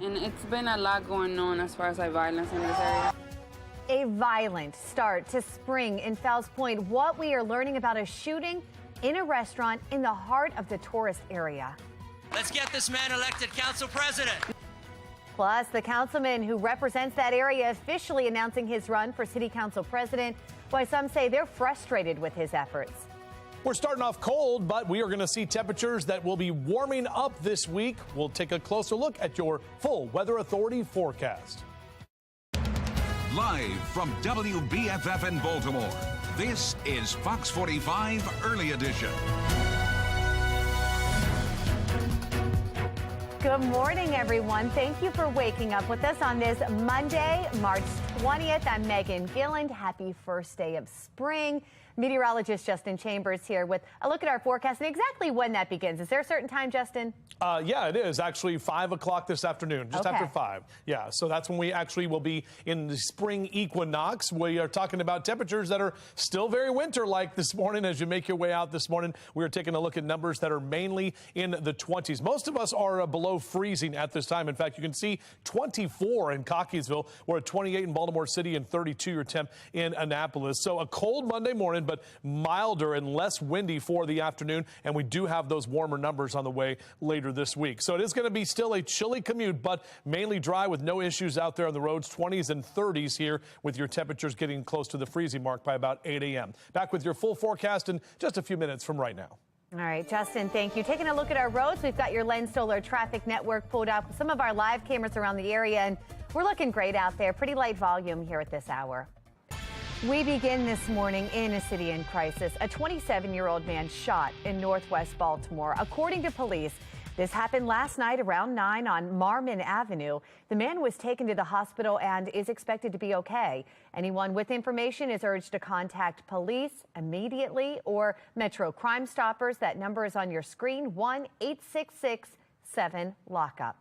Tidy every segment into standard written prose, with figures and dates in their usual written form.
and it's been a lot going on as far as like violence in this area. A violent start to spring in Fells Point. What we are learning about a shooting in a restaurant in the heart of the tourist area. Let's get this man elected council president. Plus, the councilman who represents that area officially announcing his run for city council president. Why some say they're frustrated with his efforts. We're starting off cold, but we are going to see temperatures that will be warming up this week. We'll take a closer look at your full Weather Authority forecast. Live from WBFF in Baltimore, this is Fox 45 Early Edition. Good morning, everyone. Thank you for waking up with us on this Monday, March 20th. I'm Megan Gilland. Happy first day of spring. Meteorologist Justin Chambers here with a look at our forecast and exactly when that begins. Is there a certain time, Justin? Yeah, it is actually 5 o'clock this afternoon, just after 5. Yeah, so that's when we actually will be in the spring equinox. We are talking about temperatures that are still very winter-like this morning. As you make your way out this morning, we are taking a look at numbers that are mainly in the 20s. Most of us are below freezing at this time. In fact, you can see 24 in Cockeysville. We're at 28 in Baltimore City and 32 your temp in Annapolis. So a cold Monday morning, but milder and less windy for the afternoon. And we do have those warmer numbers on the way later this week. So it is going to be still a chilly commute, but mainly dry with no issues out there on the roads. 20s and 30s here with your temperatures getting close to the freezing mark by about 8 a.m. Back with your full forecast in just a few minutes from right now. All right, Justin, thank you. Taking a look at our roads, we've got your Lens Solar traffic network pulled up, some of our live cameras around the area, and we're looking great out there. Pretty light volume here at this hour. We begin this morning in a city in crisis. A 27-year-old man shot in northwest Baltimore. According to police, this happened last night around 9 on Marmon Avenue. The man was taken to the hospital and is expected to be okay. Anyone with information is urged to contact police immediately or Metro Crime Stoppers. That number is on your screen, 1-866-7-LOCK-UP.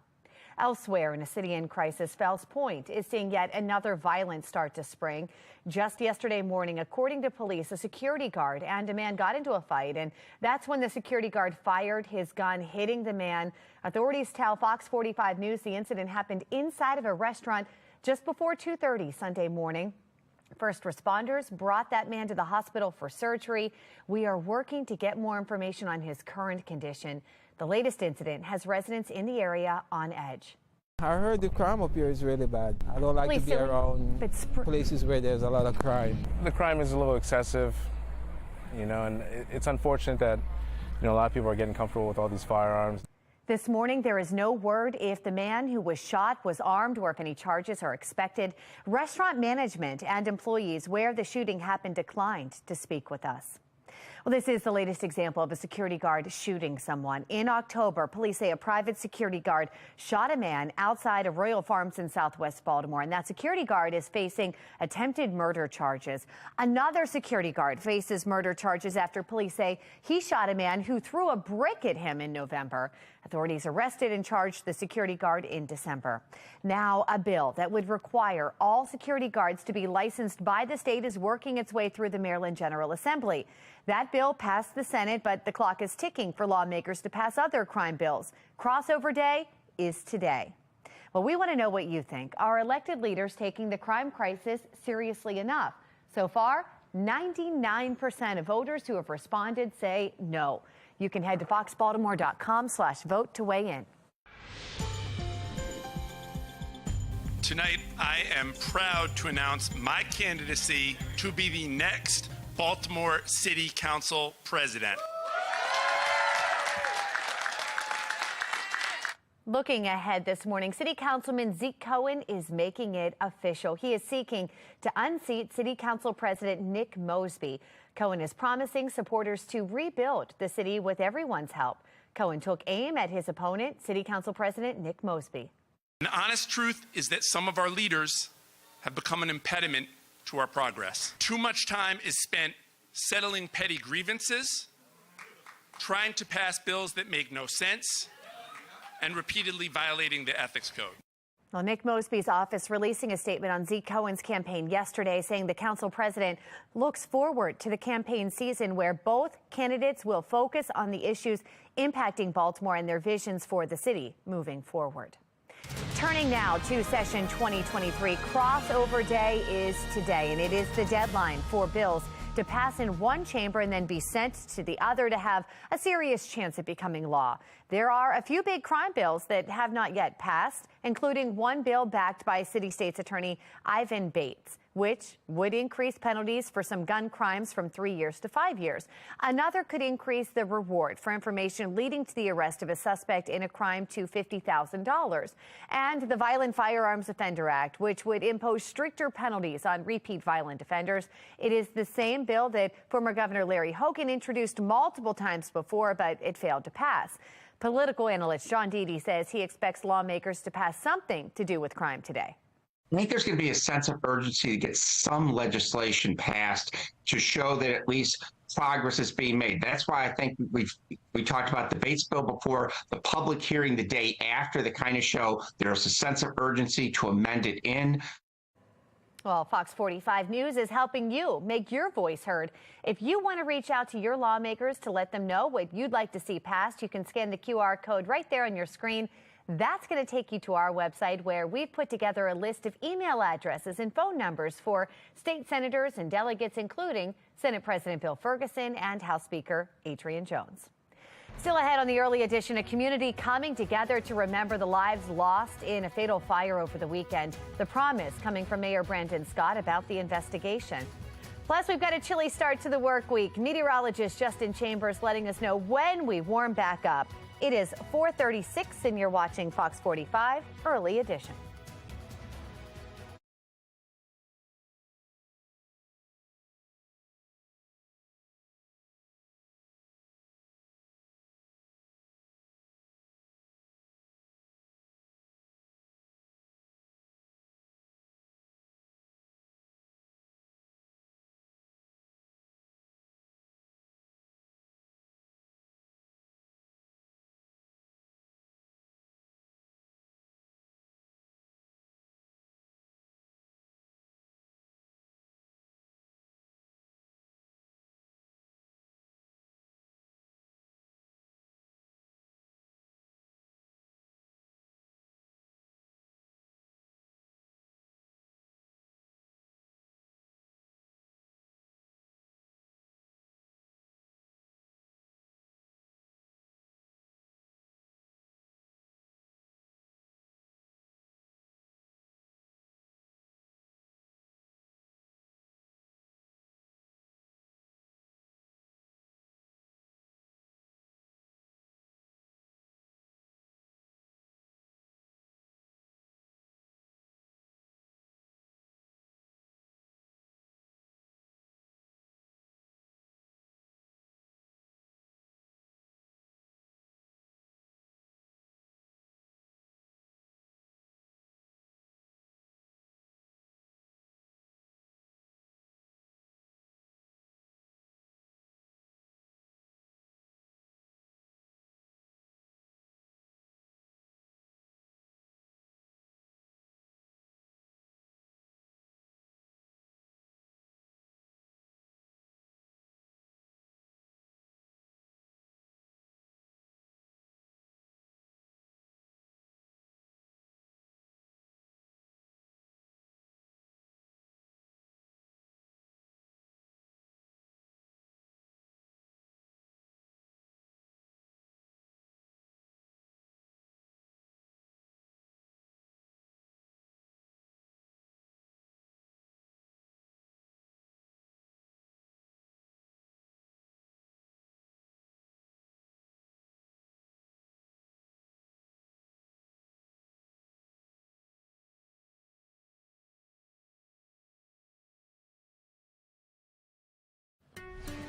Elsewhere in a city in crisis, Fells Point is seeing yet another violent start to spring. Just yesterday morning, according to police, a security guard and a man got into a fight, and that's when the security guard fired his gun, hitting the man. Authorities tell Fox 45 News the incident happened inside of a restaurant just before 2:30 Sunday morning. First responders brought that man to the hospital for surgery. We are working to get more information on his current condition. The latest incident has residents in the area on edge. I heard the crime up here is really bad. I don't like to be around places where there's a lot of crime. The crime is a little excessive, and it's unfortunate that, a lot of people are getting comfortable with all these firearms. This morning, there is no word if the man who was shot was armed or if any charges are expected. Restaurant management and employees where the shooting happened declined to speak with us. Well, this is the latest example of a security guard shooting someone. In October, police say a private security guard shot a man outside of Royal Farms in southwest Baltimore, and that security guard is facing attempted murder charges. Another security guard faces murder charges after police say he shot a man who threw a brick at him in November. Authorities arrested and charged the security guard in December. Now, a bill that would require all security guards to be licensed by the state is working its way through the Maryland General Assembly. That bill passed the Senate, but the clock is ticking for lawmakers to pass other crime bills. Crossover day is today. Well, we want to know what you think. Are elected leaders taking the crime crisis seriously enough? So far, 99% of voters who have responded say no. You can head to foxbaltimore.com/vote to weigh in. Tonight, I am proud to announce my candidacy to be the next Baltimore City Council president. Looking ahead this morning, City Councilman Zeke Cohen is making it official. He is seeking to unseat City Council President Nick Mosby. Cohen is promising supporters to rebuild the city with everyone's help. Cohen took aim at his opponent, City Council President Nick Mosby. The honest truth is that some of our leaders have become an impediment to our progress. Too much time is spent settling petty grievances, trying to pass bills that make no sense, and repeatedly violating the ethics code. Well, Nick Mosby's office releasing a statement on Zeke Cohen's campaign yesterday, saying the council president looks forward to the campaign season where both candidates will focus on the issues impacting Baltimore and their visions for the city moving forward. Turning now to session 2023, crossover day is today, and it is the deadline for bills to pass in one chamber and then be sent to the other to have a serious chance at becoming law. There are a few big crime bills that have not yet passed, including one bill backed by City State's Attorney Ivan Bates, which would increase penalties for some gun crimes from 3 years to 5 years. Another could increase the reward for information leading to the arrest of a suspect in a crime to $50,000. And the Violent Firearms Offender Act, which would impose stricter penalties on repeat violent offenders. It is the same bill that former Governor Larry Hogan introduced multiple times before, but it failed to pass. Political analyst John Deedy says he expects lawmakers to pass something to do with crime today. I think there's going to be a sense of urgency to get some legislation passed to show that at least progress is being made. That's why I think we talked about the Bates bill before, the public hearing the day after, the kind of show there's a sense of urgency to amend it in. Well, Fox 45 News is helping you make your voice heard. If you want to reach out to your lawmakers to let them know what you'd like to see passed, you can scan the QR code right there on your screen. That's going to take you to our website, where we've put together a list of email addresses and phone numbers for state senators and delegates, including Senate President Bill Ferguson and House Speaker Adrian Jones. Still ahead on the early edition, a community coming together to remember the lives lost in a fatal fire over the weekend. The promise coming from Mayor Brandon Scott about the investigation. Plus, we've got a chilly start to the work week. Meteorologist Justin Chambers letting us know when we warm back up. It is 4:36 and you're watching Fox 45 Early Edition.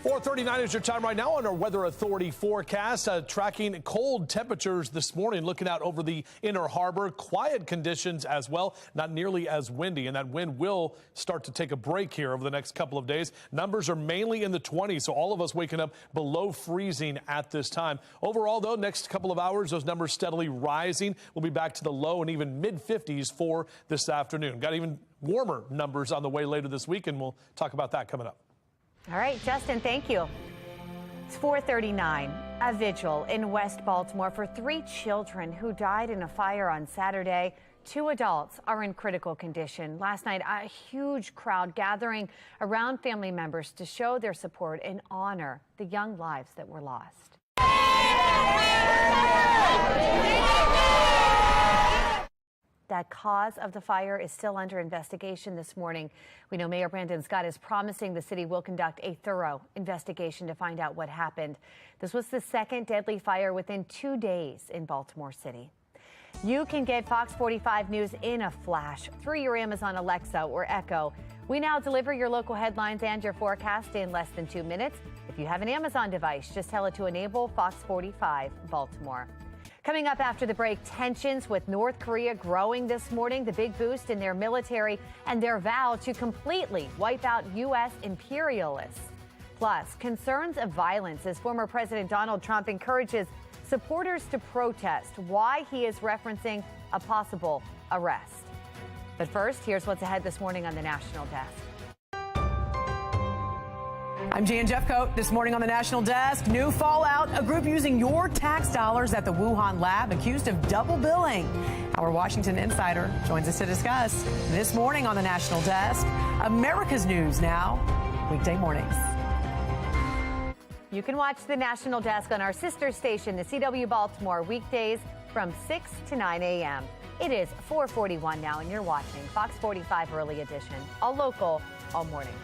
.39 is your time right now on our Weather Authority forecast. Tracking cold temperatures this morning, looking out over the inner harbor. Quiet conditions as well, not nearly as windy, and that wind will start to take a break here over the next couple of days. Numbers are mainly in the 20s, so all of us waking up below freezing at this time. Overall, though, next couple of hours, those numbers steadily rising. We'll be back to the low and even mid-50s for this afternoon. Got even warmer numbers on the way later this week, and we'll talk about that coming up. All right, Justin, thank you. It's 4:39. A vigil in West Baltimore for 3 children who died in a fire on Saturday. 2 adults are in critical condition. Last night, a huge crowd gathering around family members to show their support and honor the young lives that were lost. The cause of the fire is still under investigation this morning. We know Mayor Brandon Scott is promising the city will conduct a thorough investigation to find out what happened. This was the second deadly fire within 2 days in Baltimore City. You can get Fox 45 News in a flash through your Amazon Alexa or Echo. We now deliver your local headlines and your forecast in less than 2 minutes. If you have an Amazon device, just tell it to enable Fox 45 Baltimore. Coming up after the break, tensions with North Korea growing this morning, the big boost in their military and their vow to completely wipe out U.S. imperialists. Plus, concerns of violence as former President Donald Trump encourages supporters to protest, why he is referencing a possible arrest. But first, here's what's ahead this morning on the National Desk. I'm Jan Jeffcoat. This morning on the National Desk, new fallout, a group using your tax dollars at the Wuhan lab accused of double billing. Our Washington insider joins us to discuss. This morning on the National Desk, America's News Now, weekday mornings. You can watch the National Desk on our sister station, the CW Baltimore, weekdays from 6 to 9 a.m. It is 4:41 now, and you're watching Fox 45 Early Edition, all local, all morning.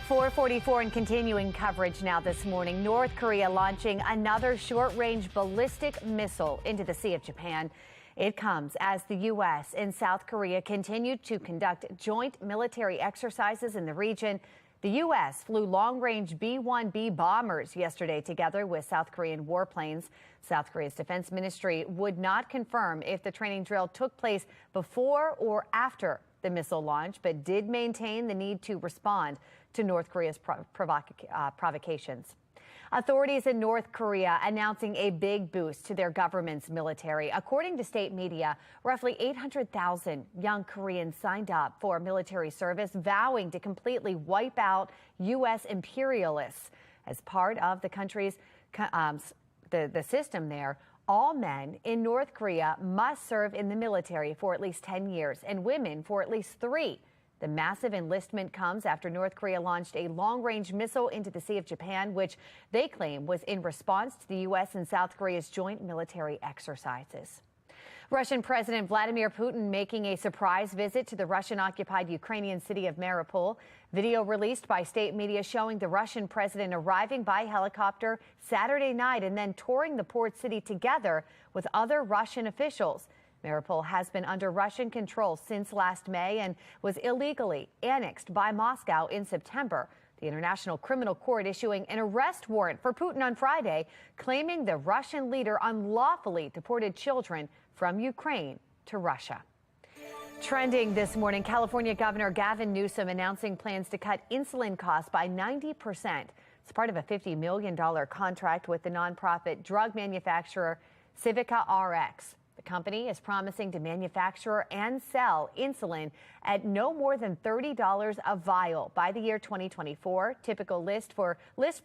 .44 and continuing coverage now this morning. North Korea launching another short-range ballistic missile into the Sea of Japan. It comes as the U.S. and South Korea continue to conduct joint military exercises in the region. The U.S. flew long-range B-1B bombers yesterday together with South Korean warplanes. South Korea's defense ministry would not confirm if the training drill took place before or after the missile launch, but did maintain the need to respond to North Korea's provocations. Authorities in North Korea announcing a big boost to their government's military. According to state media, roughly 800,000 young Koreans signed up for military service, vowing to completely wipe out U.S. imperialists as part of the country's the system there, all men in North Korea must serve in the military for at least 10 years and women for at least 3. The massive enlistment comes after North Korea launched a long-range missile into the Sea of Japan, which they claim was in response to the U.S. and South Korea's joint military exercises. Russian President Vladimir Putin making a surprise visit to the Russian-occupied Ukrainian city of Mariupol. Video released by state media showing the Russian president arriving by helicopter Saturday night and then touring the port city together with other Russian officials. Mariupol has been under Russian control since last May and was illegally annexed by Moscow in September. The International Criminal Court issuing an arrest warrant for Putin on Friday, claiming the Russian leader unlawfully deported children from Ukraine to Russia. Trending this morning, California Governor Gavin Newsom announcing plans to cut insulin costs by 90%. It's part of a $50 million contract with the nonprofit drug manufacturer Civica RX. The company is promising to manufacture and sell insulin at no more than $30 a vial by the year 2024. Typical list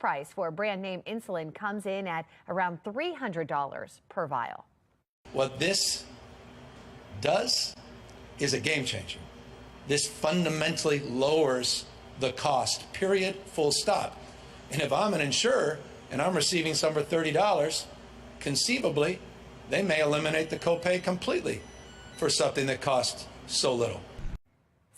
price for brand name insulin comes in at around $300 per vial. What this does is a game changer. This fundamentally lowers the cost, period, full stop. And if I'm an insurer and I'm receiving some for $30, conceivably, they may eliminate the copay completely for something that costs so little.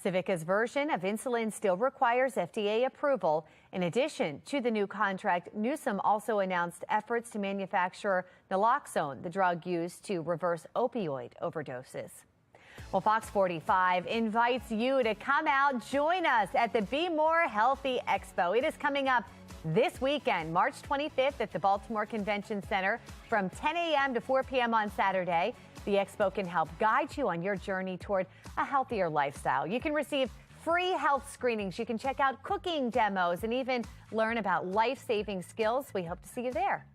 Civica's version of insulin still requires FDA approval. In addition to the new contract, Newsom also announced efforts to manufacture naloxone, the drug used to reverse opioid overdoses. Well, Fox 45 invites you to come out, join us at the Be More Healthy Expo. It is coming up this weekend, March 25th at the Baltimore Convention Center from 10 a.m. to 4 p.m. on Saturday. The expo can help guide you on your journey toward a healthier lifestyle. You can receive free health screenings. You can check out cooking demos and even learn about life-saving skills. We hope to see you there.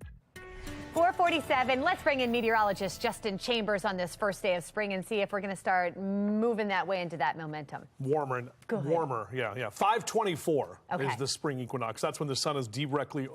4:47. Let's bring in meteorologist Justin Chambers on this first day of spring and see if we're going to start moving that way into that momentum. Warmer. Yeah. 5:24 is the spring equinox. That's when the sun is directly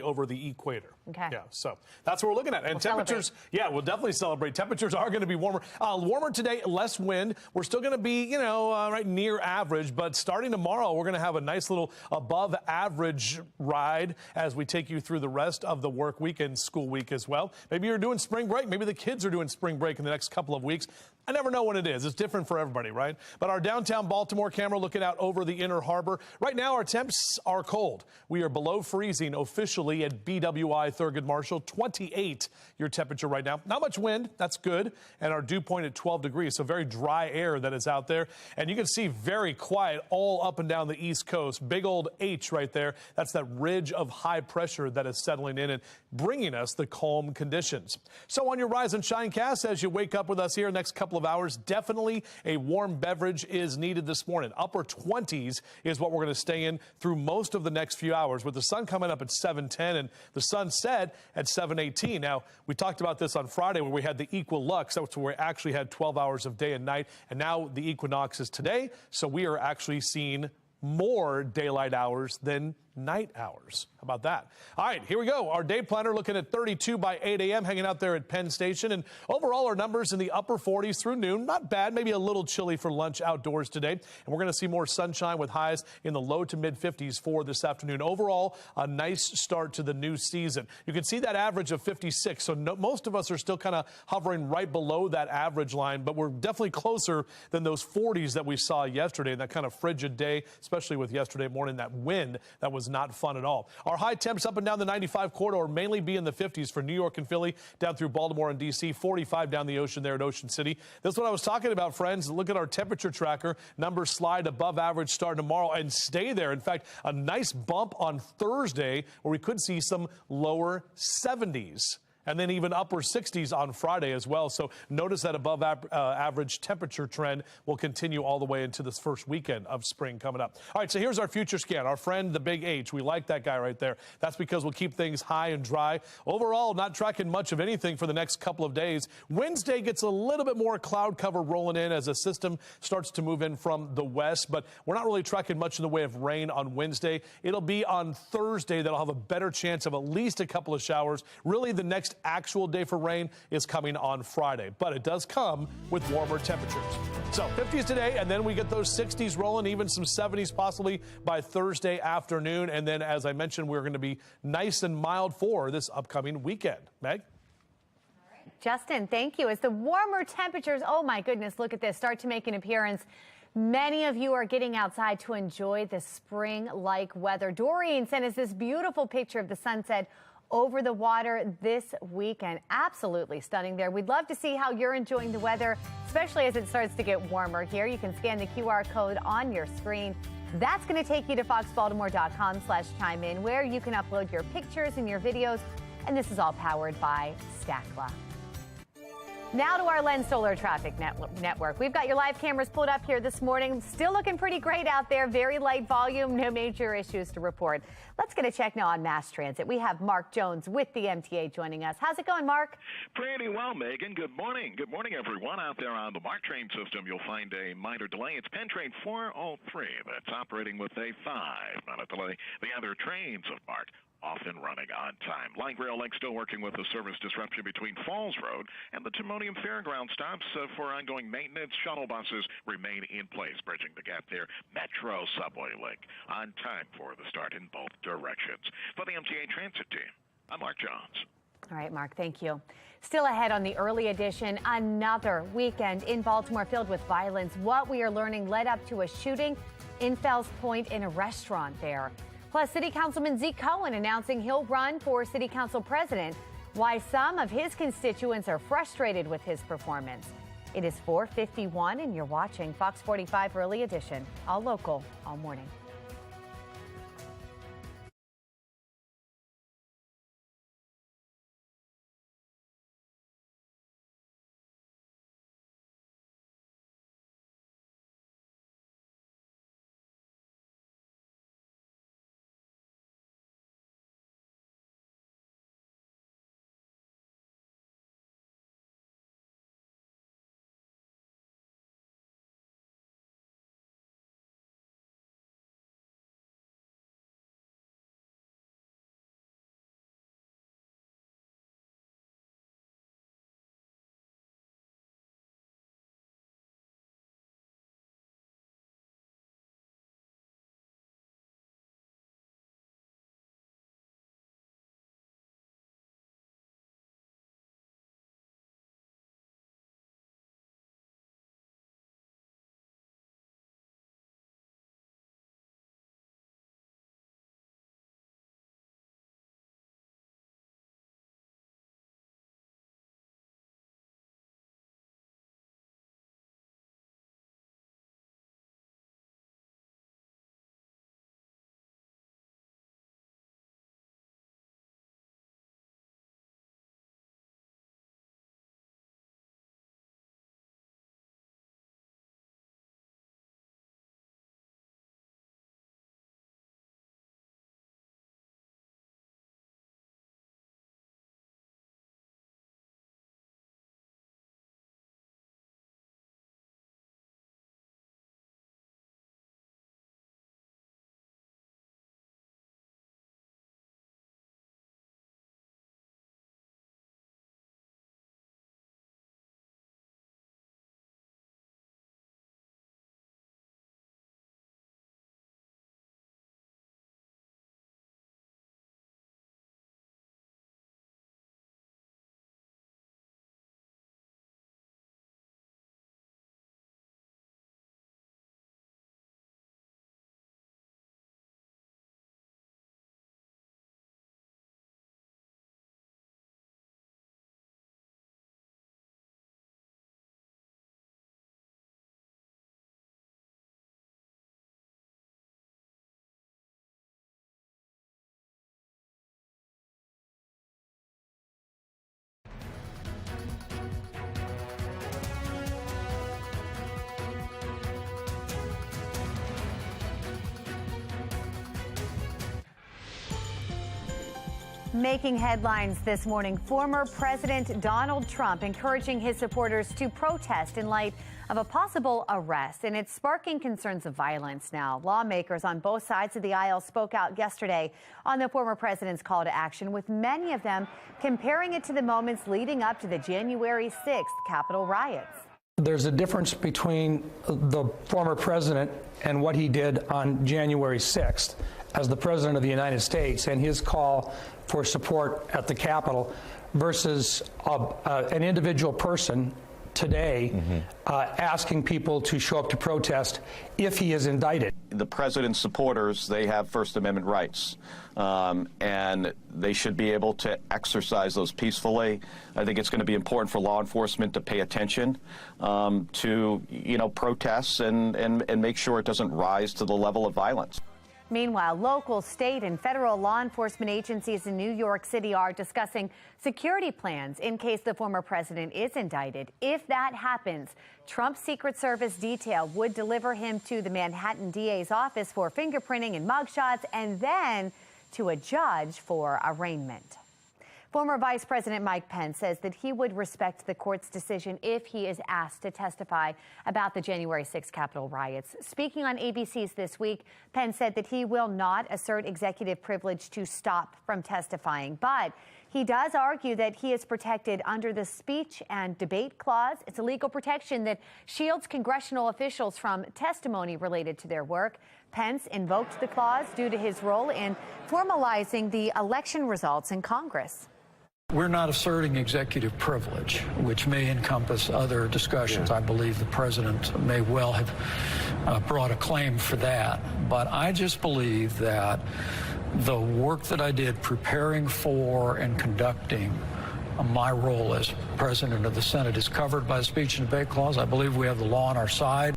over the equator. Okay. Yeah. So that's what we're looking at. And temperatures, we'll definitely celebrate. Temperatures are going to be warmer. Warmer today, less wind. We're still going to be, right near average. But starting tomorrow, we're going to have a nice little above average ride as we take you through the rest of the work week and school week as well. Maybe you're doing spring break. Maybe the kids are doing spring break in the next couple of weeks. I never know when it is. It's different for everybody, right? But our downtown Baltimore camera looking out over the Inner Harbor. Right now, our temps are cold. We are below freezing officially at BWI Thurgood Marshall. 28 your temperature right now. Not much wind. That's good. And our dew point at 12 degrees. So very dry air that is out there. And you can see very quiet all up and down the East Coast. Big old H right there. That's that ridge of high pressure that is settling in and bringing us the calm conditions. So on your Rise and Shine cast, as you wake up with us here next couple of hours, definitely a warm beverage is needed this morning. Upper 20s is what we're going to stay in through most of the next few hours, with the sun coming up at 7:10 and the sun set at 7:18. Now, we talked about this on Friday where we had the equilux. That's where we actually had 12 hours of day and night. And now the equinox is today. So we are actually seeing more daylight hours than night hours. How about that? All right, here we go. Our day planner looking at 32 by 8 a.m. hanging out there at Penn Station. And overall, our numbers in the upper 40s through noon. Not bad. Maybe a little chilly for lunch outdoors today. And we're going to see more sunshine with highs in the low to mid 50s for this afternoon. Overall, a nice start to the new season. You can see that average of 56. So most of us are still kind of hovering right below that average line, but we're definitely closer than those 40s that we saw yesterday. That kind of frigid day, especially with yesterday morning, that wind that was not fun at all. Our high temps up and down the 95 corridor mainly be in the 50s for New York and Philly, down through Baltimore and D.C., 45 down the ocean there at Ocean City. That's what I was talking about, friends. Look at our temperature tracker. Numbers slide above average starting tomorrow and stay there. In fact, a nice bump on Thursday where we could see some lower 70s. And then even upper 60s on Friday as well. So notice that above average temperature trend will continue all the way into this first weekend of spring coming up. All right, so here's our future scan. Our friend, the Big H. We like that guy right there. That's because we'll keep things high and dry. Overall, not tracking much of anything for the next couple of days. Wednesday gets a little bit more cloud cover rolling in as a system starts to move in from the west, but we're not really tracking much in the way of rain on Wednesday. It'll be on Thursday that I'll have a better chance of at least a couple of showers. Really, the next actual day for rain is coming on Friday, but it does come with warmer temperatures. So 50s today, and then we get those 60s rolling, even some 70s possibly by Thursday afternoon. And then, as I mentioned, we're going to be nice and mild for this upcoming weekend. Meg? Justin, thank you. As the warmer temperatures, oh my goodness, look at this, start to make an appearance. Many of you are getting outside to enjoy the spring-like weather. Doreen sent us this beautiful picture of the sunset over the water this weekend. Absolutely stunning there. We'd love to see how you're enjoying the weather, especially as it starts to get warmer here. You can scan the QR code on your screen. That's going to take you to foxbaltimore.com/chime in, where you can upload your pictures and your videos. And this is all powered by Stackla. Now to our Lens Solar Traffic Network. We've got your live cameras pulled up here this morning. Still looking pretty great out there. Very light volume, no major issues to report. Let's get a check now on mass transit. We have Mark Jones with the MTA joining us. How's it going, Mark? Pretty well, Megan. Good morning. Good morning, everyone. Out there on the MARC train system, you'll find a minor delay. It's Penn Train 403 that's operating with a 5-minute delay. The other trains of MARC off and running on time. Light rail link still working with a service disruption between Falls Road and the Timonium Fairground stops for ongoing maintenance. Shuttle buses remain in place, bridging the gap there. Metro subway link on time for the start in both directions. For the MTA Transit team, I'm Mark Jones. All right, Mark, thank you. Still ahead on the early edition, another weekend in Baltimore filled with violence. What we are learning led up to a shooting in Fells Point in a restaurant there. Plus, City Councilman Zeke Cohen announcing he'll run for City Council President. Why some of his constituents are frustrated with his performance. It is 4:51 and you're watching Fox 45 Early Edition. All local, all morning. Making headlines this morning, former President Donald Trump encouraging his supporters to protest in light of a possible arrest, and it's sparking concerns of violence now. Lawmakers on both sides of the aisle spoke out yesterday on the former president's call to action, with many of them comparing it to the moments leading up to the January 6th Capitol riots. There's a difference between the former president and what he did on January 6th as the president of the United States and his call for support at the Capitol versus an individual person today asking people to show up to protest if he is indicted. The president's supporters, they have First Amendment rights, and they should be able to exercise those peacefully. I think it's going to be important for law enforcement to pay attention to, protests and make sure it doesn't rise to the level of violence. Meanwhile, local, state, and federal law enforcement agencies in New York City are discussing security plans in case the former president is indicted. If that happens, Trump's Secret Service detail would deliver him to the Manhattan DA's office for fingerprinting and mugshots, and then to a judge for arraignment. Former Vice President Mike Pence says that he would respect the court's decision if he is asked to testify about the January 6th Capitol riots. Speaking on ABC's This Week, Pence said that he will not assert executive privilege to stop from testifying, but he does argue that he is protected under the Speech and Debate Clause. It's a legal protection that shields congressional officials from testimony related to their work. Pence invoked the clause due to his role in formalizing the election results in Congress. We're not asserting executive privilege, which may encompass other discussions. I believe the president may well have brought a claim for that. But I just believe that the work that I did preparing for and conducting my role as president of the Senate is covered by the Speech and Debate Clause. I believe we have the law on our side.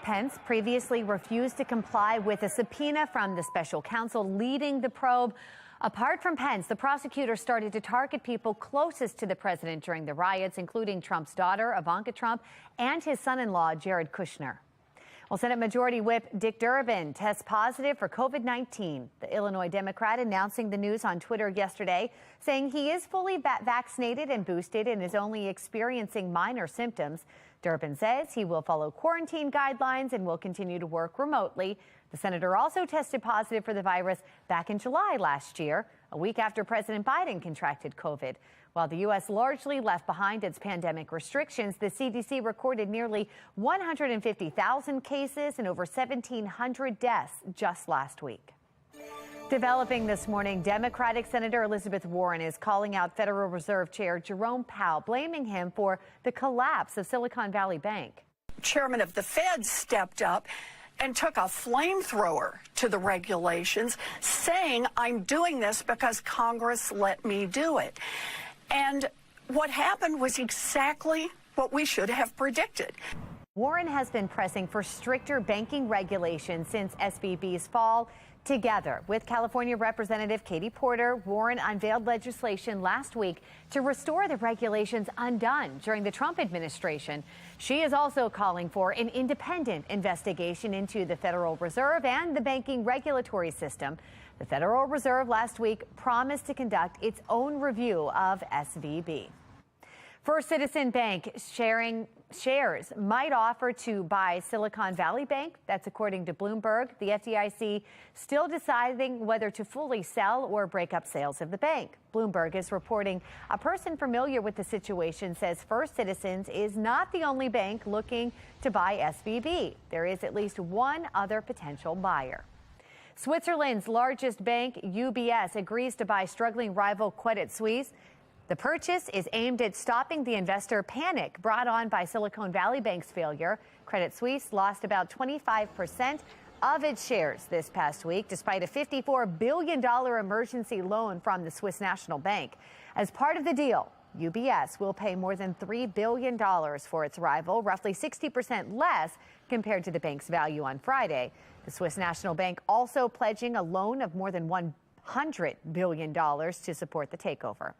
Pence previously refused to comply with a subpoena from the special counsel leading the probe. Apart from Pence, the prosecutor started to target people closest to the president during the riots, including Trump's daughter, Ivanka Trump, and his son-in-law, Jared Kushner. Well, Senate Majority Whip Dick Durbin tests positive for COVID-19. The Illinois Democrat announcing the news on Twitter yesterday, saying he is fully vaccinated and boosted and is only experiencing minor symptoms. Durbin says he will follow quarantine guidelines and will continue to work remotely. The senator also tested positive for the virus back in July last year, a week after President Biden contracted COVID. While the U.S. largely left behind its pandemic restrictions, the CDC recorded nearly 150,000 cases and over 1,700 deaths just last week. Developing this morning, Democratic Senator Elizabeth Warren is calling out Federal Reserve Chair Jerome Powell, blaming him for the collapse of Silicon Valley Bank. Chairman of the Fed stepped up and took a flamethrower to the regulations, saying, I'm doing this because Congress let me do it. And what happened was exactly what we should have predicted. Warren has been pressing for stricter banking regulations since SVB's fall. Together with California Representative Katie Porter, Warren unveiled legislation last week to restore the regulations undone during the Trump administration. She is also calling for an independent investigation into the Federal Reserve and the banking regulatory system. The Federal Reserve last week promised to conduct its own review of SVB. First Citizen Bank shares might offer to buy Silicon Valley Bank. That's according to Bloomberg. The FDIC still deciding whether to fully sell or break up sales of the bank. Bloomberg is reporting a person familiar with the situation says First Citizens is not the only bank looking to buy SVB. There is at least one other potential buyer. Switzerland's largest bank, UBS, agrees to buy struggling rival Credit Suisse. The purchase is aimed at stopping the investor panic brought on by Silicon Valley Bank's failure. Credit Suisse lost about 25% of its shares this past week, despite a $54 billion emergency loan from the Swiss National Bank. As part of the deal, UBS will pay more than $3 billion for its rival, roughly 60% less compared to the bank's value on Friday. The Swiss National Bank also pledging a loan of more than $100 billion to support the takeover.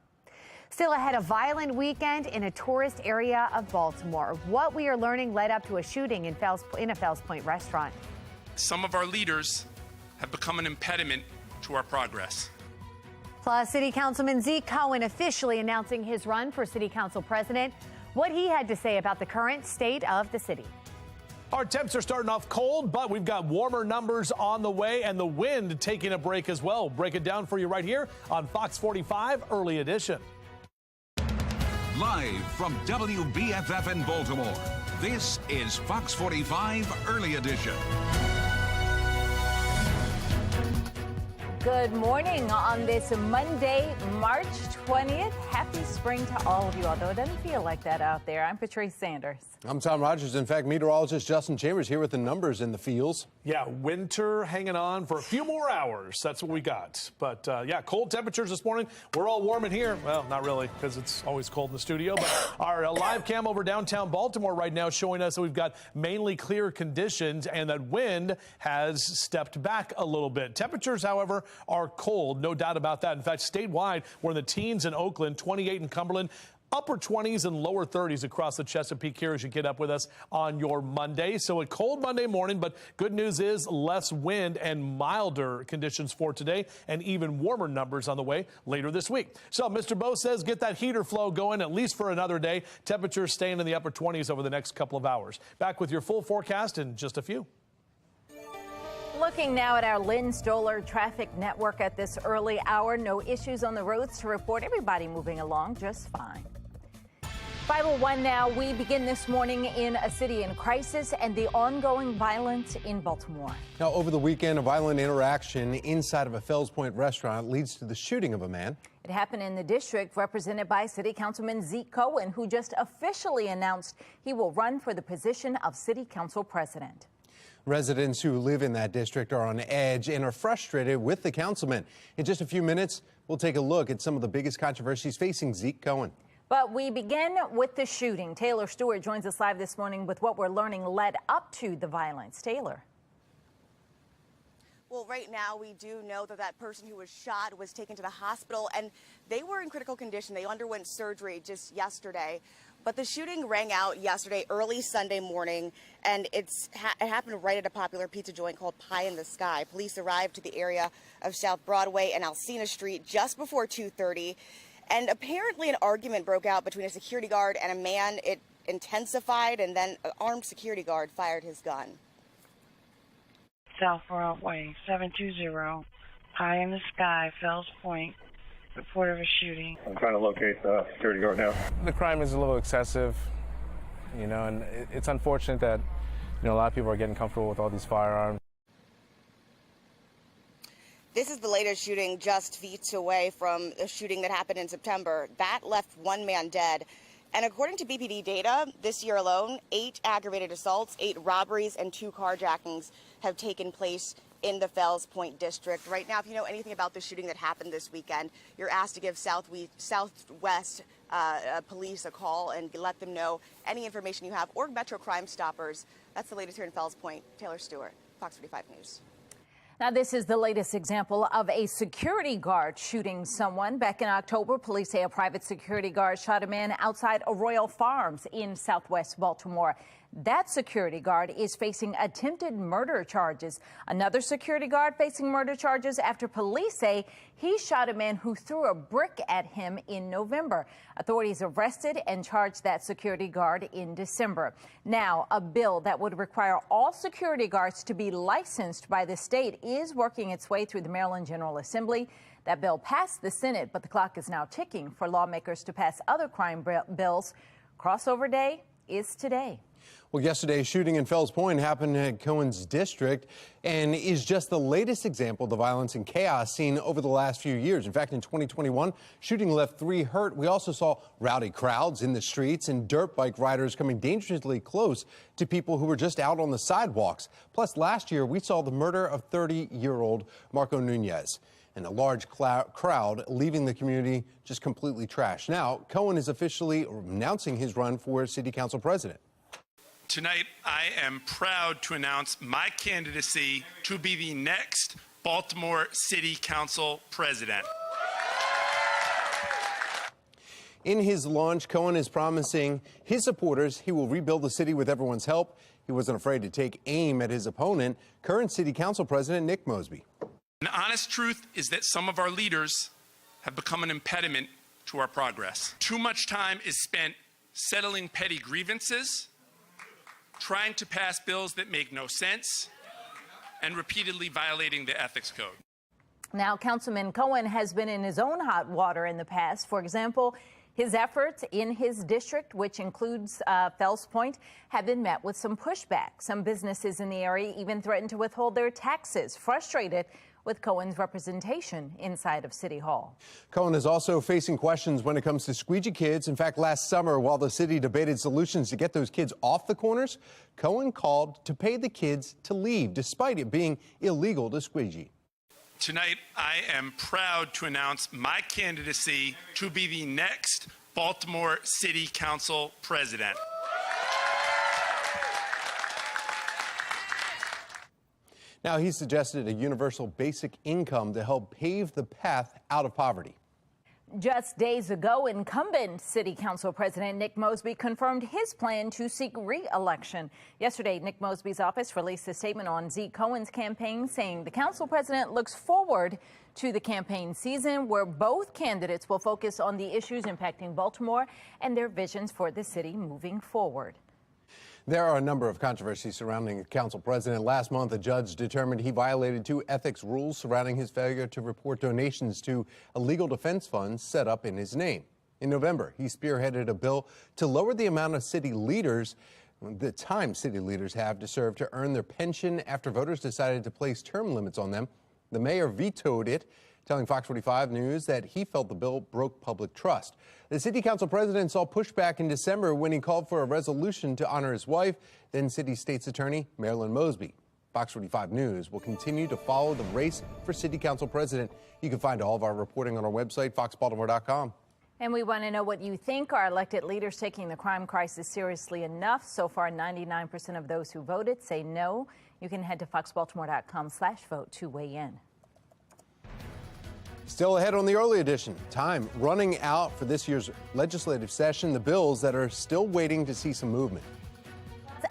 Still ahead, a violent weekend in a tourist area of Baltimore. What we are learning led up to a shooting in a Fells Point restaurant. Some of our leaders have become an impediment to our progress. Plus, City Councilman Zeke Cohen officially announcing his run for City Council President, what he had to say about the current state of the city. Our temps are starting off cold, but we've got warmer numbers on the way and the wind taking a break as well. Break it down for you right here on Fox 45 Early Edition. Live from WBFF in Baltimore, this is Fox 45 Early Edition. Good morning on this Monday, March 20th. Happy spring to all of you, although it doesn't feel like that out there. I'm Patrice Sanders. I'm Tom Rogers. In fact, meteorologist Justin Chambers here with the numbers in the fields. Yeah, winter hanging on for a few more hours. That's what we got. But yeah, cold temperatures this morning. We're all warm in here. Well, not really, because it's always cold in the studio. But our live cam over downtown Baltimore right now showing us that we've got mainly clear conditions and that wind has stepped back a little bit. Temperatures, however, are cold, no doubt about that. In fact, statewide, we're in the teens in Oakland, 28 in Cumberland, upper 20s and lower 30s across the Chesapeake here as you get up with us on your Monday. So a cold Monday morning, but good news is less wind and milder conditions for today and even warmer numbers on the way later this week. So Mr. Bo says get that heater flow going at least for another day. Temperatures staying in the upper 20s over the next couple of hours. Back with your full forecast in just a few. Looking now at our Lynn Stoller traffic network at this early hour. No issues on the roads to report. Everybody moving along just fine. 5:01 now. We begin this morning in a city in crisis and the ongoing violence in Baltimore. Now, over the weekend, a violent interaction inside of a Fells Point restaurant leads to the shooting of a man. It happened in the district represented by City Councilman Zeke Cohen, who just officially announced he will run for the position of City Council President. Residents who live in that district are on edge and are frustrated with the councilman. In just a few minutes, we'll take a look at some of the biggest controversies facing Zeke Cohen. But we begin with the shooting. Taylor Stewart joins us live this morning with what we're learning led up to the violence. Taylor. Well, right now we do know that that person who was shot was taken to the hospital and they were in critical condition. They underwent surgery just yesterday. But the shooting rang out yesterday, early Sunday morning, and it happened right at a popular pizza joint called Pie in the Sky. Police arrived to the area of South Broadway and Alsina Street just before 2:30, and apparently an argument broke out between a security guard and a man. It intensified, and then an armed security guard fired his gun. South Broadway, 720, Pie in the Sky, Fells Point. Report of a shooting. I'm trying to locate the security guard now. The crime is a little excessive, you know, and it's unfortunate that, you know, a lot of people are getting comfortable with all these firearms. This is the latest shooting just feet away from a shooting that happened in September. That left one man dead. And according to BPD data, this year alone, 8 aggravated assaults, 8 robberies, and 2 carjackings have taken place in the Fells Point district. Right now, if you know anything about the shooting that happened this weekend, you're asked to give Southwest police a call and let them know any information you have, or Metro Crime Stoppers. That's the latest here in Fells Point. Taylor Stewart, Fox 45 News. Now, this is the latest example of a security guard shooting someone. Back in October, police say a private security guard shot a man outside Arroyo Farms in southwest Baltimore. That security guard is facing attempted murder charges. Another security guard facing murder charges after police say he shot a man who threw a brick at him in November. Authorities arrested and charged that security guard in December. Now, a bill that would require all security guards to be licensed by the state is working its way through the Maryland General Assembly. That bill passed the Senate, but the clock is now ticking for lawmakers to pass other crime bills. Crossover day is today. Well, yesterday's shooting in Fells Point happened at Cohen's district and is just the latest example of the violence and chaos seen over the last few years. In fact, in 2021, shooting left 3 hurt. We also saw rowdy crowds in the streets and dirt bike riders coming dangerously close to people who were just out on the sidewalks. Plus, last year, we saw the murder of 30-year-old Marco Nunez, and a large crowd leaving the community just completely trashed. Now, Cohen is officially announcing his run for city council president. Tonight, I am proud to announce my candidacy to be the next Baltimore City Council president. In his launch, Cohen is promising his supporters he will rebuild the city with everyone's help. He wasn't afraid to take aim at his opponent, current city council president Nick Mosby. The honest truth is that some of our leaders have become an impediment to our progress. Too much time is spent settling petty grievances, trying to pass bills that make no sense, and repeatedly violating the ethics code. Now, Councilman Cohen has been in his own hot water in the past. For example, his efforts in his district, which includes Fells Point, have been met with some pushback. Some businesses in the area even threatened to withhold their taxes, frustrated with Cohen's representation inside of City Hall. Cohen is also facing questions when it comes to squeegee kids. In fact, last summer, while the city debated solutions to get those kids off the corners, Cohen called to pay the kids to leave, despite it being illegal to squeegee. Tonight, I am proud to announce my candidacy to be the next Baltimore City Council president. Now, he suggested a universal basic income to help pave the path out of poverty. Just days ago, incumbent City Council President Nick Mosby confirmed his plan to seek re-election. Yesterday, Nick Mosby's office released a statement on Zeke Cohen's campaign saying the council president looks forward to the campaign season where both candidates will focus on the issues impacting Baltimore and their visions for the city moving forward. There are a number of controversies surrounding the council president. Last month, a judge determined he violated 2 ethics rules surrounding his failure to report donations to a legal defense fund set up in his name. In November, he spearheaded a bill to lower the amount of city leaders, the time city leaders have to serve to earn their pension after voters decided to place term limits on them. The mayor vetoed it, telling Fox 45 News that he felt the bill broke public trust. The city council president saw pushback in December when he called for a resolution to honor his wife, then city state's attorney Marilyn Mosby. Fox 45 News will continue to follow the race for city council president. You can find all of our reporting on our website, foxbaltimore.com. And we want to know what you think. Are elected leaders taking the crime crisis seriously enough? So far, 99% of those who voted say no. You can head to foxbaltimore.com/vote to weigh in. Still ahead on the early edition. Time running out for this year's legislative session. The bills that are still waiting to see some movement.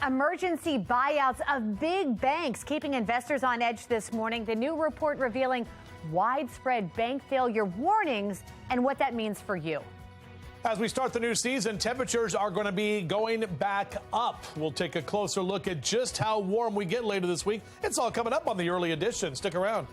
Emergency buyouts of big banks keeping investors on edge this morning. The new report revealing widespread bank failure warnings and what that means for you. As we start the new season, temperatures are going to be going back up. We'll take a closer look at just how warm we get later this week. It's all coming up on the early edition. Stick around.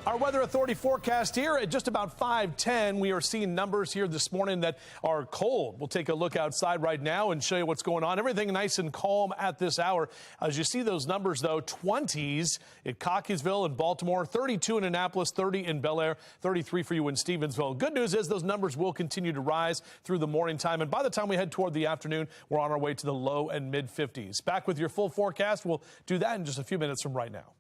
Our Weather Authority forecast here at just about 5:10. We are seeing numbers here this morning that are cold. We'll take a look outside right now and show you what's going on. Everything nice and calm at this hour. As you see those numbers, though, 20s at Cockeysville and Baltimore, 32 in Annapolis, 30 in Bel Air, 33 for you in Stevensville. Good news is those numbers will continue to rise through the morning time. And by the time we head toward the afternoon, we're on our way to the low and mid 50s. Back with your full forecast. We'll do that in just a few minutes from right now.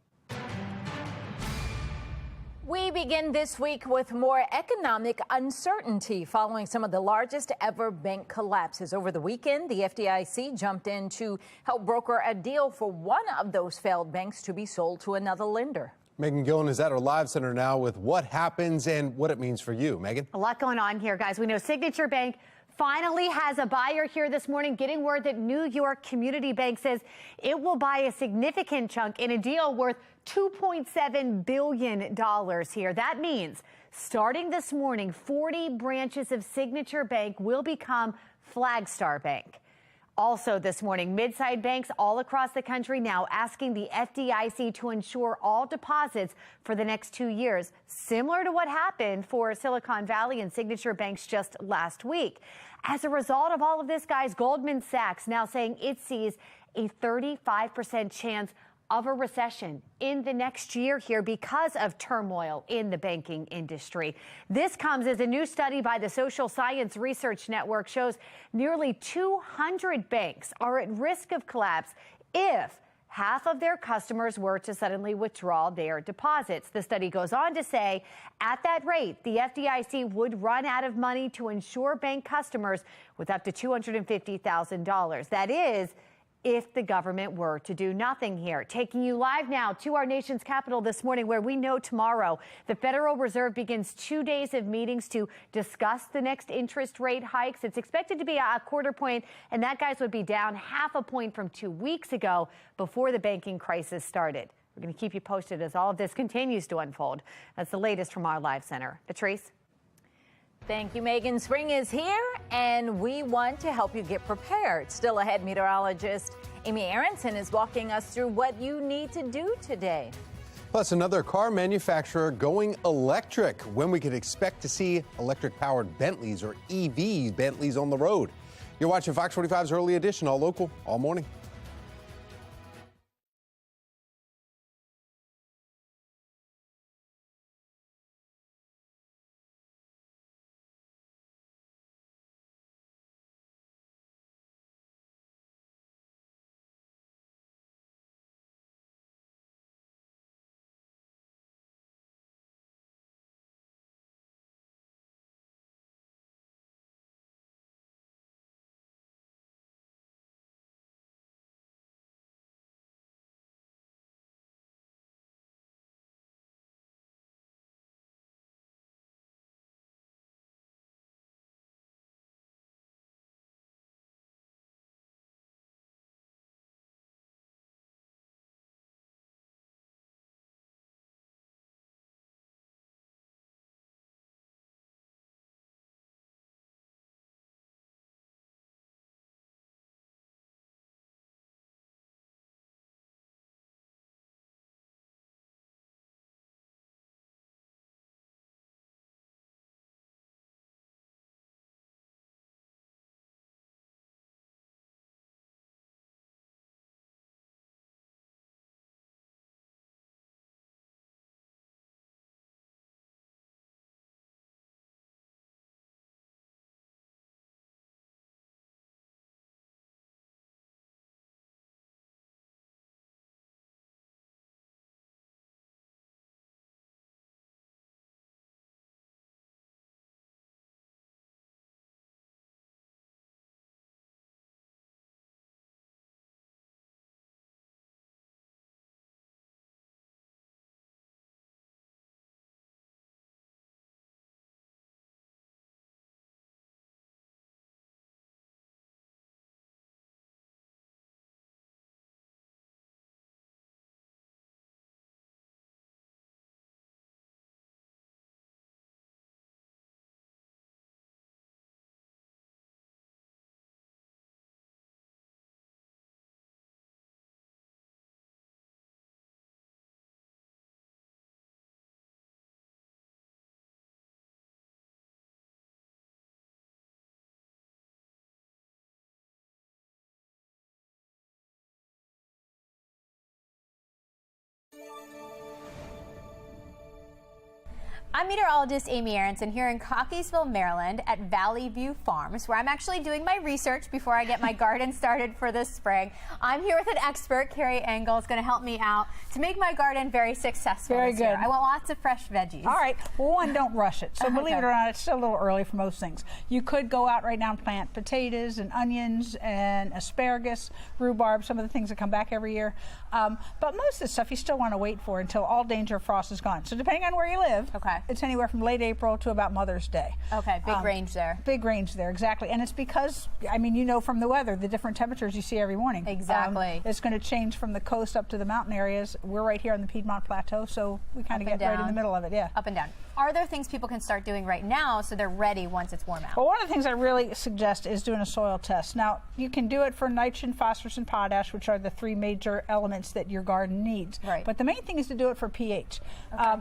We begin this week with more economic uncertainty following some of the largest ever bank collapses. Over the weekend, the FDIC jumped in to help broker a deal for one of those failed banks to be sold to another lender. Megan Gillen is at our live center now with what happens and what it means for you. Megan? A lot going on here, guys. We know Signature Bank finally has a buyer here this morning, getting word that New York Community Bank says it will buy a significant chunk in a deal worth $2.7 billion here. That means starting this morning, 40 branches of Signature Bank will become Flagstar Bank. Also this morning, mid-sized banks all across the country now asking the FDIC to insure all deposits for the next 2 years, similar to what happened for Silicon Valley and Signature Banks just last week. As a result of all of this, guys, Goldman Sachs now saying it sees a 35% chance of a recession in the next year here because of turmoil in the banking industry. This comes as a new study by the Social Science Research Network shows nearly 200 banks are at risk of collapse if half of their customers were to suddenly withdraw their deposits. The study goes on to say, at that rate, the FDIC would run out of money to insure bank customers with up to $250,000. That is, if the government were to do nothing here. Taking you live now to our nation's capital this morning, where we know tomorrow the Federal Reserve begins 2 days of meetings to discuss the next interest rate hikes. It's expected to be a quarter point, and that, guys, would be down half a point from 2 weeks ago before the banking crisis started. We're going to keep you posted as all of this continues to unfold. That's the latest from our live center. Patrice? Thank you, Megan. Spring is here, and we want to help you get prepared. Still ahead, meteorologist Amy Aronson is walking us through what you need to do today. Plus, another car manufacturer going electric. When we could expect to see electric-powered Bentleys or EV Bentleys on the road. You're watching Fox 45's Early Edition, all local, all morning. I'm meteorologist Amy Aronson here in Cockeysville, Maryland at Valley View Farms, where I'm actually doing my research before I get my garden started for this spring. I'm here with an expert, Carrie Engel, is going to help me out to make my garden very successful Very this good. year. I want lots of fresh veggies. All right. Well, one, don't rush it. So believe it or not, it's still a little early for most things. You could go out right now and plant potatoes and onions and asparagus, rhubarb, some of the things that come back every year. But most of the stuff you still want to wait for until all danger of frost is gone. So depending on where you live, it's anywhere from late April to about Mother's Day. Okay, big range there. Big range there, exactly. And it's because, I mean, you know from the weather, the different temperatures you see every morning. Exactly. It's going to change from the coast up to the mountain areas. We're right here on the Piedmont Plateau, so we kind of get right in the middle of it, yeah. Up and down. Are there things people can start doing right now so they're ready once it's warm out? Well, one of the things I really suggest is doing a soil test. Now, you can do it for nitrogen, phosphorus, and potash, which are the three major elements that your garden needs. Right. But the main thing is to do it for pH.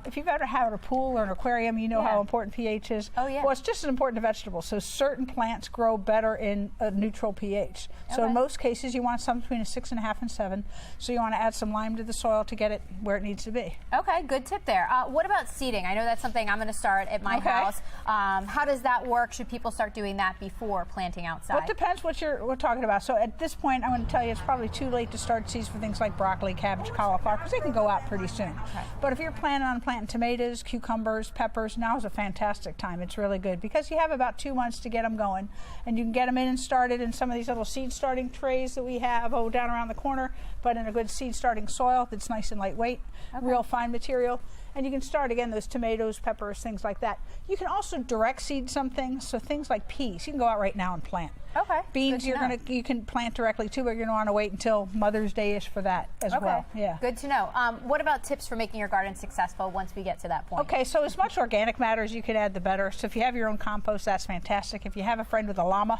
If you've ever had a pool or an aquarium, you know how important pH is. Oh, yeah. Well, it's just as important to vegetables. So certain plants grow better in a neutral pH. So in most cases, you want something between a 6.5 and 7. So you want to add some lime to the soil to get it where it needs to be. Okay, good tip there. What about seeding? I know that's something I'm going to start at my house. How does that work? Should people start doing that before planting outside? Well, it depends what we're talking about. So at this point, I'm going to tell you it's probably too late to start seeds for things like broccoli, cabbage, cauliflower, because they can go out pretty soon. But if you're planning on planting tomatoes, cucumbers, peppers, now is a fantastic time. It's really good because you have about 2 months to get them going, and you can get them in and started in some of these little seed starting trays that we have down around the corner, but in a good seed starting soil that's nice and lightweight, real fine material. And you can start, again, those tomatoes, peppers, things like that. You can also direct seed some things, so things like peas, you can go out right now and plant. Okay. Beans, you can plant directly too, but you're going to want to wait until Mother's Day-ish for that as well. Yeah. Good to know. What about tips for making your garden successful once we get to that point? Okay, so as much organic matter as you could add, the better. So if you have your own compost, that's fantastic. If you have a friend with a llama,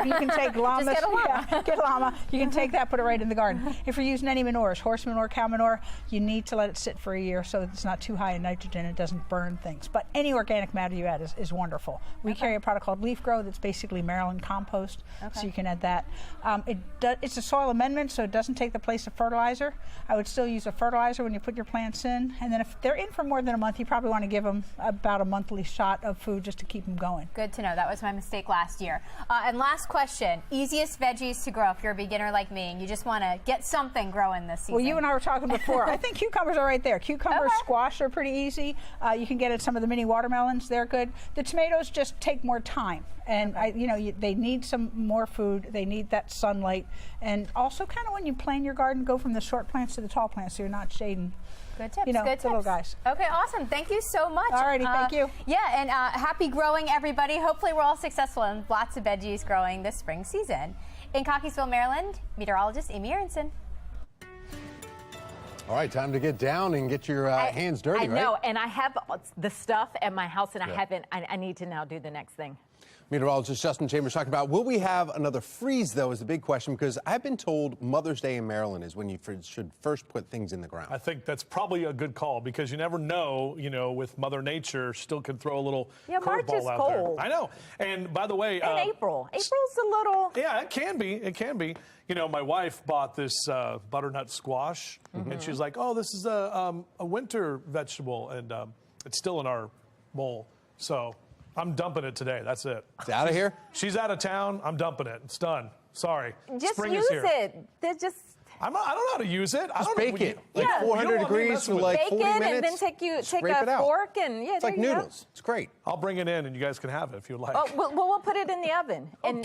you can take llamas. Just get a llama. Yeah, get a llama. You can take that, put it right in the garden. If you're using any manures, horse manure, cow manure, you need to let it sit for a year so that it's not too high in nitrogen. It doesn't burn things. But any organic matter you add is wonderful. We carry a product called Leaf Grow that's basically Maryland compost. So you can add that. It's a soil amendment, so it doesn't take the place of fertilizer. I would still use a fertilizer when you put your plants in. And then if they're in for more than a month, you probably want to give them about a monthly shot of food just to keep them going. Good to know. That was my mistake last year. And last question, easiest veggies to grow if you're a beginner like me and you just want to get something growing this season? Well, you and I were talking before. I think cucumbers are right there. Cucumbers, squash are pretty easy. You can get at some of the mini watermelons. They're good. The tomatoes just take more time. And they need some more food. They need that sunlight, and also kind of when you plan your garden, go from the short plants to the tall plants, so you're not shading. Good tips. Good tips. little guys. Okay, awesome. Thank you so much. All righty, thank you. Yeah, and happy growing, everybody. Hopefully, we're all successful and lots of veggies growing this spring season. In Cockeysville, Maryland, meteorologist Amy Aronson. All right, time to get down and get your hands dirty, right? I know, and I have the stuff at my house, and I need to now do the next thing. Meteorologist Justin Chambers talking about, will we have another freeze, though, is the big question, because I've been told Mother's Day in Maryland is when you should first put things in the ground. I think that's probably a good call because you never know, with Mother Nature still can throw a little curveball out cold. there. I know. And by the way... In April. April's a little... Yeah, it can be. It can be. My wife bought this butternut squash, and she's like, oh, this is a winter vegetable, and it's still in our bowl. So... I'm dumping it today. That's it. It's out of here? She's out of town. I'm dumping it. It's done. Sorry. Just Spring use is here. it. They're just... I don't know how to use it. Just bake it. Like 400 degrees for like 40 minutes. Bake it and then take a fork and it's like noodles. It's great. I'll bring it in and you guys can have it if you like. Oh, well, we'll put it in the oven and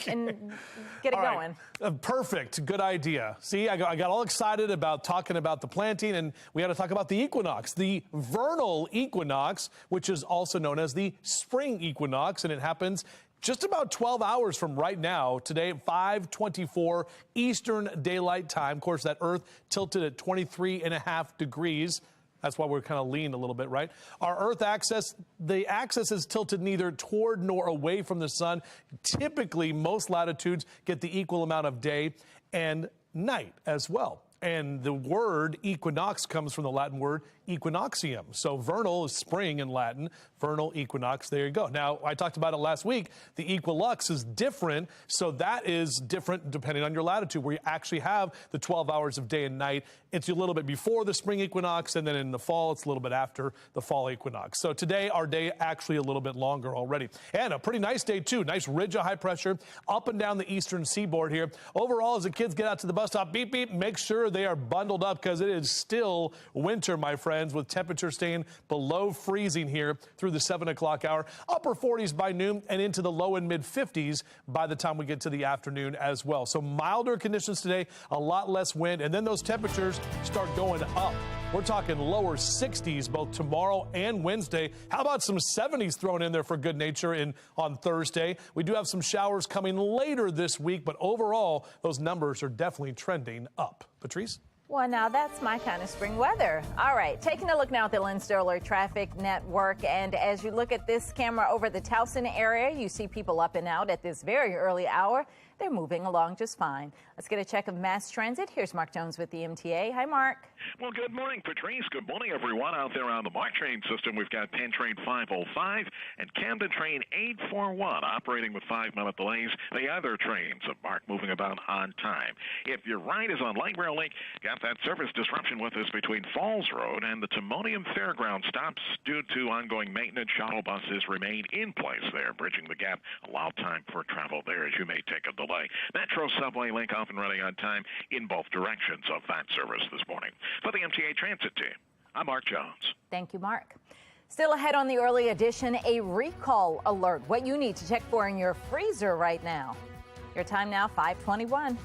get it going. Perfect. Good idea. See, I got all excited about talking about the planting, and we had to talk about the equinox, the vernal equinox, which is also known as the spring equinox, and it happens just about 12 hours from right now, today at 5:24 Eastern Daylight Time. Of course, that Earth tilted at 23.5 degrees. That's why we're kind of lean a little bit, right? Our Earth axis, the axis is tilted neither toward nor away from the sun. Typically, most latitudes get the equal amount of day and night as well. And the word equinox comes from the Latin word equinoxium. So vernal is spring in Latin, vernal equinox, there you go. Now, I talked about it last week. The equilux is different, so that is different depending on your latitude, where you actually have the 12 hours of day and night. It's a little bit before the spring equinox, and then in the fall, it's a little bit after the fall equinox. So today, our day actually a little bit longer already. And a pretty nice day, too. Nice ridge of high pressure up and down the eastern seaboard here. Overall, as the kids get out to the bus stop, beep, beep, make sure they are bundled up because it is still winter, my friends, with temperatures staying below freezing here through the 7 o'clock hour. Upper 40s by noon and into the low and mid 50s by the time we get to the afternoon as well. So milder conditions today, a lot less wind, and then those temperatures start going up. We're talking lower 60s both tomorrow and Wednesday. How about some 70s thrown in there for good nature on Thursday? We do have some showers coming later this week, but overall, those numbers are definitely trending up. Patrice? Well, now that's my kind of spring weather. All right, taking a look now at the Lynn Sterler traffic network. And as you look at this camera over the Towson area, you see people up and out at this very early hour. They're moving along just fine. Let's get a check of mass transit. Here's Mark Jones with the MTA. Hi, Mark. Well, good morning, Patrice. Good morning, everyone out there on the MARC train system. We've got Penn Train 505 and Camden Train 841 operating with 5-minute delays. The other trains of MARC moving about on time. If your ride is on Light Rail Link, got that service disruption with us between Falls Road and the Timonium Fairground stops due to ongoing maintenance. Shuttle buses remain in place there, bridging the gap. Allow time for travel there as you may take a delay. Metro Subway Link off and running on time in both directions of that service this morning. For the MTA Transit team, I'm Mark Jones. Thank you, Mark. Still ahead on the early edition, a recall alert. What you need to check for in your freezer right now. Your time now, 5:21.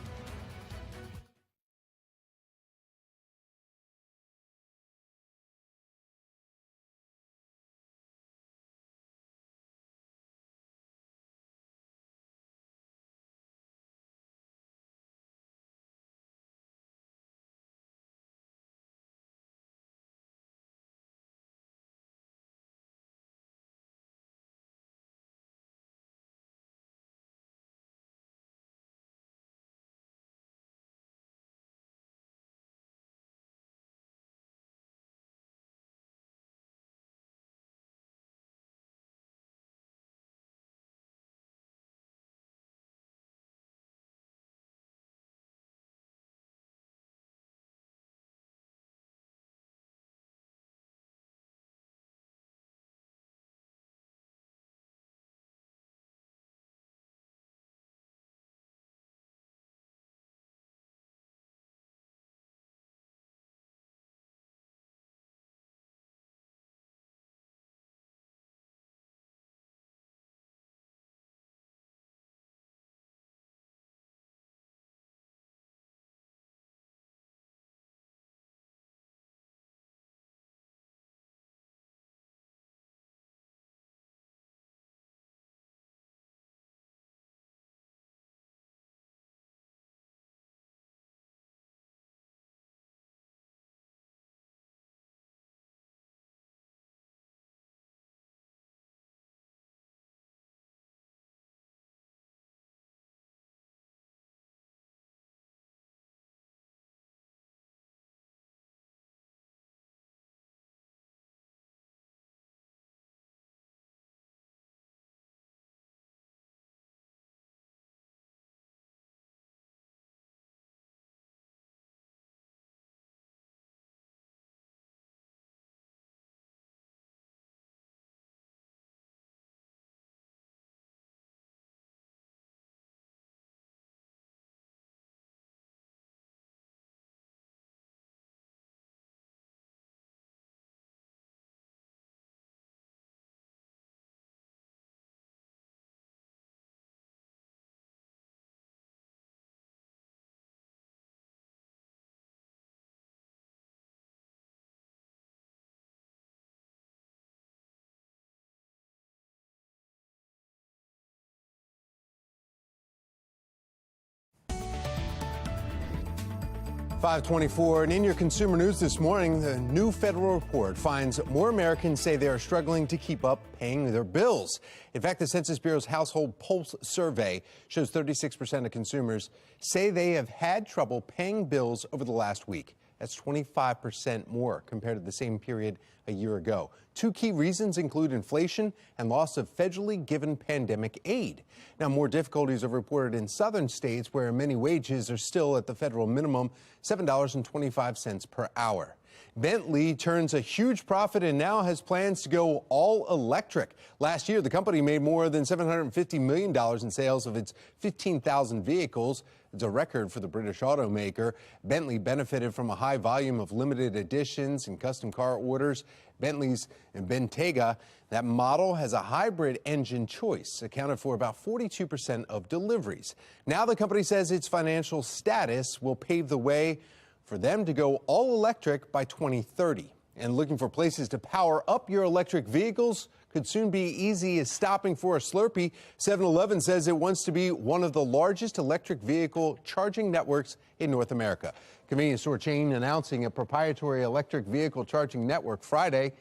524, and in your consumer news this morning, the new federal report finds more Americans say they are struggling to keep up paying their bills. In fact, the Census Bureau's Household Pulse survey shows 36% of consumers say they have had trouble paying bills over the last week. That's 25% more compared to the same period a year ago. Two key reasons include inflation and loss of federally given pandemic aid. Now, more difficulties are reported in southern states where many wages are still at the federal minimum, $7.25 per hour. Bentley turns a huge profit and now has plans to go all electric. Last year, the company made more than $750 million in sales of its 15,000 vehicles. It's a record for the British automaker. Bentley benefited from a high volume of limited editions and custom car orders. Bentley's Bentayga, that model has a hybrid engine choice, accounted for about 42% of deliveries. Now the company says its financial status will pave the way for them to go all electric by 2030. And looking for places to power up your electric vehicles could soon be easy as stopping for a Slurpee. 7-Eleven says it wants to be one of the largest electric vehicle charging networks in North America. Convenience store chain announcing a proprietary electric vehicle charging network Friday.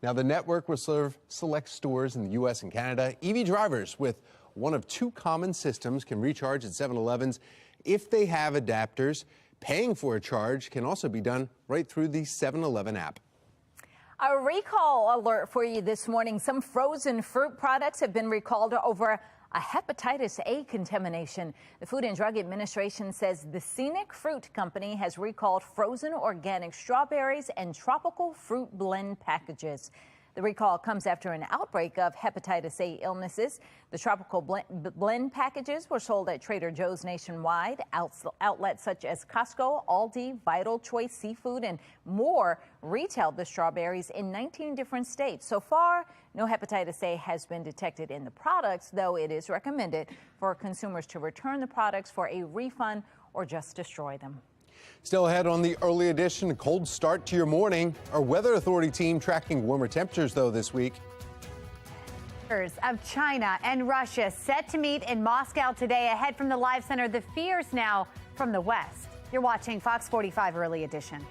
Now the network will serve select stores in the U.S. and Canada. EV drivers with one of two common systems can recharge at 7-Elevens if they have adapters. Paying for a charge can also be done right through the 7-Eleven app. A recall alert for you this morning. Some frozen fruit products have been recalled over a hepatitis A contamination. The Food and Drug Administration says the Scenic Fruit Company has recalled frozen organic strawberries and tropical fruit blend packages. The recall comes after an outbreak of hepatitis A illnesses. The tropical blend packages were sold at Trader Joe's nationwide. Outlets such as Costco, Aldi, Vital Choice Seafood, and more retailed the strawberries in 19 different states. So far, no hepatitis A has been detected in the products, though it is recommended for consumers to return the products for a refund or just destroy them. Still ahead on the early edition, a cold start to your morning. Our Weather Authority team tracking warmer temperatures, though, this week. Of China and Russia set to meet in Moscow today. Ahead from the Live Center, the fears now from the West. You're watching Fox 45 Early Edition.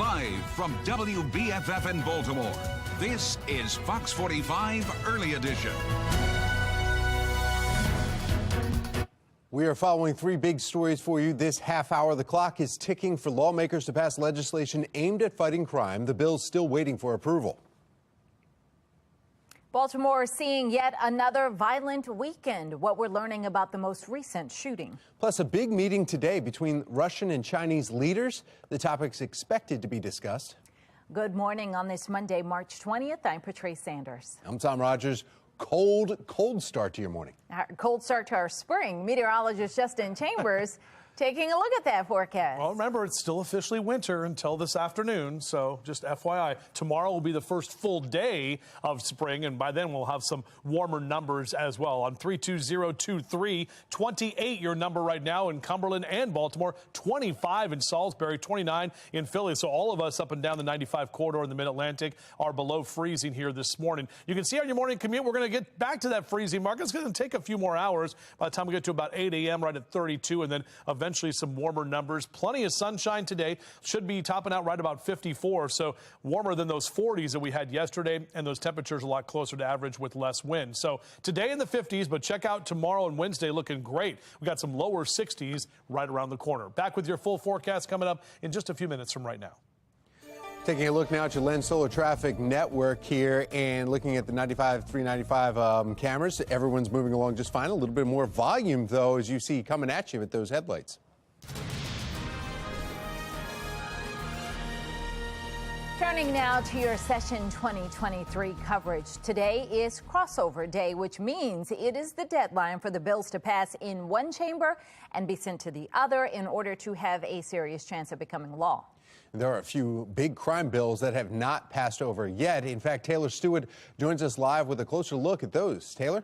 Live from WBFF in Baltimore, this is Fox 45 Early Edition. We are following three big stories for you this half hour. The clock is ticking for lawmakers to pass legislation aimed at fighting crime. The bill's still waiting for approval. Baltimore is seeing yet another violent weekend. What we're learning about the most recent shooting. Plus, a big meeting today between Russian and Chinese leaders. The topic's expected to be discussed. Good morning on this Monday, March 20th. I'm Patrice Sanders. I'm Tom Rogers. Cold start to your morning. Cold start to our spring. Meteorologist Justin Chambers taking a look at that forecast. Well, remember, it's still officially winter until this afternoon, so just FYI, tomorrow will be the first full day of spring, and by then we'll have some warmer numbers as well. On 32023, 28 your number right now in Cumberland and Baltimore, 25 in Salisbury, 29 in Philly. So all of us up and down the 95 corridor in the Mid-Atlantic are below freezing here this morning. You can see on your morning commute, we're going to get back to that freezing mark. It's going to take a few more hours by the time we get to about 8 a.m. right at 32, and then eventually some warmer numbers. Plenty of sunshine today. Should be topping out right about 54. So warmer than those 40s that we had yesterday, and those temperatures a lot closer to average with less wind. So today in the 50s, but check out tomorrow and Wednesday looking great. We got some lower 60s right around the corner. Back with your full forecast coming up in just a few minutes from right now. Taking a look now at your Lens Solar Traffic Network here and looking at the 395 cameras. Everyone's moving along just fine. A little bit more volume, though, as you see coming at you with those headlights. Turning now to your Session 2023 coverage. Today is crossover day, which means it is the deadline for the bills to pass in one chamber and be sent to the other in order to have a serious chance of becoming law. There are a few big crime bills that have not passed over yet. In fact, Taylor Stewart joins us live with a closer look at those. Taylor?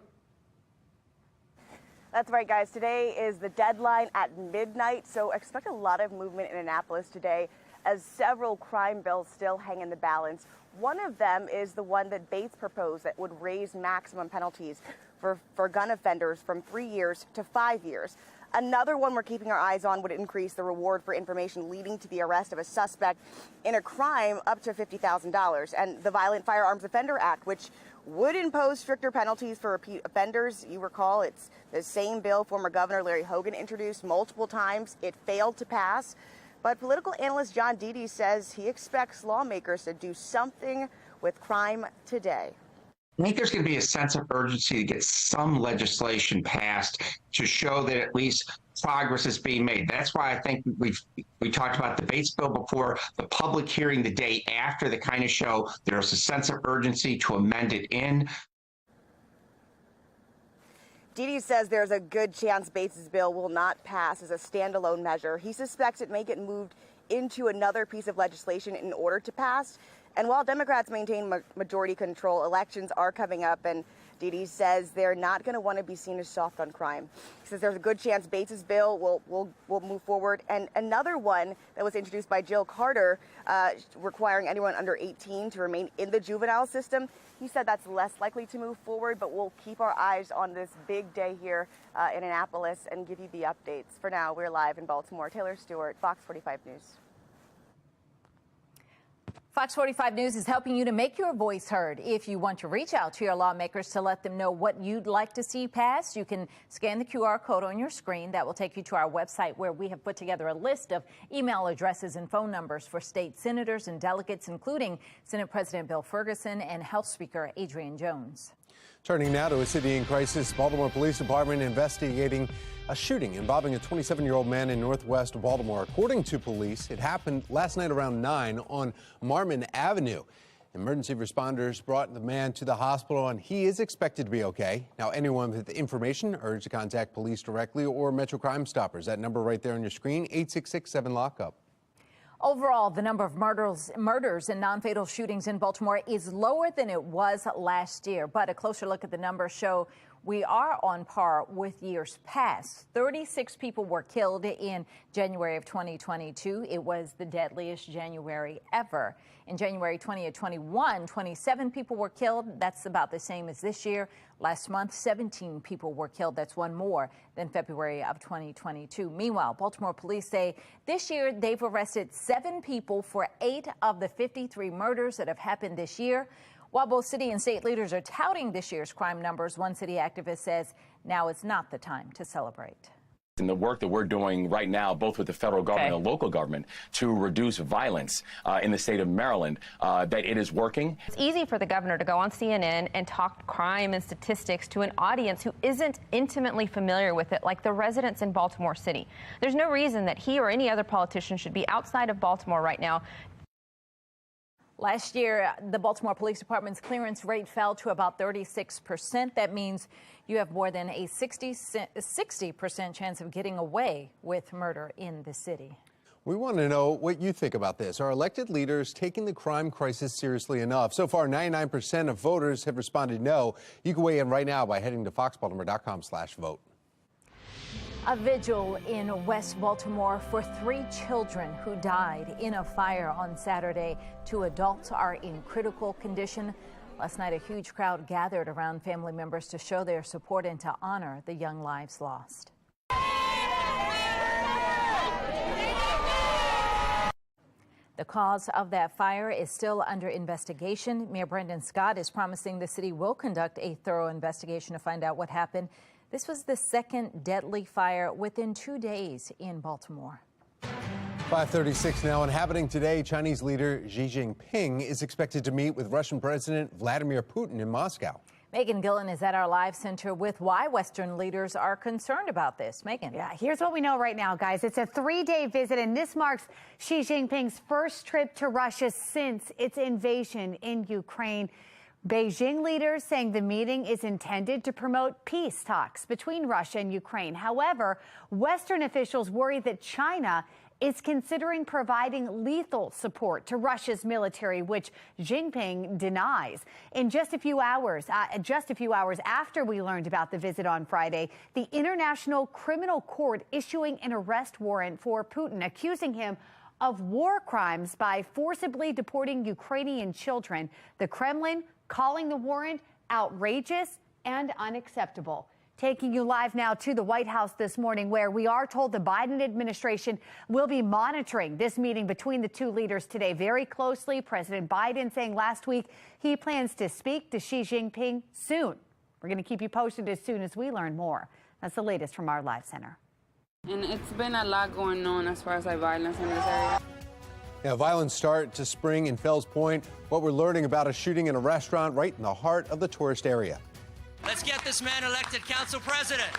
That's right, guys. Today is the deadline at midnight, so expect a lot of movement in Annapolis today as several crime bills still hang in the balance. One of them is the one that Bates proposed that would raise maximum penalties for gun offenders from 3 years to 5 years. Another one we're keeping our eyes on would increase the reward for information leading to the arrest of a suspect in a crime up to $50,000. And the Violent Firearms Offender Act, which would impose stricter penalties for repeat offenders. You recall, it's the same bill former Governor Larry Hogan introduced multiple times. It failed to pass. But political analyst John Deedy says he expects lawmakers to do something with crime today. I think there's going to be a sense of urgency to get some legislation passed to show that at least progress is being made. That's why I think we talked about the Bates bill before, the public hearing the day after, the kind of show there's a sense of urgency to amend it in. Deedy says there's a good chance Bates's bill will not pass as a standalone measure. He suspects it may get moved into another piece of legislation in order to pass. And while Democrats maintain majority control, elections are coming up, and Deedy says they're not going to want to be seen as soft on crime. He says there's a good chance Bates's bill will move forward. And another one that was introduced by Jill Carter, requiring anyone under 18 to remain in the juvenile system. He said that's less likely to move forward, but we'll keep our eyes on this big day here in Annapolis and give you the updates. For now, we're live in Baltimore. Taylor Stewart, Fox 45 News. Fox 45 News is helping you to make your voice heard. If you want to reach out to your lawmakers to let them know what you'd like to see passed, you can scan the QR code on your screen. That will take you to our website, where we have put together a list of email addresses and phone numbers for state senators and delegates, including Senate President Bill Ferguson and Health Speaker Adrian Jones. Turning now to a city in crisis, Baltimore Police Department investigating a shooting involving a 27-year-old man in northwest Baltimore. According to police, it happened last night around 9 on Marmon Avenue. Emergency responders brought the man to the hospital, and he is expected to be okay. Now, anyone with information urged to contact police directly or Metro Crime Stoppers. That number right there on your screen, 866-7-LOCK-UP. Overall, the number of murders and non-fatal shootings in Baltimore is lower than it was last year. But a closer look at the numbers show we are on par with years past. 36 people were killed in January of 2022. It was the deadliest January ever. In January 2021, 27 people were killed. That's about the same as this year. Last month, 17 people were killed. That's one more than February of 2022. Meanwhile, Baltimore police say this year they've arrested 7 people for 8 of the 53 murders that have happened this year. While both city and state leaders are touting this year's crime numbers, one city activist says now is not the time to celebrate. In the work that we're doing right now, both with the federal government and local government, to reduce violence in the state of Maryland, that it is working. It's easy for the governor to go on CNN and talk crime and statistics to an audience who isn't intimately familiar with it, like the residents in Baltimore City. There's no reason that he or any other politician should be outside of Baltimore right now. Last year, the Baltimore Police Department's clearance rate fell to about 36%. That means you have more than a 60% chance of getting away with murder in the city. We want to know what you think about this. Are elected leaders taking the crime crisis seriously enough? So far, 99% of voters have responded no. You can weigh in right now by heading to foxbaltimore.com/vote. A vigil in West Baltimore for 3 children who died in a fire on Saturday. 2 adults are in critical condition. Last night, a huge crowd gathered around family members to show their support and to honor the young lives lost. The cause of that fire is still under investigation. Mayor Brendan Scott is promising the city will conduct a thorough investigation to find out what happened. This was the second deadly fire within 2 days in Baltimore. 5:36 now, and happening today, Chinese leader Xi Jinping is expected to meet with Russian President Vladimir Putin in Moscow. Megan Gillen is at our live center with why Western leaders are concerned about this. Megan. Yeah, here's what we know right now, guys. It's a 3-day visit, and this marks Xi Jinping's first trip to Russia since its invasion in Ukraine. Beijing leaders saying the meeting is intended to promote peace talks between Russia and Ukraine. However, Western officials worry that China is considering providing lethal support to Russia's military, which Jinping denies. In just a few hours after we learned about the visit on Friday, the International Criminal Court issuing an arrest warrant for Putin, accusing him of war crimes by forcibly deporting Ukrainian children. The Kremlin calling the warrant outrageous and unacceptable. Taking you live now to the White House this morning, where we are told the Biden administration will be monitoring this meeting between the 2 leaders today very closely. President Biden saying last week he plans to speak to Xi Jinping soon. We're going to keep you posted as soon as we learn more. That's the latest from our live center. And it's been a lot going on as far as violence in this area. Now, violence start to spring in Fells Point. What we're learning about a shooting in a restaurant right in the heart of the tourist area. Let's get this man elected council president.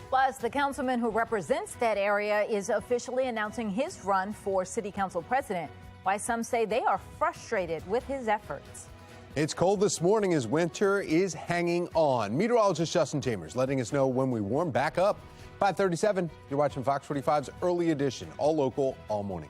Plus, the councilman who represents that area is officially announcing his run for city council president. Why some say they are frustrated with his efforts. It's cold this morning as winter is hanging on. Meteorologist Justin Chambers letting us know when we warm back up. 5:37, you're watching Fox 45's Early Edition, all local, all morning.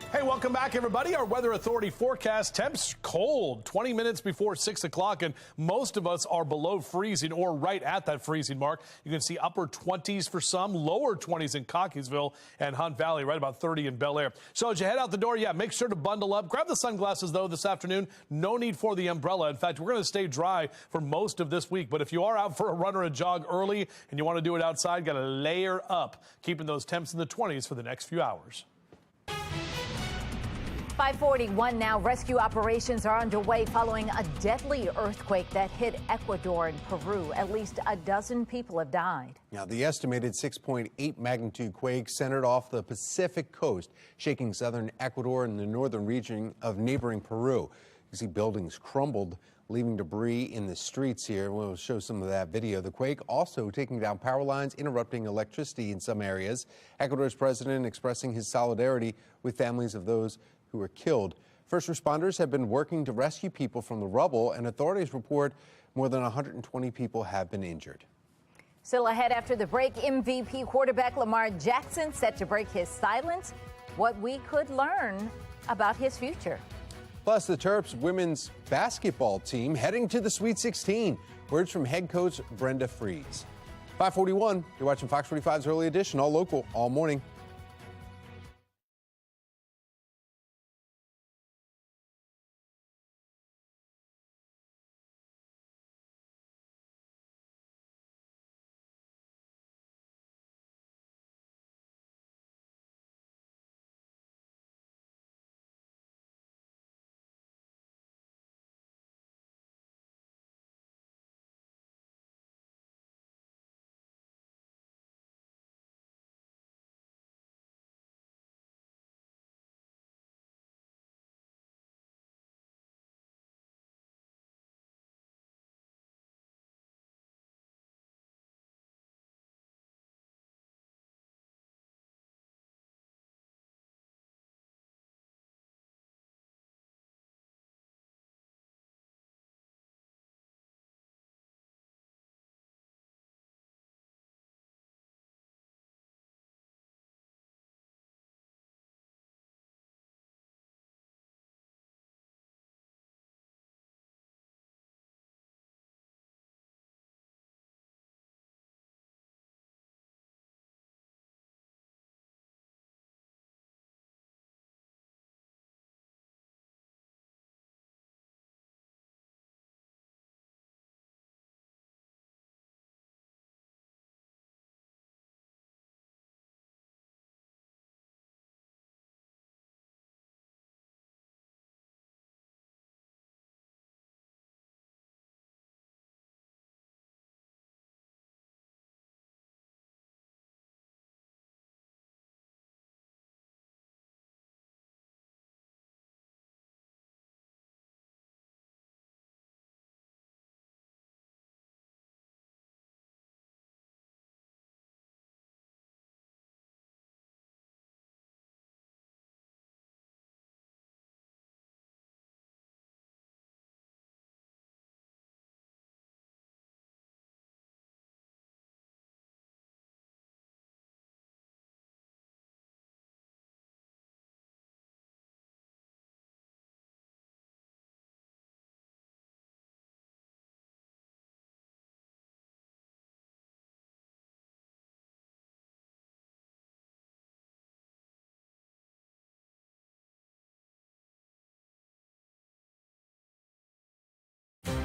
Hey, welcome back, everybody. Our Weather Authority forecast: temps cold 20 minutes before 6 o'clock, and most of us are below freezing or right at that freezing mark. You can see upper 20s for some, lower 20s in Cockeysville and Hunt Valley, right about 30 in Bel Air. So as you head out the door, yeah, make sure to bundle up. Grab the sunglasses, though, this afternoon. No need for the umbrella. In fact, we're going to stay dry for most of this week. But if you are out for a run or a jog early and you want to do it outside, got to layer up, keeping those temps in the 20s for the next few hours. 541 now. Rescue operations are underway following a deadly earthquake that hit Ecuador and Peru. At least a dozen people have died. Now, the estimated 6.8 magnitude quake centered off the Pacific coast, shaking southern Ecuador and the northern region of neighboring Peru. You see buildings crumbled, leaving debris in the streets here. We'll show some of that video. The quake also taking down power lines, interrupting electricity in some areas. Ecuador's president expressing his solidarity with families of those who were killed. First responders have been working to rescue people from the rubble, and authorities report more than 120 people have been injured. Still ahead after the break, MVP quarterback Lamar Jackson set to break his silence. What we could learn about his future. Plus, the Terps women's basketball team heading to the Sweet 16. Words from head coach Brenda Freeze. 541, you're watching Fox 45's Early Edition, all local, all morning.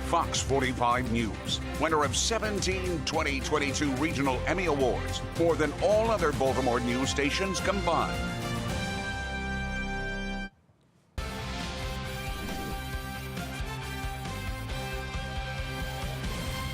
Fox 45 News, winner of 17 2022 Regional Emmy Awards, more than all other Baltimore news stations combined.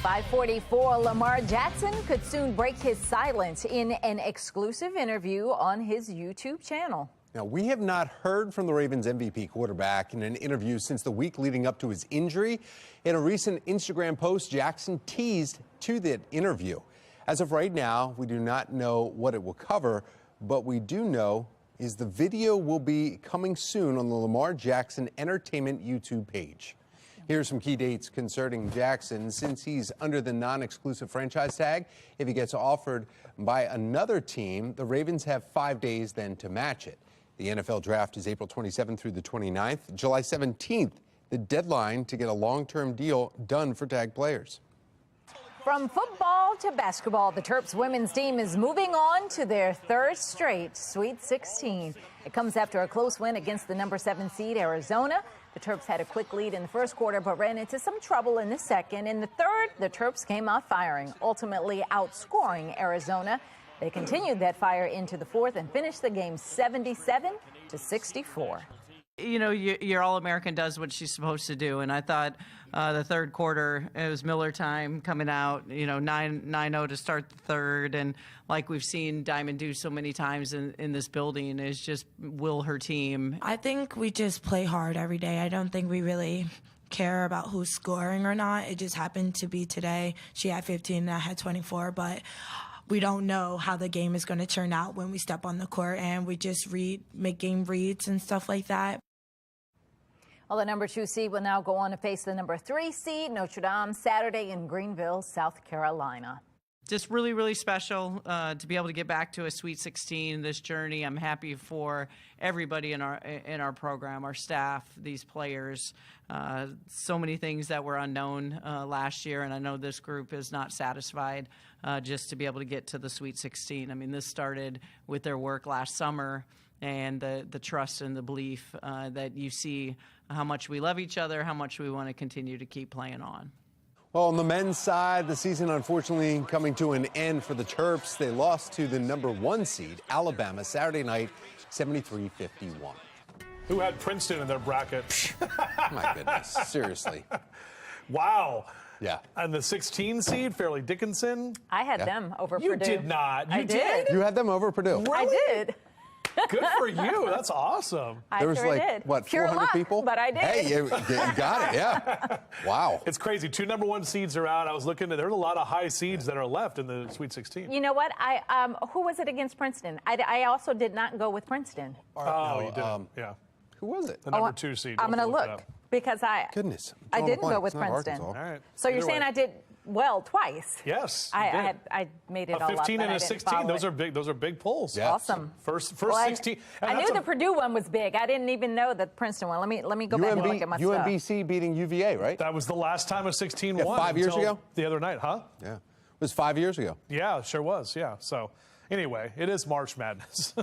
.544, Lamar Jackson could soon break his silence in an exclusive interview on his YouTube channel. Now, we have not heard from the Ravens MVP quarterback in an interview since the week leading up to his injury. In a recent Instagram post, Jackson teased to that interview. As of right now, we do not know what it will cover, but we do know is the video will be coming soon on the Lamar Jackson Entertainment YouTube page. Here are some key dates concerning Jackson. Since he's under the non-exclusive franchise tag, if he gets offered by another team, the Ravens have 5 days then to match it. The NFL draft is April 27th through the 29th. July 17th, the deadline to get a long-term deal done for tag players. From football to basketball, the Terps women's team is moving on to their third straight Sweet 16. It comes after a close win against the number 7 seed Arizona. The Terps had a quick lead in the first quarter, but ran into some trouble in the second. In the third, the Terps came out firing, ultimately outscoring Arizona. They continued that fire into the fourth and finished the game 77-64. You know, your All-American does what she's supposed to do, and I thought the third quarter, it was Miller time coming out, you know, 9-0 to start the third, and like we've seen Diamond do so many times in this building, is just will her team. I think we just play hard every day. I don't think we really care about who's scoring or not. It just happened to be today. She had 15 and I had 24, but we don't know how the game is going to turn out when we step on the court, and we just make game reads and stuff like that. Well, the number 2 seed will now go on to face the number 3 seed, Notre Dame, Saturday in Greenville, South Carolina. Just really, really special to be able to get back to a Sweet 16 this journey. I'm happy for everybody in our program, our staff, these players. So many things that were unknown last year, and I know this group is not satisfied just to be able to get to the Sweet 16. I mean, this started with their work last summer and the trust and the belief that you see how much we love each other, how much we want to continue to keep playing on. Well, on the men's side, the season unfortunately coming to an end for the Terps. They lost to the number 1 seed, Alabama, Saturday night, 73-51. Who had Princeton in their bracket? My goodness, seriously. Wow. Yeah. And the 16 seed, Fairleigh Dickinson? I had them over You Purdue. did not. You I did. You had them over Purdue. I did. Good for you. That's awesome. I There was sure like, did. what, Pure 400 luck, people? but I did. Hey, you got it, yeah. Wow. It's crazy. 2 number 1 seeds are out. I was looking at, there's a lot of high seeds that are left in the Sweet 16. You know what? Who was it against Princeton? I also did not go with Princeton. Oh, you didn't. Yeah. Who was it? The number 2 seed. I'm going to Look it look up. because I didn't go with Princeton. All right. So you're Either saying way. I did well twice? Yes. I made it all A 15 up, and but a I didn't 16. follow Those it. are big. Those are big polls. Yeah. Awesome. First Well, 16. I knew the Purdue one was big. I didn't even know the Princeton one. Let me go back and look at my stuff. UMBC beating UVA, right? That was the last time a 16 Yeah, won. 5 years until ago? The other night, huh? Yeah. It was 5 years ago. Yeah, it sure was. Yeah. So anyway, it is March Madness.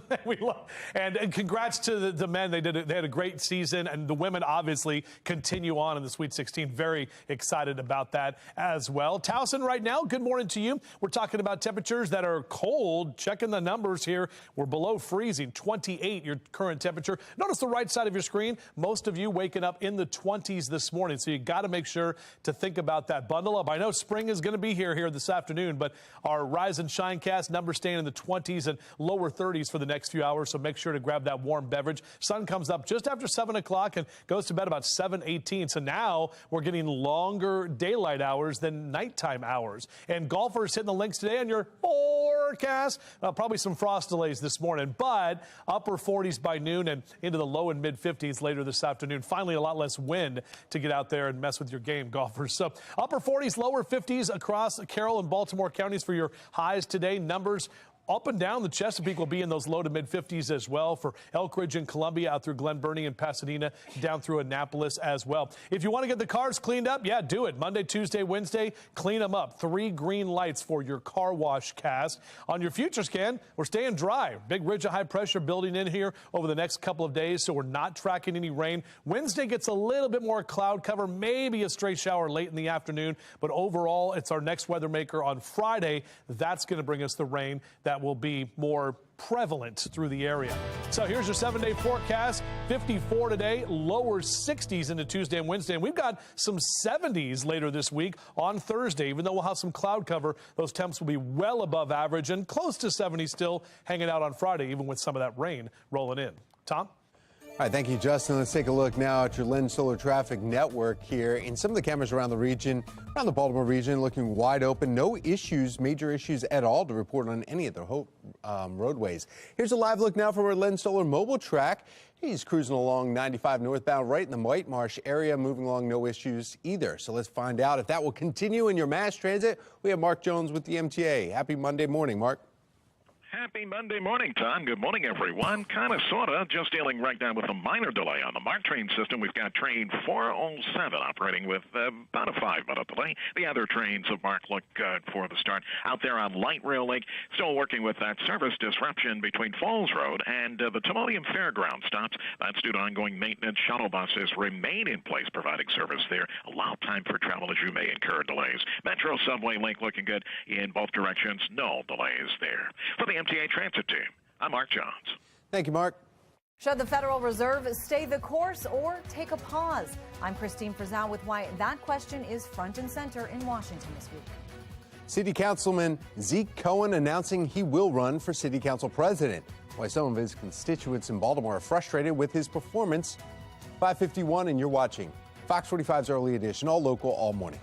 and congrats to the men. They had a great season, and the women obviously continue on in the Sweet 16. Very excited about that as well. Towson, right now, good morning to you. We're talking about temperatures that are cold. Checking the numbers here. We're below freezing, 28 your current temperature. Notice the right side of your screen. Most of you waking up in the 20s this morning, so you got to make sure to think about that. Bundle up. I know spring is going to be here this afternoon, but our Rise and Shine cast numbers staying in the 20s and lower 30s for the next few hours, so make sure to grab that warm beverage. Sun comes up just after 7 o'clock and goes to bed about 7:18. So now we're getting longer daylight hours than nighttime hours. And golfers hitting the links today on your forecast. Probably some frost delays this morning, but upper 40s by noon and into the low and mid 50s later this afternoon. Finally, a lot less wind to get out there and mess with your game, golfers. So upper 40s, lower 50s across Carroll and Baltimore counties for your highs today. Numbers up and down the Chesapeake will be in those low to mid 50s as well for Elk Ridge and Columbia, out through Glen Burnie and Pasadena, down through Annapolis as well. If you want to get the cars cleaned up, yeah, do it. Monday, Tuesday, Wednesday, clean them up. 3 green lights for your car wash cast. On your future scan, we're staying dry. Big ridge of high pressure building in here over the next couple of days, so we're not tracking any rain. Wednesday gets a little bit more cloud cover, maybe a stray shower late in the afternoon, but overall, it's our next weather maker on Friday. That's going to bring us the rain that will be more prevalent through the area. So here's your 7-day forecast. 54 today, lower 60s into Tuesday and Wednesday. And we've got some 70s later this week on Thursday. Even though we'll have some cloud cover, those temps will be well above average and close to 70 still hanging out on Friday, even with some of that rain rolling in. Tom? All right, thank you, Justin. Let's take a look now at your Lynn Solar Traffic Network here. And some of the cameras around the region, around the Baltimore region, looking wide open. No issues, major issues at all to report on any of the roadways. Here's a live look now from our Lynn Solar mobile track. He's cruising along 95 northbound right in the White Marsh area, moving along, no issues either. So let's find out if that will continue in your mass transit. We have Mark Jones with the MTA. Happy Monday morning, Mark. Happy Monday morning, Tom. Good morning, everyone. Kind of, sort of, just dealing right now with a minor delay on the MARC train system. We've got train 407 operating with about a 5-minute delay. The other trains of MARC look good for the start. Out there on Light Rail Link, still working with that service disruption between Falls Road and the Timonium Fairground stops. That's due to ongoing maintenance. Shuttle buses remain in place providing service there. Allow time for travel as you may incur delays. Metro Subway Link looking good in both directions. No delays there. For the MTA Transit Team, I'm Mark Johns. Thank you, Mark. Should the Federal Reserve stay the course or take a pause? I'm Christine Frizzell with why that question is front and center in Washington this week. City Councilman Zeke Cohen announcing he will run for City Council President. Why some of his constituents in Baltimore are frustrated with his performance. 5:51 and you're watching Fox 45's Early Edition, all local, all morning.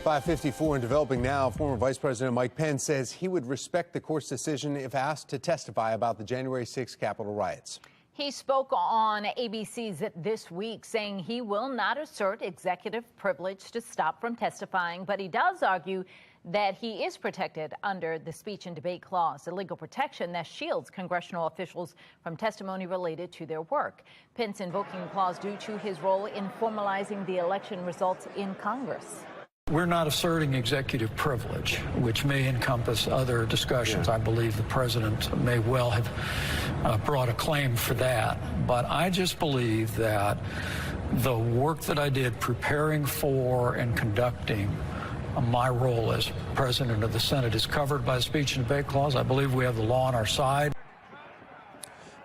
.554 and developing now. Former Vice President Mike Pence says he would respect the court's decision if asked to testify about the January 6th Capitol riots. He spoke on ABC's This Week, saying he will not assert executive privilege to stop from testifying, but he does argue that he is protected under the speech and debate clause, a legal protection that shields congressional officials from testimony related to their work. Pence invoking the clause due to his role in formalizing the election results in Congress. We're not asserting executive privilege, which may encompass other discussions. I believe the president may well have brought a claim for that. But I just believe that the work that I did preparing for and conducting my role as president of the Senate is covered by the speech and debate clause. I believe we have the law on our side.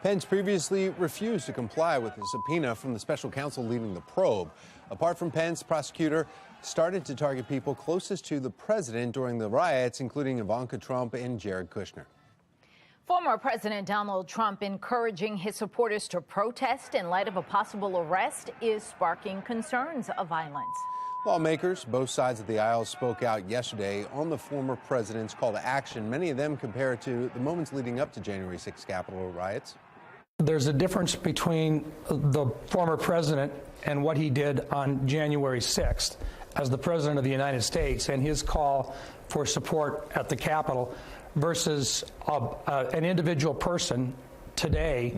Pence previously refused to comply with the subpoena from the special counsel leading the probe. Apart from Pence, prosecutor started to target people closest to the president during the riots, including Ivanka Trump and Jared Kushner. Former President Donald Trump encouraging his supporters to protest in light of a possible arrest is sparking concerns of violence. Lawmakers, both sides of the aisle, spoke out yesterday on the former president's call to action. Many of them compare it to the moments leading up to January 6 Capitol riots. There's a difference between the former president and what he did on January 6th as the president of the United States and his call for support at the Capitol versus an individual person today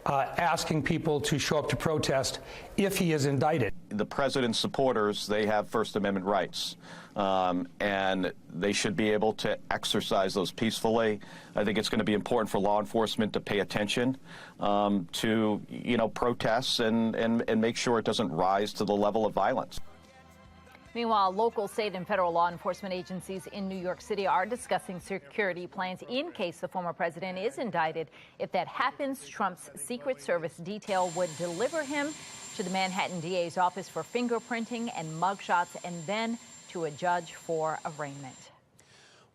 asking people to show up to protest if he is indicted. The president's supporters, they have First Amendment rights, and they should be able to exercise those peacefully. I think it's going to be important for law enforcement to pay attention to, protests and make sure it doesn't rise to the level of violence. Meanwhile, local, state, and federal law enforcement agencies in New York City are discussing security plans in case the former president is indicted. If that happens, Trump's Secret Service detail would deliver him to the Manhattan DA's office for fingerprinting and mugshots, and then to a judge for arraignment.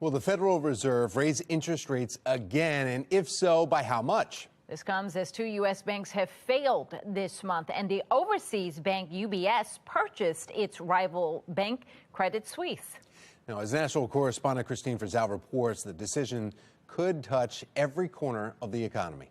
Will the Federal Reserve raise interest rates again, and if so, by how much? This comes as two U.S. banks have failed this month, and the overseas bank UBS purchased its rival bank, Credit Suisse. Now, as national correspondent Christine Frizzell reports, the decision could touch every corner of the economy.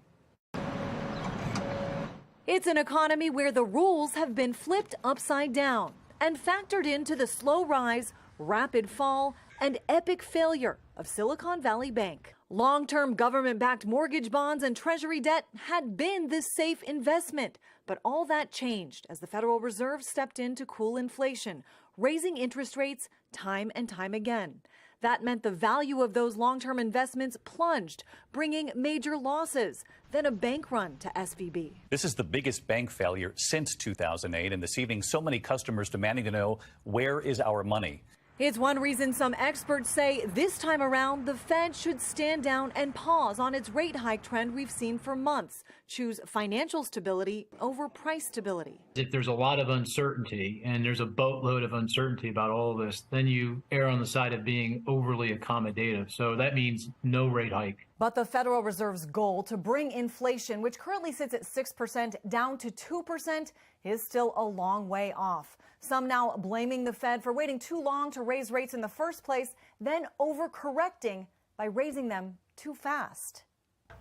It's an economy where the rules have been flipped upside down and factored into the slow rise, rapid fall, and epic failure of Silicon Valley Bank. Long-term government-backed mortgage bonds and Treasury debt had been the safe investment, but all that changed as the Federal Reserve stepped in to cool inflation, raising interest rates time and time again. That meant the value of those long-term investments plunged, bringing major losses, then a bank run to SVB. This is the biggest bank failure since 2008, and this evening so many customers demanding to know, where is our money? It's one reason some experts say this time around the Fed should stand down and pause on its rate hike trend we've seen for months. Choose financial stability over price stability. If there's a lot of uncertainty and there's a boatload of uncertainty about all of this, then you err on the side of being overly accommodative. So that means no rate hike. But the Federal Reserve's goal to bring inflation, which currently sits at 6%, down to 2%, is still a long way off. Some now blaming the Fed for waiting too long to raise rates in the first place, then overcorrecting by raising them too fast.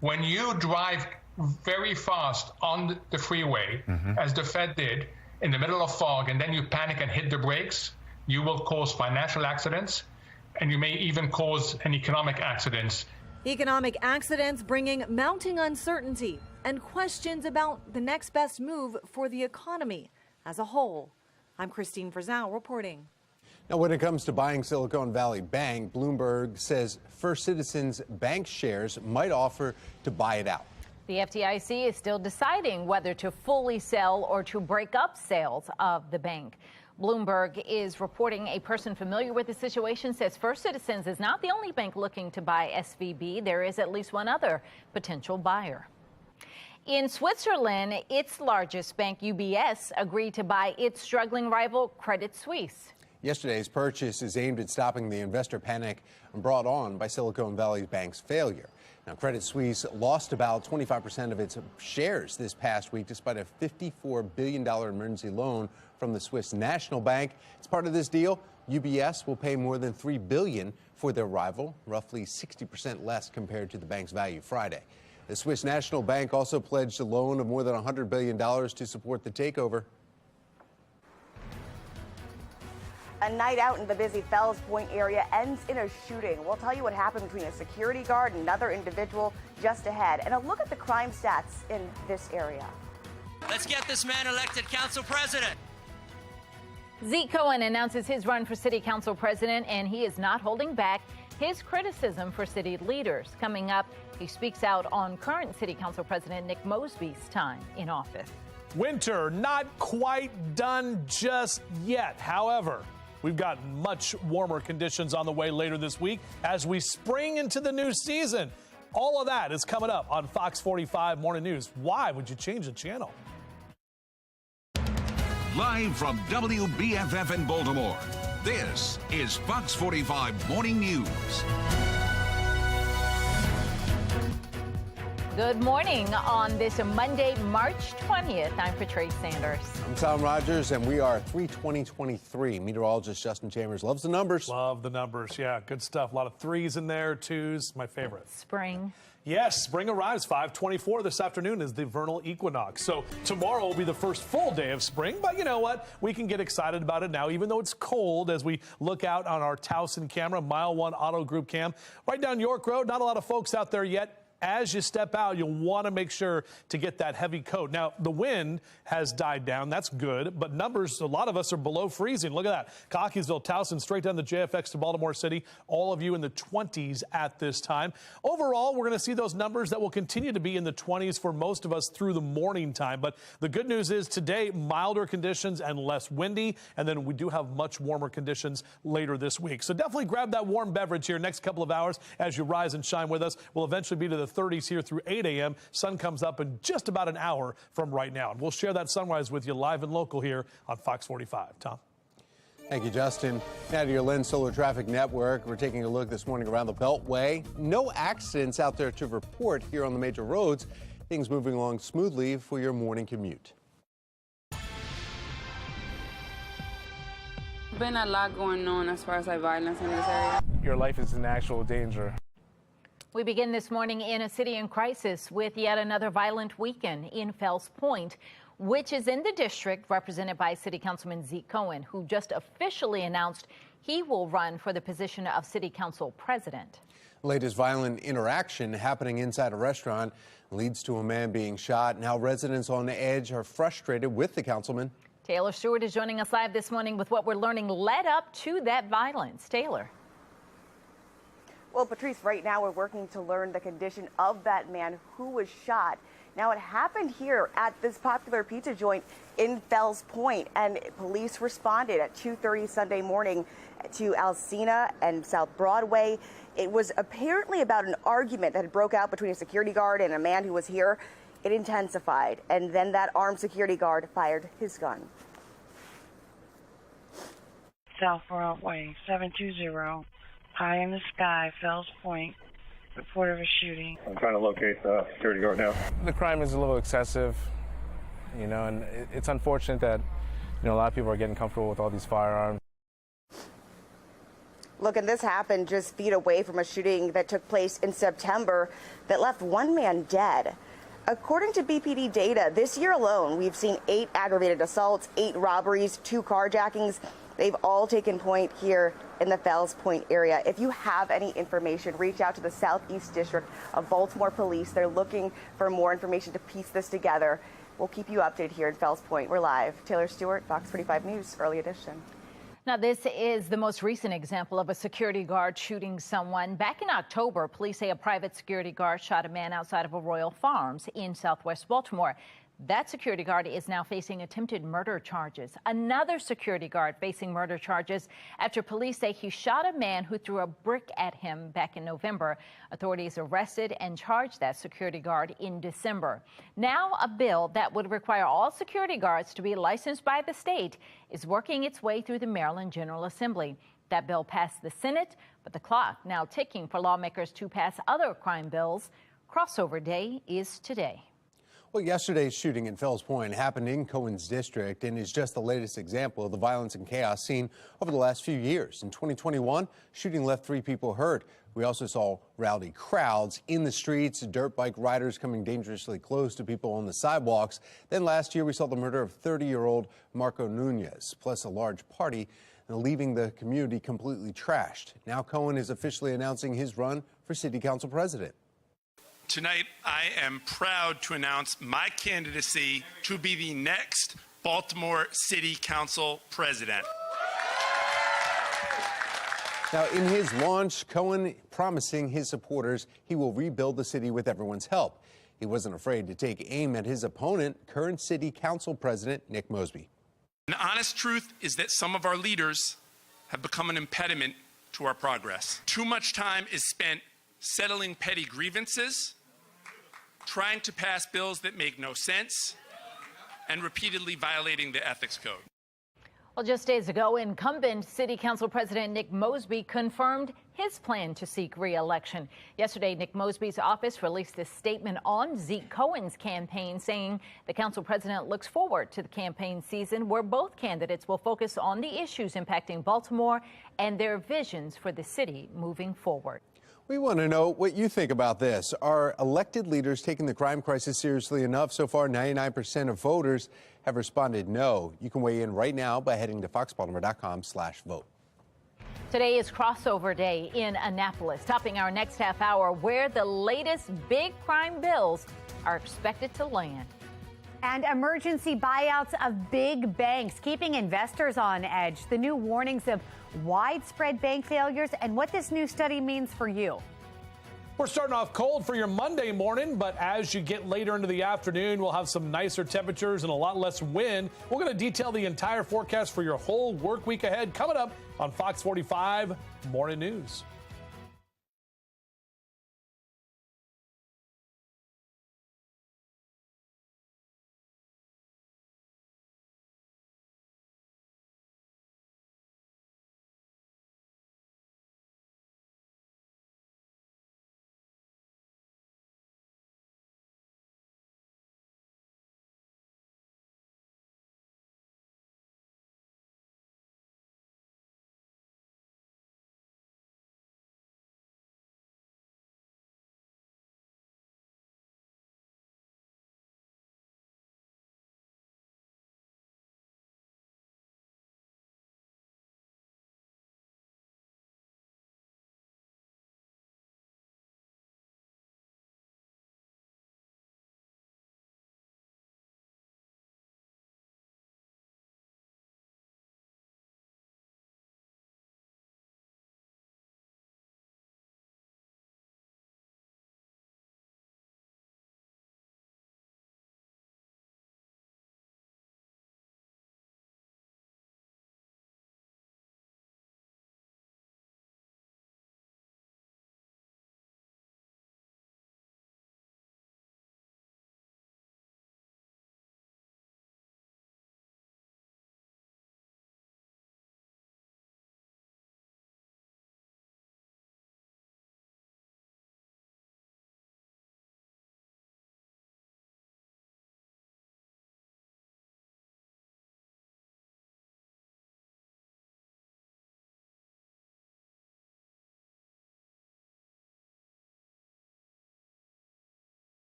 When you drive very fast on the freeway, as the Fed did, in the middle of fog, and then you panic and hit the brakes, you will cause financial accidents, and you may even cause an economic accidents. Economic accidents bringing mounting uncertainty and questions about the next best move for the economy as a whole. I'm Christine Frizzell reporting. Now, when it comes to buying Silicon Valley Bank, Bloomberg says First Citizens Bank shares might offer to buy it out. The FDIC is still deciding whether to fully sell or to break up sales of the bank. Bloomberg is reporting a person familiar with the situation says First Citizens is not the only bank looking to buy SVB. There is at least one other potential buyer. In Switzerland, its largest bank, UBS, agreed to buy its struggling rival, Credit Suisse. Yesterday's purchase is aimed at stopping the investor panic brought on by Silicon Valley Bank's failure. Now, Credit Suisse lost about 25% of its shares this past week, despite a $54 billion emergency loan from the Swiss National Bank. As part of this deal, UBS will pay more than $3 billion for their rival, roughly 60% less compared to the bank's value Friday. The Swiss National Bank also pledged a loan of more than $100 billion to support the takeover. A night out in the busy Fells Point area ends in a shooting. We'll tell you what happened between a security guard and another individual just ahead. And a look at the crime stats in this area. Let's get this man elected council president. Zeke Cohen announces his run for city council president, and he is not holding back his criticism for city leaders. Coming up, he speaks out on current city council president Nick Mosby's time in office. Winter not quite done just yet. However, we've got much warmer conditions on the way later this week as we spring into the new season. All of that is coming up on Fox 45 Morning News. Why would you change the channel? Live from WBFF in Baltimore, this is Fox 45 Morning News. Good morning on this Monday, March 20th. I'm Patrice Sanders. I'm Tom Rogers, and we are 3/20/23. Meteorologist Justin Chambers loves the numbers. Love the numbers. Yeah, good stuff. A lot of threes in there, twos. My favorite. Spring. Yes, spring arrives. 5:24 this afternoon is the vernal equinox. So tomorrow will be the first full day of spring. But you know what? We can get excited about it now, even though it's cold, as we look out on our Towson camera, Mile 1 Auto Group cam. Right down York Road, not a lot of folks out there yet. As you step out, you'll want to make sure to get that heavy coat. Now, the wind has died down. That's good. But numbers, a lot of us are below freezing. Look at that. Cockeysville, Towson, straight down the JFX to Baltimore City. All of you in the 20s at this time. Overall, we're going to see those numbers that will continue to be in the 20s for most of us through the morning time. But the good news is today, milder conditions and less windy. And then we do have much warmer conditions later this week. So definitely grab that warm beverage here next couple of hours as you rise and shine with us. We'll eventually be to the 30s here through 8 a.m. Sun comes up in just about an hour from right now. And we'll share that sunrise with you live and local here on Fox 45. Tom. Thank you, Justin. Now to your Lens Solar Traffic Network. We're taking a look this morning around the Beltway. No accidents out there to report here on the major roads. Things moving along smoothly for your morning commute. Been a lot going on as far as violence in this area. Your life is in actual danger. We begin this morning in a city in crisis with yet another violent weekend in Fells Point, which is in the district represented by City Councilman Zeke Cohen, who just officially announced he will run for the position of City Council President. Latest violent interaction happening inside a restaurant leads to a man being shot. Now residents on edge are frustrated with the councilman. Taylor Stewart is joining us live this morning with what we're learning led up to that violence. Taylor. Well, Patrice, right now we're working to learn the condition of that man who was shot. Now, it happened here at this popular pizza joint in Fells Point, and police responded at 2:30 Sunday morning to Alsina and South Broadway. It was apparently about an argument that had broke out between a security guard and a man who was here. It intensified, and then that armed security guard fired his gun. South Broadway, 720. High in the sky, Fells Point, report of a shooting. I'm trying to locate the security guard now. The crime is a little excessive, you know, and it's unfortunate that, you know, a lot of people are getting comfortable with all these firearms. Look, and this happened just feet away from a shooting that took place in September that left one man dead. According to BPD data, this year alone, we've seen 8 aggravated assaults, 8 robberies, 2 carjackings. They've all taken point here in the Fells Point area. If you have any information, reach out to the Southeast District of Baltimore Police. They're looking for more information to piece this together. We'll keep you updated here in Fells Point. We're live. Taylor Stewart, Fox 45 News, Early Edition. Now, this is the most recent example of a security guard shooting someone. Back in October, police say a private security guard shot a man outside of Arroyo Farms in southwest Baltimore. That security guard is now facing attempted murder charges. Another security guard facing murder charges after police say he shot a man who threw a brick at him back in November. Authorities arrested and charged that security guard in December. Now, a bill that would require all security guards to be licensed by the state is working its way through the Maryland General Assembly. That bill passed the Senate, but the clock now ticking for lawmakers to pass other crime bills. Crossover day is today. Well, yesterday's shooting in Fells Point happened in Cohen's district and is just the latest example of the violence and chaos seen over the last few years. In 2021, shooting left 3 people hurt. We also saw rowdy crowds in the streets, dirt bike riders coming dangerously close to people on the sidewalks. Then last year, we saw the murder of 30-year-old Marco Nunez, plus a large party, leaving the community completely trashed. Now Cohen is officially announcing his run for City Council President. Tonight, I am proud to announce my candidacy to be the next Baltimore City Council President. Now, in his launch, Cohen promising his supporters he will rebuild the city with everyone's help. He wasn't afraid to take aim at his opponent, current City Council President Nick Mosby. The honest truth is that some of our leaders have become an impediment to our progress. Too much time is spent settling petty grievances, trying to pass bills that make no sense, and repeatedly violating the ethics code. Well, just days ago, incumbent City Council President Nick Mosby confirmed his plan to seek re-election. Yesterday, Nick Mosby's office released a statement on Zeke Cohen's campaign saying the council president looks forward to the campaign season where both candidates will focus on the issues impacting Baltimore and their visions for the city moving forward. We want to know what you think about this. Are elected leaders taking the crime crisis seriously enough? So far, 99% of voters have responded no. You can weigh in right now by heading to foxbaltimore.com/vote. Today is crossover day in Annapolis, topping our next half hour where the latest big crime bills are expected to land. And emergency buyouts of big banks, keeping investors on edge. The new warnings of widespread bank failures and what this new study means for you. We're starting off cold for your Monday morning, but as you get later into the afternoon, we'll have some nicer temperatures and a lot less wind. We're going to detail the entire forecast for your whole work week ahead coming up on Fox 45 Morning News.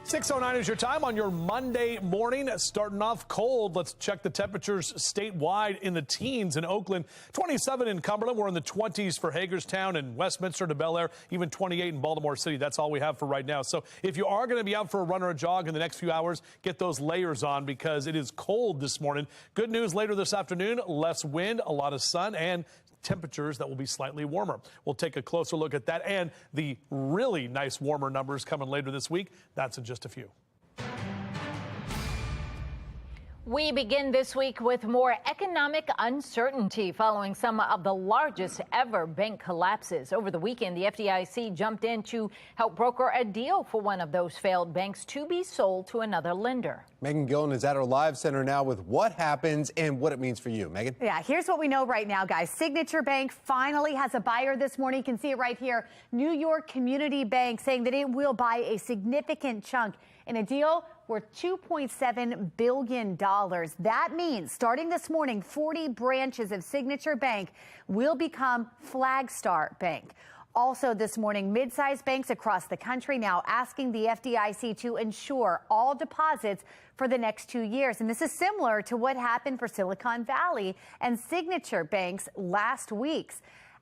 .09 is your time on your Monday morning. Starting off cold, let's check the temperatures statewide in the teens in Oakland. 27 in Cumberland. We're in the 20s for Hagerstown and Westminster to Bel Air, even 28 in Baltimore City. That's all we have for right now. So if you are going to be out for a run or a jog in the next few hours, get those layers on because it is cold this morning. Good news later this afternoon, less wind, a lot of sun, and temperatures that will be slightly warmer. We'll take a closer look at that and the really nice warmer numbers coming later this week. That's in just a few. We begin this week with more economic uncertainty following some of the largest ever bank collapses. Over the weekend, the FDIC jumped in to help broker a deal for one of those failed banks to be sold to another lender. Megan Gillen is at our live center now with what happens and what it means for you. Megan? Yeah, here's what we know right now, guys. Signature Bank finally has a buyer this morning. You can see it right here. New York Community Bank saying that it will buy a significant chunk in a deal worth $2.7 billion. That means starting this morning, 40 branches of Signature Bank will become Flagstar Bank. Also this morning, mid-sized banks across the country now asking the FDIC to insure all deposits for the next 2 years. And this is similar to what happened for Silicon Valley and Signature banks last week.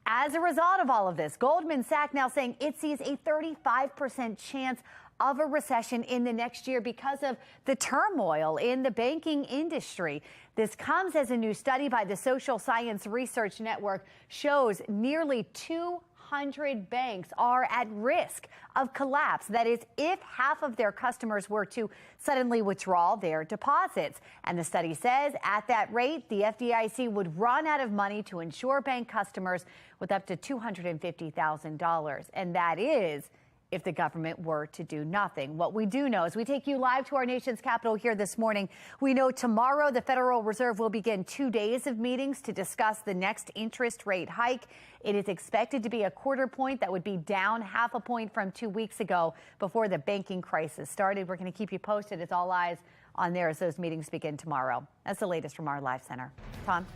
As a result of all of this, Goldman Sachs now saying it sees a 35% chance of a recession in the next year because of the turmoil in the banking industry. This comes as a new study by the Social Science Research Network shows nearly 200 banks are at risk of collapse. That is, if half of their customers were to suddenly withdraw their deposits. And the study says at that rate, the FDIC would run out of money to insure bank customers with up to $250,000. And that is if the government were to do nothing. What we do know is we take you live to our nation's capital here this morning. We know tomorrow the Federal Reserve will begin 2 days of meetings to discuss the next interest rate hike. It is expected to be a quarter point. That would be down half a point from 2 weeks ago before the banking crisis started. We're going to keep you posted. It's all eyes on there as those meetings begin tomorrow. That's the latest from our live center. Tom?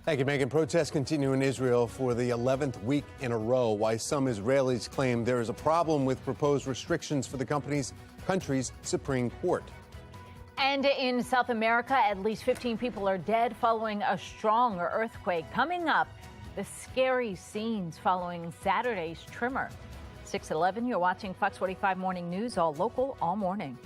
Thank you, Megan. Protests continue in Israel for the 11th week in a row, while some Israelis claim there is a problem with proposed restrictions for the country's Supreme Court. And in South America, at least 15 people are dead following a strong earthquake. Coming up, the scary scenes following Saturday's tremor. 6:11, you're watching Fox 45 Morning News, all local, all morning.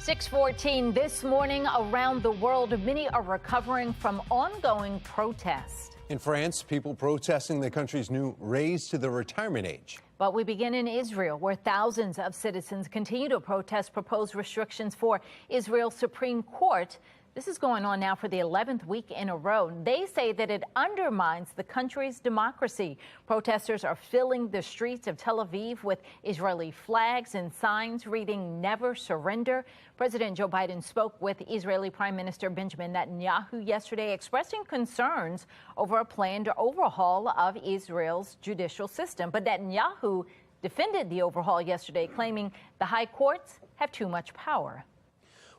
.614 this morning around the world. Many are recovering from ongoing protests. In France, people protesting the country's new raise to the retirement age. But we begin in Israel, where thousands of citizens continue to protest proposed restrictions for Israel's Supreme Court. This is going on now for the 11th week in a row. They say that it undermines the country's democracy. Protesters are filling the streets of Tel Aviv with Israeli flags and signs reading "Never Surrender." President Joe Biden spoke with Israeli Prime Minister Benjamin Netanyahu yesterday, expressing concerns over a planned overhaul of Israel's judicial system. But Netanyahu defended the overhaul yesterday, claiming the high courts have too much power.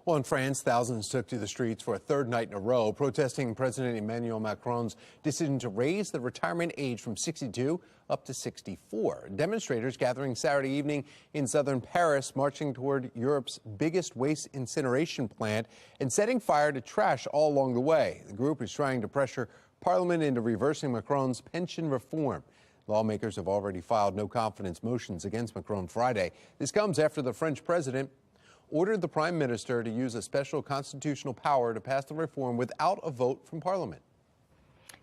Well, in France, thousands took to the streets for a third night in a row, protesting President Emmanuel Macron's decision to raise the retirement age from 62 up to 64. Demonstrators gathering Saturday evening in southern Paris, marching toward Europe's biggest waste incineration plant and setting fire to trash all along the way. The group is trying to pressure Parliament into reversing Macron's pension reform. Lawmakers have already filed no confidence motions against Macron Friday. This comes after the French president ordered the prime minister to use a special constitutional power to pass the reform without a vote from Parliament.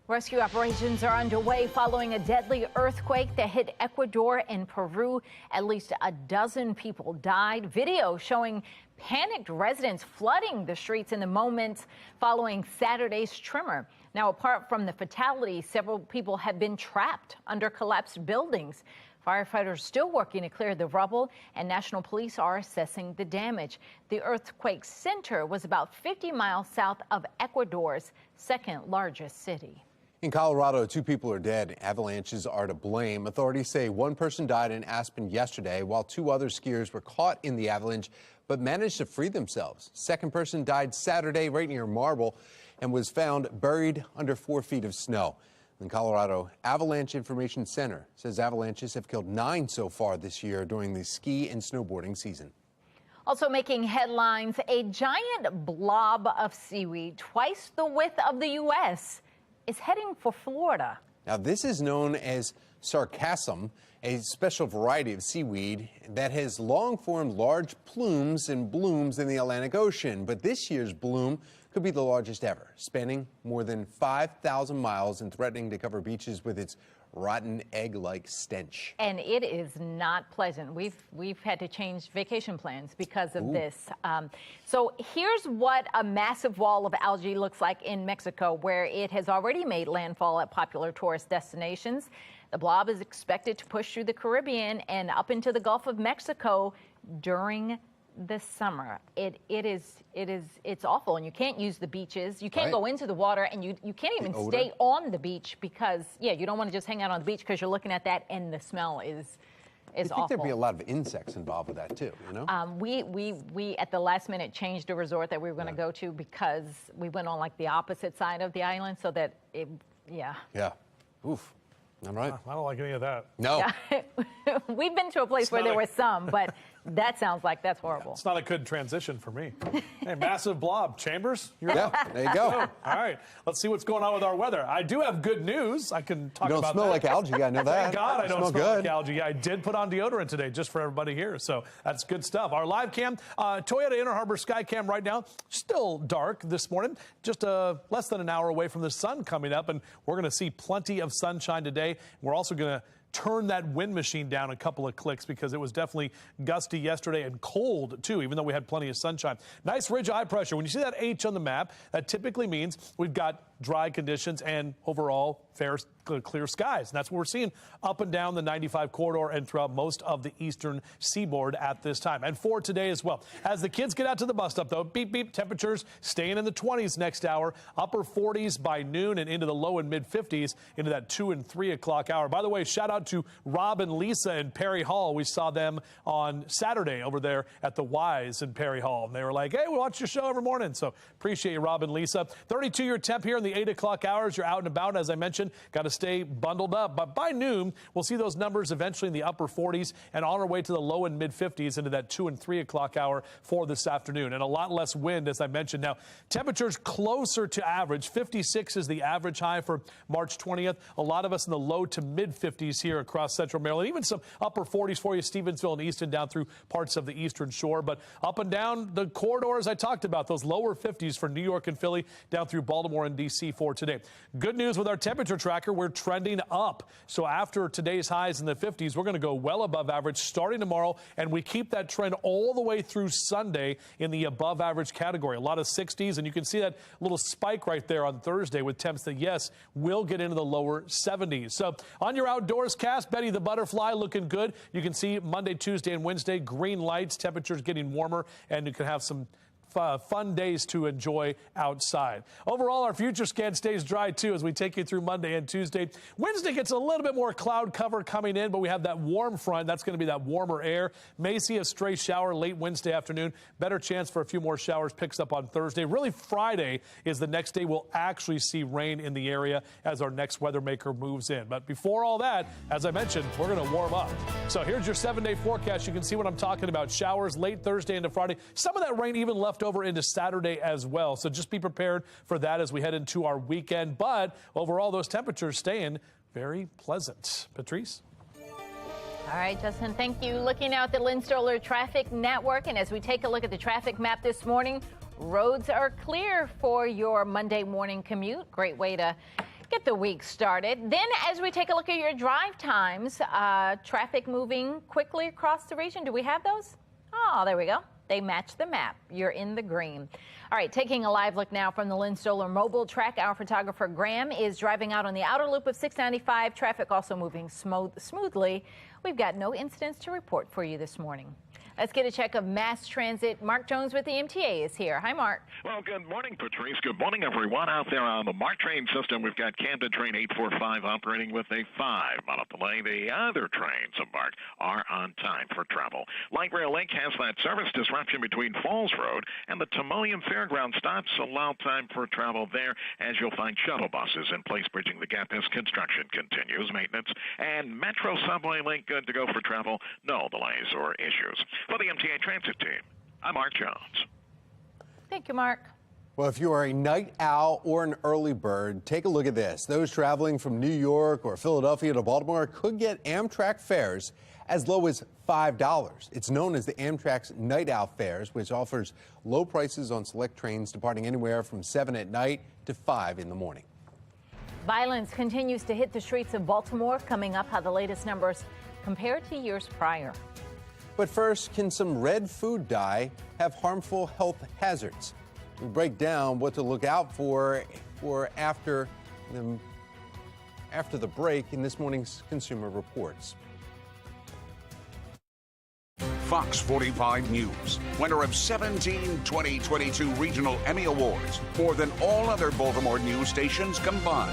Rescue operations are underway following a deadly earthquake that hit Ecuador and Peru. At least a dozen people died. Video showing panicked residents flooding the streets in the moments following Saturday's tremor. Now, apart from the fatality, several people have been trapped under collapsed buildings. Firefighters still working to clear the rubble, and National Police are assessing the damage. The earthquake center was about 50 miles south of Ecuador's second largest city. In Colorado, 2 people are dead. Avalanches are to blame. Authorities say 1 person died in Aspen yesterday, while 2 other skiers were caught in the avalanche but managed to free themselves. Second person died Saturday right near Marble and was found buried under 4 feet of snow. The Colorado Avalanche Information Center says avalanches have killed 9 so far this year during the ski and snowboarding season. Also making headlines, a giant blob of seaweed, twice the width of the U.S., is heading for Florida. Now, this is known as sargassum, a special variety of seaweed that has long formed large plumes and blooms in the Atlantic Ocean. But this year's bloom could be the largest ever, spanning more than 5,000 miles and threatening to cover beaches with its rotten egg-like stench. And it is not pleasant. We've had to change vacation plans because of this. So here's what a massive wall of algae looks like in Mexico, where it has already made landfall at popular tourist destinations. The blob is expected to push through the Caribbean and up into the Gulf of Mexico during the summer. It's awful, and you can't use the beaches. You can't go into the water, and you can't even stay on the beach because, you don't want to just hang out on the beach because you're looking at that, and the smell is awful. I think there'd be a lot of insects involved with that too, you know? We at the last minute changed the resort that we were going to go to because we went on like the opposite side of the island, so that Yeah. Oof. All right. I don't like any of that. No. We've been to a place where there were some, but that sounds like that's horrible. It's not a good transition for me. Hey, massive blob. Chambers, you're up. There you go. All right. Let's see what's going on with our weather. I do have good news. I can talk about that. You don't smell like algae. I know that. Thank God I don't smell good. like algae. I did put on deodorant today just for everybody here, so that's good stuff. Our live cam, Toyota Inner Harbor Sky Cam right now, still dark this morning, just less than an hour away from the sun coming up, and we're going to see plenty of sunshine today. We're also going to turn that wind machine down a couple of clicks because it was definitely gusty yesterday and cold too, even though we had plenty of sunshine. Nice ridge of high pressure. When you see that H on the map, that typically means we've got dry conditions and overall fair, clear skies. And that's what we're seeing up and down the 95 corridor and throughout most of the eastern seaboard at this time. And for today as well. As the kids get out to the bus stop, though, beep, beep, temperatures staying in the 20s next hour, upper 40s by noon and into the low and mid 50s into that 2 and 3 o'clock hour. By the way, shout out to Rob and Lisa in Perry Hall. We saw them on Saturday over there at the Wise in Perry Hall. And they were like, hey, we watch your show every morning. So appreciate you, Rob and Lisa. 32-year temp here in the 8 o'clock hours. You're out and about, as I mentioned. Got to stay bundled up. But by noon, we'll see those numbers eventually in the upper 40s and on our way to the low and mid 50s into that 2 and 3 o'clock hour for this afternoon. And a lot less wind, as I mentioned. Now, temperatures closer to average. 56 is the average high for March 20th. A lot of us in the low to mid 50s here across central Maryland. Even some upper 40s for you, Stevensville and Easton down through parts of the eastern shore. But up and down the corridors I talked about, those lower 50s for New York and Philly down through Baltimore and D.C. for today. Good news with our temperature tracker, we're trending up. So after today's highs in the 50s, we're going to go well above average starting tomorrow, and we keep that trend all the way through Sunday in the above average category. A lot of 60s, and you can see that little spike right there on Thursday with temps that, yes, will get into the lower 70s. So on your outdoors cast, Betty the Butterfly looking good. You can see Monday, Tuesday, and Wednesday, green lights, temperatures getting warmer, and you can have some fun days to enjoy outside. Overall, our future scan stays dry too as we take you through Monday and Tuesday. Wednesday gets a little bit more cloud cover coming in, but we have that warm front. That's going to be that warmer air. May see a stray shower late Wednesday afternoon. Better chance for a few more showers picks up on Thursday. Really, Friday is the next day we'll actually see rain in the area as our next weather maker moves in. But before all that, as I mentioned, we're going to warm up. So here's your 7-day forecast. You can see what I'm talking about. Showers late Thursday into Friday. Some of that rain even left over into Saturday as well. So just be prepared for that as we head into our weekend. But overall, those temperatures staying very pleasant. Patrice? All right, Justin, thank you. Looking out the Lynn Stoller Traffic Network, and as we take a look at the traffic map this morning, roads are clear for your Monday morning commute. Great way to get the week started. Then as we take a look at your drive times, traffic moving quickly across the region. Do we have those? Oh, there we go. They match the map. You're in the green. All right, taking a live look now from the Lynn Stoller Mobile Track. Our photographer Graham is driving out on the outer loop of 695. Traffic also moving smoothly. We've got no incidents to report for you this morning. Let's get a check of mass transit. Mark Jones with the MTA is here. Hi, Mark. Well, good morning, Patrice. Good morning, everyone out there on the MARC train system. We've got Camden train 845 operating with a 5-minute delay. The other trains of MARC are on time for travel. Light Rail Link has that service disruption between Falls Road and the Timoleon Fairground stops. Allow time for travel there as you'll find shuttle buses in place bridging the gap as construction continues. Maintenance and Metro Subway Link good to go for travel. No delays or issues. For the MTA Transit team, I'm Mark Jones. Thank you, Mark. Well, if you are a night owl or an early bird, take a look at this. Those traveling from New York or Philadelphia to Baltimore could get Amtrak fares as low as $5. It's known as the Amtrak's Night Owl Fares, which offers low prices on select trains departing anywhere from 7 at night to 5 in the morning. Violence continues to hit the streets of Baltimore. Coming up, how the latest numbers compare to years prior. But first, can some red food dye have harmful health hazards? We break down what to look out for after the break in this morning's Consumer Reports. Fox 45 News, winner of 17 2022 Regional Emmy Awards, more than all other Baltimore news stations combined.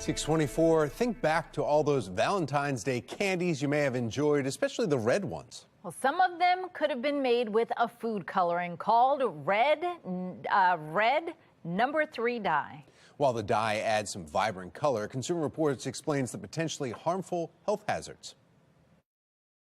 624, think back to all those Valentine's Day candies you may have enjoyed, especially the red ones. Well, some of them could have been made with a food coloring called red number 3 dye. While the dye adds some vibrant color, Consumer Reports explains the potentially harmful health hazards.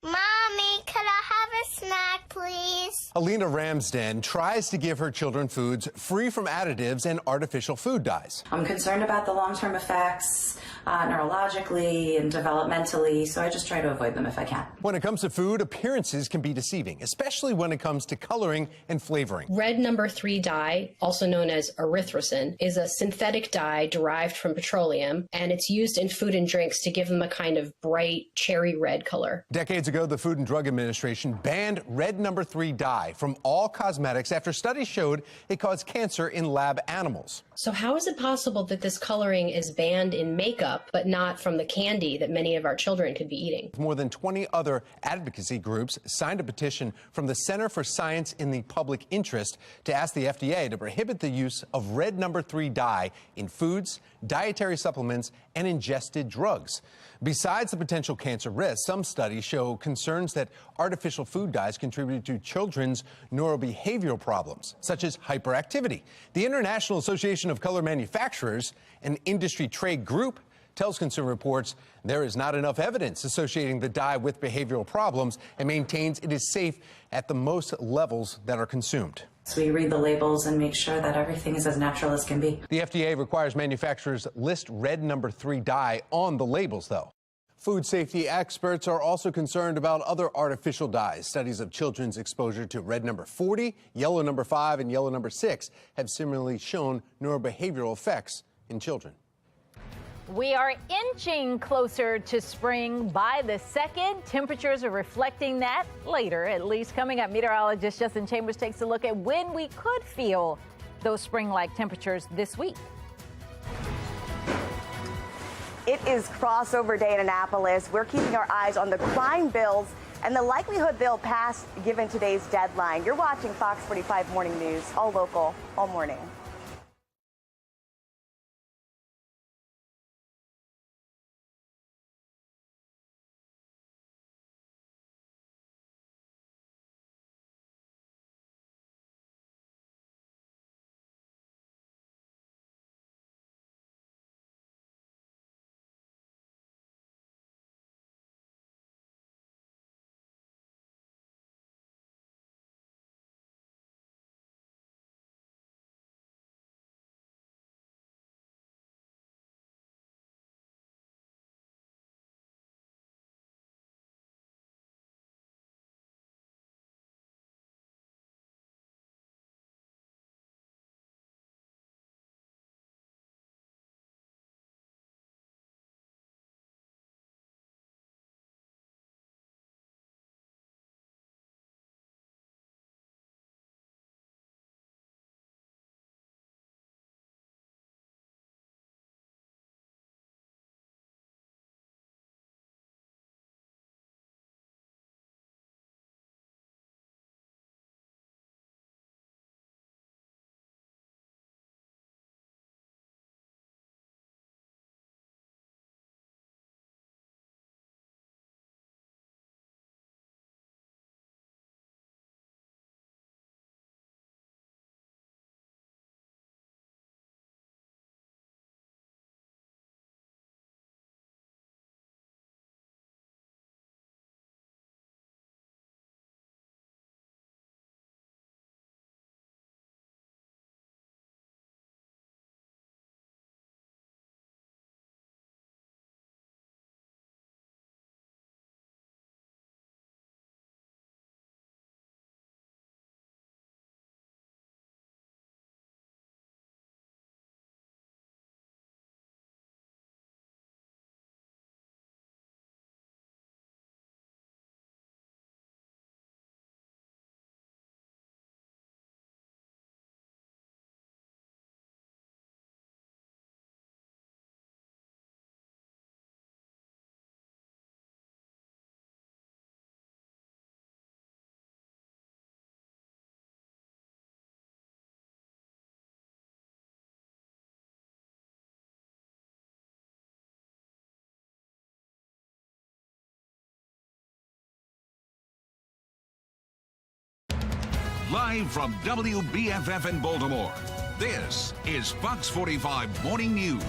Mommy, could I have a snack, please? Alina Ramsden tries to give her children foods free from additives and artificial food dyes. I'm concerned about the long-term effects neurologically and developmentally, so I just try to avoid them if I can. When it comes to food, appearances can be deceiving, especially when it comes to coloring and flavoring. Red number 3 dye, also known as erythrocin, is a synthetic dye derived from petroleum, and it's used in food and drinks to give them a kind of bright cherry red color. Decades ago, the Food and Drug Administration banned red number 3 dye from all cosmetics after studies showed it caused cancer in lab animals. So how is it possible that this coloring is banned in makeup, but not from the candy that many of our children could be eating? More than 20 other advocacy groups signed a petition from the Center for Science in the Public Interest to ask the FDA to prohibit the use of red number 3 dye in foods, dietary supplements, and ingested drugs. Besides the potential cancer risks, some studies show concerns that artificial food dyes contribute to children's neurobehavioral problems, such as hyperactivity. The International Association of Color Manufacturers, an industry trade group, tells Consumer Reports there is not enough evidence associating the dye with behavioral problems and maintains it is safe at the most levels that are consumed. So we read the labels and make sure that everything is as natural as can be. The FDA requires manufacturers list red number 3 dye on the labels, though. Food safety experts are also concerned about other artificial dyes. Studies of children's exposure to red number 40, yellow number 5, and yellow number 6 have similarly shown neurobehavioral effects in children. We are inching closer to spring by the second. Temperatures are reflecting that later, at least. Coming up, meteorologist Justin Chambers takes a look at when we could feel those spring-like temperatures this week. It is crossover day in Annapolis. We're keeping our eyes on the crime bills and the likelihood they'll pass given today's deadline. You're watching Fox 45 Morning News, all local, all morning. Live from WBFF in Baltimore, this is Fox 45 Morning News.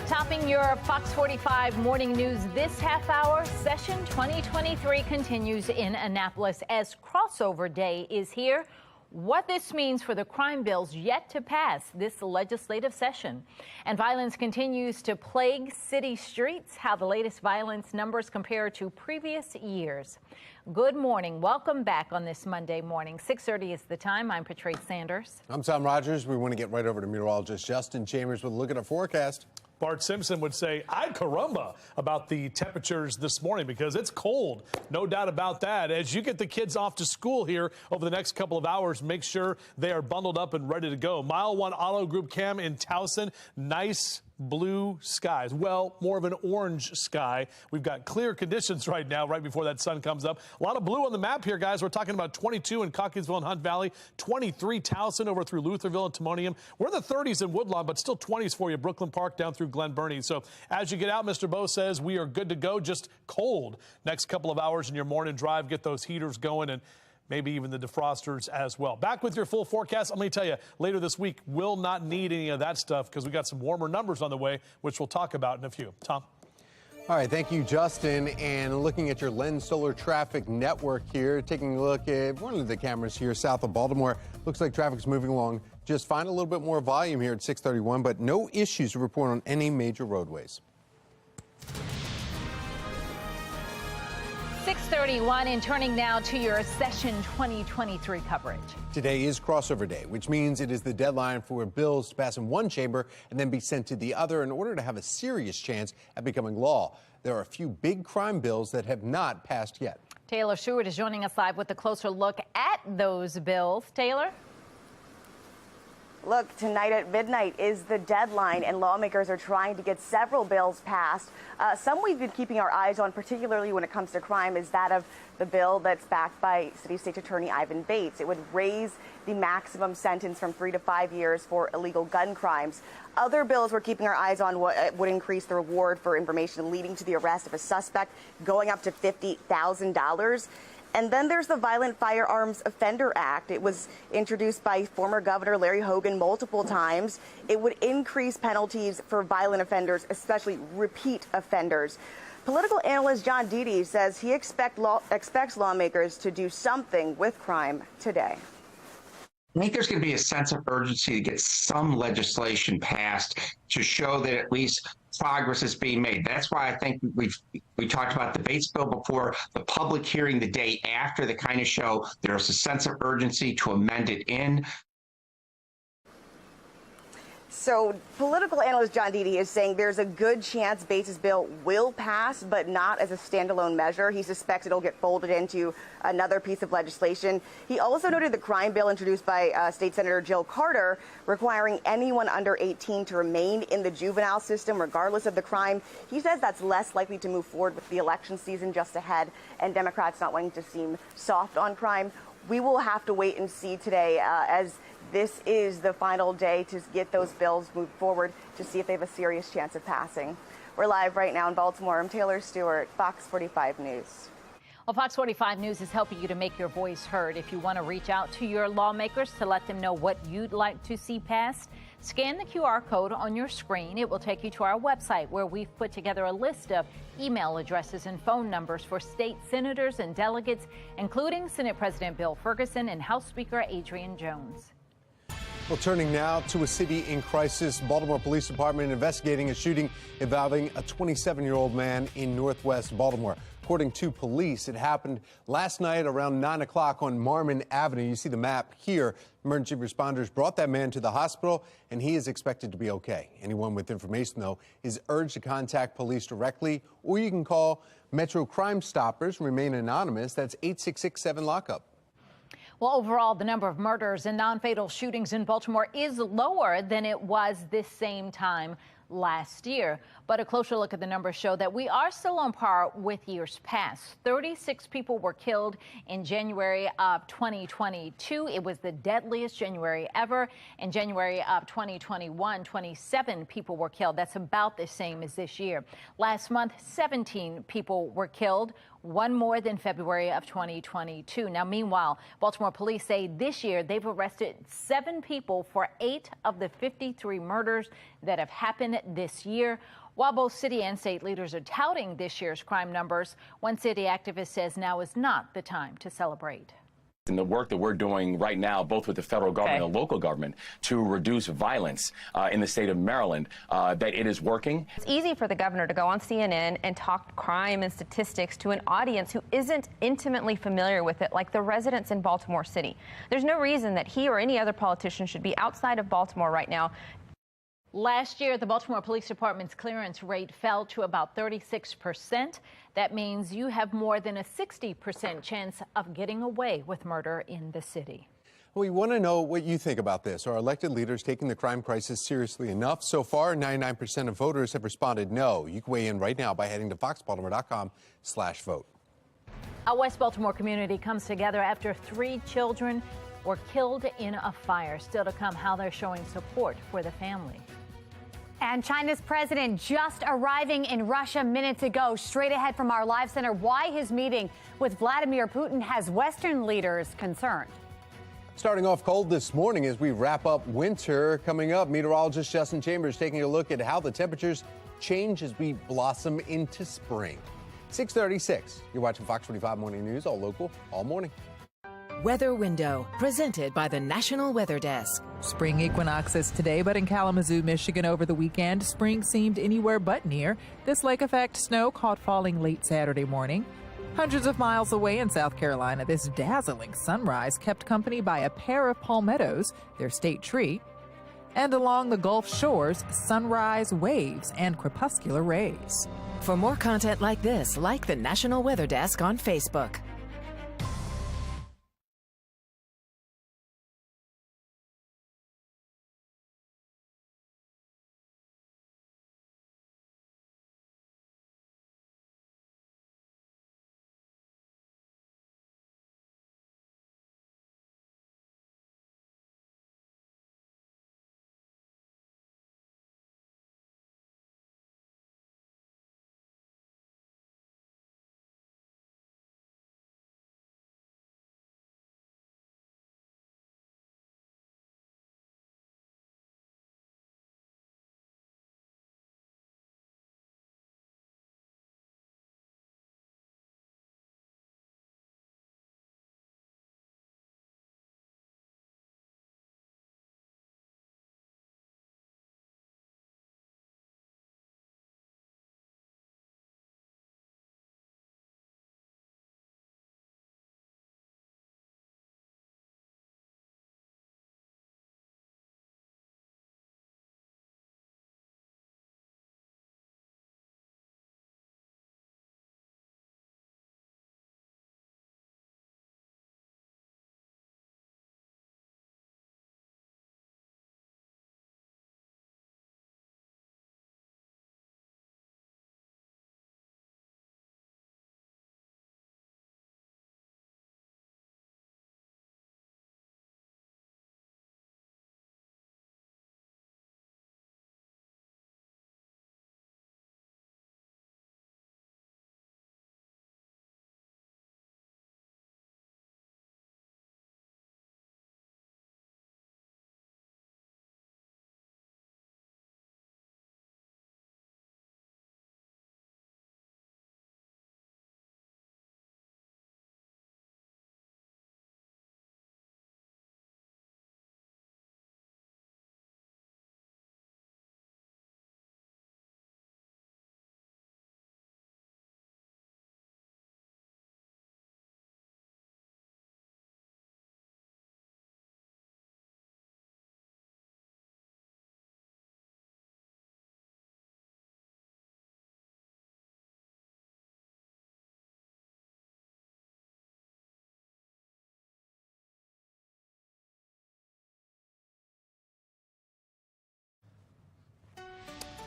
Topping your Fox 45 morning news this half hour, session 2023 continues in Annapolis as crossover day is here. What this means for the crime bills yet to pass this legislative session. And violence continues to plague city streets, how the latest violence numbers compare to previous years. Good morning. Welcome back on this Monday morning. 6:30 is the time. I'm Patrice Sanders. I'm Tom Rogers. We want to get right over to meteorologist Justin Chambers with a look at our forecast. Bart Simpson would say, ay caramba, about the temperatures this morning because it's cold. No doubt about that. As you get the kids off to school here over the next couple of hours, make sure they are bundled up and ready to go. Mile 1 Auto Group Cam in Towson. Nice blue skies. Well, more of an orange sky. We've got clear conditions right now, right before that sun comes up. A lot of blue on the map here, guys. We're talking about 22 in Cockeysville and Hunt Valley, 23 Towson over through Lutherville and Timonium. We're in the 30s in Woodlawn, but still 20s for you. Brooklyn Park down through Glen Burnie. So as you get out, Mr. Bowe says we are good to go, just cold. Next couple of hours in your morning drive, get those heaters going and maybe even the defrosters as well. Back with your full forecast. Let me tell you, later this week, we'll not need any of that stuff because we got some warmer numbers on the way, which we'll talk about in a few. Tom? All right, thank you, Justin. And looking at your Lens Solar traffic network here, taking a look at one of the cameras here south of Baltimore. Looks like traffic's moving along just fine. A little bit more volume here at 631, but no issues to report on any major roadways. 6:31 and turning now to your session 2023 coverage. Today is crossover day, which means it is the deadline for bills to pass in one chamber and then be sent to the other in order to have a serious chance at becoming law. There are a few big crime bills that have not passed yet. Taylor Stewart is joining us live with a closer look at those bills. Taylor? Look, tonight at midnight is the deadline, and lawmakers are trying to get several bills passed. Some we've been keeping our eyes on, particularly when it comes to crime, is that of the bill that's backed by City State Attorney Ivan Bates. It would raise the maximum sentence from 3 to 5 years for illegal gun crimes. Other bills we're keeping our eyes on would increase the reward for information leading to the arrest of a suspect, going up to $50,000. And then there's the Violent Firearms Offender Act. It was introduced by former Governor Larry Hogan multiple times. It would increase penalties for violent offenders, especially repeat offenders. Political analyst John Dede says he expects lawmakers to do something with crime today. I think there's going to be a sense of urgency to get some legislation passed to show that at least progress is being made. That's why I think we talked about the Bates bill before, the public hearing the day after, the kind of show there's a sense of urgency to amend it in. So political analyst John Dede is saying there's a good chance Bates' bill will pass, but not as a standalone measure. He suspects it'll get folded into another piece of legislation. He also noted the crime bill introduced by State Senator Jill Carter requiring anyone under 18 to remain in the juvenile system regardless of the crime. He says that's less likely to move forward with the election season just ahead and Democrats not wanting to seem soft on crime. We will have to wait and see today as this is the final day to get those bills moved forward to see if they have a serious chance of passing. We're live right now in Baltimore. I'm Taylor Stewart, Fox 45 News. Well, Fox 45 News is helping you to make your voice heard. If you want to reach out to your lawmakers to let them know what you'd like to see passed, scan the QR code on your screen. It will take you to our website where we've put together a list of email addresses and phone numbers for state senators and delegates, including Senate President Bill Ferguson and House Speaker Adrian Jones. Well, turning now to a city in crisis. Baltimore Police Department investigating a shooting involving a 27-year-old man in northwest Baltimore. According to police, it happened last night around 9 o'clock on Marmon Avenue. You see the map here. Emergency responders brought that man to the hospital, and he is expected to be okay. Anyone with information, though, is urged to contact police directly, or you can call Metro Crime Stoppers, remain anonymous. That's 866-7-LOCK-UP. Well, overall, the number of murders and non-fatal shootings in Baltimore is lower than it was this same time last year. But a closer look at the numbers show that we are still on par with years past. 36 people were killed in January of 2022. It was the deadliest January ever. In January of 2021, 27 people were killed. That's about the same as this year. Last month, 17 people were killed. one more than February of 2022. Now, meanwhile, Baltimore police say this year they've arrested 7 people for 8 of the 53 murders that have happened this year. While both city and state leaders are touting this year's crime numbers, one city activist says now is not the time to celebrate. And the work that we're doing right now, both with the federal government and local government, to reduce violence in the state of Maryland, that it is working. It's easy for the governor to go on CNN and talk crime and statistics to an audience who isn't intimately familiar with it, like the residents in Baltimore City. There's no reason that he or any other politician should be outside of Baltimore right now. Last year, the Baltimore Police Department's clearance rate fell to about 36%. That means you have more than a 60% chance of getting away with murder in the city. We want to know what you think about this. Are elected leaders taking the crime crisis seriously enough? So far, 99% of voters have responded no. You can weigh in right now by heading to foxbaltimore.com/vote. A West Baltimore community comes together after 3 children were killed in a fire. Still to come, how they're showing support for the family. And China's president just arriving in Russia minutes ago. Straight ahead from our live center, why his meeting with Vladimir Putin has Western leaders concerned. Starting off cold this morning as we wrap up winter. Coming up, meteorologist Justin Chambers taking a look at how the temperatures change as we blossom into spring. 6:36. You're watching Fox 45 Morning News, all local, all morning. Weather Window, presented by the National Weather Desk. Spring equinox is today, but in Kalamazoo, Michigan over the weekend, spring seemed anywhere but near. This lake effect snow caught falling late Saturday morning. Hundreds of miles away in South Carolina, this dazzling sunrise kept company by a pair of palmettos, their state tree. And along the Gulf shores, sunrise waves and crepuscular rays. For more content like this, like the National Weather Desk on Facebook.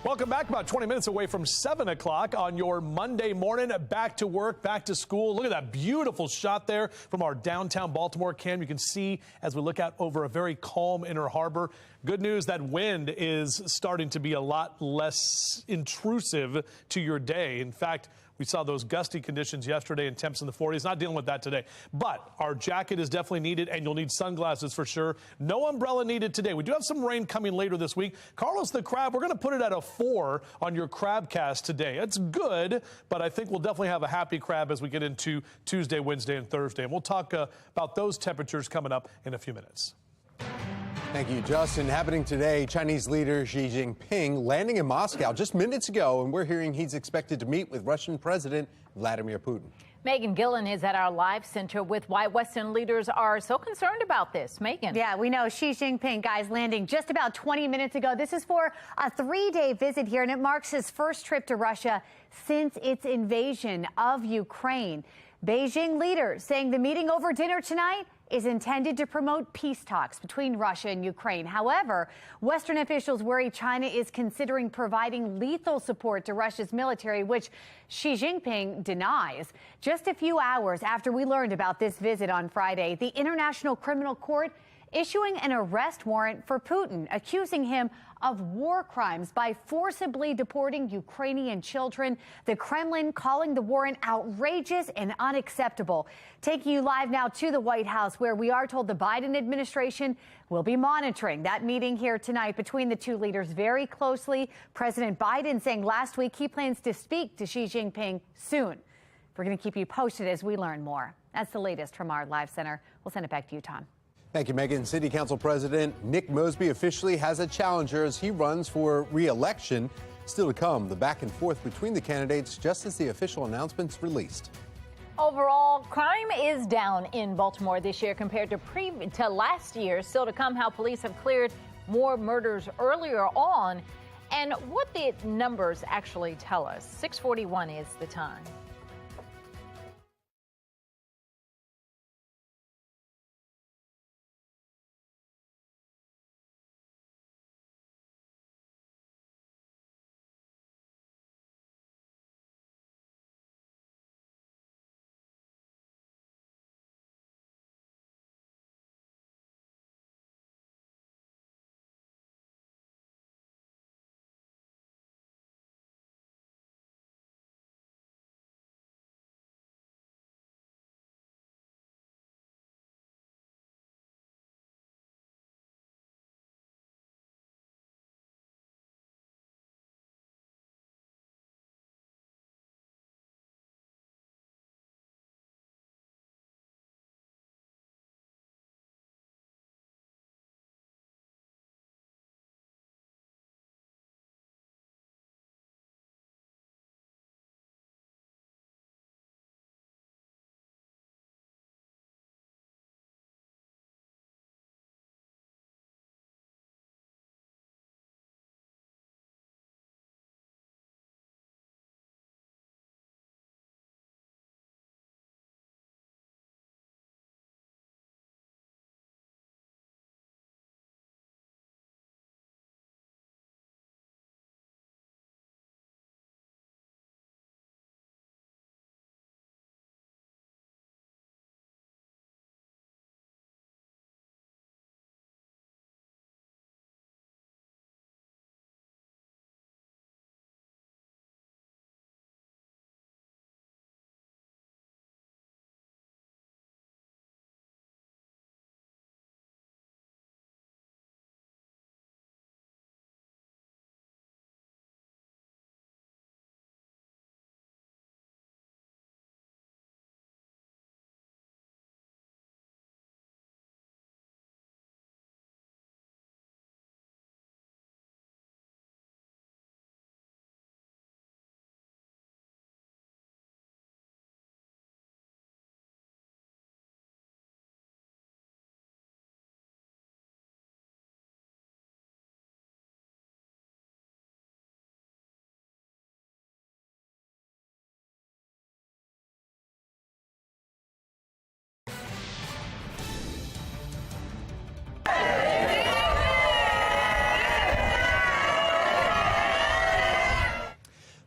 Welcome back. About 20 minutes away from 7 o'clock on your Monday morning. Back to work, back to school. Look at that beautiful shot there from our downtown Baltimore cam. You can see as we look out over a very calm Inner Harbor. Good news, that wind is starting to be a lot less intrusive to your day. In fact, We saw those gusty conditions yesterday and temps in the 40s. Not dealing with that today. But our jacket is definitely needed, and you'll need sunglasses for sure. No umbrella needed today. We do have some rain coming later this week. Carlos the Crab, we're going to put it at a 4 on your Crabcast today. It's good, but I think we'll definitely have a happy crab as we get into Tuesday, Wednesday, and Thursday. And we'll talk about those temperatures coming up in a few minutes. Thank you, Justin. Happening today, Chinese leader Xi Jinping landing in Moscow just minutes ago, and we're hearing he's expected to meet with Russian President Vladimir Putin. Megan Gillen is at our live center with why Western leaders are so concerned about this. Megan. Yeah, we know Xi Jinping, guys, landing just about 20 minutes ago. This is for a 3-day visit here, and it marks his first trip to Russia since its invasion of Ukraine. Beijing leaders saying the meeting over dinner tonight is intended to promote peace talks between Russia and Ukraine. However, Western officials worry China is considering providing lethal support to Russia's military, which Xi Jinping denies. Just a few hours after we learned about this visit on Friday, the International Criminal Court issuing an arrest warrant for Putin, accusing him of war crimes by forcibly deporting Ukrainian children. The Kremlin calling the warrant outrageous and unacceptable. Taking you live now to the White House, where we are told the Biden administration will be monitoring that meeting here tonight between the two leaders very closely. President Biden saying last week he plans to speak to Xi Jinping soon. We're going to keep you posted as we learn more. That's the latest from our live center. We'll send it back to you, Tom. Thank you, Megan. City Council President Nick Mosby officially has a challenger as he runs for re-election. Still to come, the back and forth between the candidates just as the official announcements released. Overall, crime is down in Baltimore this year compared to last year. Still to come, how police have cleared more murders earlier on and what the numbers actually tell us. 6:41 is the time.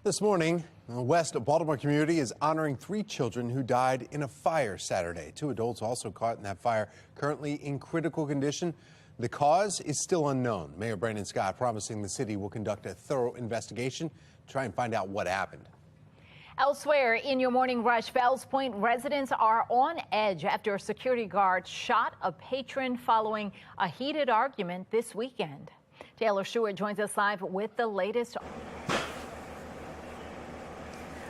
This morning, the West Baltimore community is honoring 3 children who died in a fire Saturday. 2 adults also caught in that fire, currently in critical condition. The cause is still unknown. Mayor Brandon Scott promising the city will conduct a thorough investigation to try and find out what happened. Elsewhere in your morning rush, Fells Point residents are on edge after a security guard shot a patron following a heated argument this weekend. Taylor Stewart joins us live with the latest.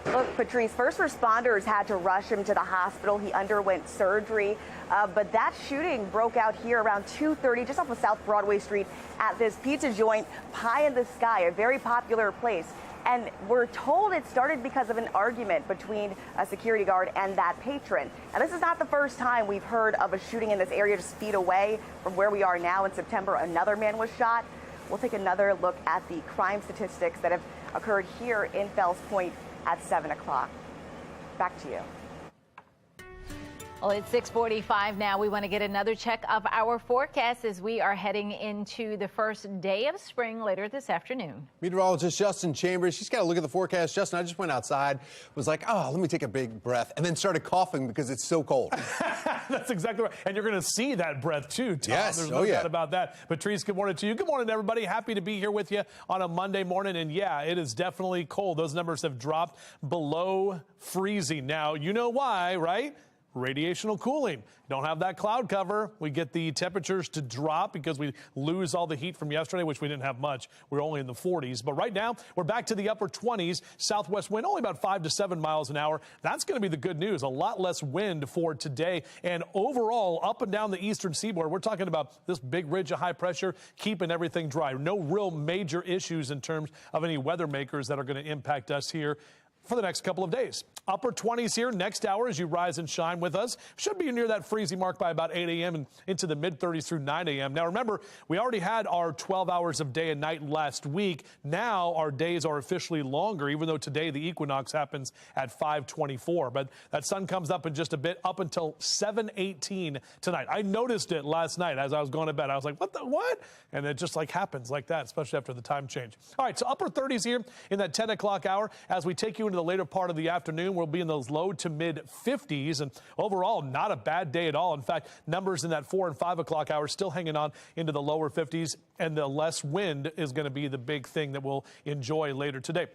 Look, Patrice, first responders had to rush him to the hospital. He underwent surgery, but that shooting broke out here around 2:30, just off of South Broadway Street at this pizza joint, Pie in the Sky, a very popular place. And we're told it started because of an argument between a security guard and that patron. Now, this is not the first time we've heard of a shooting in this area just feet away from where we are now. In September, another man was shot. We'll take another look at the crime statistics that have occurred here in Fells Point at 7 o'clock. Back to you. Well, it's 6:45 now. We want to get another check of our forecast as we are heading into the first day of spring later this afternoon. Meteorologist Justin Chambers, she's got to look at the forecast. Justin, I just went outside, was like, oh, let me take a big breath, and then started coughing because it's so cold. That's exactly right. And you're going to see that breath, too, Tom. Yes. There's no doubt about that. Patrice, good morning to you. Good morning, everybody. Happy to be here with you on a Monday morning. And, yeah, it is definitely cold. Those numbers have dropped below freezing. Now, you know why, right? Radiational cooling. Don't have that cloud cover. We get the temperatures to drop because we lose all the heat from yesterday, which we didn't have much. We're only in the 40s. But right now, we're back to the upper 20s. Southwest wind only about 5 to 7 miles an hour. That's going to be the good news. A lot less wind for today. And overall, up and down the eastern seaboard, we're talking about this big ridge of high pressure keeping everything dry. No real major issues in terms of any weather makers that are going to impact us here for the next couple of days. Upper 20s here next hour as you rise and shine with us. Should be near that freezing mark by about 8 a.m. and into the mid-30s through 9 a.m. Now, remember, we already had our 12 hours of day and night last week. Now our days are officially longer, even though today the equinox happens at 5:24. But that sun comes up in just a bit up until 7:18 tonight. I noticed it last night as I was going to bed. I was like, what? And it just like happens like that, especially after the time change. All right, so upper 30s here in that 10 o'clock hour. As we take you into the later part of the afternoon, we'll be in those low to mid 50s, and overall not a bad day at all. In fact, numbers in that 4 and 5 o'clock hours still hanging on into the lower 50s, and the less wind is going to be the big thing that we'll enjoy later today.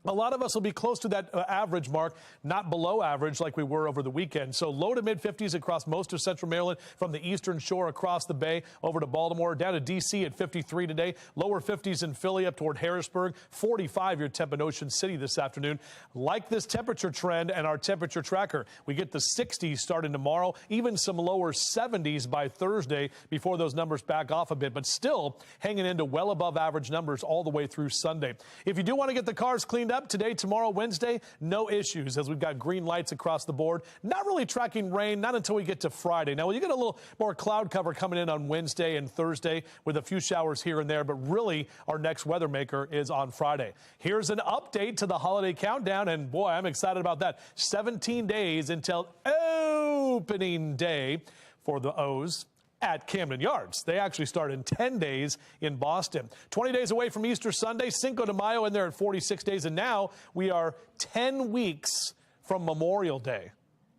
A lot of us will be close to that average mark, not below average like we were over the weekend. So low to mid 50s across most of central Maryland, from the eastern shore across the bay over to Baltimore, down to D.C. at 53 today. Lower 50s in Philly up toward Harrisburg. 45 your temp in Ocean City this afternoon. Like this temperature trend and our temperature tracker, we get the 60s starting tomorrow, even some lower 70s by Thursday before those numbers back off a bit, but still hanging into well above average numbers all the way through Sunday. If you do want to get the cars cleaned up today, tomorrow, Wednesday, no issues as we've got green lights across the board. Not really tracking rain, not until we get to Friday. Now, you get a little more cloud cover coming in on Wednesday and Thursday with a few showers here and there, but really our next weather maker is on Friday. Here's an update to the holiday countdown, and boy, I'm excited about that. 17 days until opening day for the O's at Camden Yards. They actually start in 10 days in Boston. 20 days away from Easter Sunday, Cinco de Mayo in there at 46 days, and now we are 10 weeks from Memorial Day.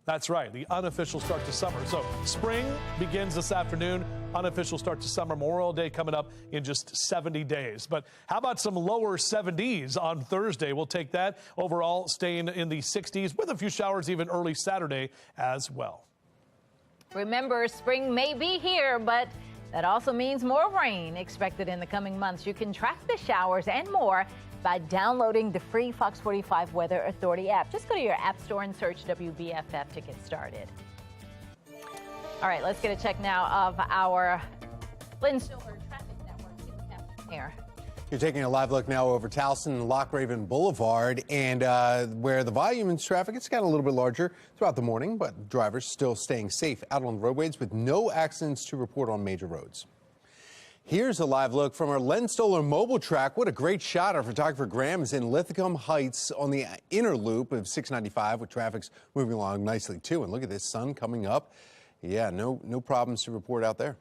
That's right, the unofficial start to summer. So spring begins this afternoon, unofficial start to summer. Memorial Day coming up in just 70 days. But how about some lower 70s on Thursday? We'll take that. Overall, staying in the 60s with a few showers even early Saturday as well. Remember, spring may be here, but that also means more rain expected in the coming months. You can track the showers and more by downloading the free Fox 45 Weather Authority app. Just go to your app store and search WBFF to get started. All right, let's get a check now of our Lynn Silver Traffic Network. See what's happening here. You're taking a live look now over Towson and Lockraven Boulevard, and where the volume in traffic, it's gotten a little bit larger throughout the morning, but drivers still staying safe out on the roadways with no accidents to report on major roads. Here's a live look from our Len Stoller mobile track. What a great shot. Our photographer Graham is in Lithicum Heights on the inner loop of 695 with traffic's moving along nicely too. And look at this sun coming up. Yeah, no problems to report out there.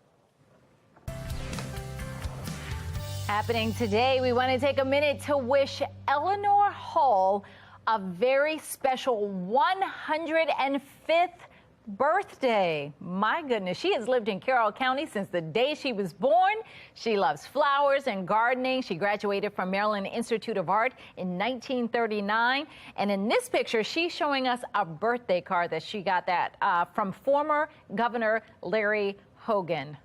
Happening today, we want to take a minute to wish Eleanor Hall a very special 105th birthday. My goodness, she has lived in Carroll County since the day she was born. She loves flowers and gardening. She graduated from Maryland Institute of Art in 1939. And in this picture, she's showing us a birthday card that she got from former Governor Larry Hogan.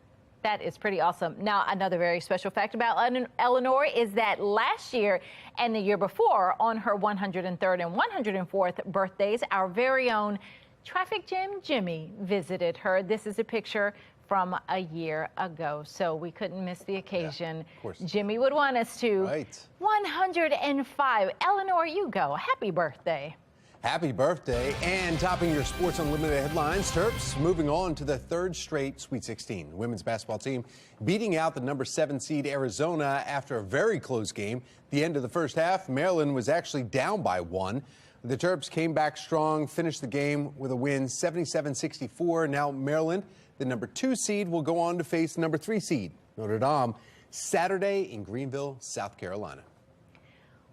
That is pretty awesome. Now, another very special fact about Eleanor is that last year and the year before, on her 103rd and 104th birthdays, our very own Traffic Jim Jimmy visited her. This is a picture from a year ago, so we couldn't miss the occasion. Yeah, of course. Jimmy would want us to. Right. 105. Eleanor, you go. Happy birthday. Happy birthday. And topping your Sports Unlimited headlines, Terps moving on to the third straight Sweet 16. The women's basketball team beating out the number 7 seed Arizona after a very close game. At the end of the first half, Maryland was actually down by 1. The Terps came back strong, finished the game with a win 77-64. Now Maryland, the number 2 seed, will go on to face number 3 seed Notre Dame Saturday in Greenville, South Carolina.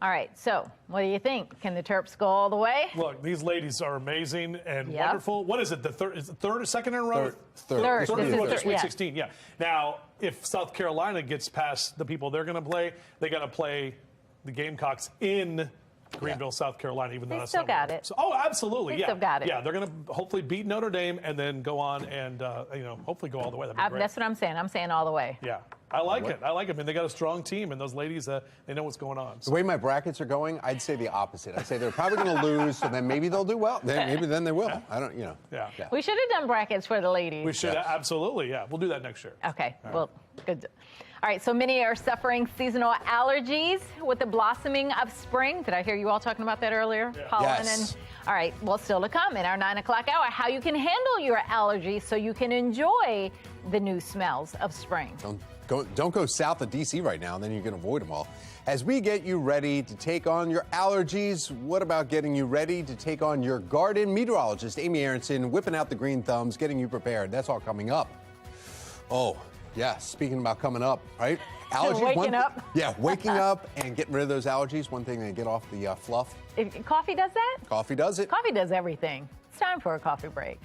All right, so what do you think? Can the Terps go all the way? Look, these ladies are amazing and wonderful. What is it? Is it third or second in a row? Third. Sweet 16, yeah. Now, if South Carolina gets past the people they're going to play, they got to play the Gamecocks in Greenville, South Carolina, even though They that's still not got where- it. So, absolutely, They yeah. still got it. Yeah, they're going to hopefully beat Notre Dame and then go on and, hopefully go all the way. That'd be great. That's what I'm saying. I'm saying all the way. Yeah, I like it. I like it. I mean, they got a strong team, and those ladies, they know what's going on. The way my brackets are going, I'd say the opposite. I'd say they're probably going to lose, so then maybe they'll do well. Maybe then they will. I don't, Yeah. We should have done brackets for the ladies. We should, absolutely, yeah. We'll do that next year. Okay, well, good. All right, so many are suffering seasonal allergies with the blossoming of spring. Did I hear you all talking about that earlier? Pollen Yes. all right, well, still to come in our 9 o'clock hour, how you can handle your allergies so you can enjoy the new smells of spring. Don't go south of D.C. right now, and then you can avoid them all. As we get you ready to take on your allergies, what about getting you ready to take on your garden? Meteorologist Amy Aronson whipping out the green thumbs, getting you prepared. That's all coming up. Oh, yeah, speaking about coming up, right? Allergies. Waking up. Yeah, waking up and getting rid of those allergies. One thing to get off the fluff. If coffee does that? Coffee does it. Coffee does everything. It's time for a coffee break.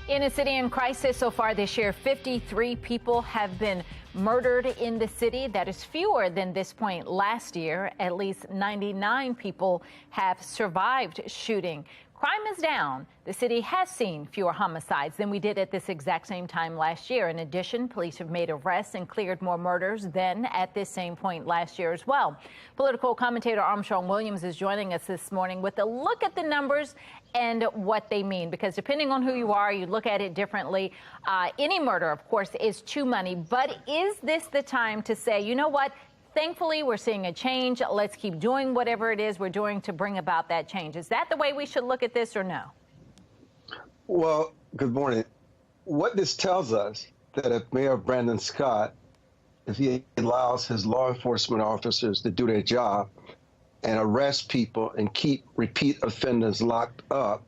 In a city in crisis so far this year, 53 people have been murdered in the city. That is fewer than this point last year. At least 99 people have survived shooting. Crime is down. The city has seen fewer homicides than we did at this exact same time last year. In addition, police have made arrests and cleared more murders than at this same point last year as well. Political commentator Armstrong Williams is joining us this morning with a look at the numbers and what they mean, because depending on who you are, you look at it differently. Any murder, of course, is too many. But is this the time to say, you know what? Thankfully, we're seeing a change. Let's keep doing whatever it is we're doing to bring about that change. Is that the way we should look at this or no? Well, good morning. What this tells us that if Mayor Brandon Scott, if he allows his law enforcement officers to do their job and arrest people and keep repeat offenders locked up,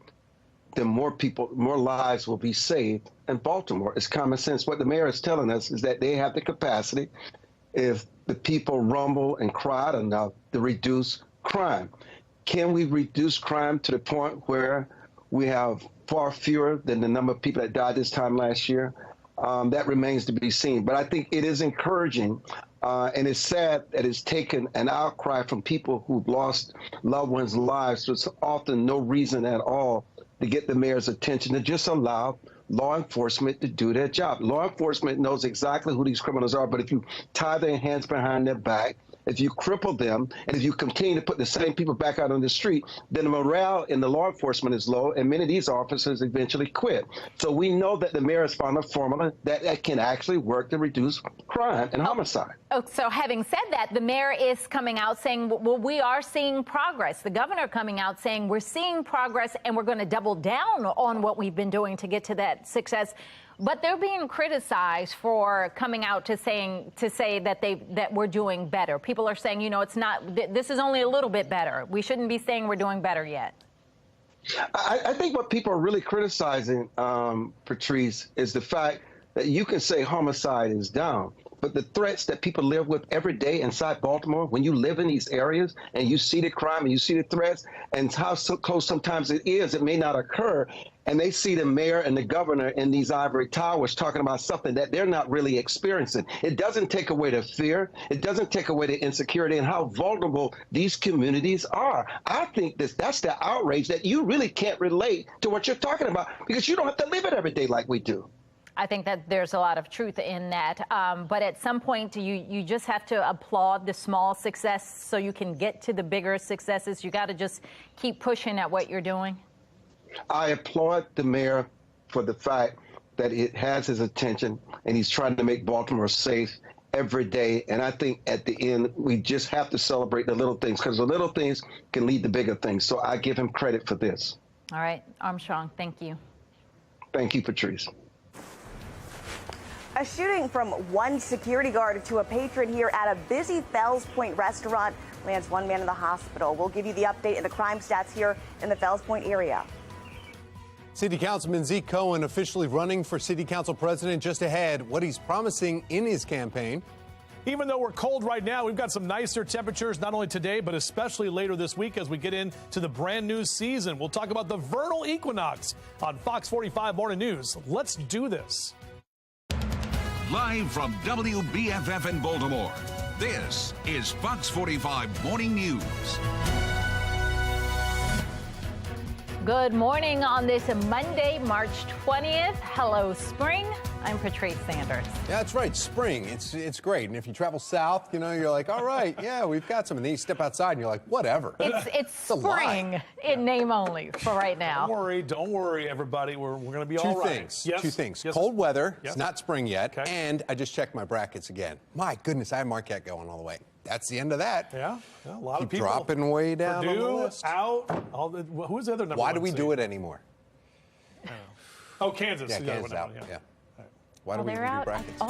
then more lives will be saved in Baltimore. It's common sense. What the mayor is telling us is that they have the capacity, if the people rumble and cry enough, to reduce crime. Can we reduce crime to the point where we have far fewer than the number of people that died this time last year? That remains to be seen. But I think it is encouraging, and it's sad that it's taken an outcry from people who've lost loved ones' lives. There's often no reason at all to get the mayor's attention, to just allow law enforcement to do their job. Law enforcement knows exactly who these criminals are, but if you tie their hands behind their back, if you cripple them, and if you continue to put the same people back out on the street, then the morale in the law enforcement is low, and many of these officers eventually quit. So we know that the mayor has found a formula that can actually work to reduce crime and homicide. Oh, so having said that, the mayor is coming out saying, well, we are seeing progress. The governor coming out saying we're seeing progress and we're going to double down on what we've been doing to get to that success. But they're being criticized for coming out to say that we're doing better. People are saying, you know, it's not. This is only a little bit better. We shouldn't be saying we're doing better yet. I think what people are really criticizing, Patrice, is the fact that you can say homicide is down, but the threats that people live with every day inside Baltimore, when you live in these areas and you see the crime and you see the threats and how so close sometimes it is, it may not occur. And they see the mayor and the governor in these ivory towers talking about something that they're not really experiencing. It doesn't take away the fear. It doesn't take away the insecurity and how vulnerable these communities are. I think that's the outrage that you really can't relate to what you're talking about because you don't have to live it every day like we do. I think that there's a lot of truth in that. But at some point, you just have to applaud the small success so you can get to the bigger successes. You got to just keep pushing at what you're doing. I applaud the mayor for the fact that it has his attention and he's trying to make Baltimore safe every day. And I think at the end, we just have to celebrate the little things because the little things can lead to bigger things. So I give him credit for this. All right, Armstrong, thank you. Thank you, Patrice. A shooting from one security guard to a patron here at a busy Fells Point restaurant lands one man in the hospital. We'll give you the update in the crime stats here in the Fells Point area. City Councilman Zeke Cohen officially running for City Council President. Just ahead, what he's promising in his campaign. Even though we're cold right now, we've got some nicer temperatures, not only today, but especially later this week as we get into the brand new season. We'll talk about the vernal equinox on Fox 45 Morning News. Let's do this. Live from WBFF in Baltimore, this is Fox 45 Morning News. Good morning on this Monday, March 20th. Hello, spring. I'm Patrice Sanders. Yeah, that's right. Spring. It's great. And if you travel south, you know, you're like, all right, yeah, we've got some. And then you step outside and you're like, whatever. It's spring in name only for right now. Don't worry, everybody. We're going to be all right. Two things. Cold weather. It's not spring yet. Okay. And I just checked my brackets again. My goodness, I have Marquette going all the way. That's the end of that. Yeah, a lot of people. Dropping way down Purdue, on the list. Out. Who's the other number? Why do we do it anymore? Oh, Kansas. Yeah, Kansas out. Yeah. Why do we do brackets?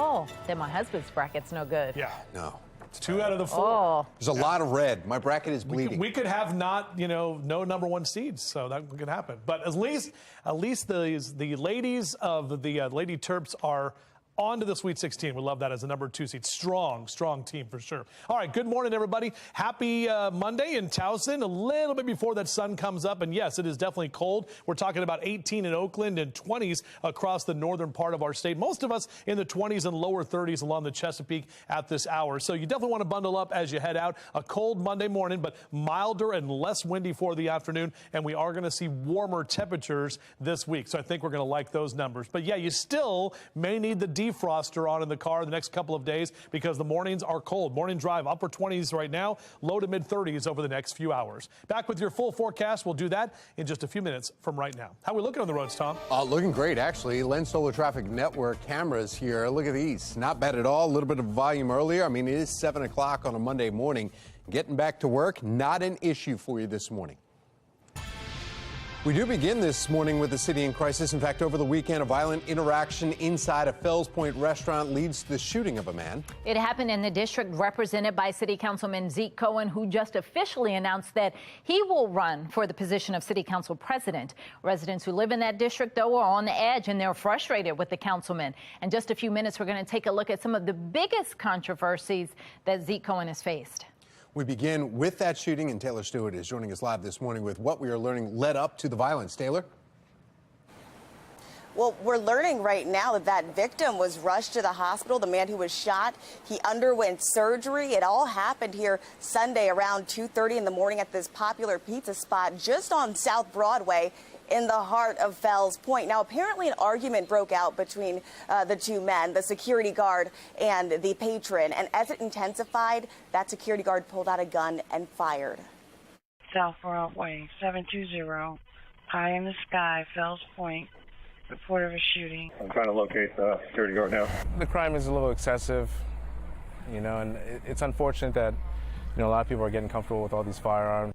Then my husband's bracket's no good. Yeah. No. 2 out of the 4. Oh. There's a lot of red. My bracket is bleeding. We could have no number 1 seeds, so that could happen. But at least the ladies of the Lady Terps are on to the Sweet 16. We love that as a number 2 seed. Strong team for sure. All right, good morning, everybody. Happy Monday in Towson. A little bit before that sun comes up, and yes, it is definitely cold. We're talking about 18 in Oakland and 20s across the northern part of our state. Most of us in the 20s and lower 30s along the Chesapeake at this hour. So you definitely want to bundle up as you head out. A cold Monday morning, but milder and less windy for the afternoon, and we are going to see warmer temperatures this week. So I think we're going to like those numbers. But yeah, you still may need the defroster on in the car the next couple of days because the mornings are cold. Morning drive upper 20s right now, low to mid 30s over the next few hours. Back with your full forecast. We'll do that in just a few minutes from right now. How are we looking on the roads, Tom? Looking great, actually. Lens Solar Traffic Network cameras here. Look at these. Not bad at all. A little bit of volume earlier. I mean, it is 7 o'clock on a Monday morning. Getting back to work, not an issue for you this morning. We do begin this morning with the city in crisis. In fact, over the weekend, a violent interaction inside a Fells Point restaurant leads to the shooting of a man. It happened in the district represented by City Councilman Zeke Cohen, who just officially announced that he will run for the position of City Council President. Residents who live in that district, though, are on the edge and they're frustrated with the councilman. In just a few minutes, we're going to take a look at some of the biggest controversies that Zeke Cohen has faced. We begin with that shooting, and Taylor Stewart is joining us live this morning with what we are learning led up to the violence. Taylor? Well, we're learning right now that that victim was rushed to the hospital. The man who was shot, he underwent surgery. It all happened here Sunday around 2:30 in the morning at this popular pizza spot just on South Broadway in the heart of Fells Point. Now, apparently an argument broke out between the two men, the security guard and the patron. And as it intensified, that security guard pulled out a gun and fired. South Broadway, 720, high in the sky, Fells Point. Report of a shooting. I'm trying to locate the security guard now. The crime is a little excessive, you know, and it's unfortunate that, you know, a lot of people are getting comfortable with all these firearms.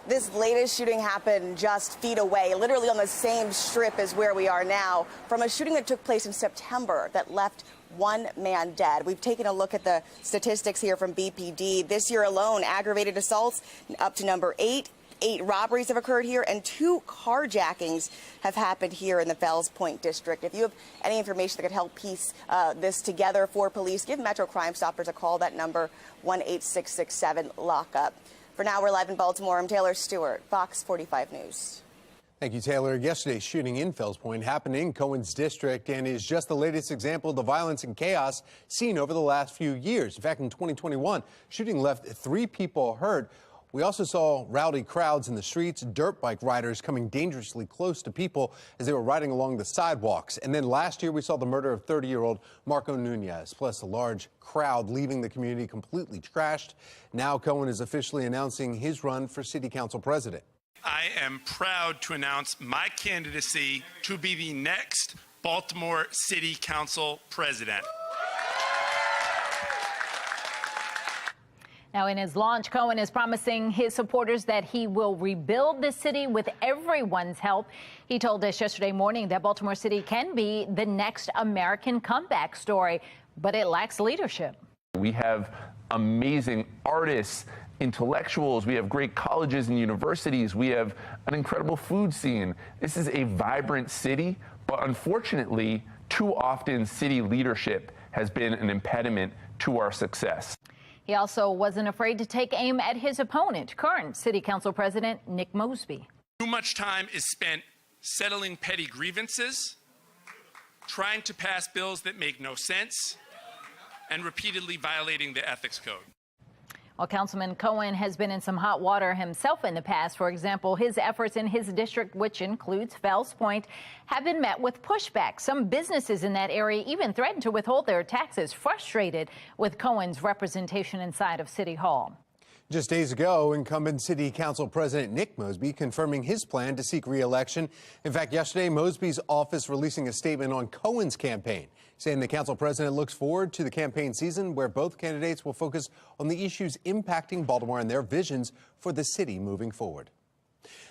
This latest shooting happened just feet away, literally on the same strip as where we are now, from a shooting that took place in September that left one man dead. We've taken a look at the statistics here from BPD. This year alone, aggravated assaults up to number 8. 8 robberies have occurred here, and 2 carjackings have happened here in the Fells Point district. If you have any information that could help piece this together for police, give Metro Crime Stoppers a call. That number, 1-8667-LOCK-UP. For now, we're live in Baltimore. I'm Taylor Stewart, Fox 45 News. Thank you, Taylor. Yesterday's shooting in Fells Point happened in Cohen's district and is just the latest example of the violence and chaos seen over the last few years. In fact, in 2021, shooting left 3 people hurt. We also saw rowdy crowds in the streets, dirt bike riders coming dangerously close to people as they were riding along the sidewalks. And then last year, we saw the murder of 30-year-old Marco Nunez, plus a large crowd leaving the community completely trashed. Now Cohen is officially announcing his run for city council president. I am proud to announce my candidacy to be the next Baltimore City Council president. Now, in his launch, Cohen is promising his supporters that he will rebuild the city with everyone's help. He told us yesterday morning that Baltimore City can be the next American comeback story, but it lacks leadership. We have amazing artists, intellectuals, we have great colleges and universities, we have an incredible food scene. This is a vibrant city, but unfortunately, too often city leadership has been an impediment to our success. He also wasn't afraid to take aim at his opponent, current City Council President Nick Mosby. Too much time is spent settling petty grievances, trying to pass bills that make no sense, and repeatedly violating the ethics code. Well, Councilman Cohen has been in some hot water himself in the past. For example, his efforts in his district, which includes Fells Point, have been met with pushback. Some businesses in that area even threatened to withhold their taxes, frustrated with Cohen's representation inside of City Hall. Just days ago, incumbent City Council President Nick Mosby confirming his plan to seek re-election. In fact, yesterday, Mosby's office releasing a statement on Cohen's campaign, saying the council president looks forward to the campaign season where both candidates will focus on the issues impacting Baltimore and their visions for the city moving forward.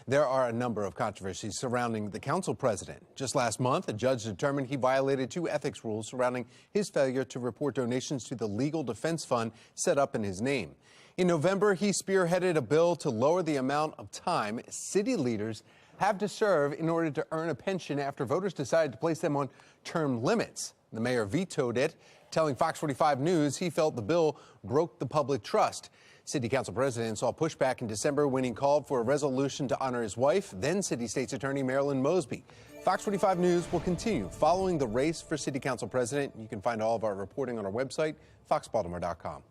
There are a number of controversies surrounding the council president. Just last month, a judge determined he violated 2 ethics rules surrounding his failure to report donations to the legal defense fund set up in his name. In November, he spearheaded a bill to lower the amount of time city leaders have to serve in order to earn a pension after voters decided to place them on term limits. The mayor vetoed it, telling Fox 45 News he felt the bill broke the public trust. City Council President saw pushback in December when he called for a resolution to honor his wife, then City State's Attorney Marilyn Mosby. Fox 45 News will continue following the race for City Council President. You can find all of our reporting on our website, foxbaltimore.com.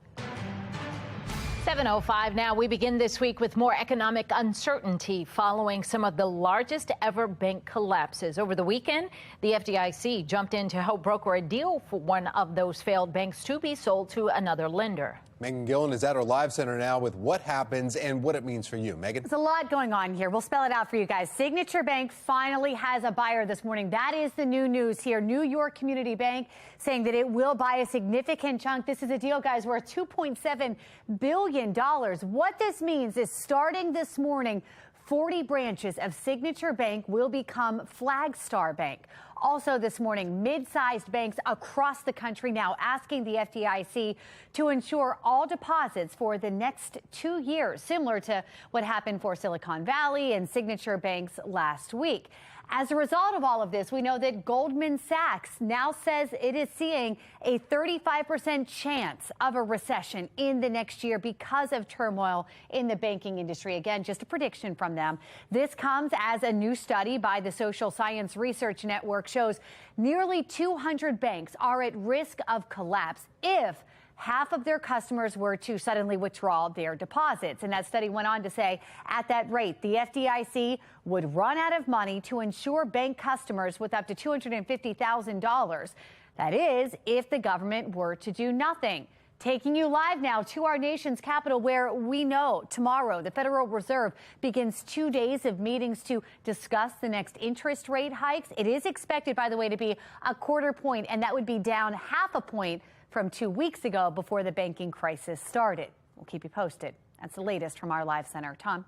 7:05 now. We begin this week with more economic uncertainty following some of the largest ever bank collapses. Over the weekend, the FDIC jumped in to help broker a deal for one of those failed banks to be sold to another lender. Megan Gillen is at our live center now with what happens and what it means for you. Megan? There's a lot going on here. We'll spell it out for you guys. Signature Bank finally has a buyer this morning. That is the new news here. New York Community Bank saying that it will buy a significant chunk. This is a deal, guys, worth $2.7 billion. What this means is starting this morning, 40 branches of Signature Bank will become Flagstar Bank. Also this morning, mid-sized banks across the country now asking the FDIC to ensure all deposits for the next 2 years, similar to what happened for Silicon Valley and Signature Banks last week. As a result of all of this, we know that Goldman Sachs now says it is seeing a 35% chance of a recession in the next year because of turmoil in the banking industry. Again, just a prediction from them. This comes as a new study by the Social Science Research Network shows nearly 200 banks are at risk of collapse if half of their customers were to suddenly withdraw their deposits. And that study went on to say at that rate, the FDIC would run out of money to insure bank customers with up to $250,000. That is, if the government were to do nothing. Taking you live now to our nation's capital, where we know tomorrow the Federal Reserve begins 2 days of meetings to discuss the next interest rate hikes. It is expected, by the way, to be a quarter point, and that would be down half a point from 2 weeks ago before the banking crisis started. We'll keep you posted. That's the latest from our live center. Tom.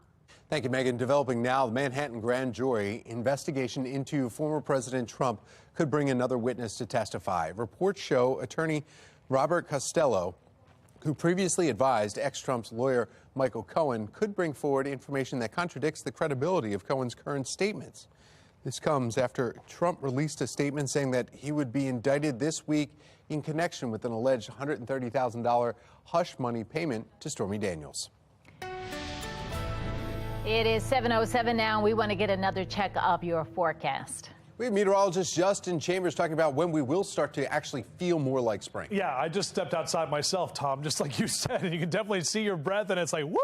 Thank you, Megan. Developing now, the Manhattan grand jury investigation into former President Trump could bring another witness to testify. Reports show attorney Robert Costello, who previously advised ex-Trump's lawyer Michael Cohen, could bring forward information that contradicts the credibility of Cohen's current statements. This comes after Trump released a statement saying that he would be indicted this week in connection with an alleged $130,000 hush money payment to Stormy Daniels. It is 7:07 now. We want to get another check of your forecast. We have meteorologist Justin Chambers talking about when we will start to actually feel more like spring. Yeah, I just stepped outside myself, Tom, just like you said, and you can definitely see your breath, and it's like, woo,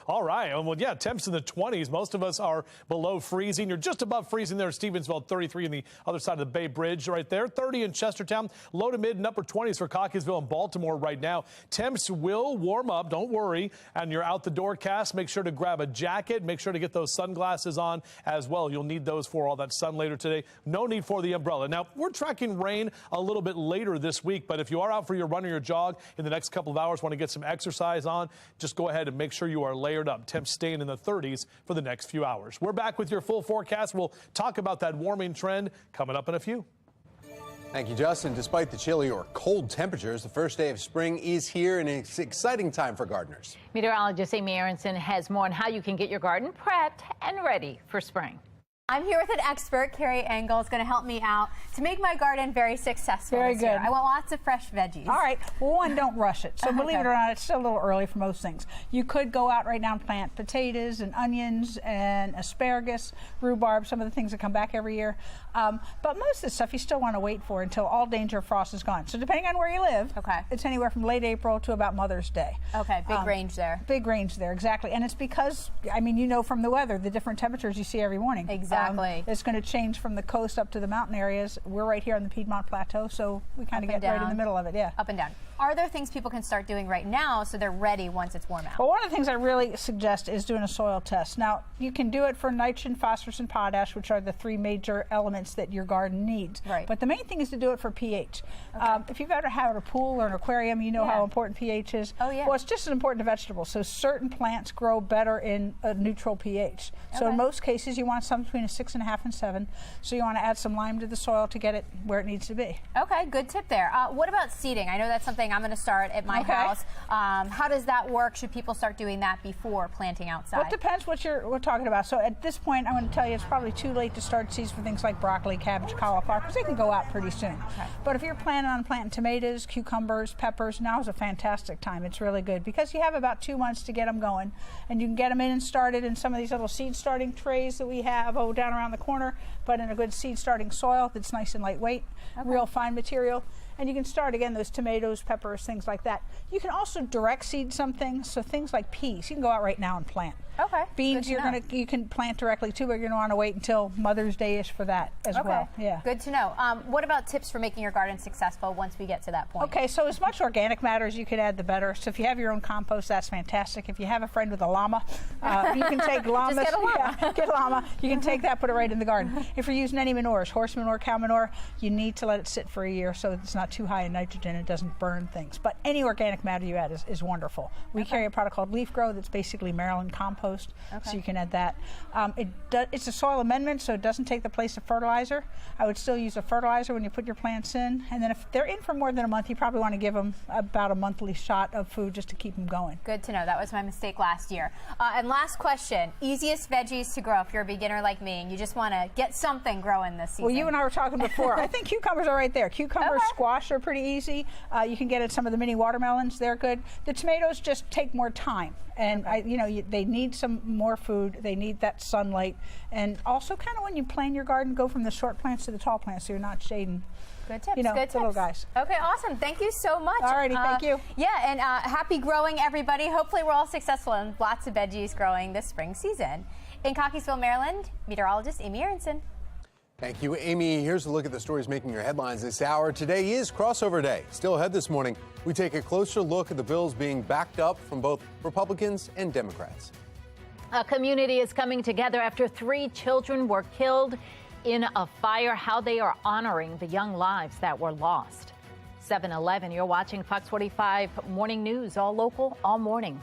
all right. Well, yeah, temps in the 20s. Most of us are below freezing. You're just above freezing there, Stevensville, 33 on the other side of the Bay Bridge right there, 30 in Chestertown, low to mid and upper 20s for Cockeysville and Baltimore right now. Temps will warm up, don't worry, and you're out the door cast. Make sure to grab a jacket. Make sure to get those sunglasses on as well. You'll need those for all that sun later today. No need for the umbrella. Now, we're tracking rain a little bit later this week, but if you are out for your run or your jog in the next couple of hours, want to get some exercise on, just go ahead and make sure you are layered up. Temps staying in the 30s for the next few hours. We're back with your full forecast. We'll talk about that warming trend coming up in a few. Thank you, Justin. Despite the chilly or cold temperatures, the first day of spring is here, and it's an exciting time for gardeners. Meteorologist Amy Aronson has more on how you can get your garden prepped and ready for spring. I'm here with an expert, Carrie Engel, is going to help me out to make my garden very successful. Very this good. year. I want lots of fresh veggies. All right. Well, one, don't rush it. So believe it or not, it's still a little early for most things. You could go out right now and plant potatoes and onions and asparagus, rhubarb, some of the things that come back every year. But most of the stuff you still want to wait for until all danger of frost is gone. So depending on where you live, it's anywhere from late April to about Mother's Day. Okay, big range there. Big range there, exactly. And it's because, I mean, you know from the weather, the different temperatures you see every morning. Exactly. It's going to change from the coast up to the mountain areas. We're right here on the Piedmont Plateau, so we kind of get right in the middle of it, yeah. Up and down. Are there things people can start doing right now so they're ready once it's warm out? Well, one of the things I really suggest is doing a soil test. Now, you can do it for nitrogen, phosphorus, and potash, which are the three major elements that your garden needs. Right. But the main thing is to do it for pH. If you've ever had a pool or an aquarium, you know how important pH is. Oh, yeah. Well, it's just as important to vegetables. So certain plants grow better in a neutral pH. So in most cases, you want something between a 6.5 and 7. So you want to add some lime to the soil to get it where it needs to be. Okay, good tip there. What about seeding? I know that's something saying I'm going to start at my house. How does that work? Should people start doing that before planting outside? Well, it depends what we're talking about. So at this point, I'm going to tell you it's probably too late to start seeds for things like broccoli, cabbage, cauliflower, because they can go out pretty soon. But if you're planning on planting tomatoes, cucumbers, peppers, now is a fantastic time. It's really good because you have about 2 months to get them going, and you can get them in and started in some of these little seed starting trays that we have down around the corner, but in a good seed starting soil that's nice and lightweight, real fine material. And you can start, again, those tomatoes, peppers, things like that. You can also direct seed some things, so things like peas, you can go out right now and plant. Beans, you can plant directly too, but you're going to want to wait until Mother's Day-ish for that as well. Yeah. Good to know. What about tips for making your garden successful once we get to that point? Okay, so as much organic matter as you could add, the better. So if you have your own compost, that's fantastic. If you have a friend with a llama, you can take llamas. Just get a llama. Yeah, get a llama. You can take that, put it right in the garden. If you're using any manures, horse manure, cow manure, you need to let it sit for a year so it's not too high in nitrogen. It doesn't burn things. But any organic matter you add is wonderful. We carry a product called Leaf Grow that's basically Maryland compost, so you can add that. It's a soil amendment, so it doesn't take the place of fertilizer. I would still use a fertilizer when you put your plants in. And then if they're in for more than a month, you probably want to give them about a monthly shot of food just to keep them going. Good to know. That was my mistake last year. And last question, easiest veggies to grow if you're a beginner like me and you just want to get something growing this season? Well, you and I were talking before. I think cucumbers are right there. Cucumbers, squash are pretty easy. You can get at some of the mini watermelons. They're good. The tomatoes just take more time. And they need some more food. They need that sunlight, and also kind of when you plant your garden, go from the short plants to the tall plants, so you're not shading. Good tips. Good the tips. Little guys. Okay, awesome. Thank you so much. Alrighty, thank you. Yeah, and happy growing, everybody. Hopefully, we're all successful and lots of veggies growing this spring season. In Cockeysville, Maryland, meteorologist Amy Aronson. Thank you, Amy. Here's a look at the stories making your headlines this hour. Today is crossover day. Still ahead this morning, we take a closer look at the bills being backed up from both Republicans and Democrats. A community is coming together after 3 children were killed in a fire. How they are honoring the young lives that were lost. 7-11, you're watching Fox 45 Morning News, all local, all morning.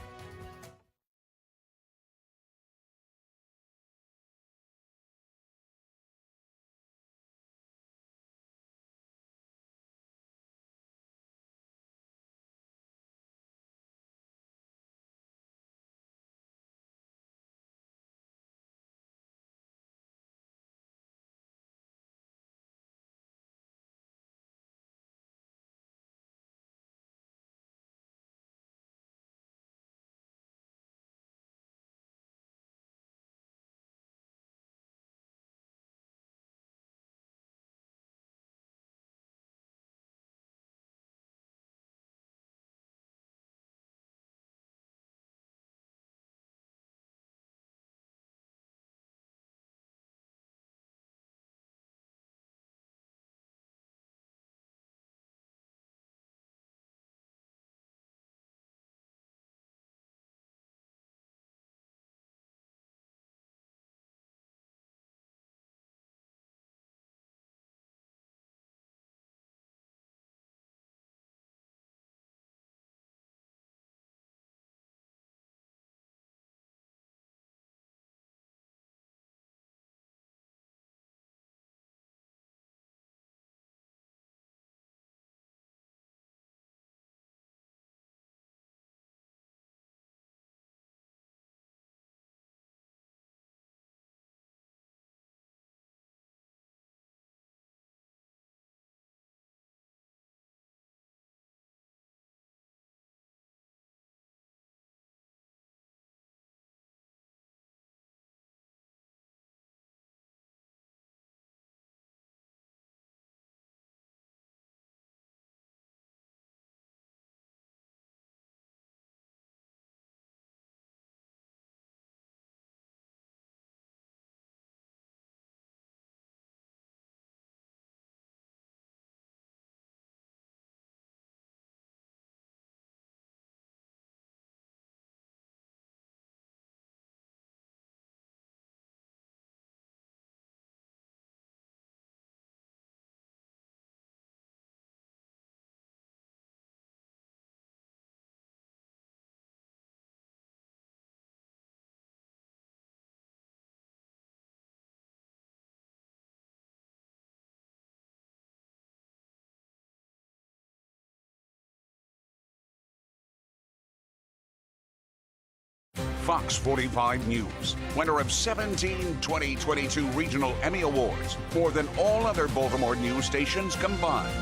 Fox 45 News, winner of 17 2022 Regional Emmy Awards, more than all other Baltimore news stations combined.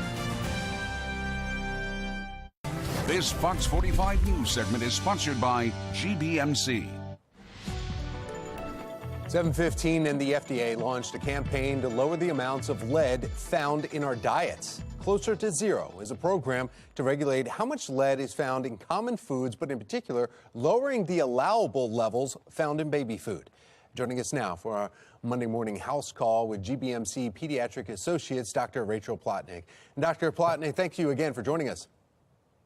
This Fox 45 News segment is sponsored by GBMC. 7:15 and the FDA launched a campaign to lower the amounts of lead found in our diets. Closer to Zero is a program to regulate how much lead is found in common foods, but in particular, lowering the allowable levels found in baby food. Joining us now for our Monday morning house call with GBMC Pediatric Associates, Dr. Rachel Plotnick. And Dr. Plotnick, thank you again for joining us.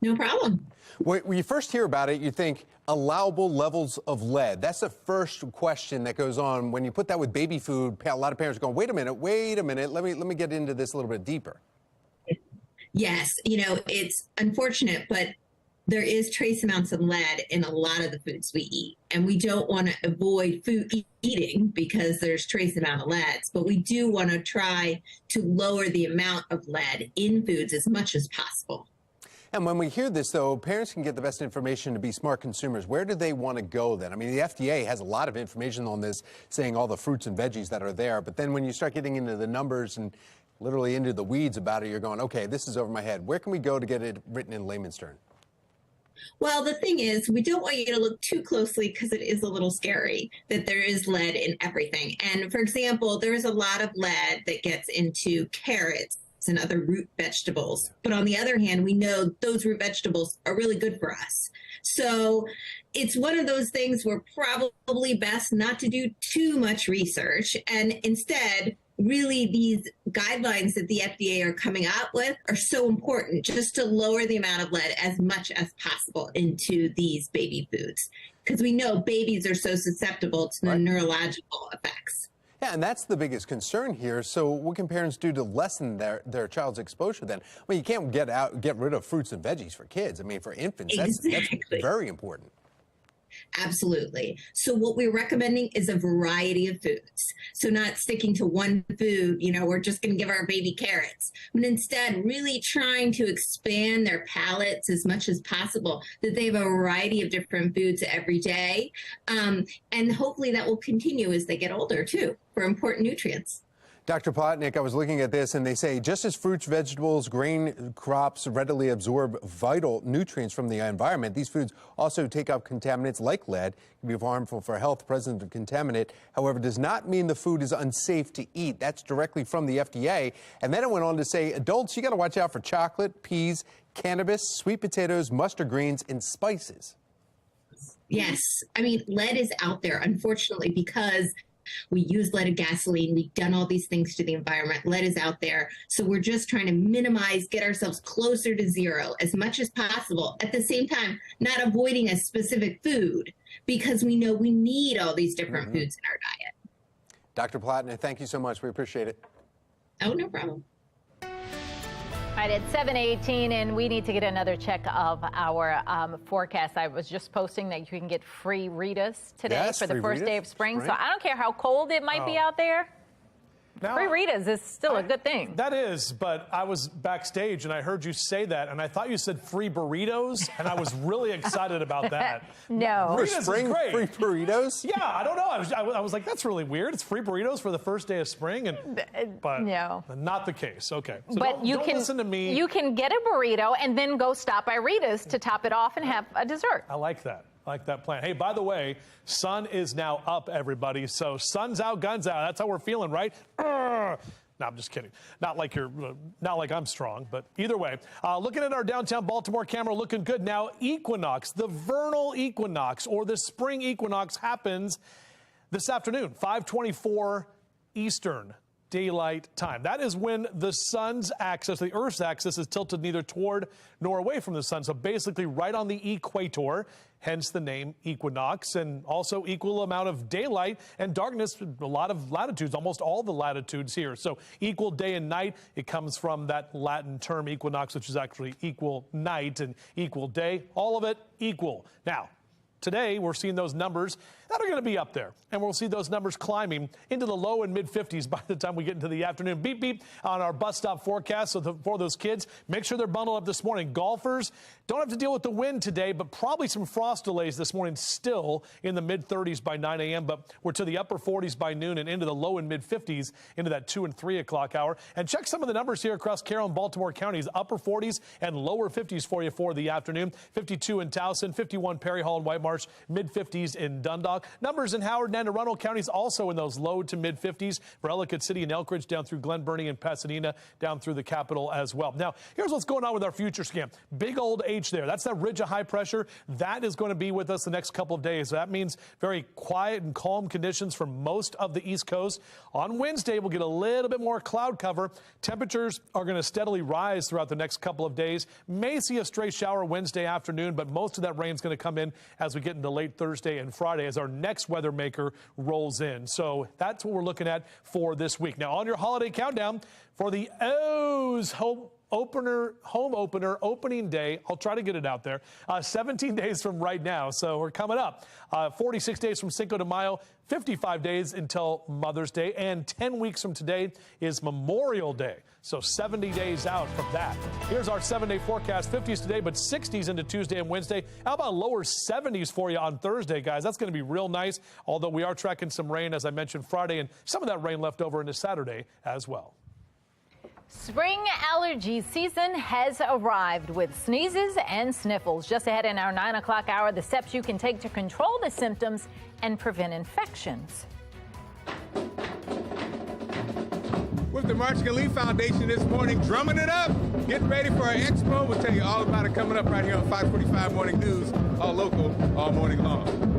No problem. When you first hear about it, you think allowable levels of lead. That's the first question that goes on when you put that with baby food. A lot of parents are going, wait a minute. Let me get into this a little bit deeper. Yes, it's unfortunate, but there is trace amounts of lead in a lot of the foods we eat. And we don't want to avoid food eating because there's trace amount of leads, but we do want to try to lower the amount of lead in foods as much as possible. And when we hear this, though, parents can get the best information to be smart consumers. Where do they want to go then? I mean, the FDA has a lot of information on this, saying all the fruits and veggies that are there. But then when you start getting into the numbers and literally into the weeds about it, you're going, okay, this is over my head. Where can we go to get it written in layman's terms? Well, the thing is, we don't want you to look too closely because it is a little scary that there is lead in everything. And for example, there is a lot of lead that gets into carrots and other root vegetables. But on the other hand, we know those root vegetables are really good for us. So it's one of those things where probably best not to do too much research and instead really these guidelines that the FDA are coming out with are so important just to lower the amount of lead as much as possible into these baby foods because we know babies are so susceptible to the neurological effects. Yeah, and that's the biggest concern here. So what can parents do to lessen their child's exposure then? Well, you can't get rid of fruits and veggies for kids. I mean, for infants, that's very important. Absolutely. So what we're recommending is a variety of foods. So not sticking to one food, we're just going to give our baby carrots, but instead really trying to expand their palates as much as possible, that they have a variety of different foods every day. And hopefully that will continue as they get older too, for important nutrients. Dr. Plotnick, I was looking at this, and they say just as fruits, vegetables, grain crops readily absorb vital nutrients from the environment, these foods also take up contaminants like lead. It can be harmful for health. Presence of contaminant, however, does not mean the food is unsafe to eat. That's directly from the FDA. And then it went on to say, adults, you got to watch out for chocolate, peas, cannabis, sweet potatoes, mustard greens, and spices. Yes. I mean, lead is out there, unfortunately, because we use leaded gasoline. We've done all these things to the environment. Lead is out there. So we're just trying to minimize, get ourselves closer to zero as much as possible. At the same time, not avoiding a specific food because we know we need all these different foods in our diet. Dr. Plotnick, thank you so much. We appreciate it. Oh, no problem. All right, it's 7:18, and we need to get another check of our forecast. I was just posting that you can get free Ritas today for the first day of spring. So I don't care how cold it might be out there. Now, free Ritas is still a good thing. That is, but I was backstage and I heard you say that, and I thought you said free burritos, and I was really excited about that. No. Burritos spring, is great. free burritos? Yeah, I don't know. I was like, that's really weird. It's free burritos for the first day of spring, but no, not the case. Okay, so but don't listen to me. You can get a burrito and then go stop by Rita's to top it off and have a dessert. I like that. I like that plan. Hey, by the way, sun is now up, everybody. So sun's out, guns out. That's how we're feeling, right? No, I'm just kidding. Not like I'm strong, but either way. Looking at our downtown Baltimore camera, looking good. Now, equinox, the vernal equinox or the spring equinox happens this afternoon, 5:24 Eastern Daylight Time. That is when the sun's axis, the Earth's axis, is tilted neither toward nor away from the sun. So basically right on the equator, hence the name equinox, and also equal amount of daylight and darkness, a lot of latitudes, almost all the latitudes here. So equal day and night, it comes from that Latin term equinox, which is actually equal night and equal day, all of it equal. Now, today, we're seeing those numbers that are going to be up there. And we'll see those numbers climbing into the low and mid 50s by the time we get into the afternoon. Beep, beep on our bus stop forecast. So for those kids, make sure they're bundled up this morning. Golfers don't have to deal with the wind today, but probably some frost delays this morning, still in the mid 30s by 9 a.m. But we're to the upper 40s by noon and into the low and mid 50s into that 2 and 3 o'clock hour. And check some of the numbers here across Carroll and Baltimore counties. Upper 40s and lower 50s for you for the afternoon. 52 in Towson, 51 Perry Hall and White Marsh, mid 50s in Dundalk. Numbers in Howard and Anne Arundel counties also in those low to mid 50s for Ellicott City and Elk Ridge, down through Glen Burnie and Pasadena, down through the capital as well. Now, here's what's going on with our future scan. Big old H there. That's that ridge of high pressure. That is going to be with us the next couple of days. So that means very quiet and calm conditions for most of the East Coast. On Wednesday, we'll get a little bit more cloud cover. Temperatures are going to steadily rise throughout the next couple of days. May see a stray shower Wednesday afternoon, but most of that rain is going to come in as we get into late Thursday and Friday as our next weather maker rolls in. So that's what we're looking at for this week. Now, on your holiday countdown for the O's home opener opening day. I'll try to get it out there. 17 days from right now. So we're coming up. 46 days from Cinco de Mayo, 55 days until Mother's Day, and 10 weeks from today is Memorial Day. So 70 days out from that. Here's our 7-day forecast. 50s today, but 60s into Tuesday and Wednesday. How about lower 70s for you on Thursday, guys? That's going to be real nice, although we are tracking some rain, as I mentioned, Friday, and some of that rain left over into Saturday as well. Spring allergy season has arrived with sneezes and sniffles. Just ahead in our 9 o'clock hour, the steps you can take to control the symptoms and prevent infections. With the Marching Elite Foundation this morning, drumming it up, getting ready for our expo. We'll tell you all about it coming up right here on Fox 45 Morning News, all local, all morning long.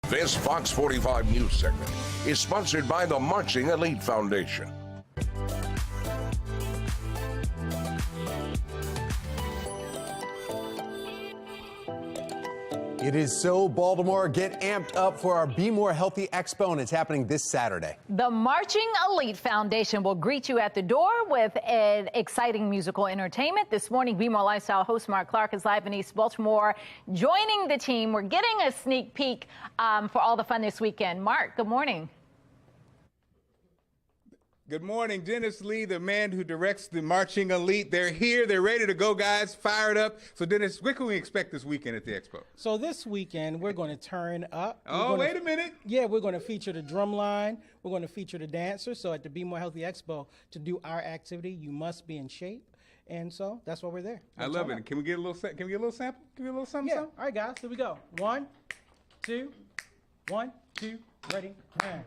This Fox 45 News segment is sponsored by the Marching Elite Foundation. It is so Baltimore. Get amped up for our Be More Healthy Expo, and it's happening this Saturday. The Marching Elite Foundation will greet you at the door with an exciting musical entertainment. This morning, Be More Lifestyle host Mark Clark is live in East Baltimore, joining the team. We're getting a sneak peek for all the fun this weekend. Mark, good morning. Good morning, Dennis Lee, the man who directs the Marching Elite. They're here. They're ready to go, guys. Fired up. So, Dennis, what can we expect this weekend at the Expo? So this weekend, we're going to turn up. Wait a minute. Yeah, we're going to feature the drum line. We're going to feature the dancers. So at the Be More Healthy Expo, to do our activity, you must be in shape. And so that's why we're there. I love it. Can we get a little sample? Can we get a little something? Yeah. All right, guys. Here we go. 1, 2, 1, 2, ready, and.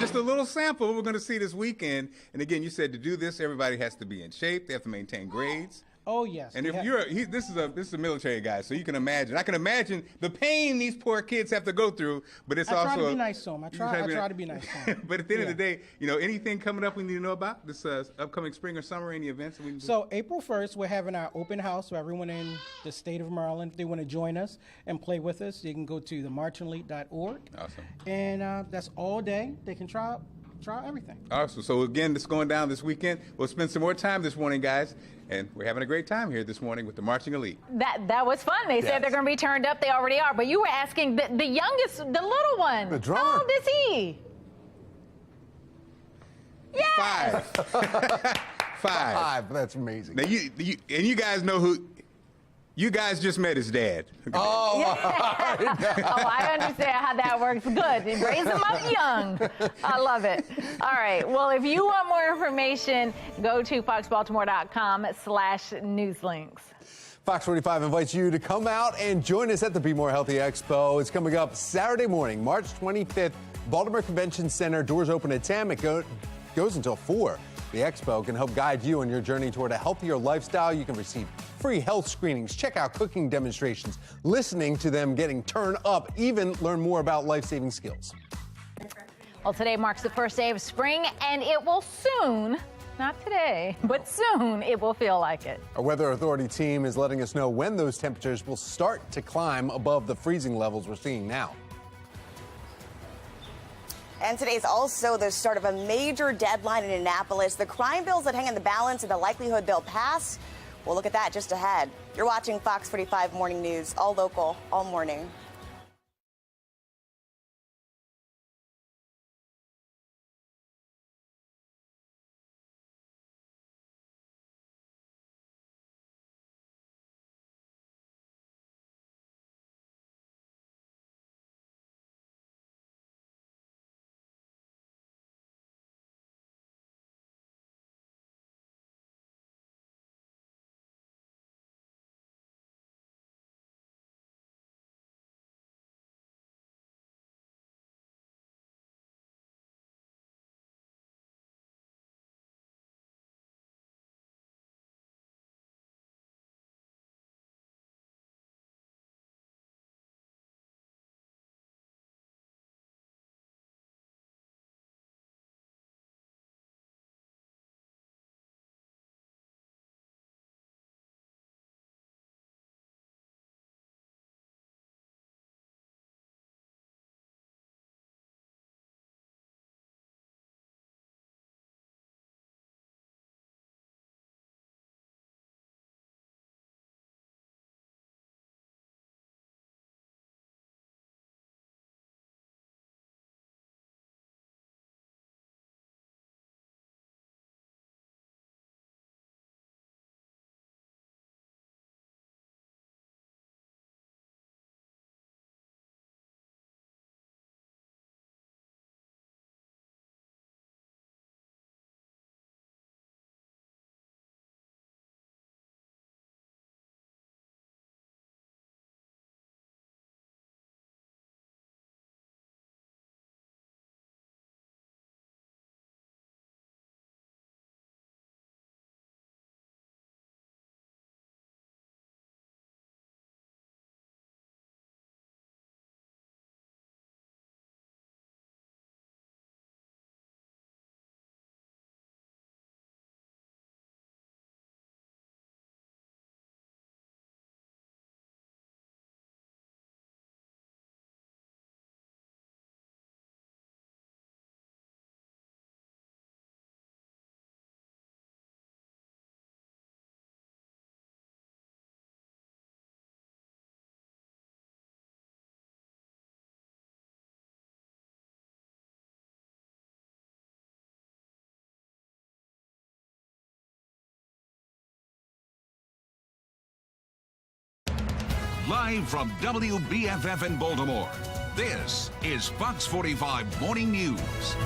Just a little sample we're going to see this weekend. And again, you said to do this, everybody has to be in shape. They have to maintain grades. Oh, yes. And if this is a military guy, so you can imagine. I can imagine the pain these poor kids have to go through. But it's also. I try to be nice to them. I try to be nice to them. But at the end of the day, anything coming up we need to know about this upcoming spring or summer? Any events that we need to So April 1st, we're having our open house for everyone in the state of Maryland. If they want to join us and play with us, you can go to themarchingelite.org. Awesome. And that's all day. They can try everything. Awesome. So again, this going down this weekend. We'll spend some more time this morning, guys. And we're having a great time here this morning with the Marching Elite. That was fun. They said they're going to be turned up. They already are. But you were asking the youngest, the little one. The drummer. How old is he? Yes. 5. 5. That's amazing. Now you guys know who. You guys just met his dad. Oh, I understand how that works. Good. Raise them up young. I love it. All right. Well, if you want more information, go to foxbaltimore.com/newslinks. Fox 45 invites you to come out and join us at the Be More Healthy Expo. It's coming up Saturday morning, March 25th, Baltimore Convention Center. Doors open at 10. It goes until 4. The Expo can help guide you on your journey toward a healthier lifestyle. You can receive free health screenings, check out cooking demonstrations, listening to them getting turned up, even learn more about life-saving skills. Well, today marks the first day of spring, and it will soon, not today, but soon, it will feel like it. Our Weather Authority team is letting us know when those temperatures will start to climb above the freezing levels we're seeing now. And today's also the start of a major deadline in Annapolis. The crime bills that hang in the balance and the likelihood they'll pass. We'll look at that just ahead. You're watching Fox 45 Morning News, all local, all morning. Live from WBFF in Baltimore, this is Fox 45 Morning News.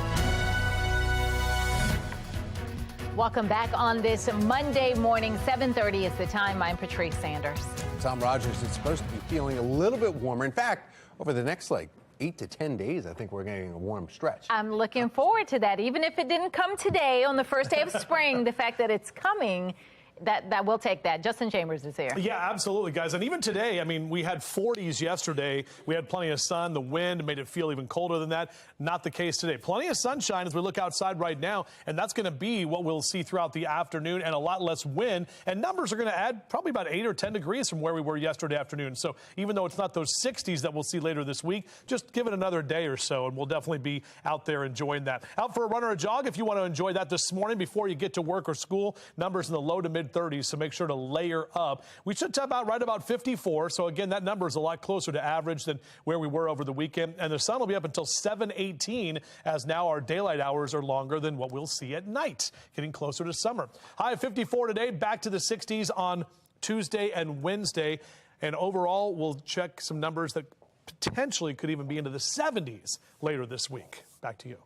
Welcome back on this Monday morning. 7:30 is the time. I'm Patrice Sanders. Tom Rogers, it's supposed to be feeling a little bit warmer. In fact, over the next 8 to 10 days, I think we're getting a warm stretch. I'm looking forward to that. Even if it didn't come today on the first day of spring, the fact that it's coming, that will take that. Justin Chambers is here. Yeah, absolutely, guys. And even today, I mean, we had 40s yesterday. We had plenty of sun. The wind made it feel even colder than that. Not the case today. Plenty of sunshine as we look outside right now, and that's going to be what we'll see throughout the afternoon, and a lot less wind. And numbers are going to add probably about 8 or 10 degrees from where we were yesterday afternoon. So even though it's not those 60s that we'll see later this week, just give it another day or so, and we'll definitely be out there enjoying that. Out for a run or a jog if you want to enjoy that this morning before you get to work or school. Numbers in the low to mid 30s, so make sure to layer up. We should top out right about 54. So again, that number is a lot closer to average than where we were over the weekend. And the sun will be up until 7:18, as now our daylight hours are longer than what we'll see at night, getting closer to summer. High of 54 today, back to the 60s on Tuesday and Wednesday. And overall, we'll check some numbers that potentially could even be into the 70s later this week. Back to you.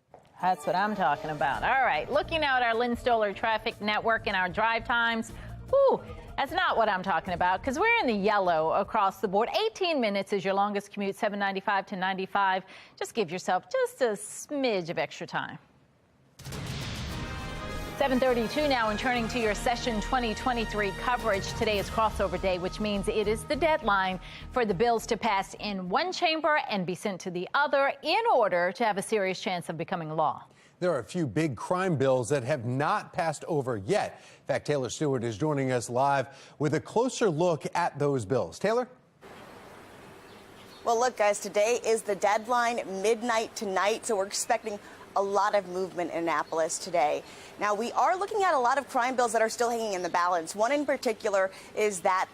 That's what I'm talking about. All right, looking out our Lynn Stoller traffic network and our drive times. Whew, that's not what I'm talking about, because we're in the yellow across the board. 18 minutes is your longest commute, 795 to 95. Just give yourself just a smidge of extra time. 7:32 now, and turning to your session 2023 coverage. Today is crossover day, which means it is the deadline for the bills to pass in one chamber and be sent to the other in order to have a serious chance of becoming law. There are a few big crime bills that have not passed over yet. In fact, Taylor Stewart is joining us live with a closer look at those bills. Taylor? Well, look, guys, today is the deadline, midnight tonight, so we're expecting a lot of movement in Annapolis today. Now, we are looking at a lot of crime bills that are still hanging in the balance. One in particular is that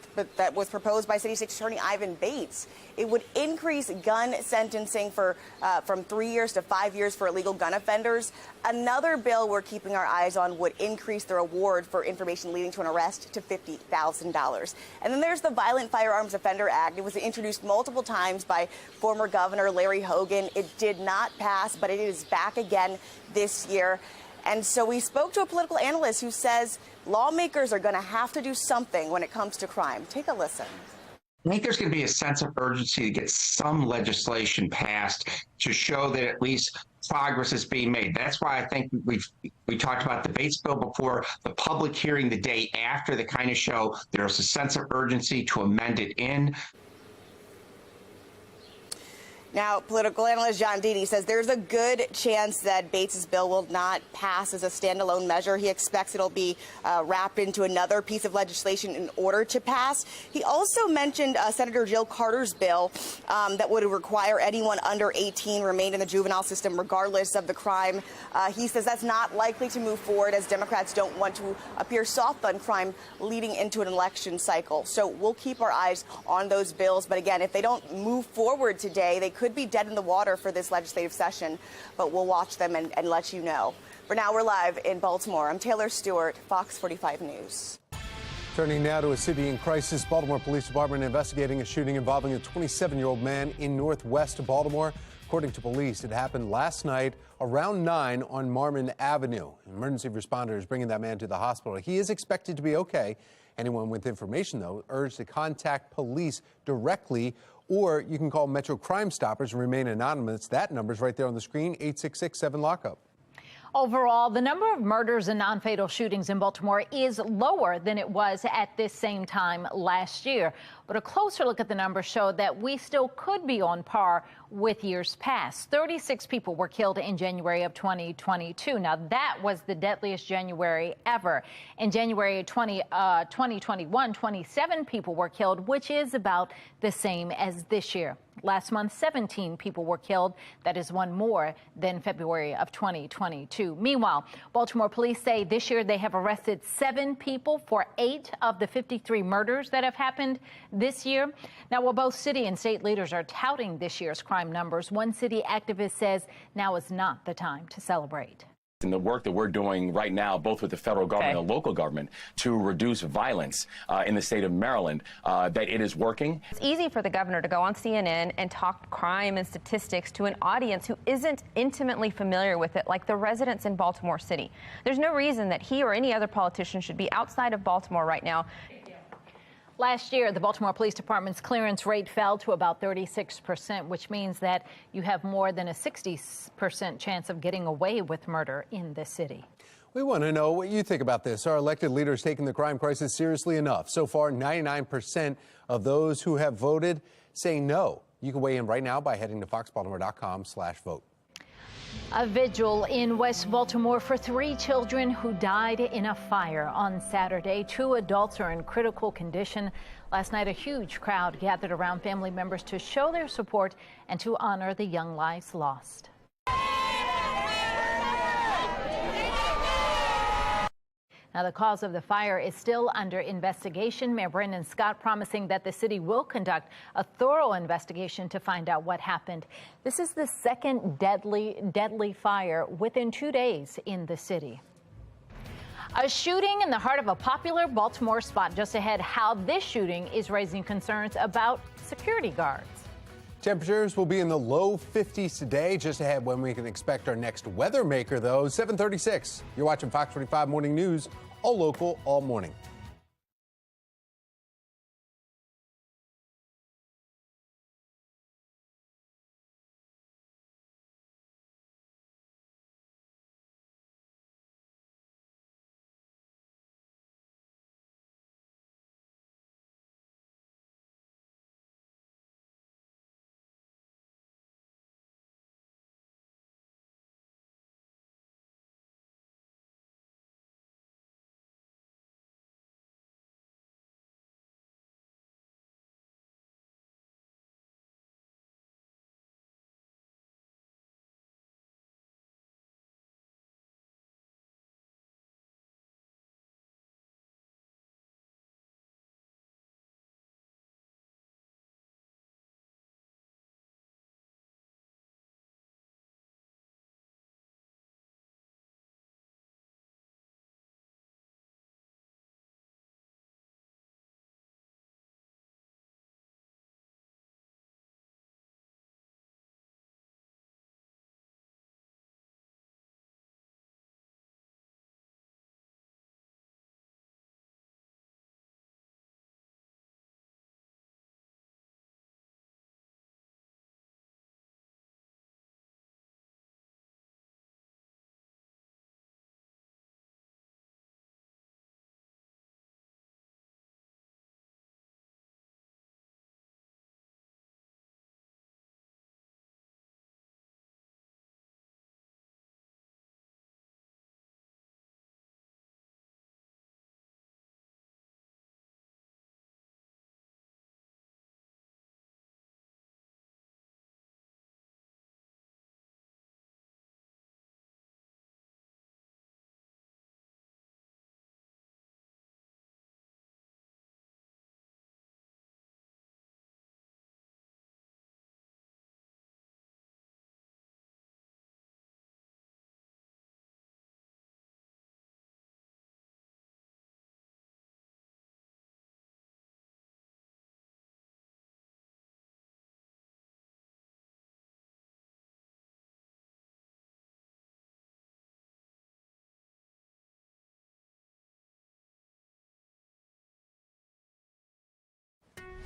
was proposed by City State's Attorney Ivan Bates. It would increase gun sentencing for from 3 years to 5 years for illegal gun offenders. Another bill we're keeping our eyes on would increase the reward for information leading to an arrest to $50,000. And then there's the Violent Firearms Offender Act. It was introduced multiple times by former Governor Larry Hogan. It did not pass, but it is back again this year. And so we spoke to a political analyst who says lawmakers are going to have to do something when it comes to crime. Take a listen. I think there's going to be a sense of urgency to get some legislation passed to show that at least progress is being made. That's why I think we talked about the Bates bill before, the public hearing the day after, the kind of show there's a sense of urgency to amend it in. Now, political analyst John Deedy says there's a good chance that Bates's bill will not pass as a standalone measure. He expects it'll be wrapped into another piece of legislation in order to pass. He also mentioned Senator Jill Carter's bill that would require anyone under 18 remain in the juvenile system regardless of the crime. He says that's not likely to move forward, as Democrats don't want to appear soft on crime leading into an election cycle. So we'll keep our eyes on those bills. But again, if they don't move forward today, they could be dead in the water for this legislative session, but we'll watch them and let you know. For now, we're live in Baltimore. I'm Taylor Stewart, Fox 45 News. Turning now to a city in crisis, Baltimore Police Department investigating a shooting involving a 27-year-old man in northwest Baltimore. According to police, it happened last night around 9 on Marmon Avenue. Emergency responders bringing that man to the hospital. He is expected to be okay. Anyone with information, though, urged to contact police directly, or you can call Metro Crime Stoppers and remain anonymous. That number's right there on the screen, 866-7-LOCK-UP. Overall, the number of murders and non-fatal shootings in Baltimore is lower than it was at this same time last year. But a closer look at the numbers showed that we still could be on par with years past. 36 people were killed in January of 2022. Now, that was the deadliest January ever. In January of 2021, 27 people were killed, which is about the same as this year. Last month, 17 people were killed. That is one more than February of 2022. Meanwhile, Baltimore police say this year they have arrested 7 people for 8 of the 53 murders that have happened this year. Now, while both city and state leaders are touting this year's crime numbers, one city activist says now is not the time to celebrate. And the work that we're doing right now, both with the federal government and the local government, to reduce violence in the state of Maryland, that it is working. It's easy for the governor to go on CNN and talk crime and statistics to an audience who isn't intimately familiar with it, like the residents in Baltimore City. There's no reason that he or any other politician should be outside of Baltimore right now. Last year, the Baltimore Police Department's clearance rate fell to about 36%, which means that you have more than a 60% chance of getting away with murder in this city. We want to know what you think about this. Are elected leaders taking the crime crisis seriously enough? So far, 99% of those who have voted say no. You can weigh in right now by heading to foxbaltimore.com/vote. A vigil in West Baltimore for 3 children who died in a fire on Saturday. 2 adults are in critical condition. Last night, a huge crowd gathered around family members to show their support and to honor the young lives lost. Now, the cause of the fire is still under investigation. Mayor Brendan Scott promising that the city will conduct a thorough investigation to find out what happened. This is the second deadly fire within 2 days in the city. A shooting in the heart of a popular Baltimore spot. Just ahead, how this shooting is raising concerns about security guards. Temperatures will be in the low 50s today. Just ahead, when we can expect our next weather maker, though, 7:36. You're watching Fox 45 Morning News, all local, all morning.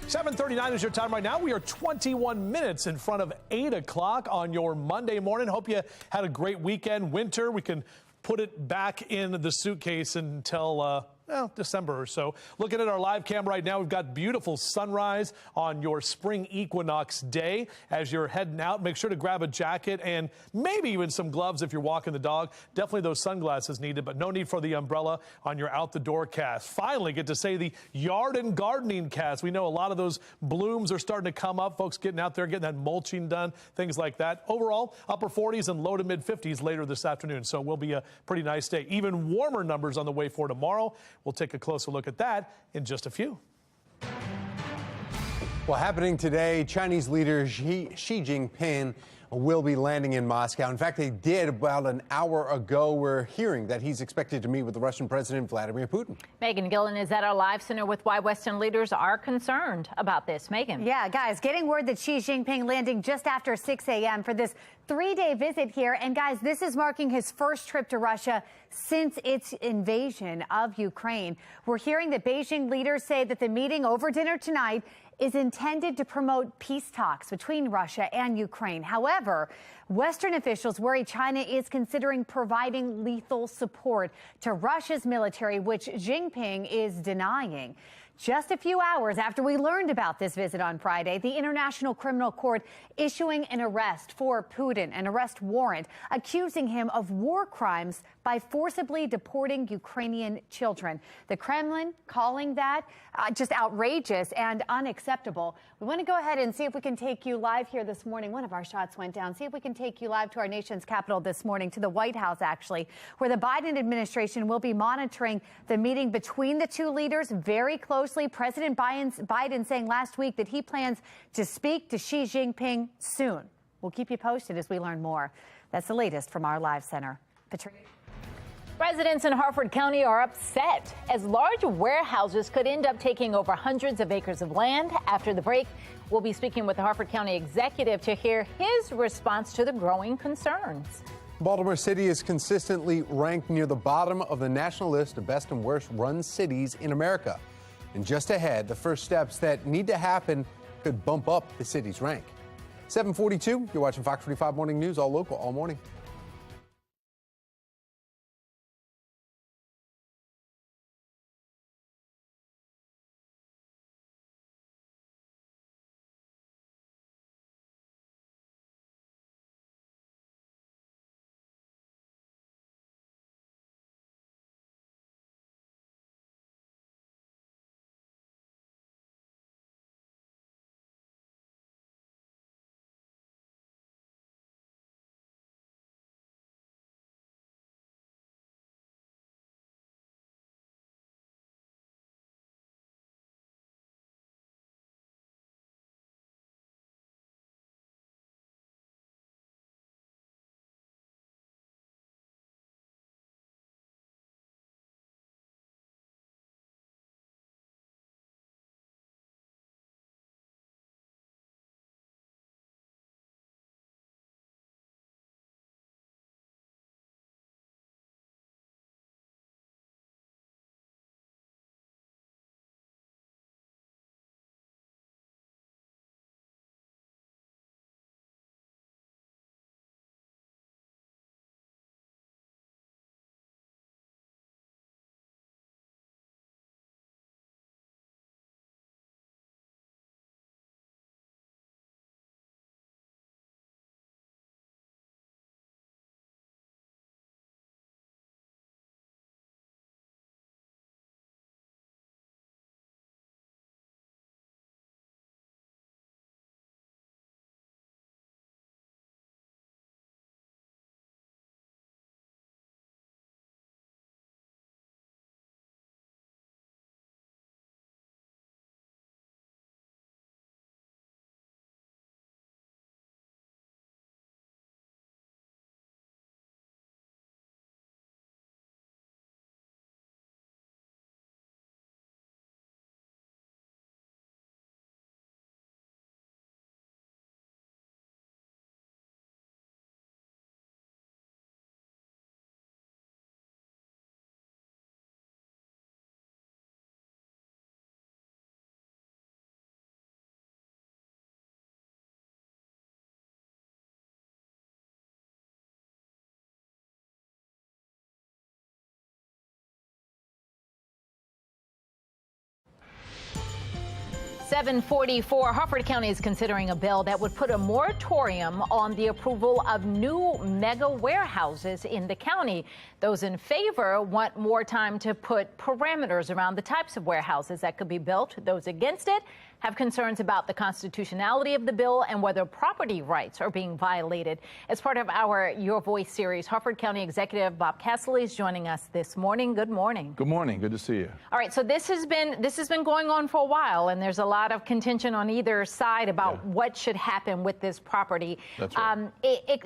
.39 is your time right now. We are 21 minutes in front of 8 o'clock on your Monday morning. Hope you had a great weekend. Winter, we can put it back in the suitcase until December or so. Looking at our live cam right now, we've got beautiful sunrise on your spring equinox day. As you're heading out, make sure to grab a jacket and maybe even some gloves if you're walking the dog. Definitely those sunglasses needed, but no need for the umbrella on your out the door cast. Finally get to say the yard and gardening cast. We know a lot of those blooms are starting to come up. Folks getting out there, getting that mulching done, things like that. Overall, upper 40s and low to mid 50s later this afternoon. So it will be a pretty nice day. Even warmer numbers on the way for tomorrow. We'll take a closer look at that in just a few. Well, happening today, Chinese leader Xi Jinping will be landing in Moscow. In fact, they did about an hour ago. We're hearing that he's expected to meet with the Russian President Vladimir Putin. Megan Gillen is at our live center with why Western leaders are concerned about this. Megan. Yeah, guys, getting word that Xi Jinping landing just after 6 a.m. for this 3-day visit here. And guys, this is marking his first trip to Russia since its invasion of Ukraine. We're hearing that Beijing leaders say that the meeting over dinner tonight is intended to promote peace talks between Russia and Ukraine. However, Western officials worry China is considering providing lethal support to Russia's military, which Jinping is denying. Just a few hours after we learned about this visit on Friday, the International Criminal Court issuing an arrest for Putin, an arrest warrant, accusing him of war crimes by forcibly deporting Ukrainian children. The Kremlin calling that just outrageous and unacceptable. We want to go ahead and see if we can take you live here this morning. One of our shots went down. See if we can take you live to our nation's capital this morning, to the White House, actually, where the Biden administration will be monitoring the meeting between the two leaders very closely. President Biden saying last week that he plans to speak to Xi Jinping soon. We'll keep you posted as we learn more. That's the latest from our live center. Patricia. Residents in Harford County are upset as large warehouses could end up taking over hundreds of acres of land. After the break, we'll be speaking with the Harford County executive to hear his response to the growing concerns. Baltimore City is consistently ranked near the bottom of the national list of best and worst run cities in America. And just ahead, the first steps that need to happen could bump up the city's rank. 7:42, you're watching Fox 45 Morning News, all local, all morning. .744, Harford County is considering a bill that would put a moratorium on the approval of new mega warehouses in the county. Those in favor want more time to put parameters around the types of warehouses that could be built. Those against it have concerns about the constitutionality of the bill and whether property rights are being violated. As part of our Your Voice series, Harford County Executive Bob Casserly is joining us this morning. Good morning. Good morning. Good to see you. All right, so this has been going on for a while, and there's a lot of contention on either side about what should happen with this property. That's right.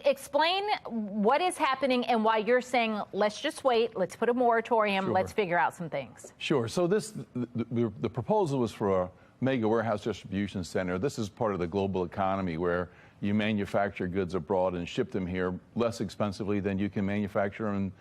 Explain what is happening and why you're saying, let's just wait, let's put a moratorium, Sure. let's figure out some things. Sure. So the proposal was for a mega warehouse distribution center. This is part of the global economy where you manufacture goods abroad and ship them here less expensively than you can manufacture them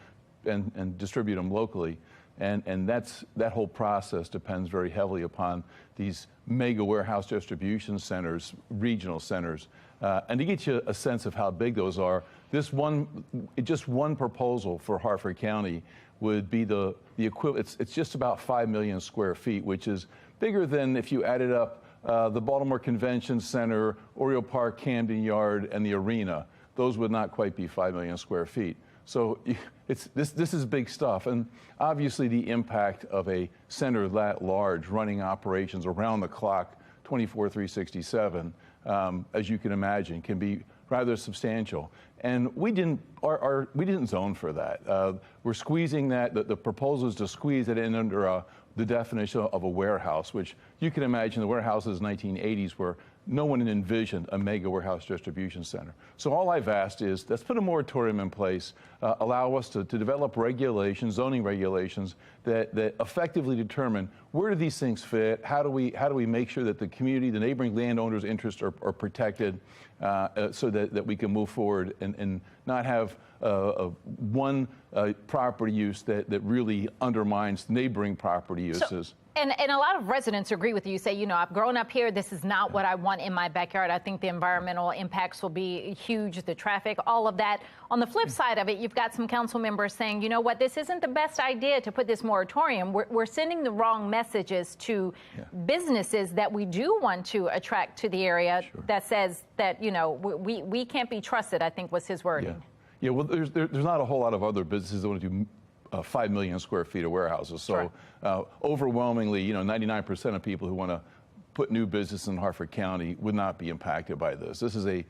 and distribute them locally. And that whole process depends very heavily upon these mega warehouse distribution centers, regional centers. And to get you a sense of how big those are, just one proposal for Harford County would be the equivalent. It's just about 5 million square feet, which is bigger than if you added up the Baltimore Convention Center, Oriole Park, Camden Yard, and the arena. Those would not quite be 5 million square feet. So this is big stuff. And obviously the impact of a center that large running operations around the clock, 24/367, as you can imagine, can be rather substantial. And we didn't zone for that. We're squeezing that. The proposal is to squeeze it in under the definition of a warehouse, which you can imagine the warehouses 1980s where no one envisioned a mega warehouse distribution center. So all I've asked is let's put a moratorium in place, allow us to develop regulations, zoning regulations that effectively determine where do these things fit, how do we make sure that the community, the neighboring landowners' interests are protected, so that we can move forward and not have one property use that really undermines neighboring property uses. And a lot of residents agree with you, say, I've grown up here. This is not what I want in my backyard. I think the environmental impacts will be huge, the traffic, all of that. On the flip side of it, you've got some council members saying, you know what, this isn't the best idea to put this moratorium. We're sending the wrong messages to businesses that we do want to attract to the area that says that, we can't be trusted, I think was his wording. Yeah, well, there's not a whole lot of other businesses that want to do 5 million square feet of warehouses. So overwhelmingly, 99% of people who want to put new business in Harford County would not be impacted by this. This is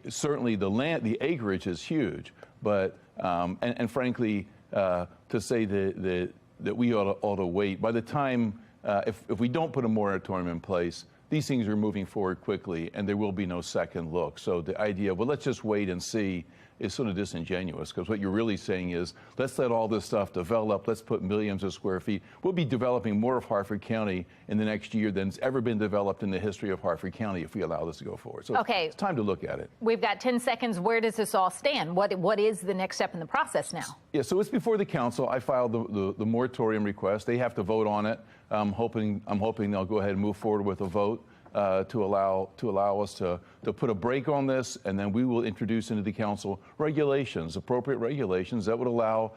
certainly the acreage is huge, but and frankly, to say that we ought to wait. By the time if we don't put a moratorium in place, these things are moving forward quickly, and there will be no second look. So the idea, well, let's just wait and see, is sort of disingenuous, because what you're really saying is, let's let all this stuff develop, let's put millions of square feet. We'll be developing more of Harford County in the next year than's ever been developed in the history of Harford County if we allow this to go forward. So it's time to look at it. We've got 10 seconds. Where does this all stand? What is the next step in the process now? Yeah, so it's before the council. I filed the moratorium request. They have to vote on it. I'm hoping they'll go ahead and move forward with a vote to allow us to put a break on this, and then we will introduce into the council regulations, appropriate regulations that would allow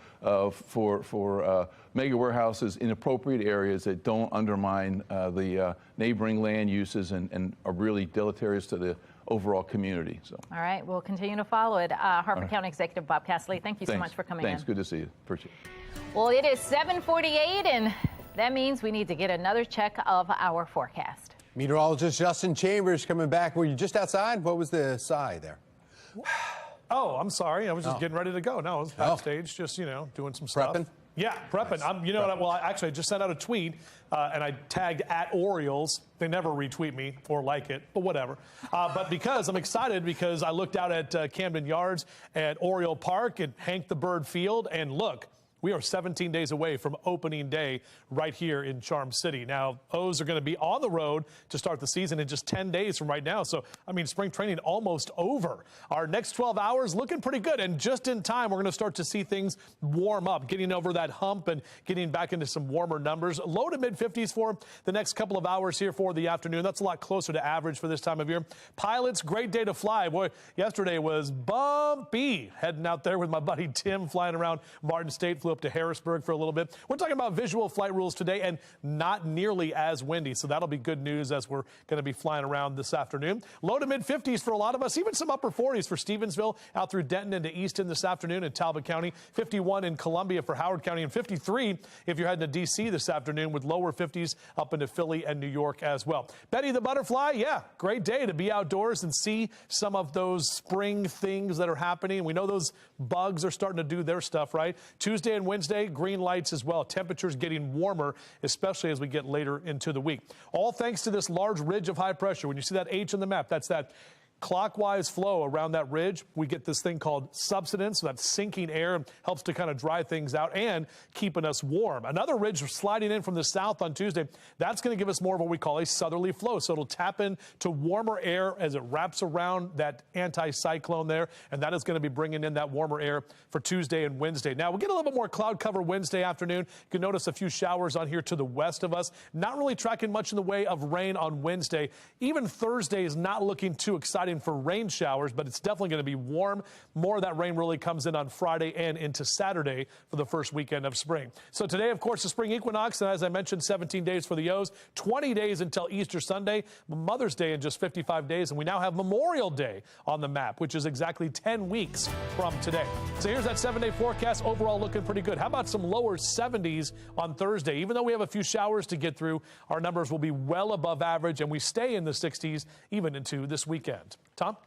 for mega warehouses in appropriate areas that don't undermine the neighboring land uses and are really deleterious to the overall community. So. All right, we'll continue to follow it. Harford County Executive Bob Casserly, thank you so much for coming in. Thanks, good to see you. Appreciate it. Well, it is 7:48, and that means we need to get another check of our forecast. Meteorologist Justin Chambers coming back. Were you just outside? What was the sigh there? Oh, I'm sorry. I was just getting ready to go. No, I was backstage, just, doing some stuff. Prepping? Yeah, prepping. Nice. I just sent out a tweet, and I tagged @Orioles. They never retweet me or like it, but whatever. But because I'm excited, because I looked out at Camden Yards, at Oriole Park, at Hank the Bird Field, and look, we are 17 days away from opening day right here in Charm City. Now, O's are going to be on the road to start the season in just 10 days from right now. So, spring training almost over. Our next 12 hours looking pretty good. And just in time, we're going to start to see things warm up, getting over that hump and getting back into some warmer numbers. Low to mid 50s for the next couple of hours here for the afternoon. That's a lot closer to average for this time of year. Pilots, great day to fly. Boy, yesterday was bumpy. Heading out there with my buddy Tim, flying around Martin State. Flew flew up to Harrisburg for a little bit. We're talking about visual flight rules today and not nearly as windy. So that'll be good news as we're going to be flying around this afternoon. Low to mid 50s for a lot of us, even some upper 40s for Stevensville out through Denton into Easton this afternoon in Talbot County. 51 in Columbia for Howard County, and 53 if you're heading to D.C. this afternoon, with lower 50s up into Philly and New York as well. Betty the Butterfly, yeah, great day to be outdoors and see some of those spring things that are happening. We know those bugs are starting to do their stuff, right? Tuesday and Wednesday, green lights as well. Temperatures getting warmer, especially as we get later into the week. All thanks to this large ridge of high pressure. When you see that H on the map, that's that clockwise flow around that ridge. We get this thing called subsidence, so that's sinking air, helps to kind of dry things out and keeping us warm. Another ridge sliding in from the south on Tuesday, that's going to give us more of what we call a southerly flow. So it'll tap into warmer air as it wraps around that anticyclone there, and that is going to be bringing in that warmer air for Tuesday and Wednesday. Now, we'll get a little bit more cloud cover Wednesday afternoon. You can notice a few showers on here to the west of us. Not really tracking much in the way of rain on Wednesday. Even Thursday is not looking too exciting for rain showers, but it's definitely going to be warm. More of that rain really comes in on Friday and into Saturday for the first weekend of spring. So today, of course, the spring equinox, and as I mentioned, 17 days for the O's, 20 days until Easter Sunday, Mother's Day in just 55 days, and we now have Memorial Day on the map, which is exactly 10 weeks from today. So here's that 7-day forecast, overall looking pretty good. How about some lower 70s on Thursday? Even though we have a few showers to get through, our numbers will be well above average, and we stay in the 60s even into this weekend. Tom?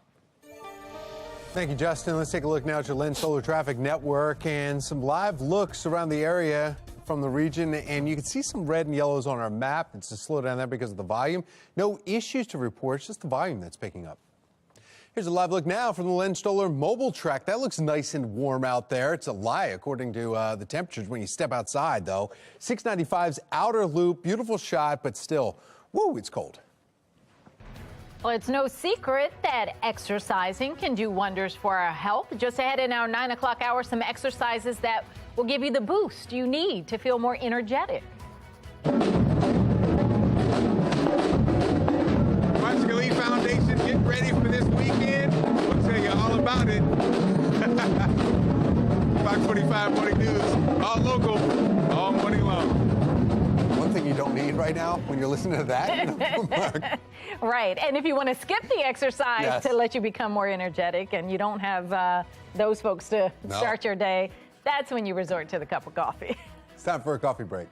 Thank you, Justin. Let's take a look now at your Lens Solar Traffic Network and some live looks around the area from the region. And you can see some red and yellows on our map. It's a slowdown there because of the volume. No issues to report, it's just the volume that's picking up. Here's a live look now from the Lens Solar mobile track. That looks nice and warm out there. It's a lie according to the temperatures when you step outside, though. 695's outer loop, beautiful shot, but still, woo, it's cold. Well, it's no secret that exercising can do wonders for our health. Just ahead in our 9 o'clock hour, some exercises that will give you the boost you need to feel more energetic. Marching Elite Foundation, get ready for this weekend. We'll tell you all about it. FOX45 Morning News, all local, all morning long. One thing you don't need right now when you're listening to that. Right. And if you want to skip the exercise Yes. to let you become more energetic and you don't have those folks to start your day, that's when you resort to the cup of coffee. It's time for a coffee break.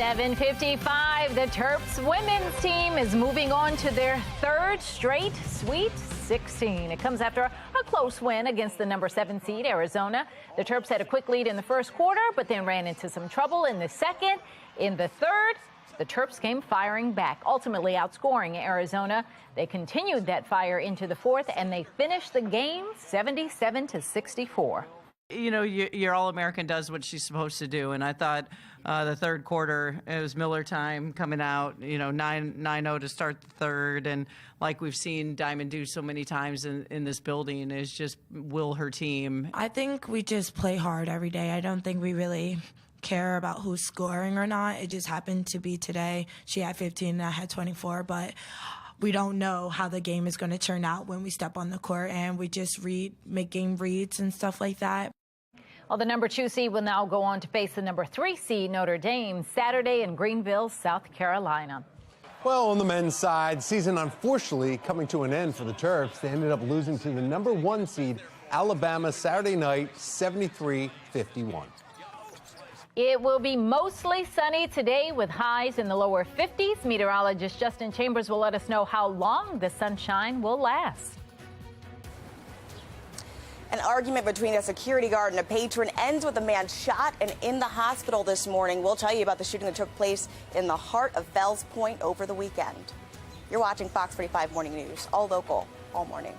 7:55. The Terps women's team is moving on to their third straight Sweet 16. It comes after a close win against the number 7 seed Arizona. The Terps had a quick lead in the first quarter, but then ran into some trouble in the second. In the third, the Terps came firing back, ultimately outscoring Arizona. They continued that fire into the fourth, and they finished the game 77-64. You know, your All-American does what she's supposed to do, and I thought the third quarter, it was Miller time coming out, you know, 9-0 to start the third, and like we've seen Diamond do so many times in this building, is just will her team. I think we just play hard every day. I don't think we really care about who's scoring or not. It just happened to be today. She had 15 and I had 24, but we don't know how the game is going to turn out when we step on the court, and we just make game reads and stuff like that. Well, the number 2 seed will now go on to face the number 3 seed Notre Dame Saturday in Greenville, South Carolina. Well, on the men's side, season unfortunately coming to an end for the Terps. They ended up losing to the number 1 seed Alabama Saturday night, 73-51. It will be mostly sunny today with highs in the lower 50s. Meteorologist Justin Chambers will let us know how long the sunshine will last. An argument between a security guard and a patron ends with a man shot and in the hospital this morning. We'll tell you about the shooting that took place in the heart of Fells Point over the weekend. You're watching Fox 45 Morning News, all local, all morning.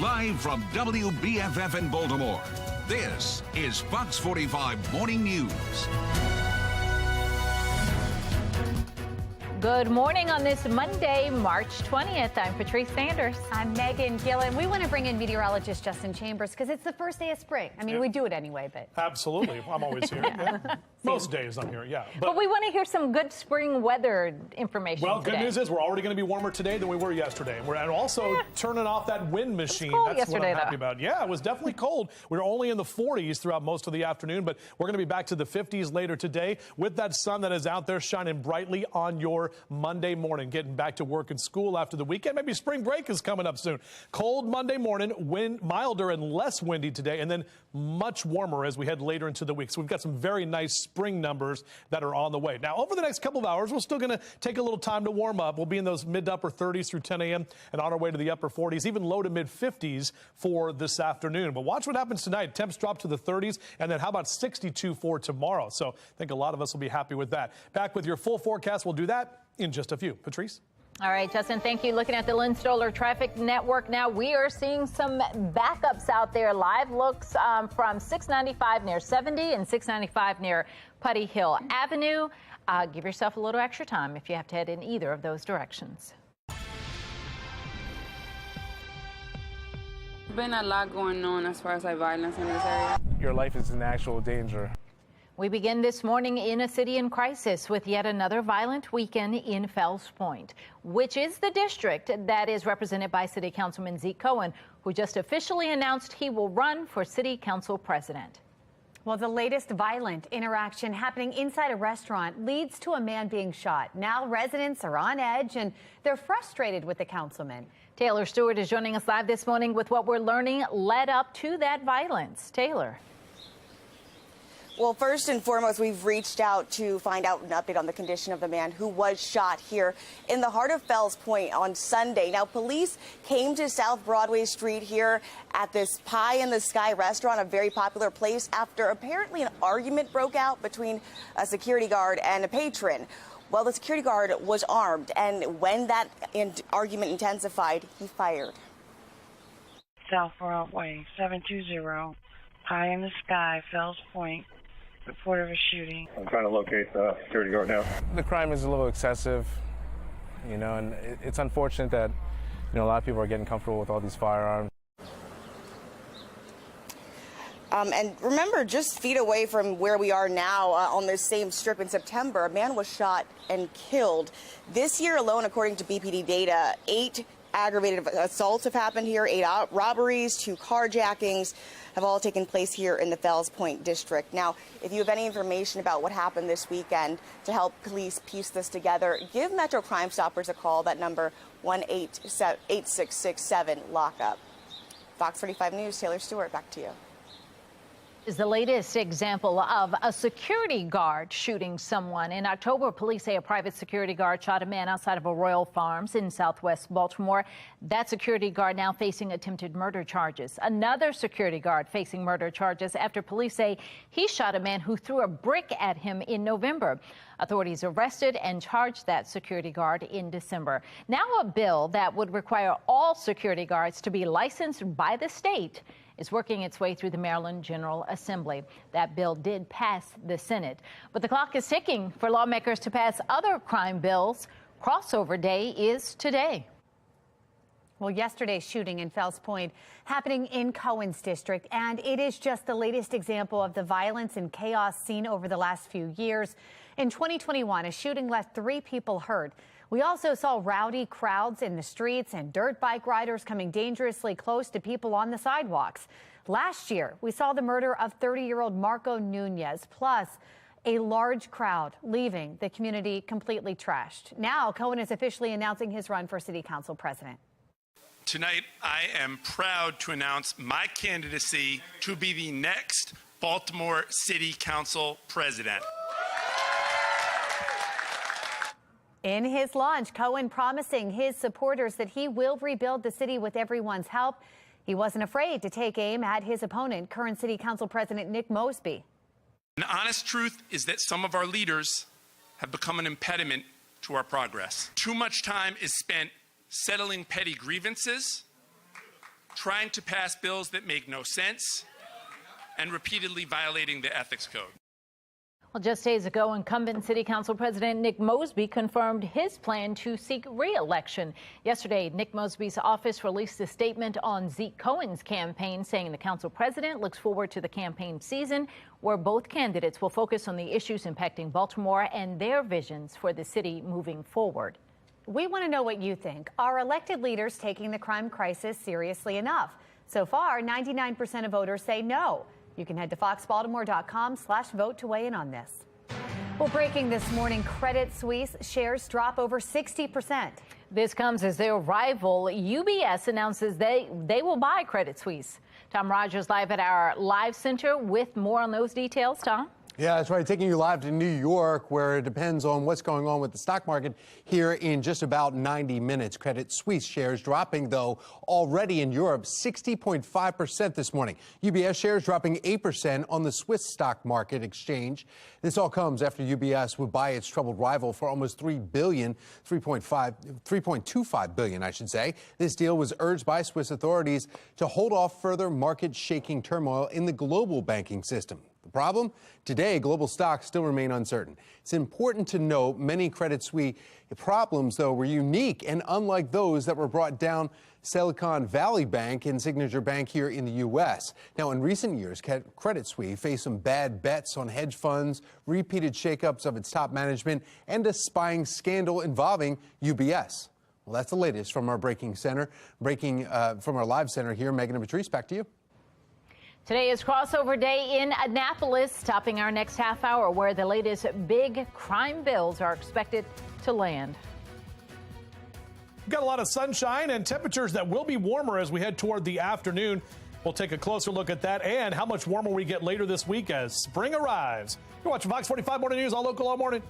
Live from WBFF in Baltimore, this is Fox 45 Morning News. Good morning on this Monday, March 20th. I'm Patrice Sanders. I'm Megan Gillen. We want to bring in meteorologist Justin Chambers because it's the first day of spring. I mean, we do it anyway, but. Absolutely. I'm always here. Yeah. Most days I'm here, yeah. But we want to hear some good spring weather information Well, today. good news is we're already going to be warmer today than we were yesterday. We're also turning off that wind machine. That's what I'm happy about. Yeah, it was definitely cold. We were only in the 40s throughout most of the afternoon, but we're going to be back to the 50s later today with that sun that is out there shining brightly on your Monday morning. Getting back to work and school after the weekend. Maybe spring break is coming up soon. Cold Monday morning, wind milder and less windy today, and then much warmer as we head later into the week. So we've got some very nice spring numbers that are on the way. Now, over the next couple of hours, we're still going to take a little time to warm up. We'll be in those mid to upper 30s through 10 a.m. and on our way to the upper 40s, even low to mid 50s for this afternoon. But watch what happens tonight. Temps drop to the 30s, and then how about 62 for tomorrow? So I think a lot of us will be happy with that. Back with your full forecast. We'll do that in just a few. Patrice? All right, Justin, thank you. Looking at the Lynn Stoller traffic network now, we are seeing some backups out there. Live looks from 695 near 70 and 695 near Putty Hill Avenue. Give yourself a little extra time if you have to head in either of those directions. Been a lot going on as far as like violence in this area. Your life is in actual danger. We begin this morning in a city in crisis with yet another violent weekend in Fells Point, which is the district that is represented by City Councilman Zeke Cohen, who just officially announced he will run for City Council President. Well, the latest violent interaction happening inside a restaurant leads to a man being shot. Now residents are on edge and they're frustrated with the councilman. Taylor Stewart is joining us live this morning with what we're learning led up to that violence. Taylor. Well, first and foremost, we've reached out to find out an update on the condition of the man who was shot here in the heart of Fells Point on Sunday. Now, police came to South Broadway Street here at this Pie in the Sky restaurant, a very popular place, after apparently an argument broke out between a security guard and a patron. Well, the security guard was armed, and when that argument intensified, he fired. South Broadway, 720, Pie in the Sky, Fells Point. Report of a shooting. I'm trying to locate the security guard now. The crime is a little excessive, you know, and it's unfortunate that, you know, a lot of people are getting comfortable with all these firearms. And remember, just feet away from where we are now on this same strip in September, a man was shot and killed. This year alone, according to BPD data, 8 aggravated assaults have happened here, 8 robberies, 2 carjackings have all taken place here in the Fells Point district. Now, if you have any information about what happened this weekend to help police piece this together, give Metro Crime Stoppers a call. That number, 1-866-7-LOCK-UP. Fox 45 News, Taylor Stewart, back to you. Is the latest example of a security guard shooting someone. In October, police say a private security guard shot a man outside of a Royal Farms in southwest Baltimore. That security guard now facing attempted murder charges. Another security guard facing murder charges after police say he shot a man who threw a brick at him in November. Authorities arrested and charged that security guard in December. Now a bill that would require all security guards to be licensed by the state is working its way through the Maryland General Assembly. That bill did pass the Senate, but the clock is ticking for lawmakers to pass other crime bills. Crossover day is today. Well, yesterday's shooting in Fells Point happening in Cohen's district, and it is just the latest example of the violence and chaos seen over the last few years. In 2021, a shooting left 3 people hurt. We also saw rowdy crowds in the streets and dirt bike riders coming dangerously close to people on the sidewalks. Last year, we saw the murder of 30-year-old Marco Nunez, plus a large crowd leaving the community completely trashed. Now, Cohen is officially announcing his run for City Council President. Tonight, I am proud to announce my candidacy to be the next Baltimore City Council President. In his launch, Cohen promising his supporters that he will rebuild the city with everyone's help. He wasn't afraid to take aim at his opponent, current City Council President Nick Mosby. The honest truth is that some of our leaders have become an impediment to our progress. Too much time is spent settling petty grievances, trying to pass bills that make no sense, and repeatedly violating the ethics code. Well, just days ago, incumbent City Council President Nick Mosby confirmed his plan to seek re-election. Yesterday, Nick Mosby's office released a statement on Zeke Cohen's campaign, saying the council president looks forward to the campaign season, where both candidates will focus on the issues impacting Baltimore and their visions for the city moving forward. We want to know what you think. Are elected leaders taking the crime crisis seriously enough? So far, 99% of voters say no. You can head to foxbaltimore.com/vote to weigh in on this. Well, breaking this morning, Credit Suisse shares drop over 60%. This comes as their rival UBS announces they will buy Credit Suisse. Tom Rogers live at our live center with more on those details. Tom? Yeah, that's right. Taking you live to New York, where it depends on what's going on with the stock market here in just about 90 minutes. Credit Suisse shares dropping, though, already in Europe, 60.5% this morning. UBS shares dropping 8% on the Swiss stock market exchange. This all comes after UBS would buy its troubled rival for almost $3.25 billion, I should say. This deal was urged by Swiss authorities to hold off further market-shaking turmoil in the global banking system. The problem? Today, global stocks still remain uncertain. It's important to note many Credit Suisse problems, though, were unique and unlike those that were brought down Silicon Valley Bank and Signature Bank here in the U.S. Now, in recent years, Credit Suisse faced some bad bets on hedge funds, repeated shakeups of its top management, and a spying scandal involving UBS. Well, that's the latest from our from our live center here. Megan and Patrice, back to you. Today is crossover day in Annapolis, topping our next half hour, where the latest big crime bills are expected to land. We've got a lot of sunshine and temperatures that will be warmer as we head toward the afternoon. We'll take a closer look at that and how much warmer we get later this week as spring arrives. You're watching Fox 45 Morning News, all local, all morning.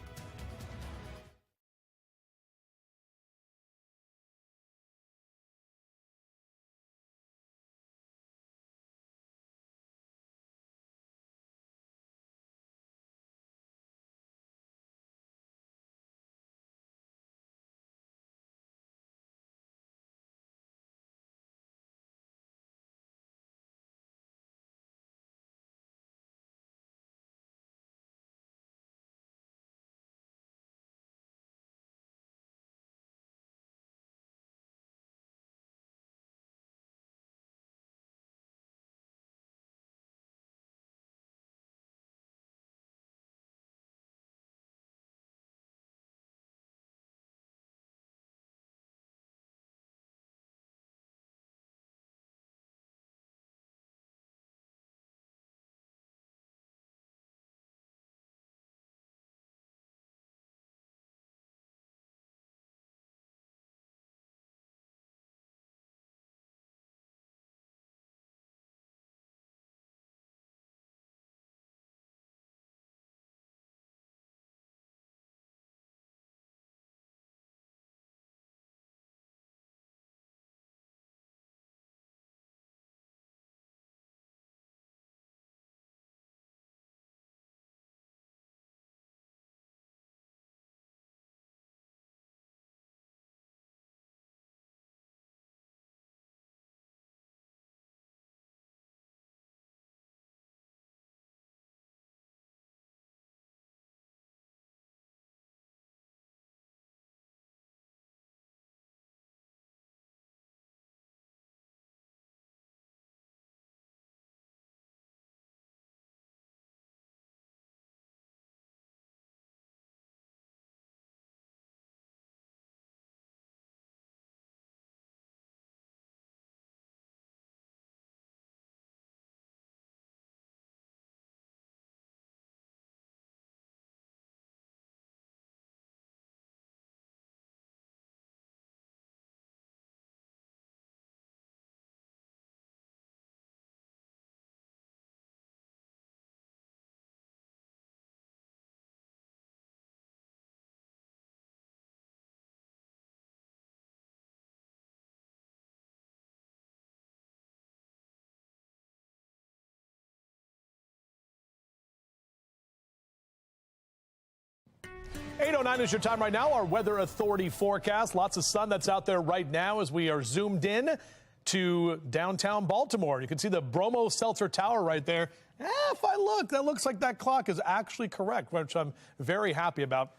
.09 is your time right now. Our weather authority forecast. Lots of sun that's out there right now as we are zoomed in to downtown Baltimore. You can see the Bromo Seltzer Tower right there If I look, that looks like that clock is actually correct, which I'm very happy about.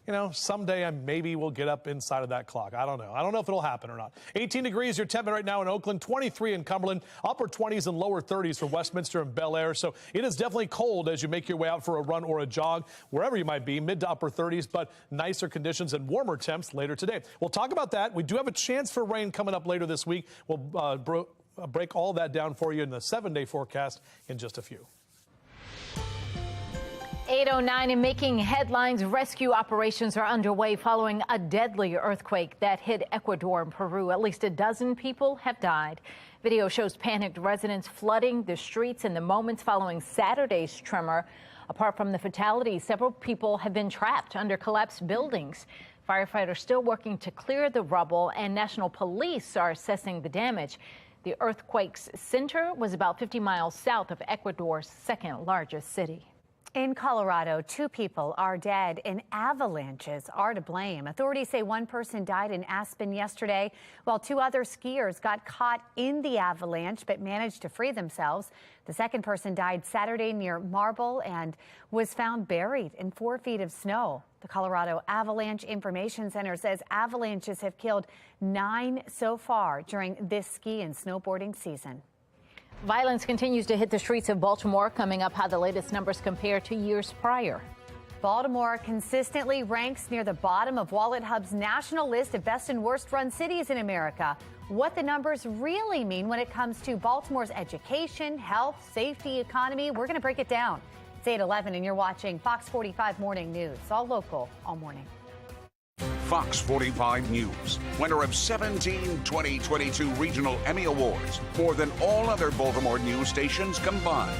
You know, someday I maybe will get up inside of that clock. I don't know. I don't know if it'll happen or not. 18 degrees your temp right now in Oakland, 23 in Cumberland, upper 20s and lower 30s for Westminster and Bel Air. So it is definitely cold as you make your way out for a run or a jog, wherever you might be, mid to upper 30s, but nicer conditions and warmer temps later today. We'll talk about that. We do have a chance for rain coming up later this week. We'll break all that down for you in the 7-day forecast in just a few. 8:09 and making headlines. Rescue operations are underway following a deadly earthquake that hit Ecuador and Peru. At least a dozen people have died. Video shows panicked residents flooding the streets in the moments following Saturday's tremor. Apart from the fatalities, several people have been trapped under collapsed buildings. Firefighters still working to clear the rubble, and national police are assessing the damage. The earthquake's center was about 50 miles south of Ecuador's second largest city. In Colorado, 2 people are dead and avalanches are to blame. Authorities say 1 person died in Aspen yesterday, while 2 other skiers got caught in the avalanche but managed to free themselves. The second person died Saturday near Marble and was found buried in 4 feet of snow. The Colorado Avalanche Information Center says avalanches have killed 9 so far during this ski and snowboarding season. Violence continues to hit the streets of Baltimore. Coming up, how the latest numbers compare to years prior. Baltimore consistently ranks near the bottom of WalletHub's national list of best and worst run cities in America. What the numbers really mean when it comes to Baltimore's education, health, safety, economy, we're going to break it down. It's 8:11 and you're watching Fox 45 Morning News, all local, all morning. Fox 45 News, winner of 17 2022 Regional Emmy Awards, more than all other Baltimore news stations combined.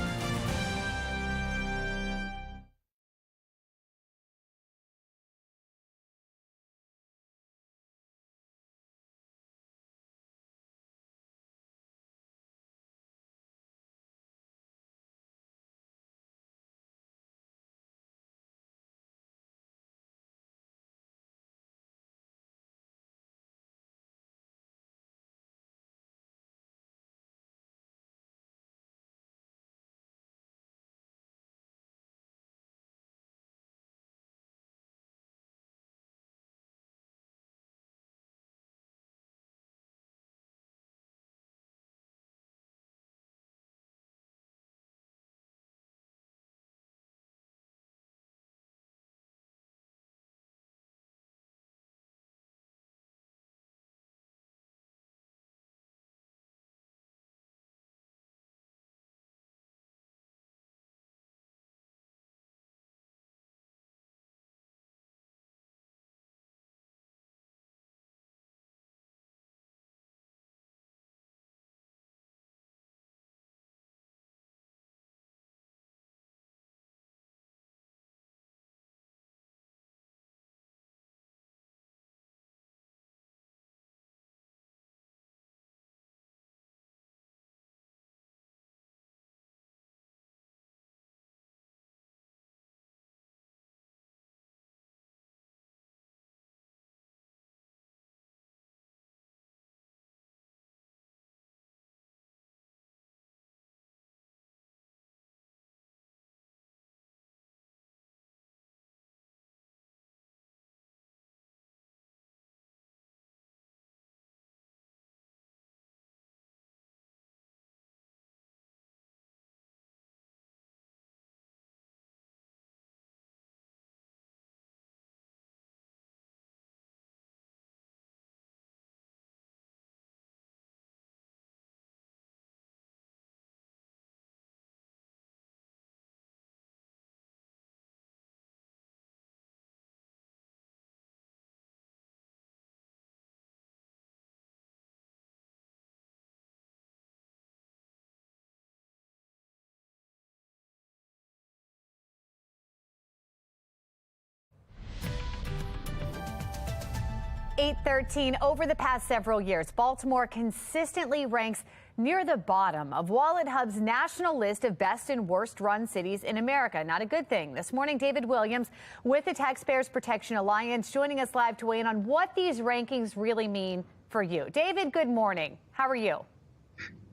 .13 over the past several years, Baltimore consistently ranks near the bottom of WalletHub's national list of best and worst run cities in America. Not a good thing. This morning, David Williams with the Taxpayers Protection Alliance joining us live to weigh in on what these rankings really mean for you. David, good morning. How are you?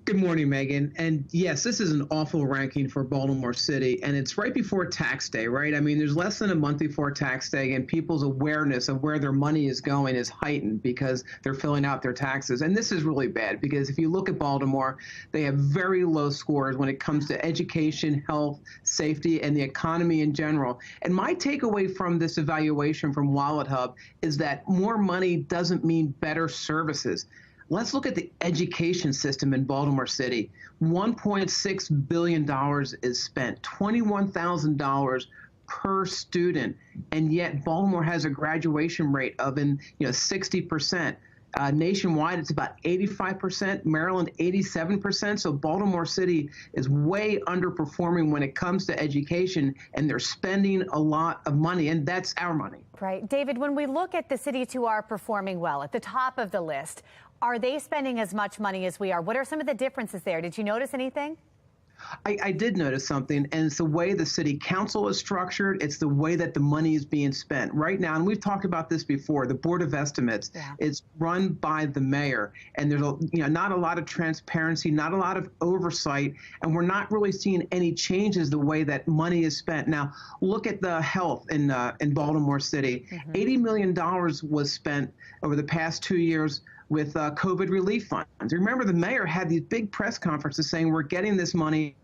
Good morning, Megan. And yes, this is an awful ranking for Baltimore City, and it's right before tax day, right? I mean, there's less than a month before tax day, and people's awareness of where their money is going is heightened because they're filling out their taxes. And this is really bad because if you look at Baltimore, they have very low scores when it comes to education, health, safety, and the economy in general. And my takeaway from this evaluation from Wallet Hub is that more money doesn't mean better services. Let's look at the education system in Baltimore City. $1.6 billion is spent, $21,000 per student, and yet Baltimore has a graduation rate of 60%. Nationwide, it's about 85%, Maryland 87%. So Baltimore City is way underperforming when it comes to education, and they're spending a lot of money, and that's our money. Right. David, when we look at the cities who are performing well at the top of the list, are they spending as much money as we are? What are some of the differences there? Did you notice anything? I did notice something, and it's the way the city council is structured. It's the way that the money is being spent right now. And we've talked about this before. The Board of Estimates, it's run by the mayor, and there's not a lot of transparency, not a lot of oversight, and we're not really seeing any changes the way that money is spent. Now, look at the health in Baltimore City. $80 million was spent over the past 2 years with COVID relief funds. Remember, the mayor had these big press conferences saying we're getting this money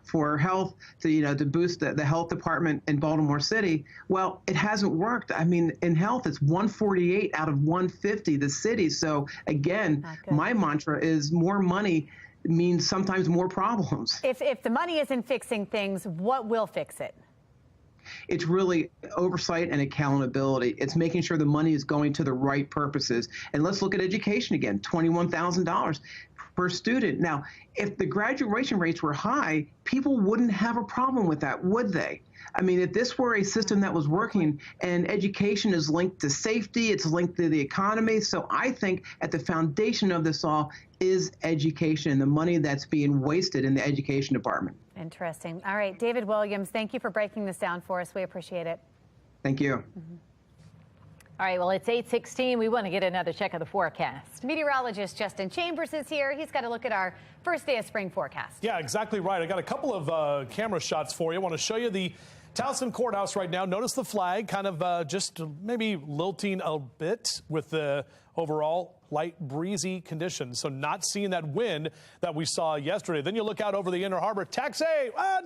for health to boost the health department in Baltimore City. Well, it hasn't worked. I mean, in health, it's 148 out of 150 the city. So again, my mantra is more money means sometimes more problems. If the money isn't fixing things, what will fix it? It's really oversight and accountability. It's making sure the money is going to the right purposes. And let's look at education again, $21,000 per student. Now, if the graduation rates were high, people wouldn't have a problem with that, would they? I mean, if this were a system that was working and education is linked to safety, it's linked to the economy. So I think at the foundation of this all is education and the money that's being wasted in the education department. Interesting. All right, David Williams, thank you for breaking this down for us. We appreciate it. Thank you. All right, well, it's 8:16. We want to get another check of the forecast. Meteorologist Justin Chambers is here. He's got a look at our first day of spring forecast. Yeah, exactly right. I got a couple of camera shots for you. I want to show you the Towson Courthouse right now. Notice the flag kind of just maybe lilting a bit with the overall light breezy conditions. So not seeing that wind that we saw yesterday. Then you look out over the Inner Harbor. Taxi,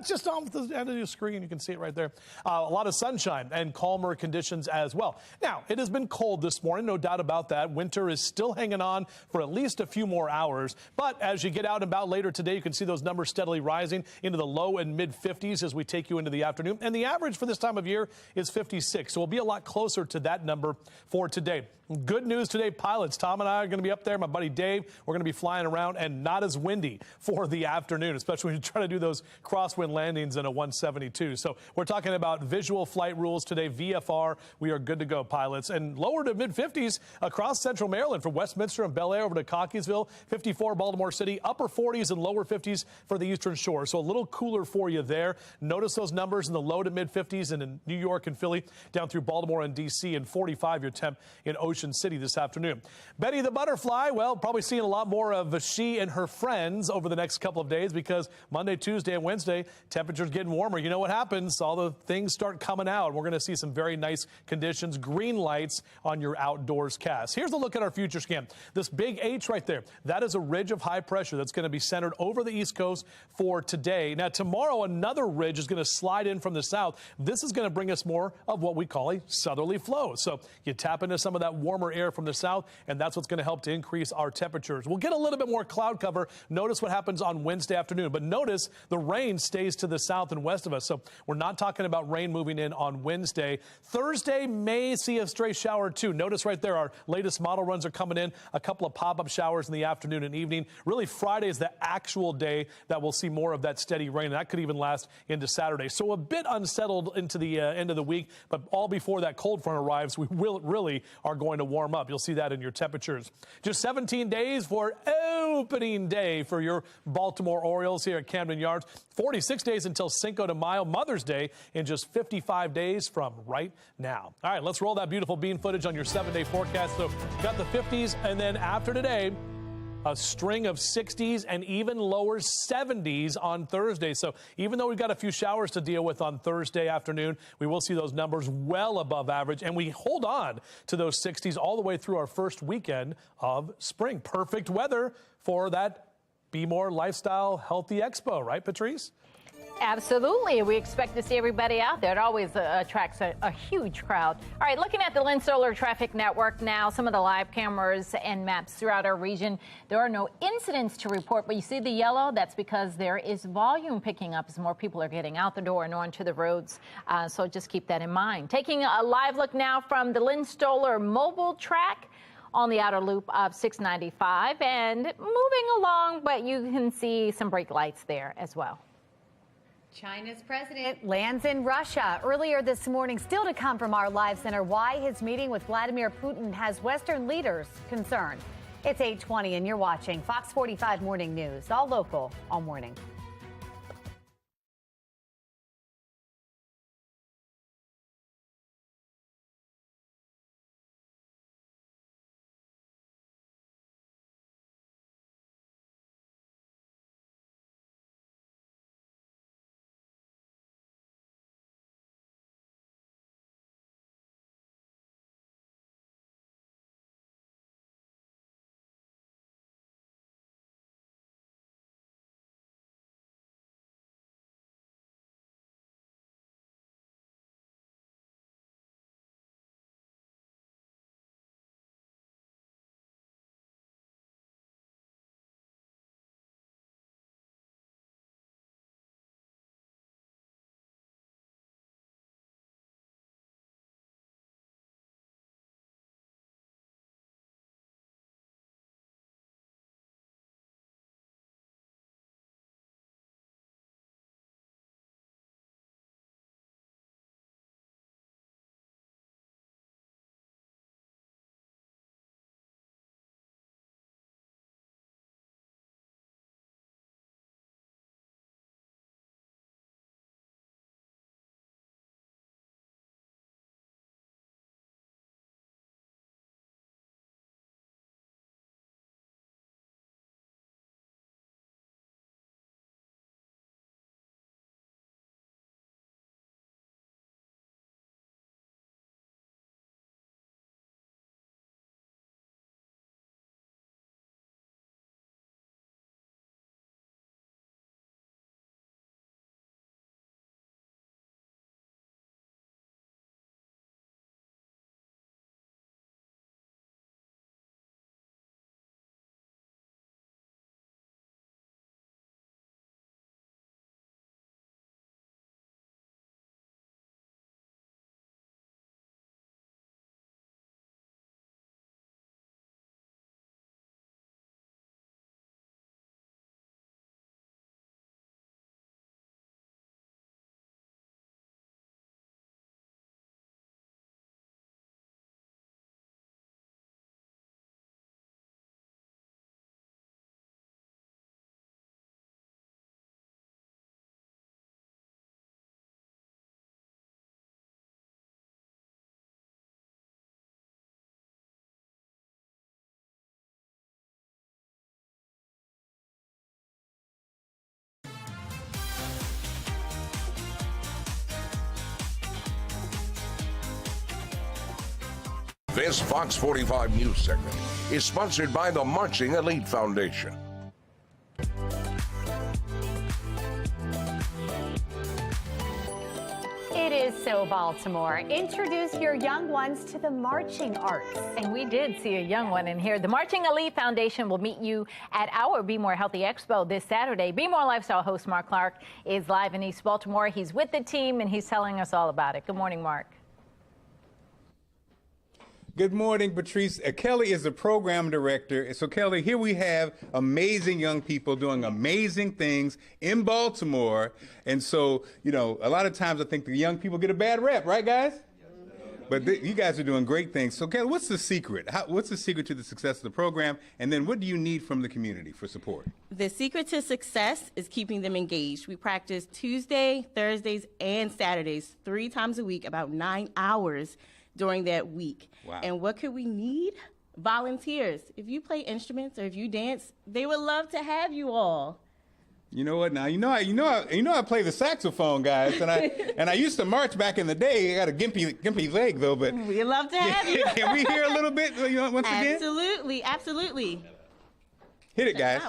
just off the end of your screen. You can see it right there. A lot of sunshine and calmer conditions as well. Now, it has been cold this morning, no doubt about that. Winter is still hanging on for at least a few more hours. But as you get out and about later today, you can see those numbers steadily rising into the low and mid 50s as we take you into the afternoon. And the average for this time of year is 56. So we'll be a lot closer to that number for today. Good news today, pilots. Tom and I are going to be up there. My buddy Dave, we're going to be flying around and not as windy for the afternoon, especially when you try to do those crosswind landings in a 172. So we're talking about visual flight rules today, VFR. We are good to go, pilots. And lower to mid 50s across central Maryland from Westminster and Bel Air over to Cockeysville, 54 Baltimore City, upper 40s and lower 50s for the Eastern Shore. So a little cooler for you there. Notice those numbers in the low to mid 50s and in New York and Philly down through Baltimore and D.C. and 45 your temp in Ocean City this afternoon. Betty the Butterfly, well, probably seeing a lot more of she and her friends over the next couple of days because Monday, Tuesday, and Wednesday, temperatures getting warmer. You know what happens? All the things start coming out. We're going to see some very nice conditions, green lights on your outdoors cast. Here's a look at our future scan. This big H right there, that is a ridge of high pressure that's going to be centered over the East Coast for today. Now, tomorrow, another ridge is going to slide in from the south. This is going to bring us more of what we call a southerly flow. So you tap into some of that warmer air from the south, and that's what's going to help to increase our temperatures. We'll get a little bit more cloud cover. Notice what happens on Wednesday afternoon, but notice the rain stays to the south and west of us. So we're not talking about rain moving in on Wednesday. Thursday may see a stray shower or two. Notice right there, our latest model runs are coming in. A couple of pop-up showers in the afternoon and evening. Really, Friday is the actual day that we'll see more of that steady rain. And that could even last into Saturday. So a bit unsettled into the end of the week, but all before that cold front arrives, we really are going to warm up. You'll see that in your temperatures. Just 17 days for opening day for your Baltimore Orioles here at Camden Yards. 46 days until Cinco de Mayo, Mother's Day, in just 55 days from right now. All right, let's roll that beautiful bean footage on your 7-day forecast. So got the 50s, and then after today, a string of 60s and even lower 70s on Thursday. So even though we've got a few showers to deal with on Thursday afternoon, we will see those numbers well above average. And we hold on to those 60s all the way through our first weekend of spring. Perfect weather for that Be More Lifestyle Healthy Expo, right, Patrice? Absolutely. We expect to see everybody out there. It always attracts a huge crowd. All right, looking at the Lynn Solar Traffic Network now, some of the live cameras and maps throughout our region. There are no incidents to report, but you see the yellow? That's because there is volume picking up as more people are getting out the door and onto the roads. So just keep that in mind. Taking a live look now from the Lynn Solar mobile track on the outer loop of 695 and moving along, but you can see some brake lights there as well. China's president lands in Russia earlier this morning. Still to come from our live center, why his meeting with Vladimir Putin has Western leaders concerned. It's 8:20 and you're watching Fox 45 Morning News, all local, all morning. This Fox 45 News segment is sponsored by the Marching Elite Foundation. It is so Baltimore. Introduce your young ones to the marching arts. And we did see a young one in here. The Marching Elite Foundation will meet you at our Be More Healthy Expo this Saturday. Be More Lifestyle host Mark Clark is live in East Baltimore. He's with the team and he's telling us all about it. Good morning, Mark. Good morning, Patrice. Kelly is the program director. So, Kelly, here we have amazing young people doing amazing things in Baltimore. And so, you know, a lot of times I think the young people get a bad rep, right, guys? But you guys are doing great things. So, Kelly, what's the secret? What's the secret to the success of the program? And then what do you need from the community for support? The secret to success is keeping them engaged. We practice Tuesday, Thursdays, and Saturdays 3 times a week, about 9 hours during that week. Wow. And what could we need? volunteers. If you play instruments or if you dance, they would love to have you all. You know what? Now I play the saxophone, guys, and I used to march back in the day. I got a gimpy leg though, but we'd love to have you. Can we hear a little bit once again? Absolutely, absolutely. Hit it, guys.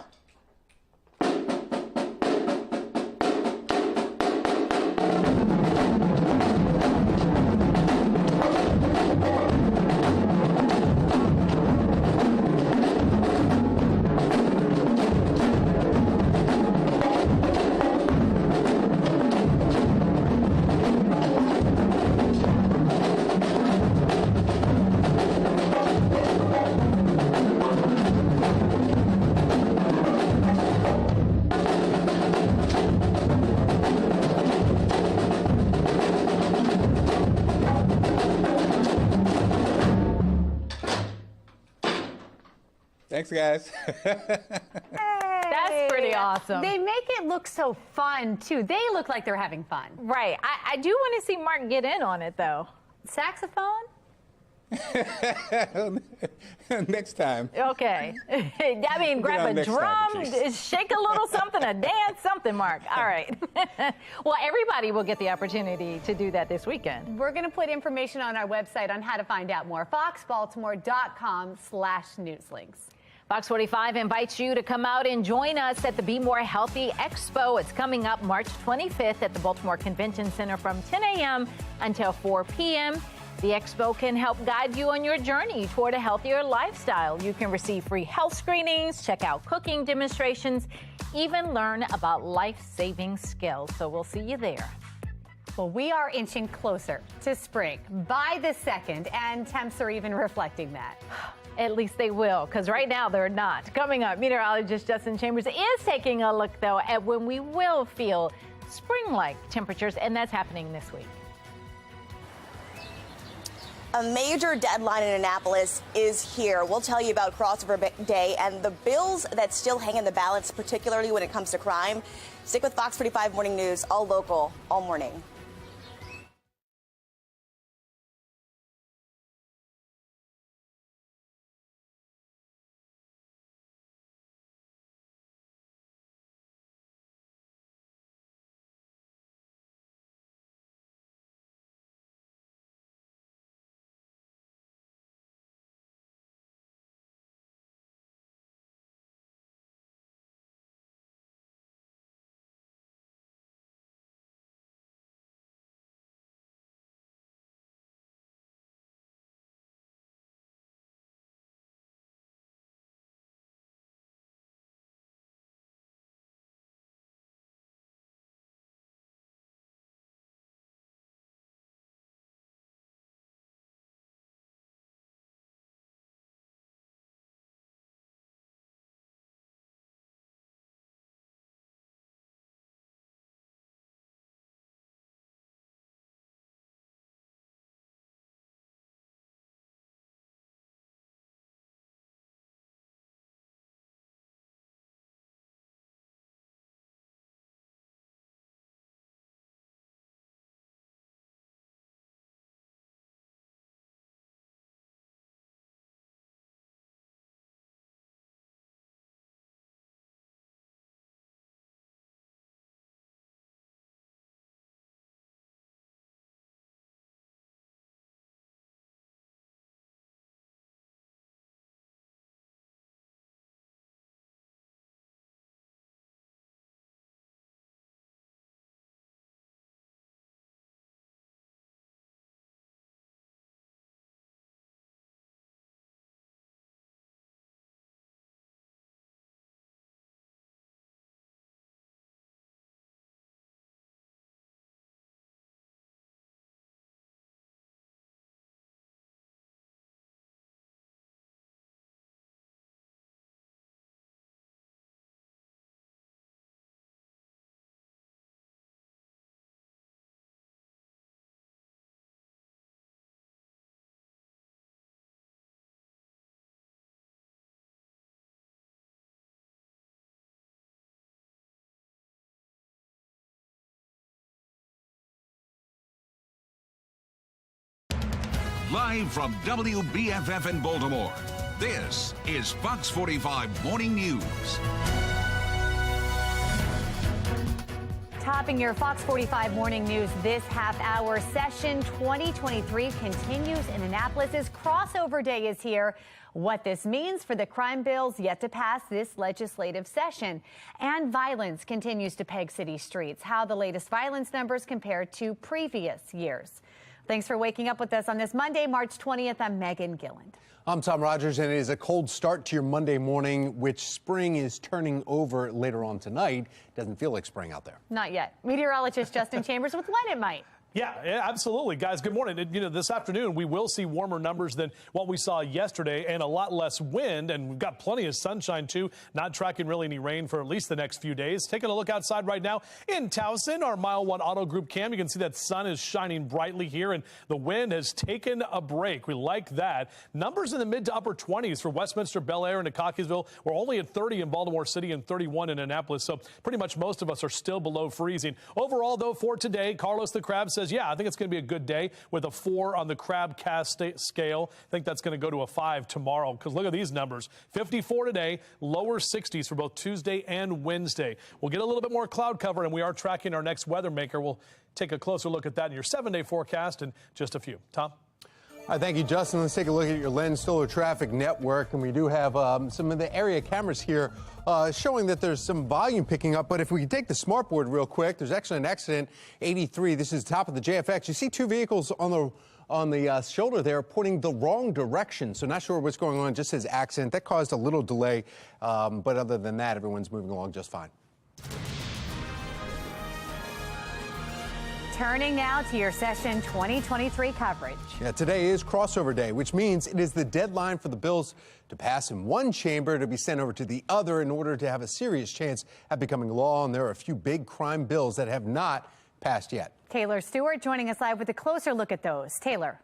Thanks, guys. That's pretty awesome. They make it look so fun, too. They look like they're having fun. Right. I do want to see Mark get in on it, though. Saxophone? Next time. Okay. I mean, grab a drum, shake a little something, a dance, something, Mark. All right. Well, everybody will get the opportunity to do that this weekend. We're going to put information on our website on how to find out more. foxbaltimore.com/newslinks. Fox 45 invites you to come out and join us at the Be More Healthy Expo. It's coming up March 25th at the Baltimore Convention Center from 10 a.m. until 4 p.m. The expo can help guide you on your journey toward a healthier lifestyle. You can receive free health screenings, check out cooking demonstrations, even learn about life-saving skills. So we'll see you there. Well, we are inching closer to spring by the second, and temps are even reflecting that. At least they will, because right now they're not. Coming up, meteorologist Justin Chambers is taking a look, though, at when we will feel spring-like temperatures, and that's happening this week. A major deadline in Annapolis is here. We'll tell you about crossover day and the bills that still hang in the balance, particularly when it comes to crime. Stick with Fox 45 Morning News, all local, all morning. Live from WBFF in Baltimore, This is Fox 45 Morning News. Topping your Fox 45 Morning News this half-hour session, 2023 continues in Annapolis. Crossover Day is here. What this means for the crime bills yet to pass this legislative session. And violence continues to peg city streets. How the latest violence numbers compare to previous years. Thanks for waking up with us on this Monday, March 20th. I'm Megan Gilland. I'm Tom Rogers, and it is a cold start to your Monday morning, which spring is turning over later on tonight. Doesn't feel like spring out there. Not yet. Meteorologist Justin Chambers with when it might. Yeah, absolutely. Guys, good morning. You know, this afternoon, we will see warmer numbers than what we saw yesterday and a lot less wind. And we've got plenty of sunshine, too. Not tracking really any rain for at least the next few days. Taking a look outside right now in Towson, our Mile 1 Auto Group cam. You can see that sun is shining brightly here, and the wind has taken a break. We like that. Numbers in the mid to upper 20s for Westminster, Bel Air, and Cockeysville. We're only at 30 in Baltimore City and 31 in Annapolis. So pretty much most of us are still below freezing. Overall, though, for today, Carlos the Crab says, yeah, I think it's going to be a good day with a 4 on the crab cast scale. I think that's going to go to a 5 tomorrow because look at these numbers. 54 today, lower 60s for both Tuesday and Wednesday. We'll get a little bit more cloud cover, and we are tracking our next weather maker. We'll take a closer look at that in your 7-day forecast in just a few. Tom? All right, thank you, Justin. Let's take a look at your Lens Solar Traffic Network, and we do have some of the area cameras here showing that there's some volume picking up. But if we can take the smartboard real quick, there's actually an accident, 83. This is the top of the JFX. You see two vehicles on the shoulder there pointing the wrong direction. So not sure what's going on. It just says accident. That caused a little delay. But other than that, everyone's moving along just fine. Turning now to your session 2023 coverage. Yeah, today is crossover day, which means it is the deadline for the bills to pass in one chamber to be sent over to the other in order to have a serious chance at becoming law. And there are a few big crime bills that have not passed yet. Taylor Stewart joining us live with a closer look at those. Taylor.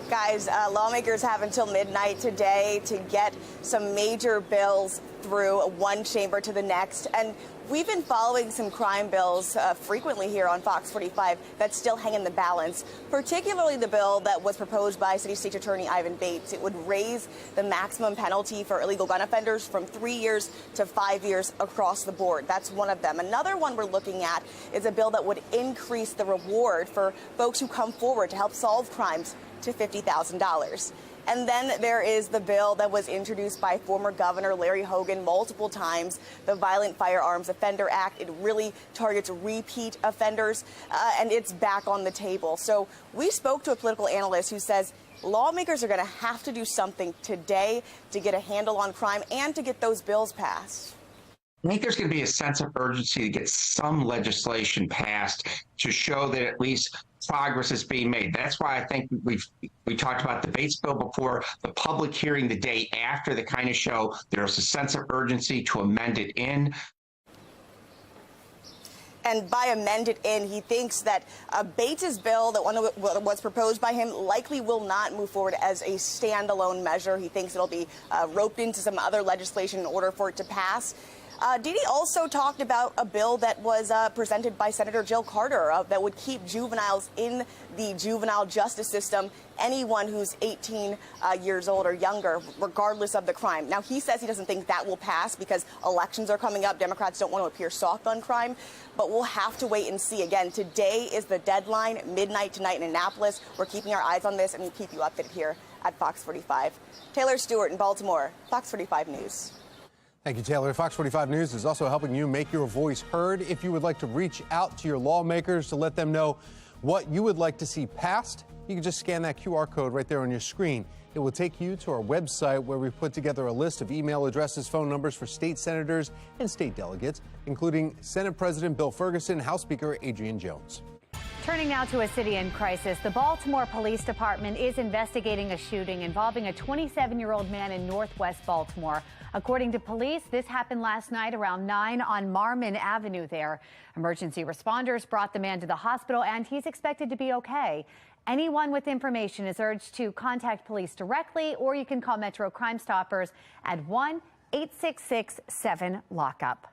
Guys, lawmakers have until midnight today to get some major bills through one chamber to the next. And we've been following some crime bills frequently here on Fox 45 that still hang in the balance, particularly the bill that was proposed by City State's Attorney Ivan Bates. It would raise the maximum penalty for illegal gun offenders from 3 years to 5 years across the board. That's one of them. Another one we're looking at is a bill that would increase the reward for folks who come forward to help solve crimes to $50,000. And then there is the bill that was introduced by former Governor Larry Hogan multiple times, the Violent Firearms Offender Act. It really targets repeat offenders, and it's back on the table. So we spoke to a political analyst who says lawmakers are going to have to do something today to get a handle on crime and to get those bills passed. I think there's going to be a sense of urgency to get some legislation passed to show that at least progress is being made. That's why I think we talked about the Bates bill before, the public hearing the day after, the kind of show there's a sense of urgency to amend it in. And by amend it in, he thinks that Bates's bill, that one was proposed by him, likely will not move forward as a standalone measure. He thinks it'll be roped into some other legislation in order for it to pass. Didi also talked about a bill that was presented by Senator Jill Carter that would keep juveniles in the juvenile justice system, anyone who's 18 years old or younger, regardless of the crime. Now, he says he doesn't think that will pass because elections are coming up. Democrats don't want to appear soft on crime, but we'll have to wait and see. Again, today is the deadline, midnight tonight in Annapolis. We're keeping our eyes on this, and we'll keep you updated here at Fox 45. Taylor Stewart in Baltimore, Fox 45 News. Thank you, Taylor. Fox 45 News is also helping you make your voice heard. If you would like to reach out to your lawmakers to let them know what you would like to see passed, you can just scan that QR code right there on your screen. It will take you to our website where we've put together a list of email addresses, phone numbers for state senators and state delegates, including Senate President Bill Ferguson, House Speaker Adrian Jones. Turning now to a city in crisis, the Baltimore Police Department is investigating a shooting involving a 27-year-old man in northwest Baltimore. According to police, this happened last night around 9 on Marmon Avenue there. Emergency responders brought the man to the hospital, and he's expected to be okay. Anyone with information is urged to contact police directly, or you can call Metro Crime Stoppers at 1-866-7-LOCK-UP.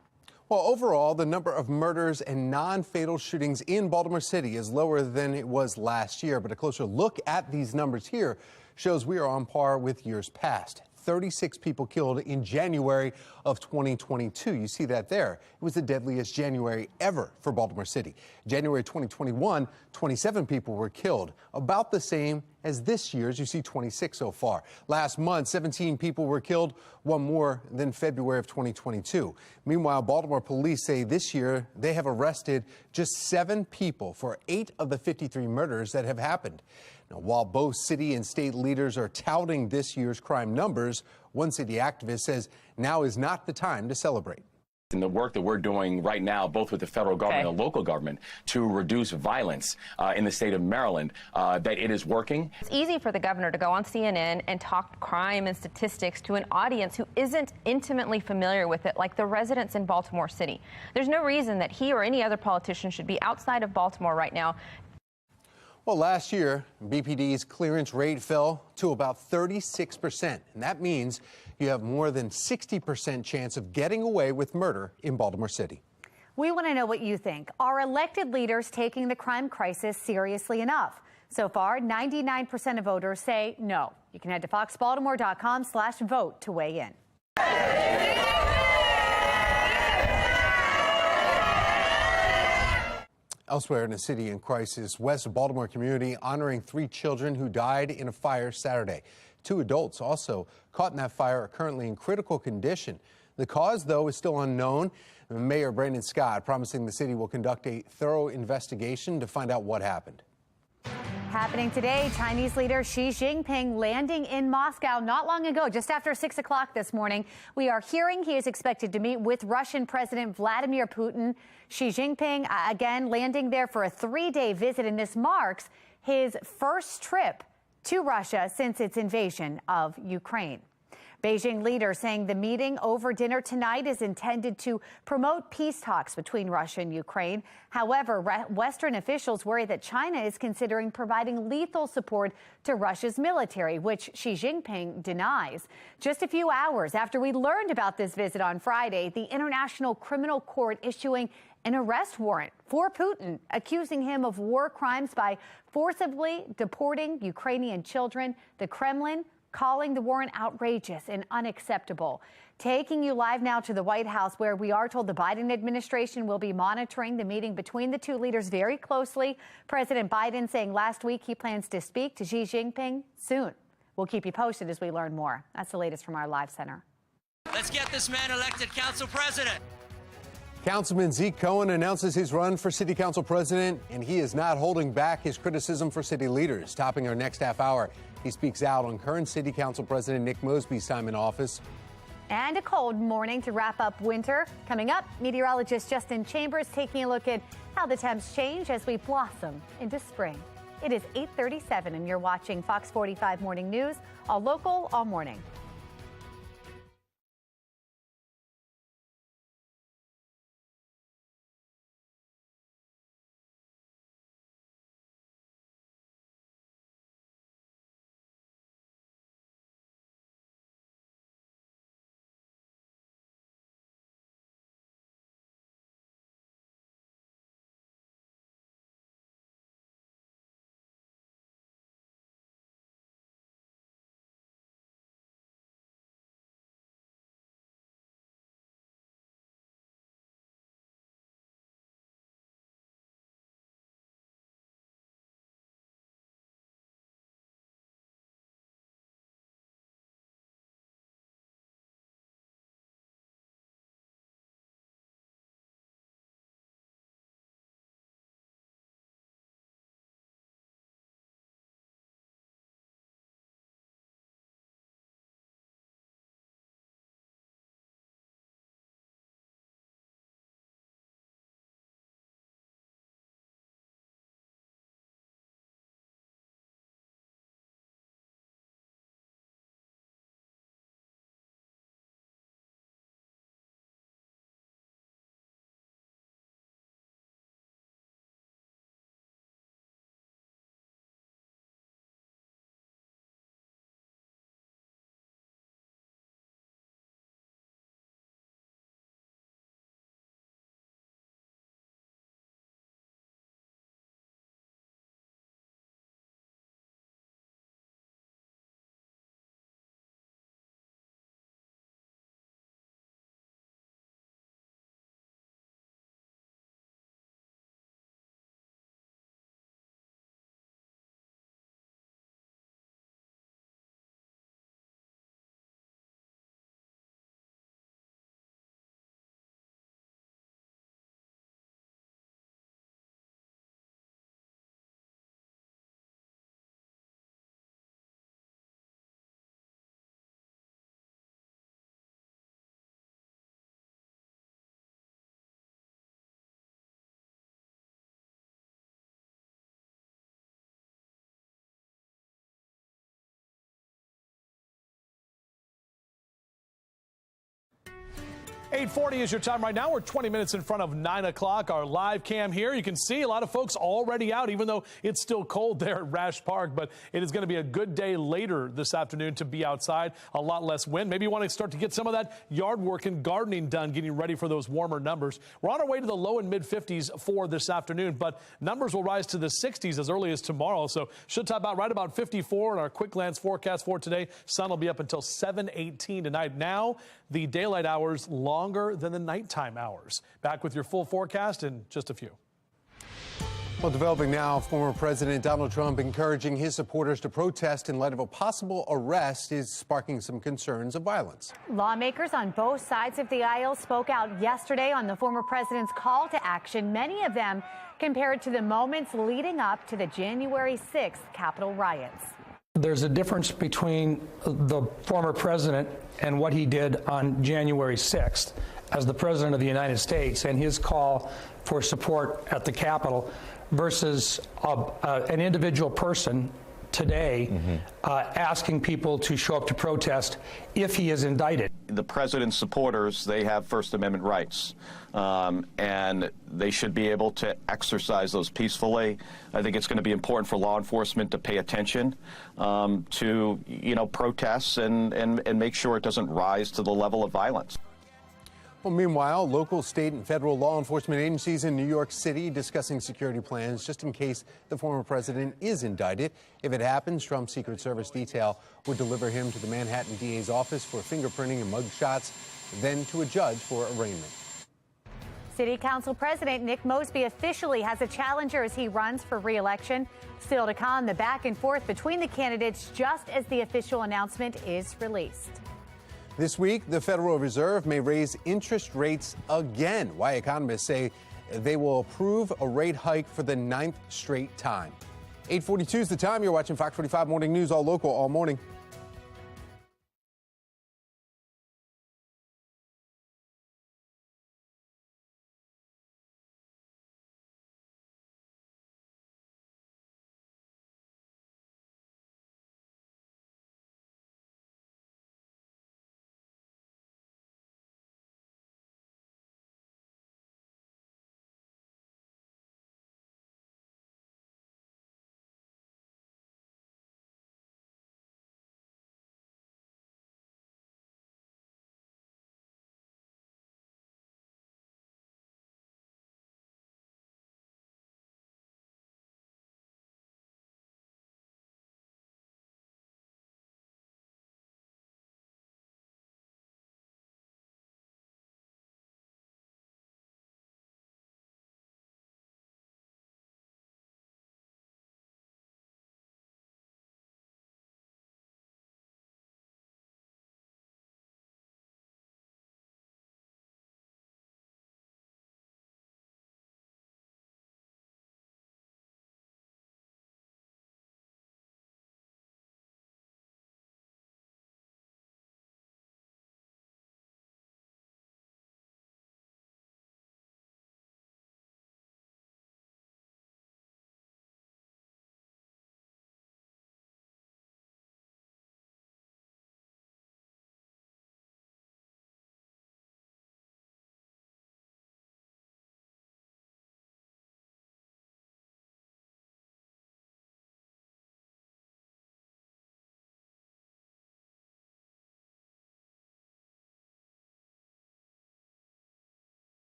Well, overall, the number of murders and non-fatal shootings in Baltimore City is lower than it was last year. But a closer look at these numbers here shows we are on par with years past. 36 people killed in January of 2022. You see that there. It was the deadliest January ever for Baltimore City. January 2021, 27 people were killed, about the same as this year's. You see 26 so far. Last month, 17 people were killed, one more than February of 2022. Meanwhile, Baltimore police say this year they have arrested just 7 people for 8 of the 53 murders that have happened. Now, while both city and state leaders are touting this year's crime numbers, one city activist says now is not the time to celebrate. In the work that we're doing right now, both with the federal government and the local government, to reduce violence in the state of Maryland, that it is working. It's easy for the governor to go on CNN and talk crime and statistics to an audience who isn't intimately familiar with it, like the residents in Baltimore City. There's no reason that he or any other politician should be outside of Baltimore right now. Well, last year, BPD's clearance rate fell to about 36%, and that means you have more than 60% chance of getting away with murder in Baltimore City. We want to know what you think. Are elected leaders taking the crime crisis seriously enough? So far, 99% of voters say no. You can head to foxbaltimore.com/vote to weigh in. Elsewhere in a city in crisis, West Baltimore community honoring 3 children who died in a fire Saturday. 2 adults also caught in that fire are currently in critical condition. The cause, though, is still unknown. Mayor Brandon Scott promising the city will conduct a thorough investigation to find out what happened. Happening today, Chinese leader Xi Jinping landing in Moscow not long ago, just after 6 o'clock this morning. We are hearing he is expected to meet with Russian President Vladimir Putin. Xi Jinping, again, landing there for a 3-day visit, and this marks his first trip to Russia since its invasion of Ukraine. Beijing leader saying the meeting over dinner tonight is intended to promote peace talks between Russia and Ukraine. However, Western officials worry that China is considering providing lethal support to Russia's military, which Xi Jinping denies. Just a few hours after we learned about this visit on Friday, the International Criminal Court issuing an arrest warrant for Putin, accusing him of war crimes by forcibly deporting Ukrainian children. The Kremlin calling the warrant outrageous and unacceptable. Taking you live now to the White House, where we are told the Biden administration will be monitoring the meeting between the 2 leaders very closely. President Biden saying last week he plans to speak to Xi Jinping soon. We'll keep you posted as we learn more. That's the latest from our live center. Let's get this man elected council president. Councilman Zeke Cohen announces his run for city council president, and he is not holding back his criticism for city leaders. Topping our next half hour, he speaks out on current city council president Nick Mosby's time in office. And a cold morning to wrap up winter. Coming up, meteorologist Justin Chambers taking a look at how the temps change as we blossom into spring. It is 8:37 and you're watching Fox 45 Morning News, all local, all morning. 8:40 is your time right now. We're 20 minutes in front of 9 o'clock. Our live cam here. You can see a lot of folks already out, even though it's still cold there at Rash Park. But it is going to be a good day later this afternoon to be outside. A lot less wind. Maybe you want to start to get some of that yard work and gardening done, getting ready for those warmer numbers. We're on our way to the low and mid 50s for this afternoon, but numbers will rise to the 60s as early as tomorrow. So should top out right about 54 in our quick glance forecast for today. Sun will be up until 7:18 tonight. Now, the daylight hours longer than the nighttime hours. Back with your full forecast in just a few. Well, developing now, former President Donald Trump encouraging his supporters to protest in light of a possible arrest is sparking some concerns of violence. Lawmakers on both sides of the aisle spoke out yesterday on the former president's call to action. Many of them compared to the moments leading up to the January 6th Capitol riots. There's a difference between the former president and what he did on January 6th as the president of the United States and his call for support at the Capitol versus an individual person today asking people to show up to protest if he is indicted. The president's supporters, they have First Amendment rights, and they should be able to exercise those peacefully. I think it's going to be important for law enforcement to pay attention to, protests and make sure it doesn't rise to the level of violence. Well, meanwhile, local, state, and federal law enforcement agencies in New York City discussing security plans just in case the former president is indicted. If it happens, Trump's Secret Service detail would deliver him to the Manhattan DA's office for fingerprinting and mug shots, then to a judge for arraignment. City Council President Nick Mosby officially has a challenger as he runs for re-election. Still to come, the back and forth between the candidates just as the official announcement is released. This week, the Federal Reserve may raise interest rates again. Why economists say they will approve a rate hike for the 9th straight time. 8:42 is the time. You're watching Fox 45 Morning News, all local, all morning.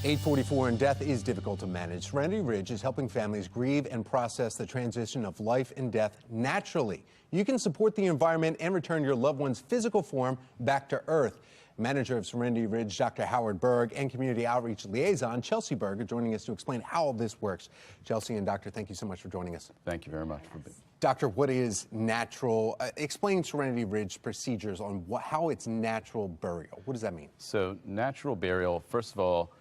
8:44, and death is difficult to manage. Serenity Ridge is helping families grieve and process the transition of life and death naturally. You can support the environment and return your loved one's physical form back to Earth. Manager of Serenity Ridge, Dr. Howard Berg, and Community Outreach Liaison, Chelsea Berg, are joining us to explain how all this works. Chelsea and Doctor, thank you so much for joining us. Thank you very much for being. Doctor, what is natural? Explain Serenity Ridge procedures on how it's natural burial. What does that mean? So natural burial, first of all,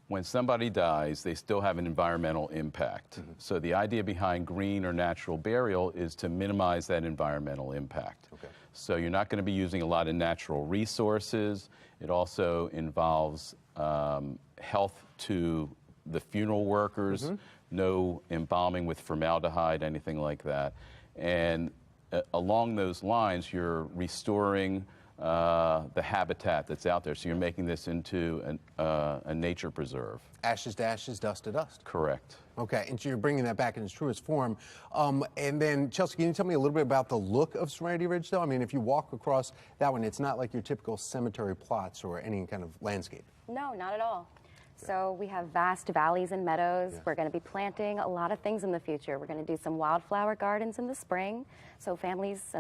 when somebody dies, they still have an environmental impact. So the idea behind green or natural burial is to minimize that environmental impact. Okay. So you're not going to be using a lot of natural resources. It also involves health to the funeral workers, no embalming with formaldehyde, anything like that. And along those lines, you're restoring the habitat that's out there. So you're making this into a nature preserve. Ashes to ashes, dust to dust. Correct. Okay, and so you're bringing that back in its truest form. And then, Chelsea, can you tell me a little bit about the look of Serenity Ridge, though? I mean, if you walk across that one, it's not like your typical cemetery plots or any kind of landscape. No, not at all. So we have vast valleys and meadows. Yeah. We're going to be planting a lot of things in the future. We're going to do some wildflower gardens in the spring, so families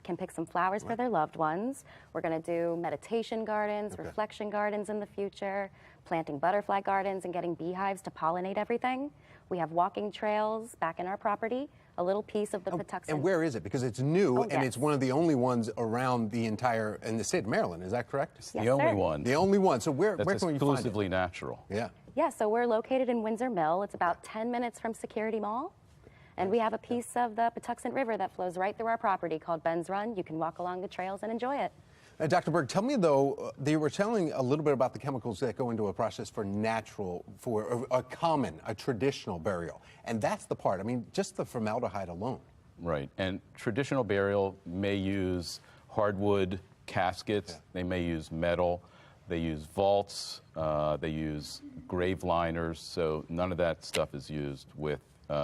can pick some flowers for their loved ones. We're going to do meditation gardens, reflection gardens in the future, planting butterfly gardens and getting beehives to pollinate everything. We have walking trails back in our property, a little piece of the Patuxent. And where is it? Because it's new, and it's one of the only ones around in the state of Maryland. Is that correct? It's the only one. The only one. So where can we find it? Exclusively natural. Yeah. Yeah, so we're located in Windsor Mill. It's about 10 minutes from Security Mall. And we have a piece of the Patuxent River that flows right through our property called Ben's Run. You can walk along the trails and enjoy it. Dr. Berg, tell me, though, they were telling a little bit about the chemicals that go into a process for a traditional burial. And that's the part. I mean, just the formaldehyde alone. Right. And traditional burial may use hardwood caskets. Yeah. They may use metal. They use vaults. They use grave liners. So none of that stuff is used with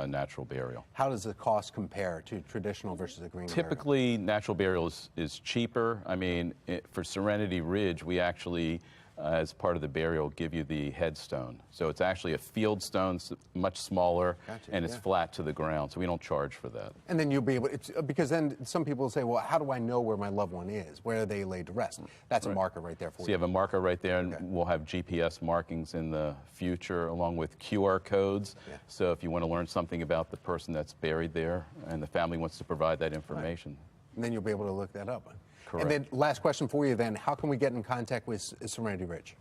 natural burial. How does the cost compare to traditional versus a green Typically, natural burial is cheaper. I mean, for Serenity Ridge, we actually, as part of the burial, give you the headstone. So it's actually a field stone, much smaller, and it's flat to the ground, so we don't charge for that. And then you'll be able, because then some people say, well, how do I know where my loved one is? Where are they laid to rest? That's a marker right there for you. So you have a marker right there, and we'll have GPS markings in the future, along with QR codes. Yeah. So if you want to learn something about the person that's buried there, and the family wants to provide that information. And then you'll be able to look that up. Correct. And then last question for you then, how can we get in contact with Serenity Ridge?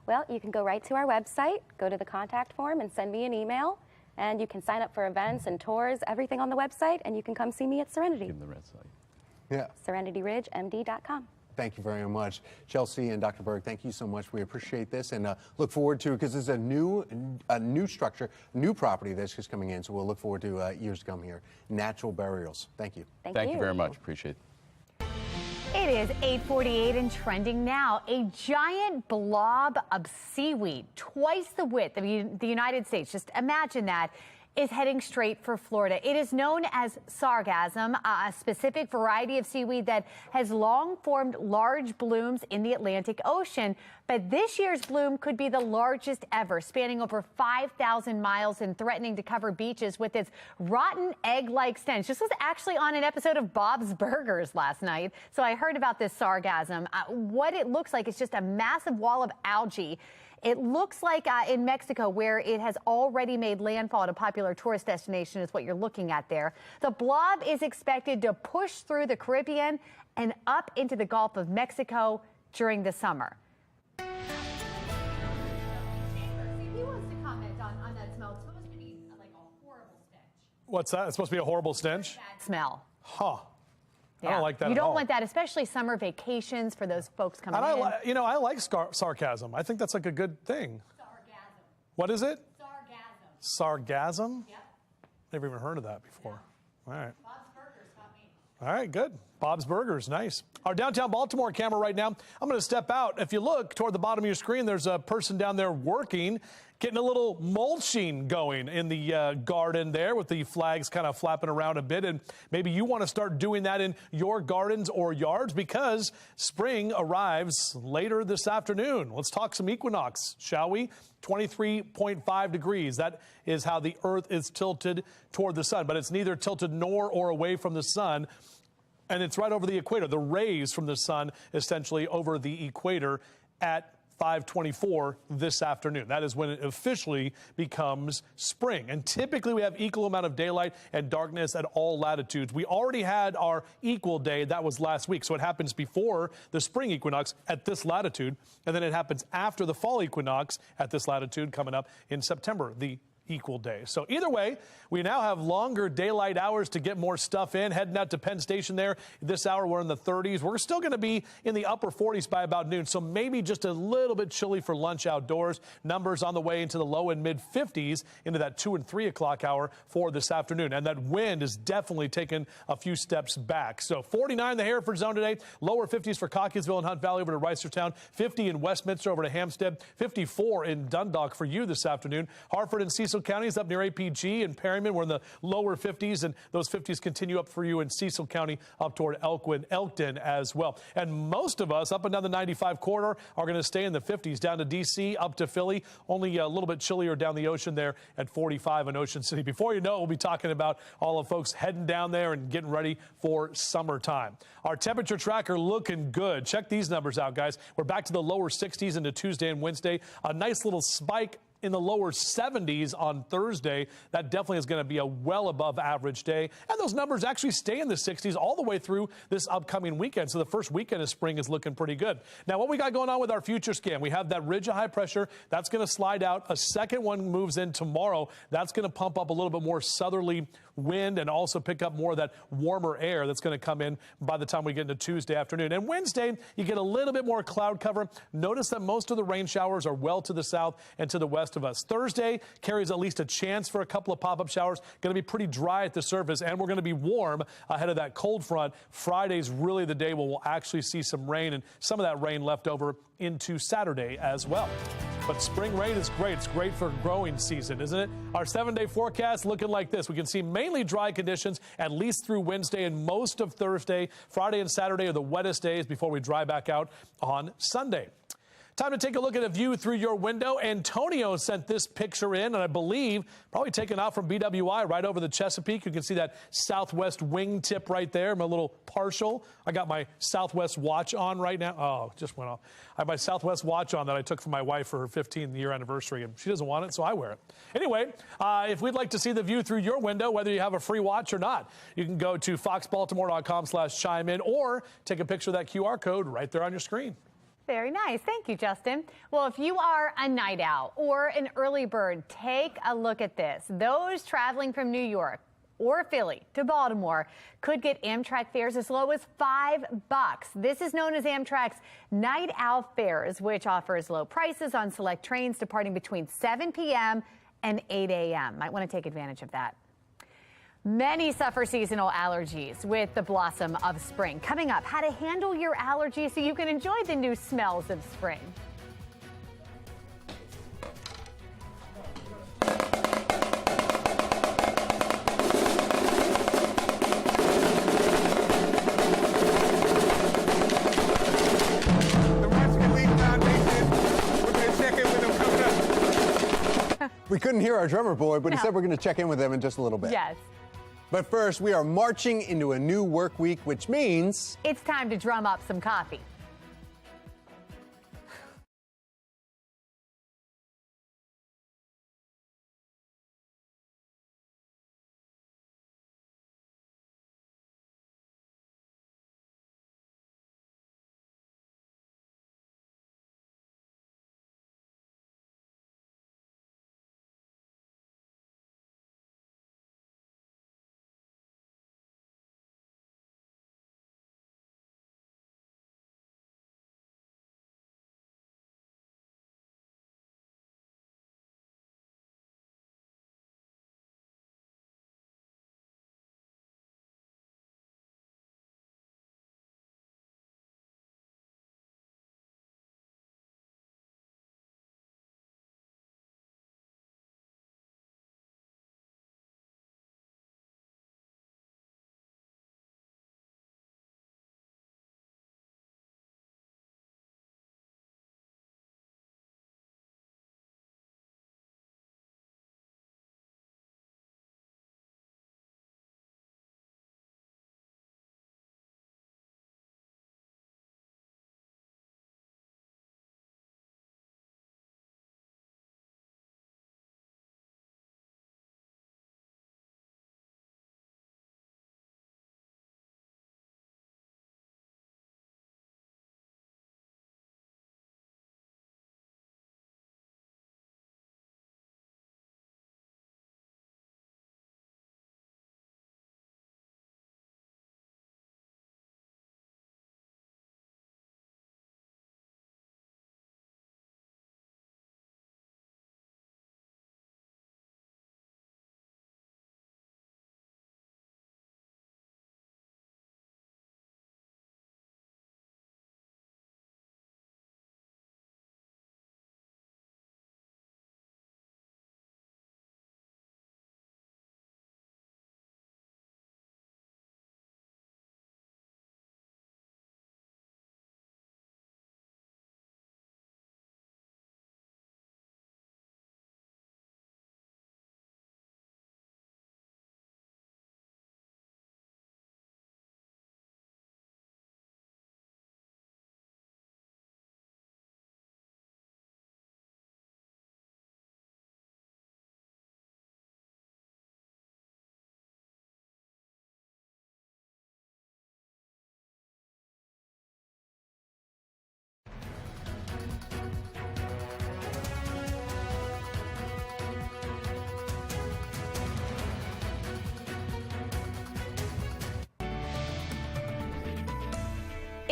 Well, you can go right to our website, go to the contact form and send me an email, and you can sign up for events and tours, everything on the website, and you can come see me at Serenity. Give them the website. Yeah. SerenityRidgeMD.com. Thank you very much. Chelsea and Dr. Berg, thank you so much. We appreciate this and look forward to, because this is a new structure, new property that's just coming in, so we'll look forward to years to come here. Natural burials. Thank you. Thank you very much. Appreciate it. It is 8:48 and trending now. A giant blob of seaweed, twice the width of the United States, just imagine that, is heading straight for Florida. It is known as sargassum, a specific variety of seaweed that has long formed large blooms in the Atlantic Ocean. But this year's bloom could be the largest ever, spanning over 5,000 miles and threatening to cover beaches with its rotten egg-like stench. This was actually on an episode of Bob's Burgers last night, so I heard about this sargassum. What it looks like is just a massive wall of algae. It looks like in Mexico, where it has already made landfall at a popular tourist destination, is what you're looking at there. The blob is expected to push through the Caribbean and up into the Gulf of Mexico during the summer. He wants to comment on that smell. It's supposed to be like a horrible stench. What's that? It's supposed to be a horrible stench? Bad smell. Huh. Yeah. I don't like that You at all. don't want that, especially summer vacations for those folks coming in. I like sarcasm. I think that's like a good thing. Sargassum. What is it? Sargassum. Sargassum? Yep. Never even heard of that before. Yeah. All right. Bob's Burgers got me. All right, good. Bob's Burgers, nice. Our downtown Baltimore camera right now. I'm going to step out. If you look toward the bottom of your screen, there's a person down there working, getting a little mulching going in the garden there with the flags kind of flapping around a bit. And maybe you want to start doing that in your gardens or yards because spring arrives later this afternoon. Let's talk some equinox, shall we? 23.5 degrees. That is how the Earth is tilted toward the sun, but it's neither tilted nor or away from the sun. And it's right over the equator. The rays from the sun essentially over the equator at 5:24 this afternoon. That is when it officially becomes spring. And typically we have equal amount of daylight and darkness at all latitudes. We already had our equal day. That was last week. So it happens before the spring equinox at this latitude. And then it happens after the fall equinox at this latitude coming up in September, the equal day. So either way, we now have longer daylight hours to get more stuff in. Heading out to Penn Station there. This hour, we're in the 30s. We're still going to be in the upper 40s by about noon. So maybe just a little bit chilly for lunch outdoors. Numbers on the way into the low and mid 50s into that 2 and 3 o'clock hour for this afternoon. And that wind is definitely taking a few steps back. So 49 the Hereford zone today. Lower 50s for Cockeysville and Hunt Valley over to Reisterstown. 50 in Westminster over to Hampstead. 54 in Dundalk for you this afternoon. Hartford and Cecil counties up near APG and Perryman. We're in the lower 50s, and those 50s continue up for you in Cecil County up toward Elkton as well. And most of us up and down the 95 corridor are going to stay in the 50s down to D.C., up to Philly. Only a little bit chillier down the ocean there at 45 in Ocean City. Before you know it, we'll be talking about all the folks heading down there and getting ready for summertime. Our temperature tracker looking good. Check these numbers out, guys. We're back to the lower 60s into Tuesday and Wednesday. A nice little spike in the lower 70s on Thursday. That definitely is going to be a well above average day. And those numbers actually stay in the 60s all the way through this upcoming weekend. So the first weekend of spring is looking pretty good. Now, what we got going on with our future scan, we have that ridge of high pressure. That's going to slide out. A second one moves in tomorrow. That's going to pump up a little bit more southerly wind and also pick up more of that warmer air that's going to come in by the time we get into Tuesday afternoon. And Wednesday, you get a little bit more cloud cover. Notice that most of the rain showers are well to the south and to the west of us. Thursday carries at least a chance for a couple of pop-up showers. Going to be pretty dry at the surface, and we're going to be warm ahead of that cold front. Friday's really the day where we'll actually see some rain, and some of that rain left over into Saturday as well. But spring rain is great. It's great for growing season, isn't it? Our 7-day forecast looking like this. We can see mainly dry conditions at least through Wednesday and most of Thursday. Friday and Saturday are the wettest days before we dry back out on Sunday. Time to take a look at a view through your window. Antonio sent this picture in, and I believe probably taken out from BWI right over the Chesapeake. You can see that southwest wingtip right there. My little partial. I got my Southwest watch on right now. Oh, it just went off. I have my Southwest watch on that I took from my wife for her 15th-year anniversary, and she doesn't want it, so I wear it. Anyway, if we'd like to see the view through your window, whether you have a free watch or not, you can go to foxbaltimore.com/chime in or take a picture of that QR code right there on your screen. Very nice. Thank you, Justin. Well, if you are a night owl or an early bird, take a look at this. Those traveling from New York or Philly to Baltimore could get Amtrak fares as low as $5. This is known as Amtrak's Night Owl Fares, which offers low prices on select trains departing between 7 p.m. and 8 a.m. Might want to take advantage of that. Many suffer seasonal allergies with the blossom of spring. Coming up, how to handle your allergies so you can enjoy the new smells of spring. We couldn't hear our drummer boy, but he said we're going to check in with them in just a little bit. Yes. But first, we are marching into a new work week, which means it's time to drum up some coffee.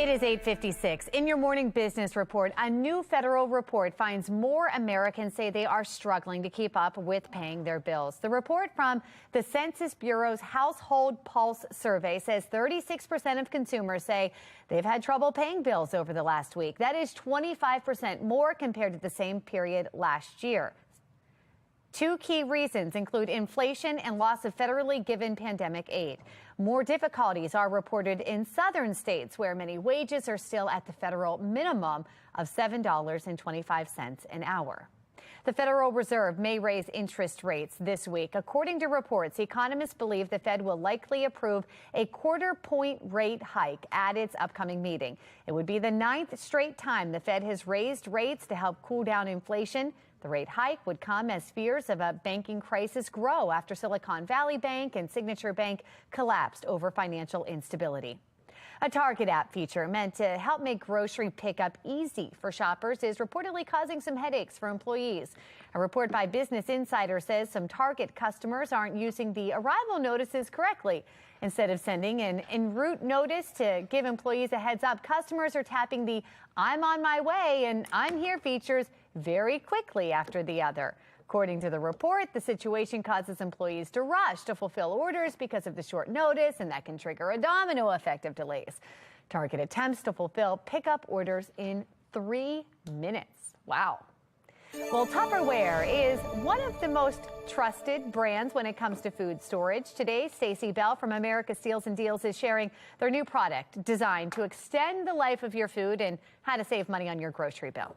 It is 8:56. In your morning business report, a new federal report finds more Americans say they are struggling to keep up with paying their bills. The report from the Census Bureau's Household Pulse survey says 36% of consumers say they've had trouble paying bills over the last week. That is 25% more compared to the same period last year. Two key reasons include inflation and loss of federally given pandemic aid. More difficulties are reported in southern states where many wages are still at the federal minimum of $7.25 an hour. The Federal Reserve may raise interest rates this week. According to reports, economists believe the Fed will likely approve a quarter-point rate hike at its upcoming meeting. It would be the 9th straight time the Fed has raised rates to help cool down inflation. The rate hike would come as fears of a banking crisis grow after Silicon Valley Bank and Signature Bank collapsed over financial instability. A Target app feature meant to help make grocery pickup easy for shoppers is reportedly causing some headaches for employees. A report by Business Insider says some Target customers aren't using the arrival notices correctly. Instead of sending an en route notice to give employees a heads up, customers are tapping the "I'm on my way" and "I'm here" features very quickly after the other. According to the report, the situation causes employees to rush to fulfill orders because of the short notice, and that can trigger a domino effect of delays. Target attempts to fulfill pickup orders in 3 minutes. Wow. Well, Tupperware is one of the most trusted brands when it comes to food storage. Today, Stacey Bell from America Steals and Deals is sharing their new product designed to extend the life of your food and how to save money on your grocery bill.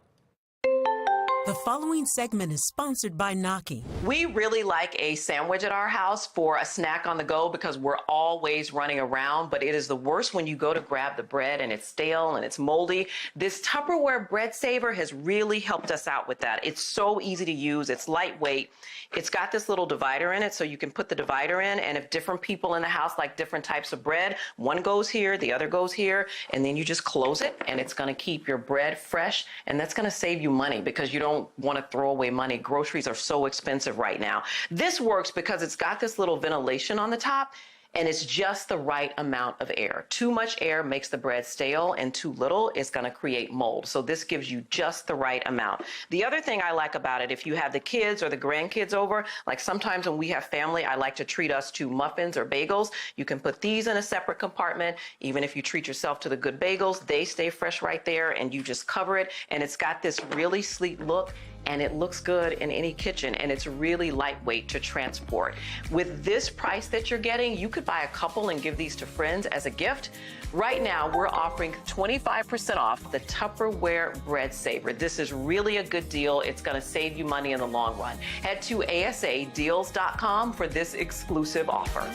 The following segment is sponsored by Gnocchi. We really like a sandwich at our house for a snack on the go because we're always running around, but it is the worst when you go to grab the bread and it's stale and it's moldy. This Tupperware bread saver has really helped us out with that. It's so easy to use. It's lightweight. It's got this little divider in it, so you can put the divider in, and if different people in the house like different types of bread, one goes here, the other goes here, and then you just close it, and it's going to keep your bread fresh, and that's going to save you money because you don't want to throw away money. Groceries are so expensive right now. This works because it's got this little ventilation on the top, and it's just the right amount of air. Too much air makes the bread stale, and too little is going to create mold. So this gives you just the right amount. The other thing I like about it, if you have the kids or the grandkids over, like sometimes when we have family, I like to treat us to muffins or bagels. You can put these in a separate compartment. Even if you treat yourself to the good bagels, they stay fresh right there, and you just cover it. And it's got this really sleek look, and it looks good in any kitchen, and it's really lightweight to transport. With this price that you're getting, you could buy a couple and give these to friends as a gift. Right now, we're offering 25% off the Tupperware Bread Saver. This is really a good deal. It's gonna save you money in the long run. Head to asadeals.com for this exclusive offer.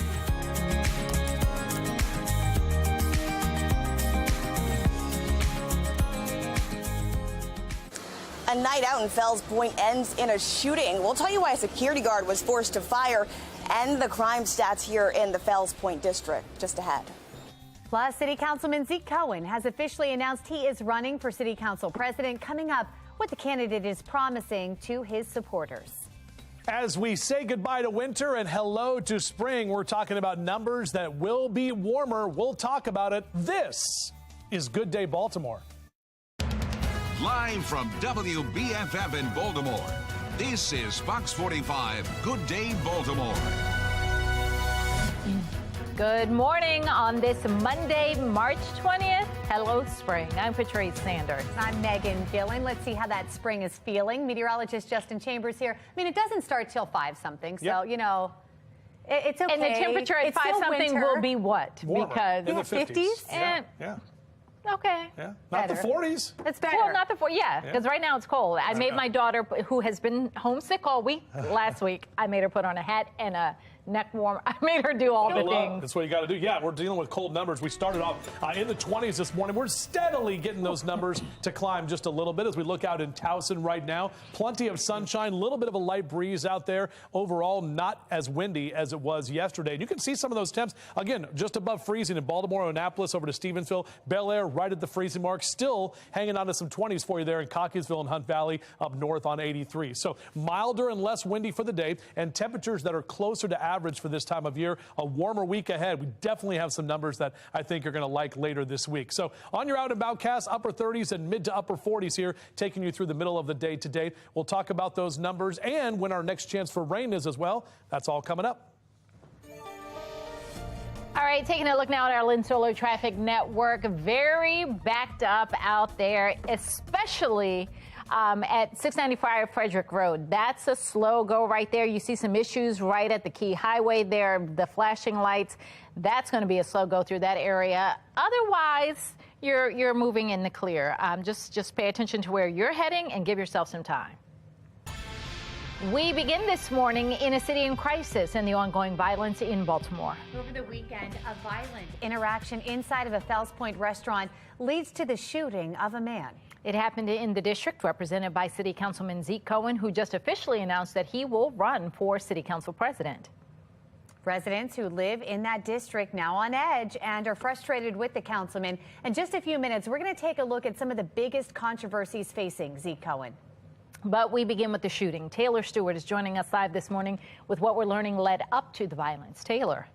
A night out in Fells Point ends in a shooting. We'll tell you why a security guard was forced to fire and the crime stats here in the Fells Point district just ahead. Plus, City Councilman Zeke Cohen has officially announced he is running for City Council President. Coming up, what the candidate is promising to his supporters. As we say goodbye to winter and hello to spring, we're talking about numbers that will be warmer. We'll talk about it. This is Good Day Baltimore. Live from WBFF in Baltimore, this is Fox 45 Good Day Baltimore. Good morning on this Monday, March 20th. Hello, spring. I'm Patrice Sanders. I'm Megan Gillen. Let's see how that spring is feeling. Meteorologist Justin Chambers here. I mean, it doesn't start till 5-something, so, you know, it's okay. And the temperature at 5-something will be what? Warmer, because in the 50s. Yeah. Okay. Yeah. Not Better. the 40s. It's better. Well, not the 40s. Yeah, because right now it's cold. I made my daughter, who has been homesick all week, last week, I made her put on a hat and a neck warmer. I made her do all the things. That's what you got to do. Yeah, we're dealing with cold numbers. We started off in the 20s this morning. We're steadily getting those numbers to climb just a little bit as we look out in Towson right now. Plenty of sunshine, a little bit of a light breeze out there. Overall, not as windy as it was yesterday. And you can see some of those temps, again, just above freezing in Baltimore, Annapolis, over to Stevensville. Bel Air right at the freezing mark. Still hanging on to some 20s for you there in Cockeysville and Hunt Valley up north on 83. So milder and less windy for the day, and temperatures that are closer to average average for this time of year. A warmer week ahead. We definitely have some numbers that I think you're going to like later this week. So on your out and about cast, upper 30s and mid to upper 40s here, taking you through the middle of the day today. We'll talk about those numbers and when our next chance for rain is as well. That's all coming up. All right, taking a look now at our Lynn Solar Traffic Network. Very backed up out there, especially at 695 Frederick Road. That's a slow go right there. You see some issues right at the key highway there, the flashing lights. That's going to be a slow go through that area. Otherwise, you're moving in the clear. Just pay attention to where you're heading and give yourself some time. We begin this morning in a city in crisis and the ongoing violence in Baltimore. Over the weekend, a violent interaction inside of a Fells Point restaurant leads to the shooting of a man. It happened in the district represented by City Councilman Zeke Cohen, who just officially announced that he will run for City Council President. Residents who live in that district now on edge and are frustrated with the councilman. In just a few minutes, we're going to take a look at some of the biggest controversies facing Zeke Cohen. But we begin with the shooting. Taylor Stewart is joining us live this morning with what we're learning led up to the violence. Taylor.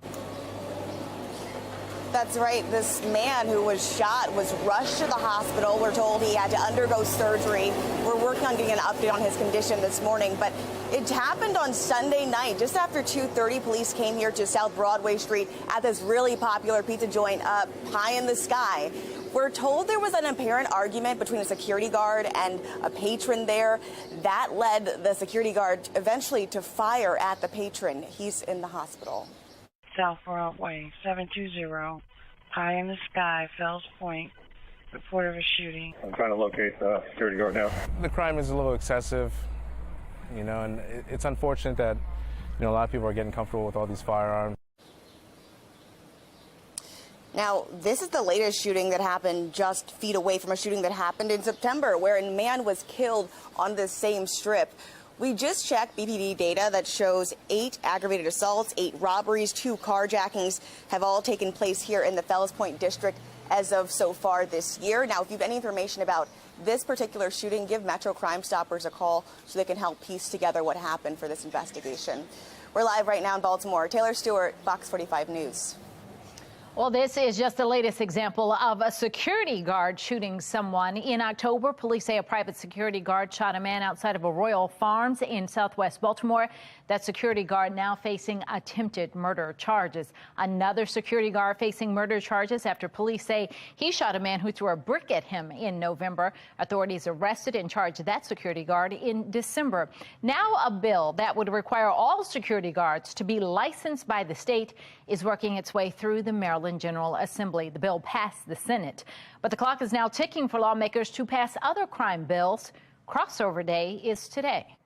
That's right. This man who was shot was rushed to the hospital. We're told he had to undergo surgery. We're working on getting an update on his condition this morning, but it happened on Sunday night. Just after 2:30, police came here to South Broadway Street at this really popular pizza joint up high in the sky. We're told there was an apparent argument between a security guard and a patron there. That led the security guard eventually to fire at the patron. He's in the hospital. South Broadway, 720, high in the sky, Fells Point, report of a shooting. I'm trying to locate the security guard now. The crime is a little excessive, and it's unfortunate that, a lot of people are getting comfortable with all these firearms. Now, this is the latest shooting that happened just feet away from a shooting that happened in September, where a man was killed on this same strip. We just checked BPD data that shows 8 aggravated assaults, 8 robberies, 2 carjackings have all taken place here in the Fells Point district as of so far this year. Now, if you have any information about this particular shooting, give Metro Crime Stoppers a call so they can help piece together what happened for this investigation. We're live right now in Baltimore. Taylor Stewart, Fox 45 News. Well, this is just the latest example of a security guard shooting someone. In October, police say a private security guard shot a man outside of a Royal Farms in southwest Baltimore. That security guard now facing attempted murder charges. Another security guard facing murder charges after police say he shot a man who threw a brick at him in November. Authorities arrested and charged that security guard in December. Now a bill that would require all security guards to be licensed by the state is working its way through the Maryland General Assembly. The bill passed the Senate, but the clock is now ticking for lawmakers to pass other crime bills. Crossover day is today.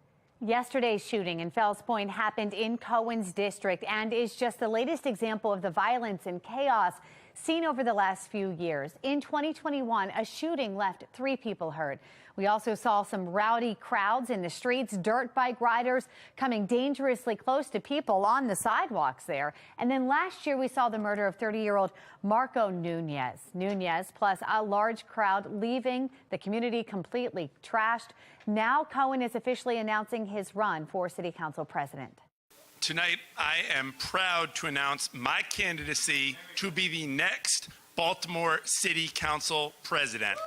Yesterday's shooting in Fells Point happened in Cohen's district and is just the latest example of the violence and chaos seen over the last few years. In 2021, a shooting left 3 people hurt. We also saw some rowdy crowds in the streets, dirt bike riders coming dangerously close to people on the sidewalks there. And then last year, we saw the murder of 30-year-old Marco Nunez. Nunez plus a large crowd leaving the community completely trashed. Now Cohen is officially announcing his run for City Council President. Tonight, I am proud to announce my candidacy to be the next Baltimore City Council President.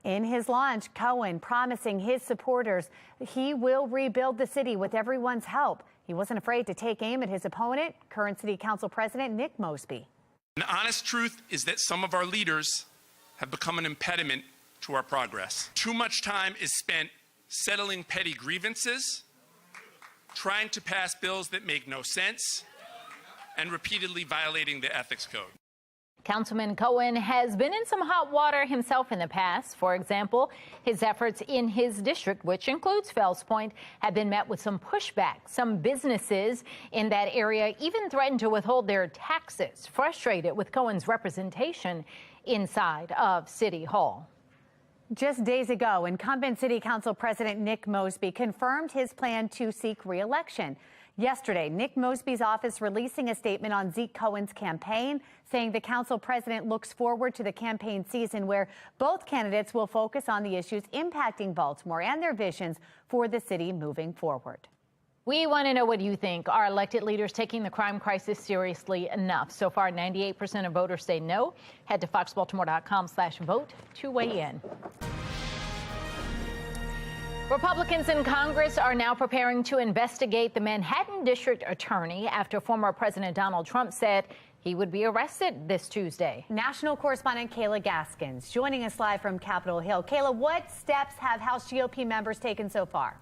In his launch, Cohen promising his supporters he will rebuild the city with everyone's help. He wasn't afraid to take aim at his opponent, current City Council President Nick Mosby. The honest truth is that some of our leaders have become an impediment to our progress. Too much time is spent settling petty grievances, trying to pass bills that make no sense, and repeatedly violating the ethics code. Councilman Cohen has been in some hot water himself in the past. For example, his efforts in his district, which includes Fells Point, have been met with some pushback. Some businesses in that area even threatened to withhold their taxes, frustrated with Cohen's representation inside of City Hall. Just days ago, incumbent City Council President Nick Mosby confirmed his plan to seek re-election. Yesterday, Nick Mosby's office releasing a statement on Zeke Cohen's campaign, saying the council president looks forward to the campaign season where both candidates will focus on the issues impacting Baltimore and their visions for the city moving forward. We want to know what you think. Are elected leaders taking the crime crisis seriously enough? So far, 98% of voters say no. Head to foxbaltimore.com/vote to weigh in. Republicans in Congress are now preparing to investigate the Manhattan District Attorney after former President Donald Trump said he would be arrested this Tuesday. National correspondent Kayla Gaskins joining us live from Capitol Hill. Kayla, what steps have House GOP members taken so far?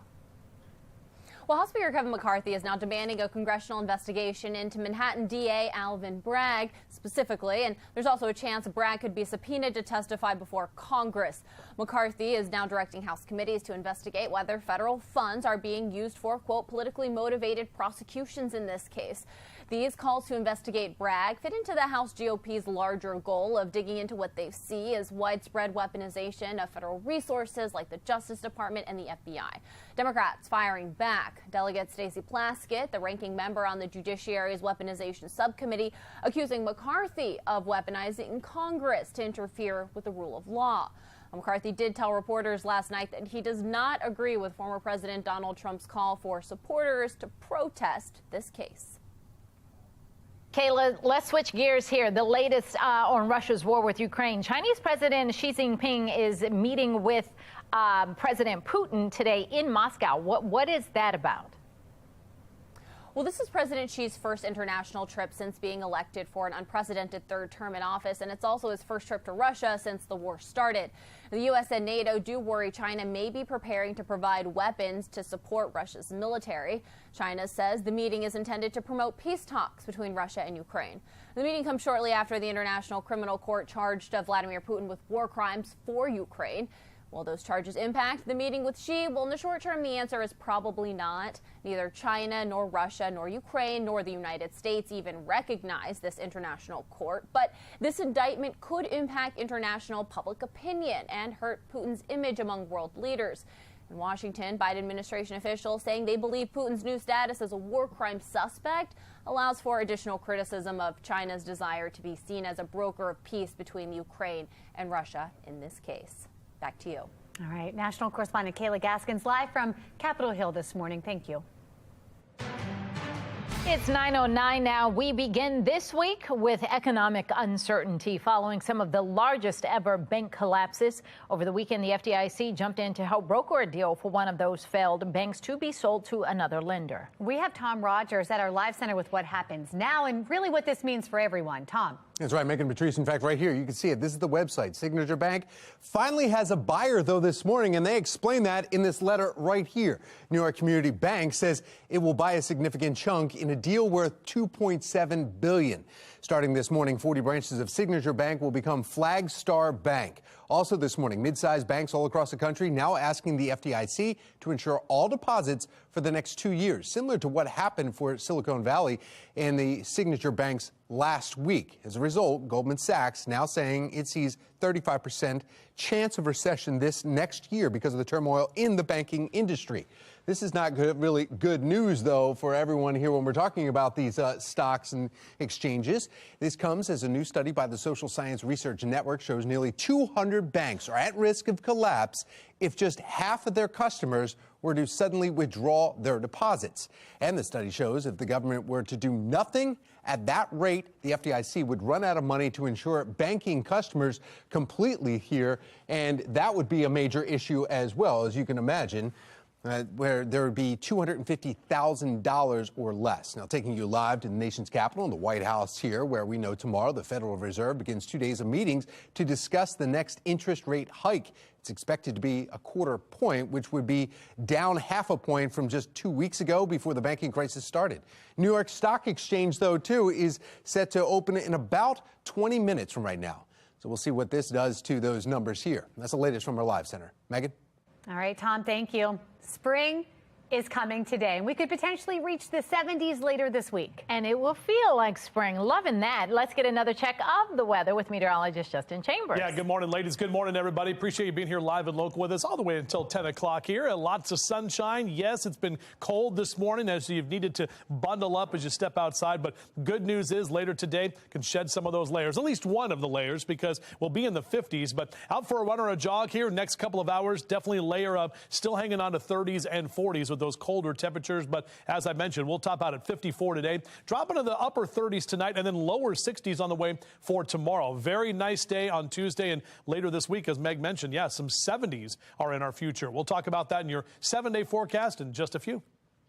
Well, House Speaker Kevin McCarthy is now demanding a congressional investigation into Manhattan DA Alvin Bragg specifically, and there's also a chance Bragg could be subpoenaed to testify before Congress. McCarthy is now directing House committees to investigate whether federal funds are being used for, quote, politically motivated prosecutions in this case. These calls to investigate Bragg fit into the House GOP's larger goal of digging into what they see as widespread weaponization of federal resources like the Justice Department and the FBI. Democrats firing back. Delegate Stacey Plaskett, the ranking member on the Judiciary's Weaponization Subcommittee, accusing McCarthy of weaponizing Congress to interfere with the rule of law. McCarthy did tell reporters last night that he does not agree with former President Donald Trump's call for supporters to protest this case. Kayla, let's switch gears here. The latest on Russia's war with Ukraine. Chinese President Xi Jinping is meeting with President Putin today in Moscow. What is that about? Well, this is President Xi's first international trip since being elected for an unprecedented third term in office, and it's also his first trip to Russia since the war started. The U.S. and NATO do worry China may be preparing to provide weapons to support Russia's military. China says the meeting is intended to promote peace talks between Russia and Ukraine. The meeting comes shortly after the International Criminal Court charged Vladimir Putin with war crimes for Ukraine. Will those charges impact the meeting with Xi? Well, in the short term, the answer is probably not. Neither China, nor Russia, nor Ukraine, nor the United States even recognize this international court. But this indictment could impact international public opinion and hurt Putin's image among world leaders. In Washington, Biden administration officials saying they believe Putin's new status as a war crime suspect allows for additional criticism of China's desire to be seen as a broker of peace between Ukraine and Russia in this case. Back to you. All right. National correspondent Kayla Gaskins live from Capitol Hill this morning. Thank you. It's 9:09 now. We begin this week with economic uncertainty following some of the largest ever bank collapses. Over the weekend, the FDIC jumped in to help broker a deal for one of those failed banks to be sold to another lender. We have Tom Rogers at our live center with what happens now and really what this means for everyone. Tom. That's right, Megan Patrice. In fact, right here, you can see it. This is the website. Signature Bank finally has a buyer, though, this morning, and they explain that in this letter right here. New York Community Bank says it will buy a significant chunk in a deal worth $2.7 billion. Starting this morning, 40 branches of Signature Bank will become Flagstar Bank. Also this morning, mid-sized banks all across the country now asking the FDIC to insure all deposits for the next 2 years, similar to what happened for Silicon Valley and the Signature Banks last week. As a result, Goldman Sachs now saying it sees 35% chance of recession this next year because of the turmoil in the banking industry. This is not really good news, though, for everyone here when we're talking about these stocks and exchanges. This comes as a new study by the Social Science Research Network shows nearly 200 banks are at risk of collapse if just half of their customers were to suddenly withdraw their deposits. And the study shows if the government were to do nothing at that rate, the FDIC would run out of money to insure banking customers completely here. And that would be a major issue as well, as you can imagine. Where there would be $250,000 or less. Now, taking you live to the nation's capital and the White House here, where we know tomorrow the Federal Reserve begins 2 days of meetings to discuss the next interest rate hike. It's expected to be a quarter point, which would be down half a point from just 2 weeks ago before the banking crisis started. New York Stock Exchange, though, too, is set to open in about 20 minutes from right now. So we'll see what this does to those numbers here. That's the latest from our live center. Megan? All right, Tom, thank you. Spring is coming today, and we could potentially reach the 70s later this week. And it will feel like spring. Loving that. Let's get another check of the weather with meteorologist Justin Chambers. Yeah, good morning, ladies. Good morning, everybody. Appreciate you being here live and local with us all the way until 10 o'clock here. Lots of sunshine. Yes, it's been cold this morning as you've needed to bundle up as you step outside. But good news is later today can shed some of those layers, at least one of the layers, because we'll be in the 50s. But out for a run or a jog here next couple of hours, definitely layer up, still hanging on to 30s and 40s with those colder temperatures. But as I mentioned, we'll top out at 54 today, drop into the upper 30s tonight, and then lower 60s on the way for tomorrow. Very nice day on Tuesday, and later this week, as Meg mentioned, yeah, some 70s are in our future. We'll talk about that in your 7-day forecast in just a few.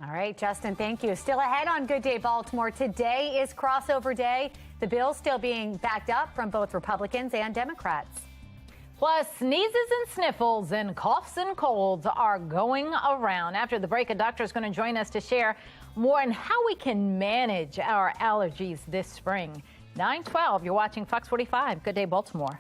All right, Justin, thank you. Still ahead on Good Day Baltimore. Today is crossover day. The bill still being backed up from both Republicans and Democrats. Plus, sneezes and sniffles and coughs and colds are going around. After the break, a doctor is going to join us to share more on how we can manage our allergies this spring. 9:12, you're watching Fox 45. Good Day Baltimore.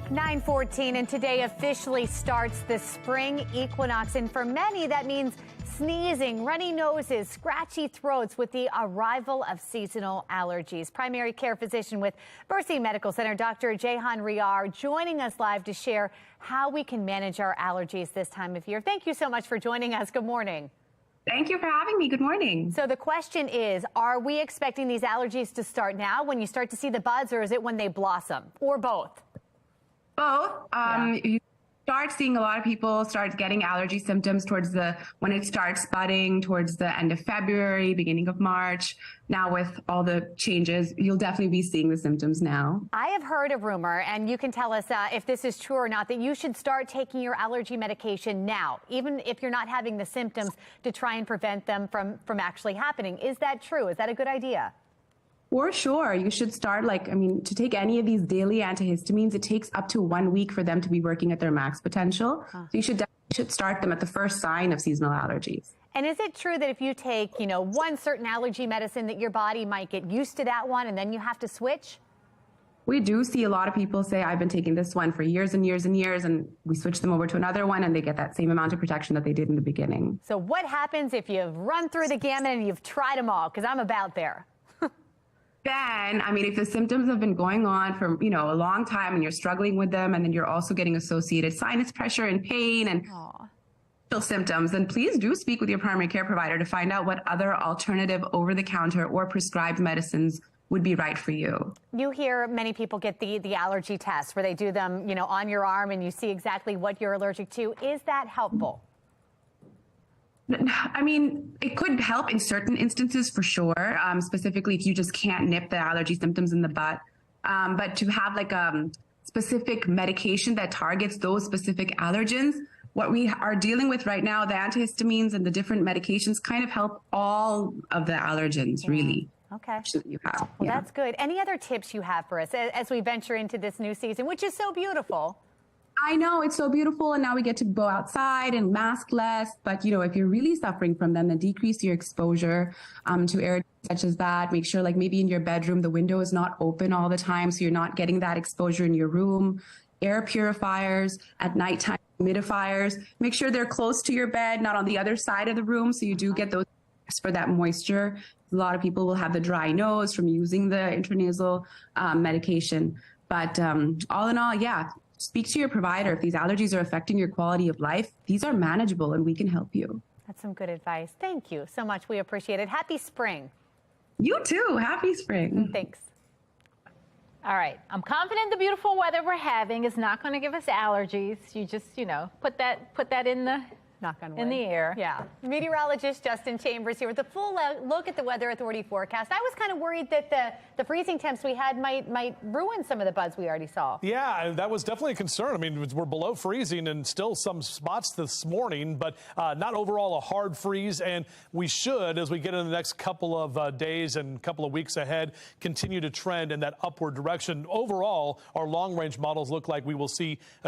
(9:14), and today officially starts the spring equinox. And for many, that means sneezing, runny noses, scratchy throats with the arrival of seasonal allergies. Primary care physician with Bercy Medical Center, Dr. Jehan Riyar, joining us live to share how we can manage our allergies this time of year. Thank you so much for joining us. Good morning. Thank you for having me. Good morning. So the question is, are we expecting these allergies to start now when you start to see the buds, or is it when they blossom, or both? Both. You start seeing a lot of people start getting allergy symptoms when it starts budding towards the end of February, beginning of March. Now with all the changes, you'll definitely be seeing the symptoms now. I have heard a rumor, and you can tell us if this is true or not, that you should start taking your allergy medication now, even if you're not having the symptoms, to try and prevent them from actually happening. Is that true? Is that a good idea? For sure. You should start, to take any of these daily antihistamines, it takes up to 1 week for them to be working at their max potential. So you should start them at the first sign of seasonal allergies. And is it true that if you take, one certain allergy medicine that your body might get used to that one and then you have to switch? We do see a lot of people say, I've been taking this one for years and years and years, and we switch them over to another one and they get that same amount of protection that they did in the beginning. So what happens if you've run through the gamut and you've tried them all? Because I'm about there. Then, if the symptoms have been going on for, a long time and you're struggling with them, and then you're also getting associated sinus pressure and pain and symptoms, then please do speak with your primary care provider to find out what other alternative over-the-counter or prescribed medicines would be right for you. You hear many people get the allergy test where they do them, on your arm and you see exactly what you're allergic to. Is that helpful? It could help in certain instances for sure, specifically if you just can't nip the allergy symptoms in the butt. But to have like a specific medication that targets those specific allergens, what we are dealing with right now, the antihistamines and the different medications kind of help all of the allergens, really. Okay. You have. Well, that's good. Any other tips you have for us as we venture into this new season, which is so beautiful? I know, it's so beautiful, and now we get to go outside and mask less. But, if you're really suffering from them, then decrease your exposure to air such as that. Make sure, maybe in your bedroom, the window is not open all the time, so you're not getting that exposure in your room. Air purifiers at nighttime, humidifiers. Make sure they're close to your bed, not on the other side of the room, so you do get those for that moisture. A lot of people will have the dry nose from using the intranasal medication. But all in all, yeah. Speak to your provider. If these allergies are affecting your quality of life, these are manageable and we can help you. That's some good advice. Thank you so much. We appreciate it. Happy spring. You too. Happy spring. Thanks. All right. I'm confident the beautiful weather we're having is not going to give us allergies. You just, put that in the knock on wood. In the air. Yeah. Meteorologist Justin Chambers here with a full look at the Weather Authority forecast. I was kind of worried that the freezing temps we had might ruin some of the buds we already saw. Yeah, that was definitely a concern. We're below freezing and still some spots this morning, but not overall a hard freeze. And we should, as we get into the next couple of days and couple of weeks ahead, continue to trend in that upward direction. Overall, our long-range models look like we will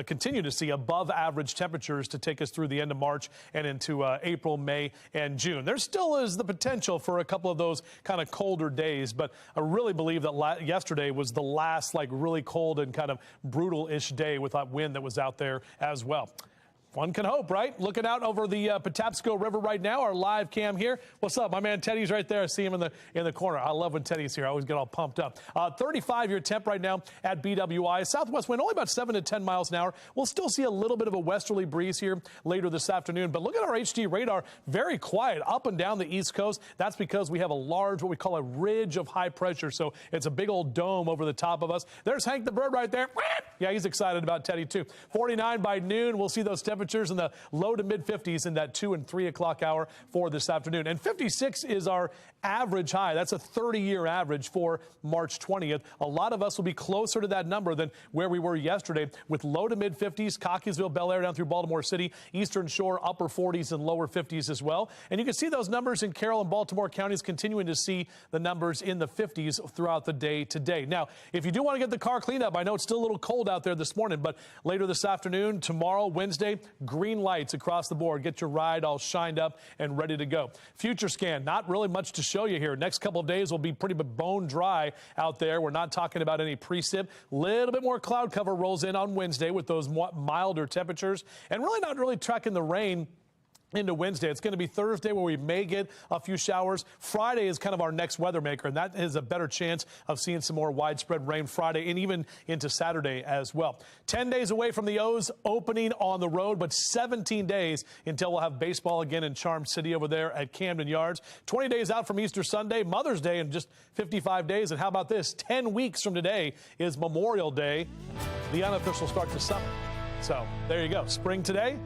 continue to see above average temperatures to take us through the end of March and into April, May, and June. There still is the potential for a couple of those kind of colder days, but I really believe that yesterday was the last really cold and kind of brutal-ish day with that wind that was out there as well. One can hope, right? Looking out over the Patapsco River right now, our live cam here. What's up? My man Teddy's right there. I see him in the corner. I love when Teddy's here. I always get all pumped up. 35-year temp right now at BWI. Southwest wind only about 7 to 10 miles an hour. We'll still see a little bit of a westerly breeze here later this afternoon. But look at our HD radar. Very quiet up and down the East Coast. That's because we have a large, what we call a ridge of high pressure. So it's a big old dome over the top of us. There's Hank the Bird right there. Yeah, he's excited about Teddy too. 49 by noon. We'll see those temperatures in the low to mid 50s in that 2 and 3 o'clock hour for this afternoon. And 56 is our average high. That's a 30-year average for March 20th. A lot of us will be closer to that number than where we were yesterday, with low to mid 50s, Cockeysville, Bel Air down through Baltimore City, Eastern Shore, upper 40s and lower 50s as well. And you can see those numbers in Carroll and Baltimore counties, continuing to see the numbers in the 50s throughout the day today. Now, if you do want to get the car cleaned up, I know it's still a little cold out there this morning, but later this afternoon, tomorrow, Wednesday, green lights across the board. Get your ride all shined up and ready to go. Future scan, not really much to show you here. Next couple of days will be pretty bone dry out there. We're not talking about any precip. Little bit more cloud cover rolls in on Wednesday with those milder temperatures, and really not tracking the rain into Wednesday. It's going to be Thursday where we may get a few showers. Friday is kind of our next weather maker, and that is a better chance of seeing some more widespread rain Friday and even into Saturday as well. 10 days away from the O's opening on the road, but 17 days until we'll have baseball again in Charm City over there at Camden Yards. 20 days out from Easter Sunday, Mother's Day in just 55 days. And how about this? 10 weeks from today is Memorial Day, the unofficial start to summer. So there you go. Spring today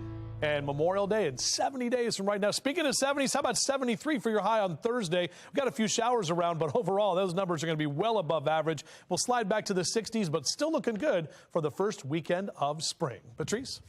and Memorial Day in 70 days from right now. Speaking of 70s, how about 73 for your high on Thursday? We've got a few showers around, but overall, those numbers are going to be well above average. We'll slide back to the 60s, but still looking good for the first weekend of spring. Patrice?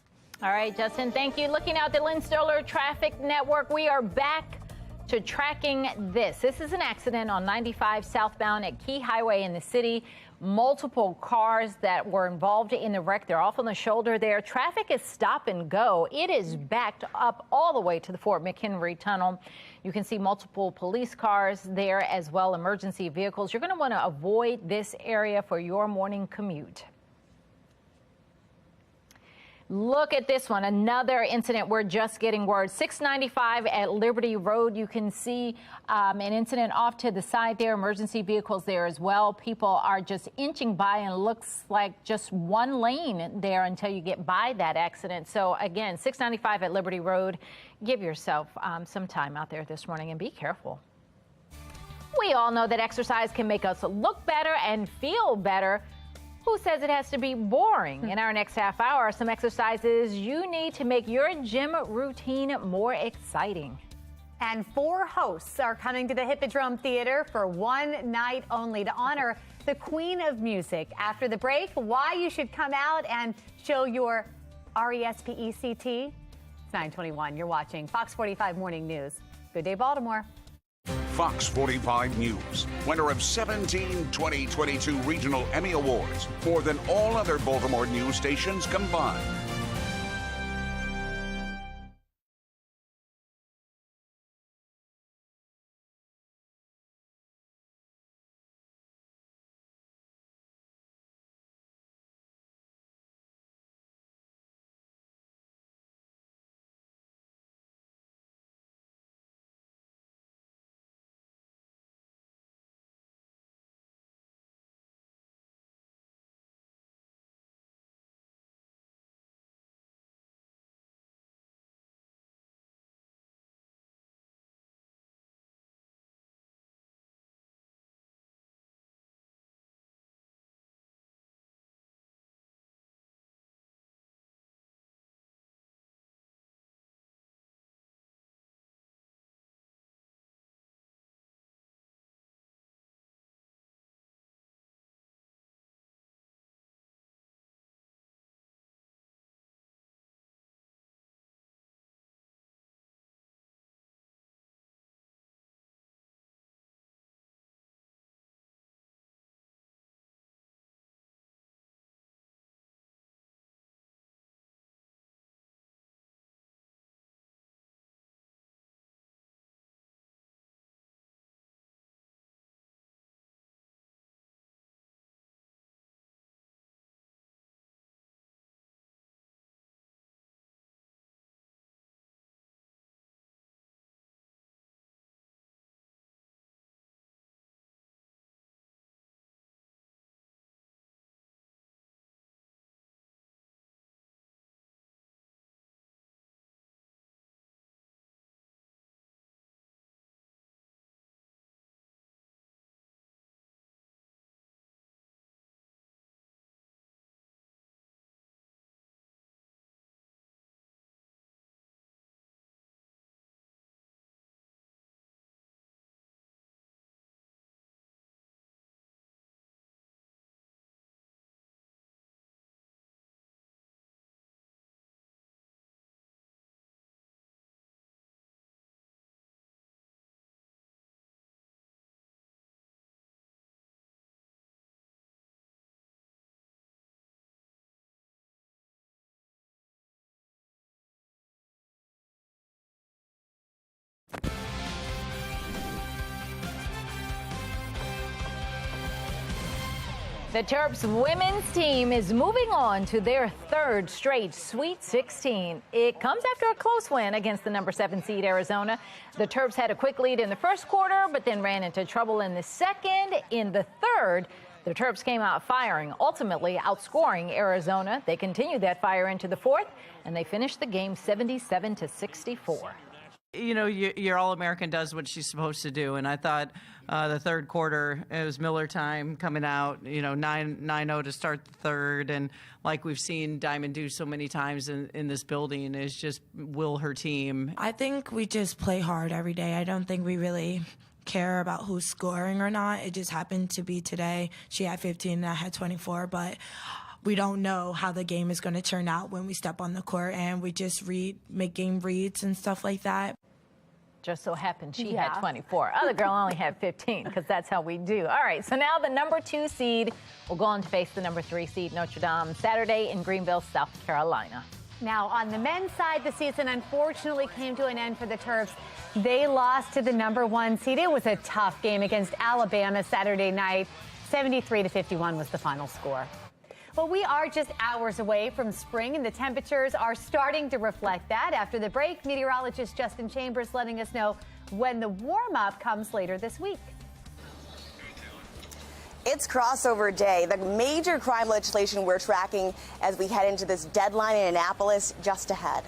All right, Justin, thank you. Looking out the Lynn Stoller Traffic Network, we are back to tracking this. This is an accident on 95 southbound at Key Highway in the city. Multiple cars that were involved in the wreck. They're off on the shoulder there. Traffic is stop and go. It is backed up all the way to the Fort McHenry Tunnel. You can see multiple police cars there as well, emergency vehicles. You're going to want to avoid this area for your morning commute. Look at this one, another incident. We're just getting word. 695 at Liberty Road. You can see an incident off to the side there. Emergency vehicles there as well. People are just inching by, and it looks like just one lane there until you get by that accident. So again, 695 at Liberty Road. Give yourself some time out there this morning and be careful. We all know that exercise can make us look better and feel better. Who says it has to be boring? In our next half hour, some exercises you need to make your gym routine more exciting. And 4 hosts are coming to the Hippodrome Theater for one night only to honor the Queen of Music. After the break, why you should come out and show your RESPECT. It's 9:21. You're watching Fox 45 Morning News. Good day, Baltimore. Fox 45 News, winner of 17 2022 Regional Emmy Awards, more than all other Baltimore news stations combined. The Terps women's team is moving on to their 3rd straight Sweet 16. It comes after a close win against the number 7 seed Arizona. The Terps had a quick lead in the first quarter, but then ran into trouble in the second. In the third, the Terps came out firing, ultimately outscoring Arizona. They continued that fire into the fourth, and they finished the game 77-64. You know, your All-American does what she's supposed to do, and I thought the third quarter, it was Miller time coming out, you know, 9-0 to start the third, and like we've seen Diamond do so many times in this building, is just will her team. I think we just play hard every day. I don't think we really care about who's scoring or not. It just happened to be today. She had 15 and I had 24, but we don't know how the game is going to turn out when we step on the court, and we just make game reads and stuff like that. Just so happened she had 24. Other girl only had 15 because that's how we do. All right, so now the number 2 seed will go on to face the number 3 seed, Notre Dame, Saturday in Greenville, South Carolina. Now, on the men's side, the season unfortunately came to an end for the Terps. They lost to the number 1 seed. It was a tough game against Alabama Saturday night. 73-51 was the final score. Well, we are just hours away from spring, and the temperatures are starting to reflect that. After the break, meteorologist Justin Chambers letting us know when the warm-up comes later this week. It's crossover day, the major crime legislation we're tracking as we head into this deadline in Annapolis just ahead.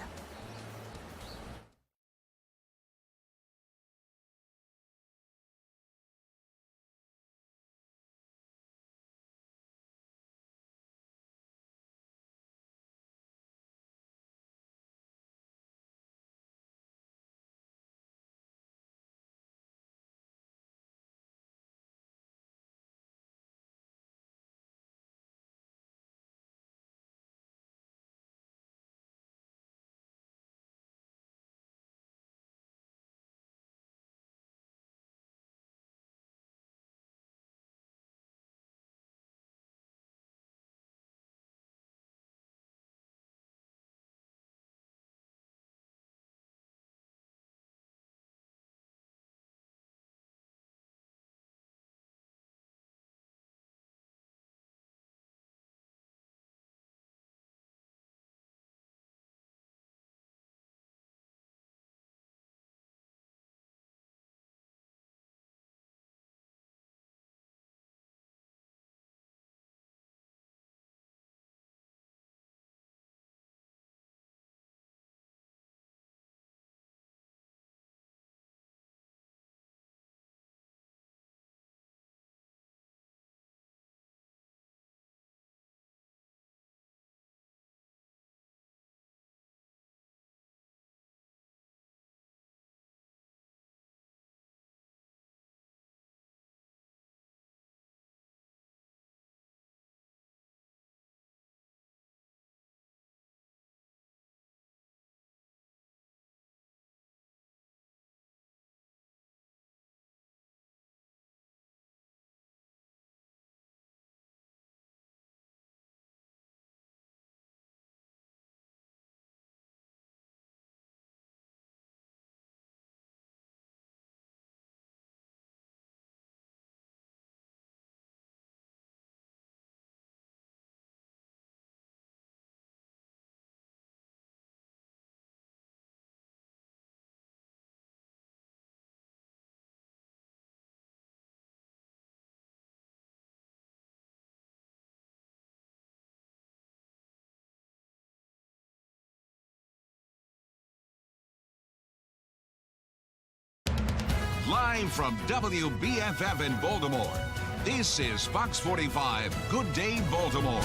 Live from WBFF in Baltimore, this is Fox 45 Good Day Baltimore.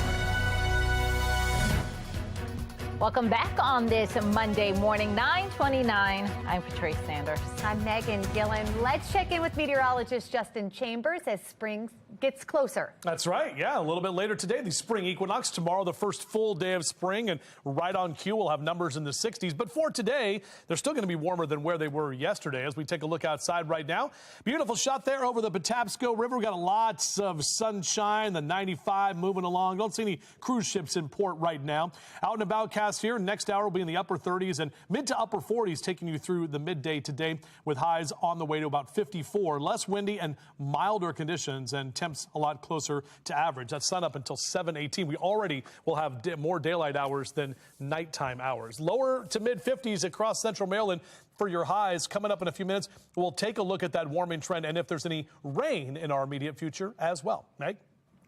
Welcome back on this Monday morning, 9:29. I'm Patrice Sanders. I'm Megan Gillen. Let's check in with meteorologist Justin Chambers as spring gets closer. That's right. Yeah, a little bit later today, the spring equinox. Tomorrow, the first full day of spring, and right on cue, we'll have numbers in the 60s. But for today, they're still going to be warmer than where they were yesterday. As we take a look outside right now, beautiful shot there over the Patapsco River. We got lots of sunshine. The 95 moving along. Don't see any cruise ships in port right now. Out and about cast here. Next hour will be in the upper 30s and mid to upper 40s, taking you through the midday today with highs on the way to about 54. Less windy and milder conditions and temps a lot closer to average. That's sun up until 7:18. We already will have more daylight hours than nighttime hours. Lower to mid 50s across central Maryland for your highs. Coming up in a few minutes, we'll take a look at that warming trend and if there's any rain in our immediate future as well. Meg?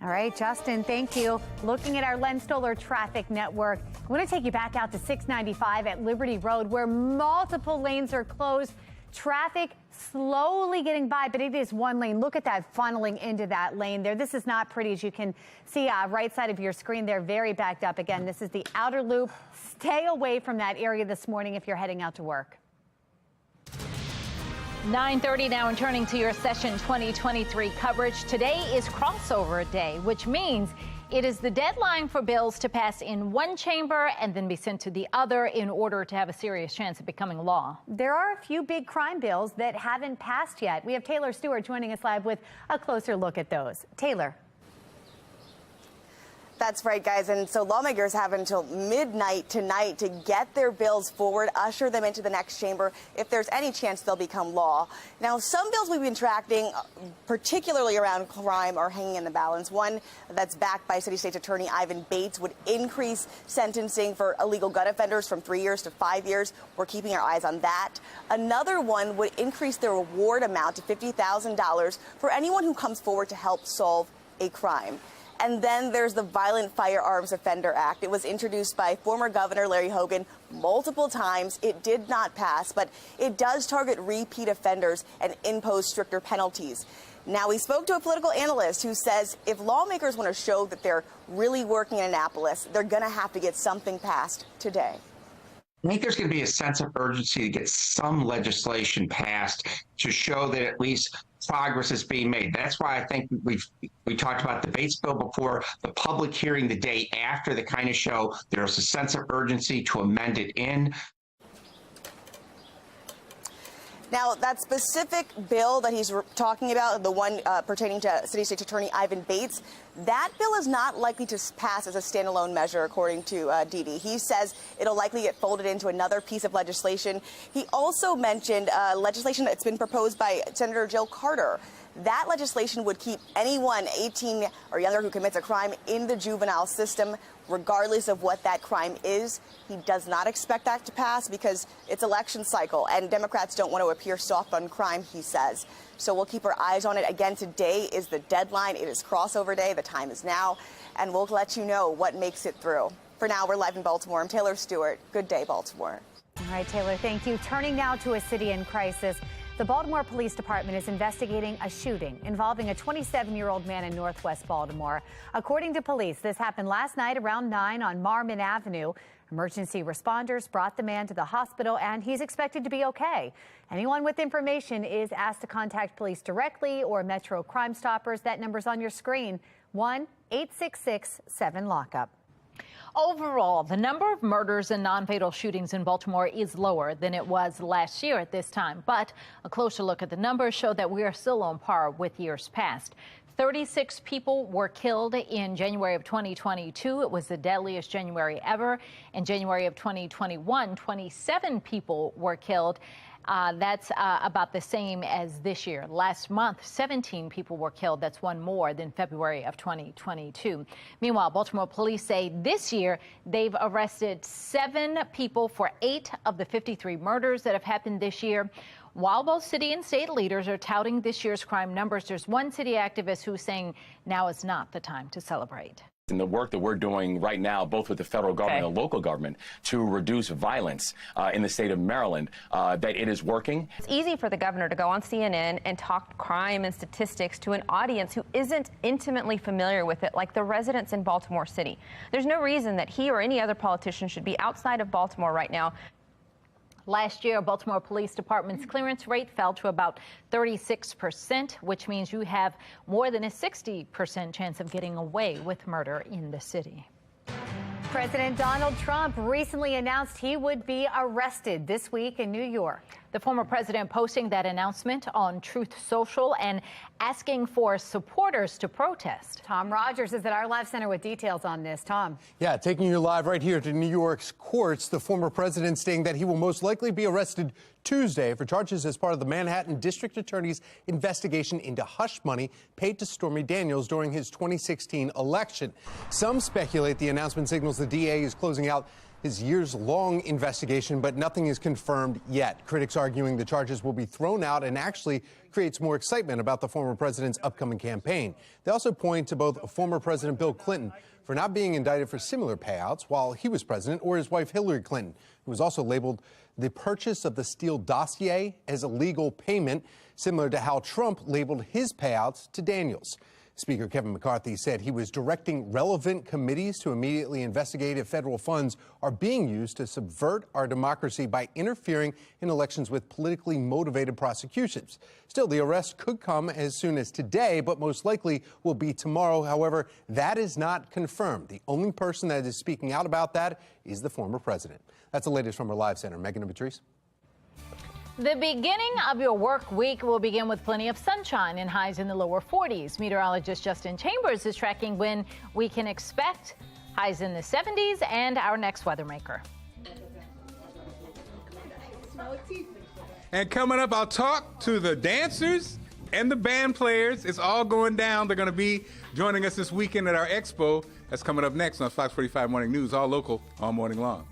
All right, Justin, thank you. Looking at our Len Stoller traffic network, I want to take you back out to 695 at Liberty Road, where multiple lanes are closed. Traffic slowly getting by, but it is one lane. Look at that funneling into that lane there. This is not pretty, as you can see right side of your screen there, very backed up. Again, this is the outer loop. Stay away from that area this morning if you're heading out to work. 9:30 now, and turning to your session 2023 coverage. Today is crossover day, which means it is the deadline for bills to pass in one chamber and then be sent to the other in order to have a serious chance of becoming law. There are a few big crime bills that haven't passed yet. We have Taylor Stewart joining us live with a closer look at those. Taylor. That's right, guys. And so lawmakers have until midnight tonight to get their bills forward, usher them into the next chamber if there's any chance they'll become law. Now, some bills we've been tracking, particularly around crime, are hanging in the balance. One that's backed by City State's Attorney Ivan Bates would increase sentencing for illegal gun offenders from 3 years to 5 years. We're keeping our eyes on that. Another one would increase the reward amount to $50,000 for anyone who comes forward to help solve a crime. And then there's the Violent Firearms Offender Act. It was introduced by former Governor Larry Hogan multiple times. It did not pass, but it does target repeat offenders and impose stricter penalties. Now, we spoke to a political analyst who says if lawmakers want to show that they're really working in Annapolis, they're going to have to get something passed today. I think there's going to be a sense of urgency to get some legislation passed to show that at least progress is being made. That's why I think we talked about the Bates bill before, the public hearing the day after, that kind of show there's a sense of urgency to amend it in. Now, that specific bill that he's talking about, the one pertaining to City State's Attorney Ivan Bates, that bill is not likely to pass as a standalone measure, according to Didi. He says it'll likely get folded into another piece of legislation. He also mentioned legislation that's been proposed by Senator Jill Carter. That legislation would keep anyone 18 or younger who commits a crime in the juvenile system, regardless of what that crime is. He does not expect that to pass because it's election cycle and Democrats don't want to appear soft on crime, he says. So we'll keep our eyes on it. Again, today is the deadline. It is crossover day. The time is now, and we'll let you know what makes it through. For now, we're live in Baltimore. I'm Taylor Stewart. Good day, Baltimore. All right, Taylor, thank you. Turning now to a city in crisis. The Baltimore Police Department is investigating a shooting involving a 27-year-old man in Northwest Baltimore. According to police, this happened last night around 9 on Marmon Avenue. Emergency responders brought the man to the hospital, and he's expected to be okay. Anyone with information is asked to contact police directly or Metro Crime Stoppers. That number's on your screen, 1-866-7-LOCKUP. Overall, the number of murders and non-fatal shootings in Baltimore is lower than it was last year at this time. But a closer look at the numbers show that we are still on par with years past. 36 people were killed in January of 2022. It was the deadliest January ever. In January of 2021, 27 people were killed. That's about the same as this year. Last month, 17 people were killed. That's one more than February of 2022. Meanwhile, Baltimore police say this year they've arrested 7 people for 8 of the 53 murders that have happened this year. While both city and state leaders are touting this year's crime numbers, there's one city activist who's saying now is not the time to celebrate. And the work that we're doing right now, both with the federal government and local government, to reduce violence in the state of Maryland, that it is working. It's easy for the governor to go on CNN and talk crime and statistics to an audience who isn't intimately familiar with it, like the residents in Baltimore City. There's no reason that he or any other politician should be outside of Baltimore right now. Last year, Baltimore Police Department's clearance rate fell to about 36%, which means you have more than a 60% chance of getting away with murder in the city. President Donald Trump recently announced he would be arrested this week in New York. The former president posting that announcement on Truth Social and asking for supporters to protest. Tom Rogers is at our live center with details on this. Tom. Yeah, taking you live right here to New York's courts. The former president stating that he will most likely be arrested Tuesday for charges as part of the Manhattan District Attorney's investigation into hush money paid to Stormy Daniels during his 2016 election. Some speculate the announcement signals the DA is closing out his years-long investigation, but nothing is confirmed yet. Critics arguing the charges will be thrown out and actually creates more excitement about the former president's upcoming campaign. They also point to both former President Bill Clinton for not being indicted for similar payouts while he was president, or his wife Hillary Clinton, who was also labeled the purchase of the Steele dossier as a legal payment, similar to how Trump labeled his payouts to Daniels. Speaker Kevin McCarthy said he was directing relevant committees to immediately investigate if federal funds are being used to subvert our democracy by interfering in elections with politically motivated prosecutions. Still, the arrest could come as soon as today, but most likely will be tomorrow. However, that is not confirmed. The only person that is speaking out about that is the former president. That's the latest from our live center. Megan and Patrice. The beginning of your work week will begin with plenty of sunshine and highs in the lower 40s. Meteorologist Justin Chambers is tracking when we can expect highs in the 70s and our next weather maker. And coming up, I'll talk to the dancers and the band players. It's all going down. They're going to be joining us this weekend at our expo. That's coming up next on Fox 45 Morning News, all local, all morning long.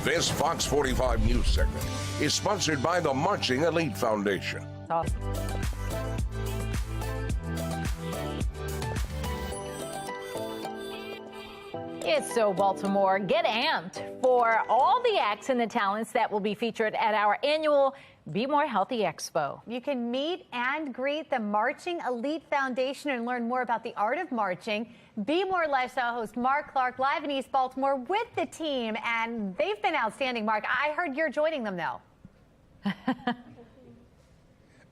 This Fox 45 News segment is sponsored by the Marching Elite Foundation. Awesome. It's so Baltimore. Get amped for all the acts and the talents that will be featured at our annual Be More Healthy Expo. You can meet and greet the Marching Elite Foundation and learn more about the art of marching. Be More lifestyle host Mark Clark live in East Baltimore with the team, and they've been outstanding. Mark, I heard you're joining them though.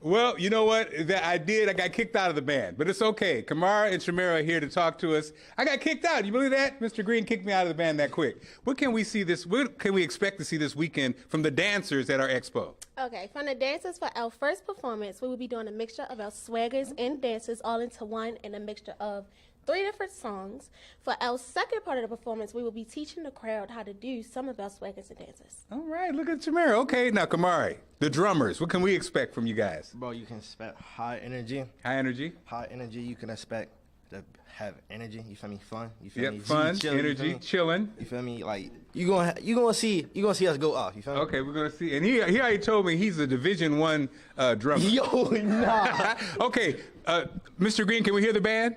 Well, you know what? I did. I got kicked out of the band, but it's okay. Kamara and Shamira are here to talk to us. I got kicked out. You believe that? Mr. Green kicked me out of the band that quick. What can we see this? What can we expect to see this weekend from the dancers at our expo? Okay, from the dancers for our first performance, we will be doing a mixture of our swaggers and dancers all into one, and a mixture of 3 different songs. For our second part of the performance, we will be teaching the crowd how to do some of our swaggers and dances. All right, look at Shamira. Okay, now Kamari, the drummers. What can we expect from you guys? Bro, you can expect high energy. High energy. High energy. You can expect to have energy. You feel me? Fun. You feel me? Fun, chilling, energy, chilling. You feel me? Like you gonna see us go off. You feel me? Okay, we're gonna see. And he already told me he's a Division I drummer. Yo, nah. Okay, Mr. Green, can we hear the band?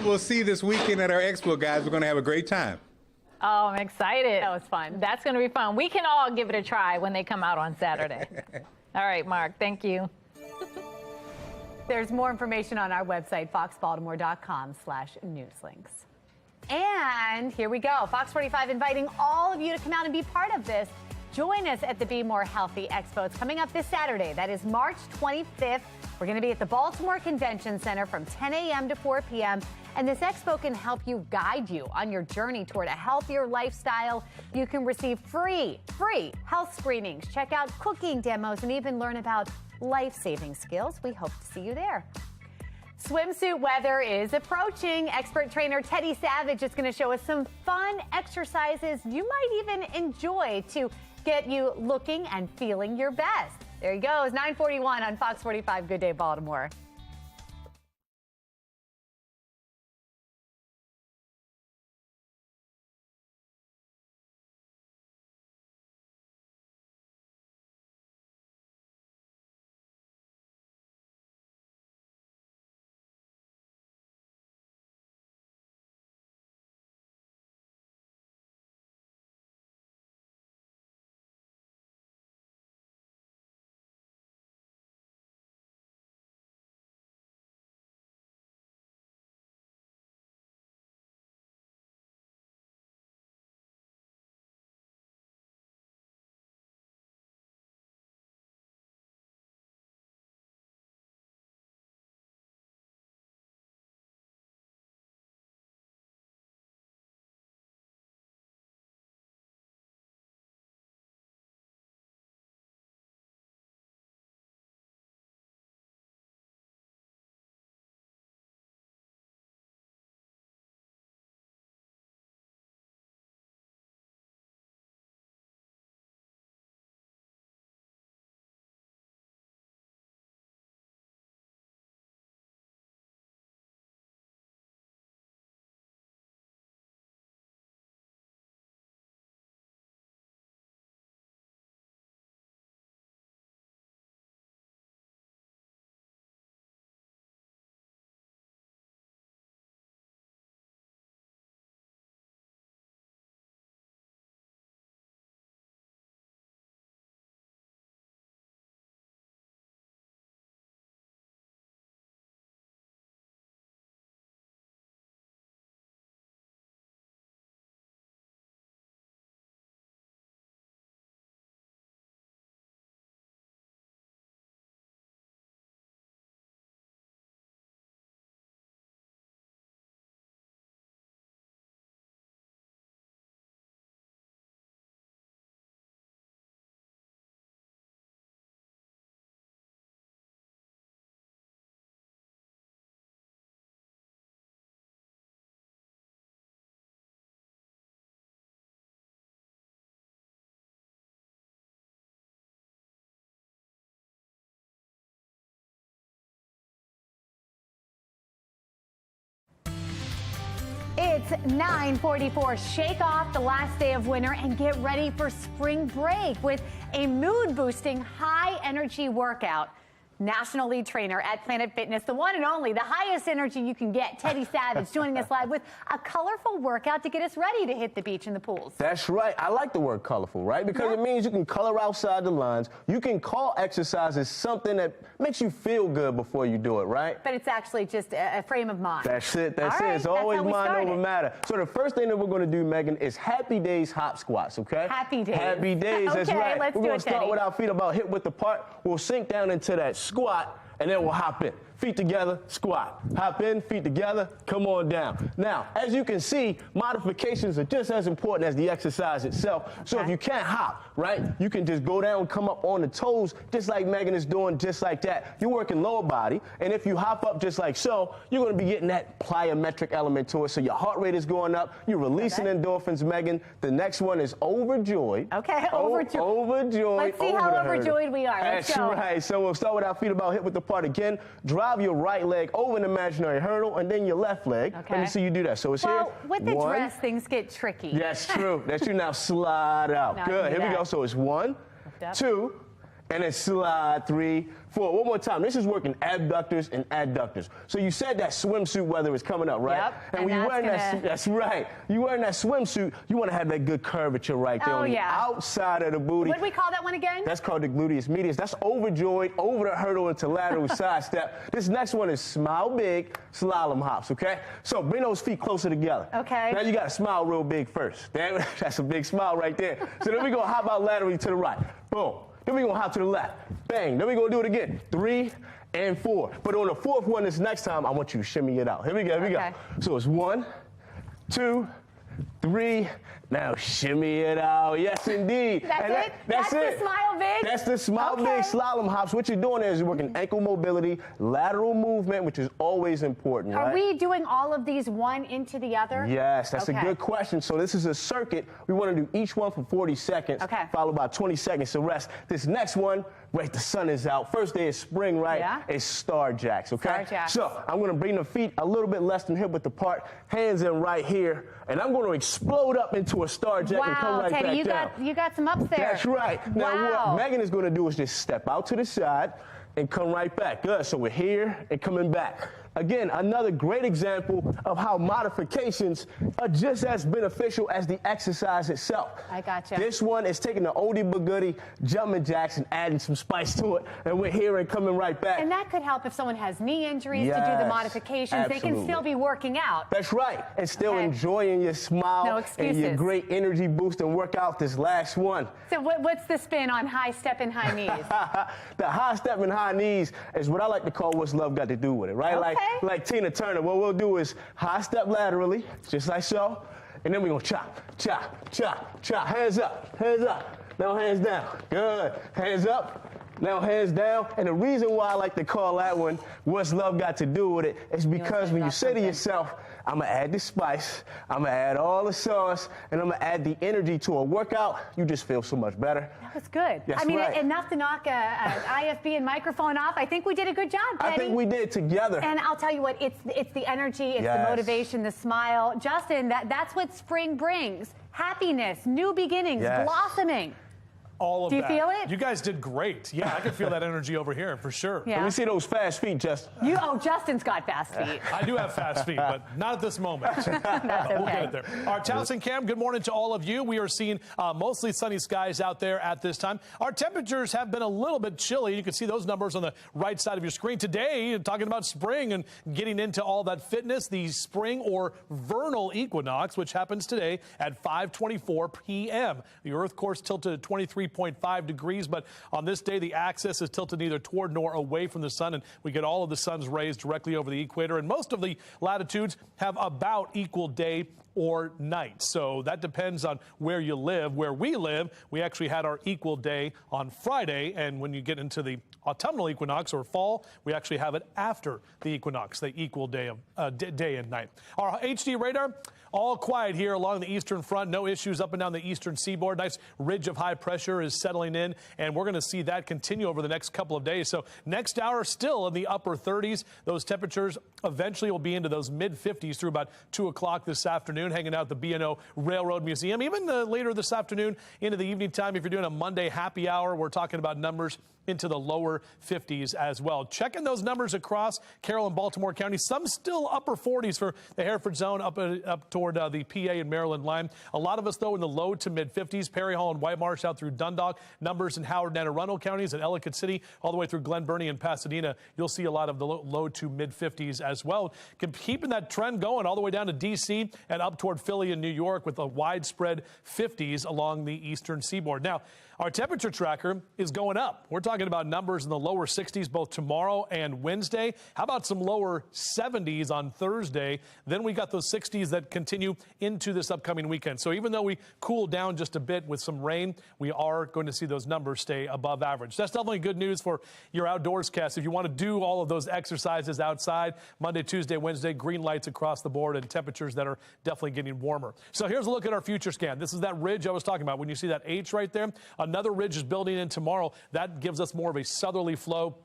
we'll see this weekend at our expo, guys. We're going to have a great time. Oh, I'm excited. That was fun. That's going to be fun. We can all give it a try when they come out on Saturday. All right, Mark, thank you. There's more information on our website, foxbaltimore.com/newslinks. And here we go. Fox 45 inviting all of you to come out and be part of this. Join us at the Be More Healthy Expo. It's coming up this Saturday. That is March 25th. We're going to be at the Baltimore Convention Center from 10 a.m. to 4 p.m. And this expo can help you guide you on your journey toward a healthier lifestyle. You can receive free health screenings, check out cooking demos, and even learn about life-saving skills. We hope to see you there. Swimsuit weather is approaching. Expert trainer Teddy Savage is going to show us some fun exercises you might even enjoy to get you looking and feeling your best. There he goes, 9:41 on Fox 45. Good day, Baltimore. It's 9:44. Shake off the last day of winter and get ready for spring break with a mood-boosting, high-energy workout. National lead trainer at Planet Fitness, the one and only, the highest energy you can get, Teddy Savage, joining us live with a colorful workout to get us ready to hit the beach and the pools. That's right. I like the word colorful, right? Because it means you can color outside the lines. You can call exercises something that makes you feel good before you do it, right? But it's actually just a frame of mind. That's it. That's it. It's always mind over matter. So the first thing that we're going to do, Megan, is Happy Days hop squats, okay? Happy Days. Happy Days, that's right. Okay, let's do it, We're going to start Teddy. with our feet about hip width apart. We'll sink down into that squat, and then we'll hop in. Feet together, squat. Hop in, feet together, come on down. Now, as you can see, modifications are just as important as the exercise itself. So if you can't hop, right, you can just go down, come up on the toes, just like Megan is doing, just like that. You're working lower body, and if you hop up just like so, you're going to be getting that plyometric element to it. So your heart rate is going up. You're releasing endorphins, Megan. The next one is overjoyed. Okay, overjoyed. Overjoyed. Let's see how overjoyed we are. Let's go. That's right. So we'll start with our feet about hip width apart again. Drive your right leg over an imaginary hurdle, and then your left leg. Okay. Let me see you do that. So it's here. With the One. dress, things get tricky. That's true. That's you. Now slide out. Now I Good. can do Here we that. go. So it's 1, up. 2, and then slide, 3, 4. One more time. This is working abductors and adductors. So you said that swimsuit weather is coming up, right? Yep. And when you're wearing that's right. You wearing that swimsuit, you want to have that good curvature right there on the outside of the booty. What do we call that one again? That's called the gluteus medius. That's overjoyed, over the hurdle into lateral side step. This next one is smile big, slalom hops, okay? So bring those feet closer together. Okay. Now you got to smile real big first. That's a big smile right there. So then we go hop out laterally to the right. Boom. Then we're going to hop to the left. Bang. Then we're going to do it again. 3 and 4. But on the fourth one this next time, I want you to shimmy it out. Here we go. Here we go. So it's 1, 2, 3. Now shimmy it out. Yes, indeed. That's it? That's the smile big? That's the smile big slalom hops. What you're doing is you're working ankle mobility, lateral movement, which is always important, right? Are we doing all of these one into the other? Yes, that's a good question. So this is a circuit. We want to do each one for 40 seconds, followed by 20 seconds to rest. This next one, wait, the sun is out. First day is spring, right? Yeah. It's star jacks, okay? Star jacks. So I'm going to bring the feet a little bit less than hip width apart, hands in right here, and I'm going to explode up into a star jack and come right Teddy, back down. you got some ups there. That's right. Now what Megan is going to do is just step out to the side and come right back. Good. So we're here and coming back. Again, another great example of how modifications are just as beneficial as the exercise itself. I gotcha. This one is taking the oldie but goodie jumping jacks and adding some spice to it, and we're here and coming right back. And that could help if someone has knee injuries to do the modifications. They can still be working out. That's right, and still enjoying your smile and your great energy boost and workout this last one. So what's the spin on high step and high knees? The high step and high knees is what I like to call what's love got to do with it, right? Like Tina Turner, what we'll do is high step laterally, just like so, and then we're going to chop, chop, chop, chop. Hands up, now hands down. Good. Hands up, now hands down. And the reason why I like to call that one what's love got to do with it is because when you say to yourself, I'm going to add the spice, I'm going to add all the sauce, and I'm going to add the energy to a workout, you just feel so much better. That was good. That's I mean, right. enough to knock an IFB and microphone off. I think we did a good job, Teddy. I think we did together. And I'll tell you what, it's the energy, it's the motivation, the smile. Justin, that's what spring brings. Happiness, new beginnings, blossoming. All of that. Do you feel it? You guys did great. Yeah, I can feel that energy over here for sure. Yeah. Let me see those fast feet, Justin. Justin's got fast feet. I do have fast feet, but not at this moment. That's We'll okay. get it there. Our Townsend Cam, good morning to all of you. We are seeing mostly sunny skies out there at this time. Our temperatures have been a little bit chilly. You can see those numbers on the right side of your screen. Today, talking about spring and getting into all that fitness, the spring or vernal equinox, which happens today at 5:24 p.m. The Earth course tilted at 23.5 degrees, but on this day, the axis is tilted neither toward nor away from the sun, and we get all of the sun's rays directly over the equator, and most of the latitudes have about equal day or night. So that depends on where you live. Where we live, we actually had our equal day on Friday, and when you get into the autumnal equinox or fall, we actually have it after the equinox, the equal day of day and night. Our HD radar, all quiet here along the eastern front. No issues up and down the eastern seaboard. Nice ridge of high pressure is settling in, and we're going to see that continue over the next couple of days. So next hour, still in the upper 30s. Those temperatures eventually will be into those mid-50s through about 2 o'clock this afternoon, hanging out at the B&O Railroad Museum. Even later this afternoon into the evening time, if you're doing a Monday happy hour, we're talking about numbers into the lower 50s as well. Checking those numbers across Carroll and Baltimore County. Some still upper 40s for the Hereford zone up toward the PA and Maryland line. A lot of us, though, in the low to mid 50s. Perry Hall and White Marsh out through Dundalk. Numbers in Howard and Anne Arundel counties and Ellicott City all the way through Glen Burnie and Pasadena. You'll see a lot of the low to mid 50s as well. Keeping that trend going all the way down to D.C. and up toward Philly and New York with a widespread 50s along the eastern seaboard. Now, our temperature tracker is going up. We're talking about numbers in the lower 60s both tomorrow and Wednesday. How about some lower 70s on Thursday? Then we got those 60s that continue into this upcoming weekend. So even though we cooled down just a bit with some rain, we are going to see those numbers stay above average. That's definitely good news for your outdoors cast. If you want to do all of those exercises outside, Monday, Tuesday, Wednesday, green lights across the board and temperatures that are definitely getting warmer. So here's a look at our future scan. This is that ridge I was talking about. When you see that H right there, another ridge is building in tomorrow. That gives us more of a southerly flow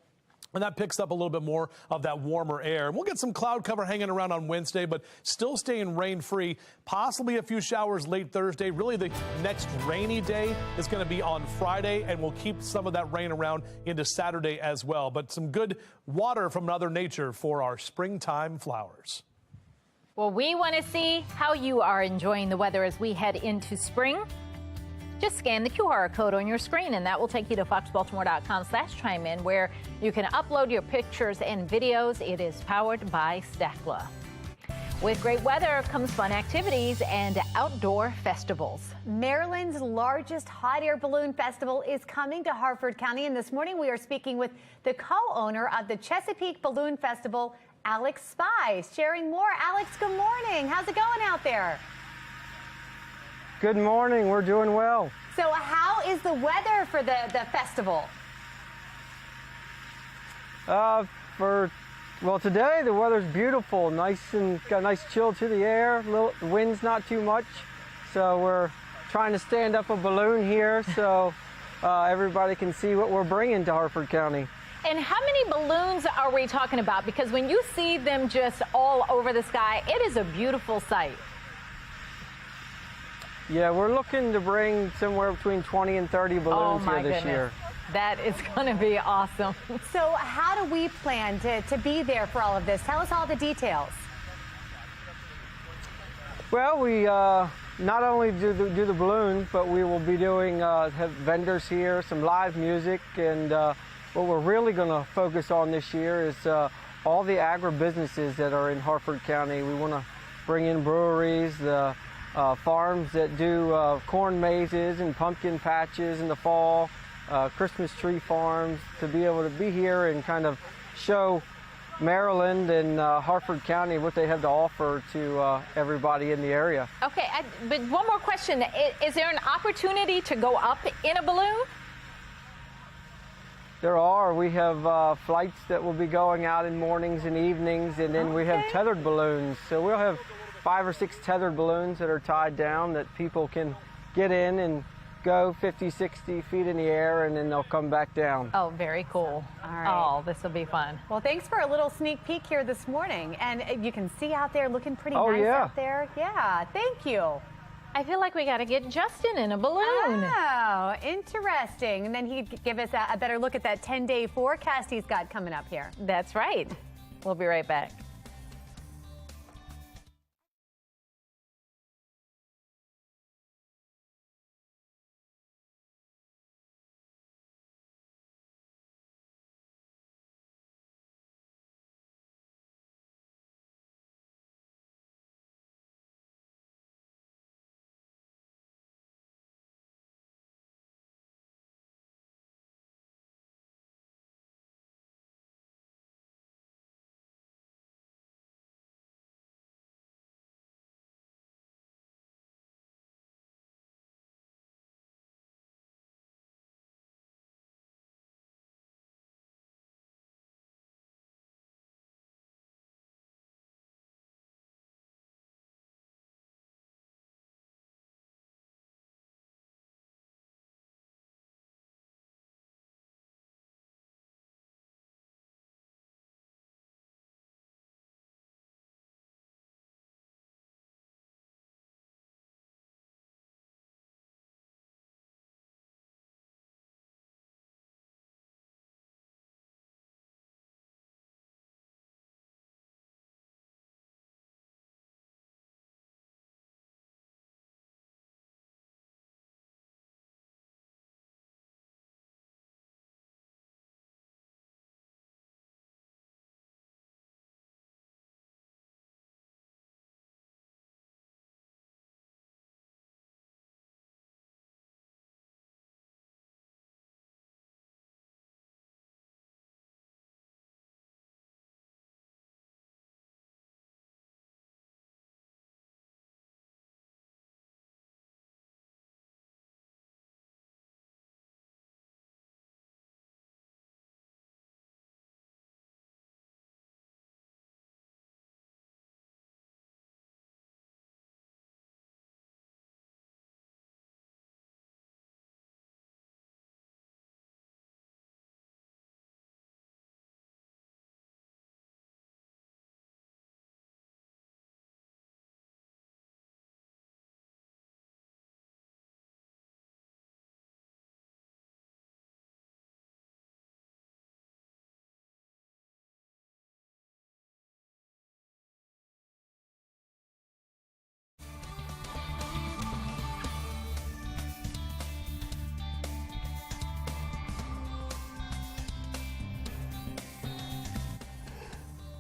And that picks up a little bit more of that warmer air. We'll get some cloud cover hanging around on Wednesday, but still staying rain-free. Possibly a few showers late Thursday. Really, the next rainy day is going to be on Friday, and we'll keep some of that rain around into Saturday as well. But some good water from Mother Nature for our springtime flowers. Well, we want to see how you are enjoying the weather as we head into spring. Just scan the QR code on your screen, and that will take you to foxbaltimore.com/chime-in, where you can upload your pictures and videos. It is powered by Stackla. With great weather comes fun activities and outdoor festivals. Maryland's largest hot air balloon festival is coming to Harford County, and this morning we are speaking with the co-owner of the Chesapeake Balloon Festival, Alex Spies, sharing more. Alex, good morning. How's it going out there? Good morning. We're doing well. So how is the weather for the festival? Well, today the weather's beautiful. Nice and got a nice chill to the air. The wind's not too much. So we're trying to stand up a balloon here so everybody can see what we're bringing to Harford County. And how many balloons are we talking about? Because when you see them just all over the sky, it is a beautiful sight. Yeah, we're looking to bring somewhere between 20 and 30 balloons here this year. That is going to be awesome. So how do we plan to be there for all of this? Tell us all the details. Well, we not only do the balloons, but we will be doing have vendors here, some live music, and what we're really going to focus on this year is all the agribusinesses that are in Harford County. We want to bring in breweries, the farms that do corn mazes and pumpkin patches in the fall, Christmas tree farms, to be able to be here and kind of show Maryland and Harford County what they have to offer to everybody in the area. Okay, but one more question. Is there an opportunity to go up in a balloon? There are. We have flights that will be going out in mornings and evenings, and then we have tethered balloons. So we'll have 5 or 6 tethered balloons that are tied down that people can get in and go 50, 60 feet in the air, and then they'll come back down. Oh, very cool. All right. Oh, this will be fun. Well, thanks for a little sneak peek here this morning. And you can see out there looking pretty nice out there. Yeah, thank you. I feel like we got to get Justin in a balloon. Oh, interesting. And then he'd give us a better look at that 10-day forecast he's got coming up here. That's right. We'll be right back.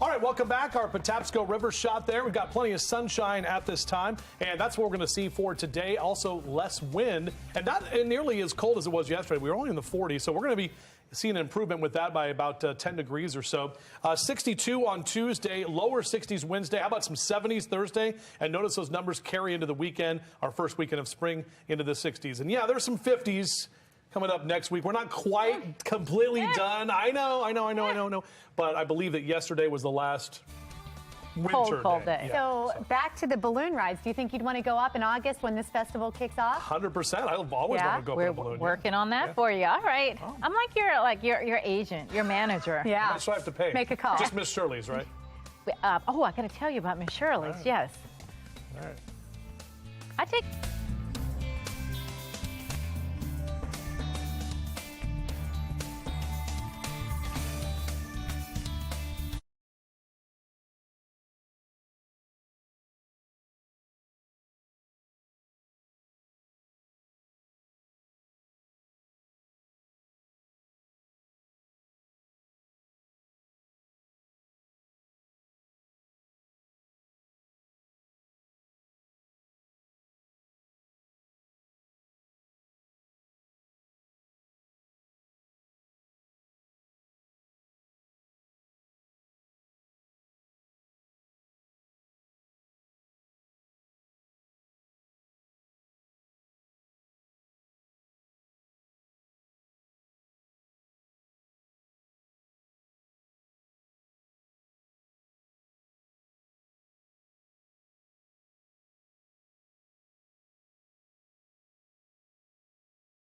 All right, welcome back. Our Patapsco River shot there. We've got plenty of sunshine at this time, and that's what we're going to see for today. Also, less wind, and not nearly as cold as it was yesterday. We were only in the 40s, so we're going to be seeing an improvement with that by about 10 degrees or so. 62 on Tuesday, lower 60s Wednesday. How about some 70s Thursday? And notice those numbers carry into the weekend, our first weekend of spring, into the 60s. And yeah, there's some 50s coming up next week. We're not quite completely done. I know. But I believe that yesterday was the last winter cold day. Yeah, so back to the balloon rides. Do you think you'd want to go up in August when this festival kicks off? 100%. I've always wanted to go up in a balloon. We're working on that for you. All right. Oh. I'm like your agent, your manager. Yeah. How much do I have to pay? Make a call. Just Miss Shirley's, right? I got to tell you about Miss Shirley's. Right. Yes. All right. I take.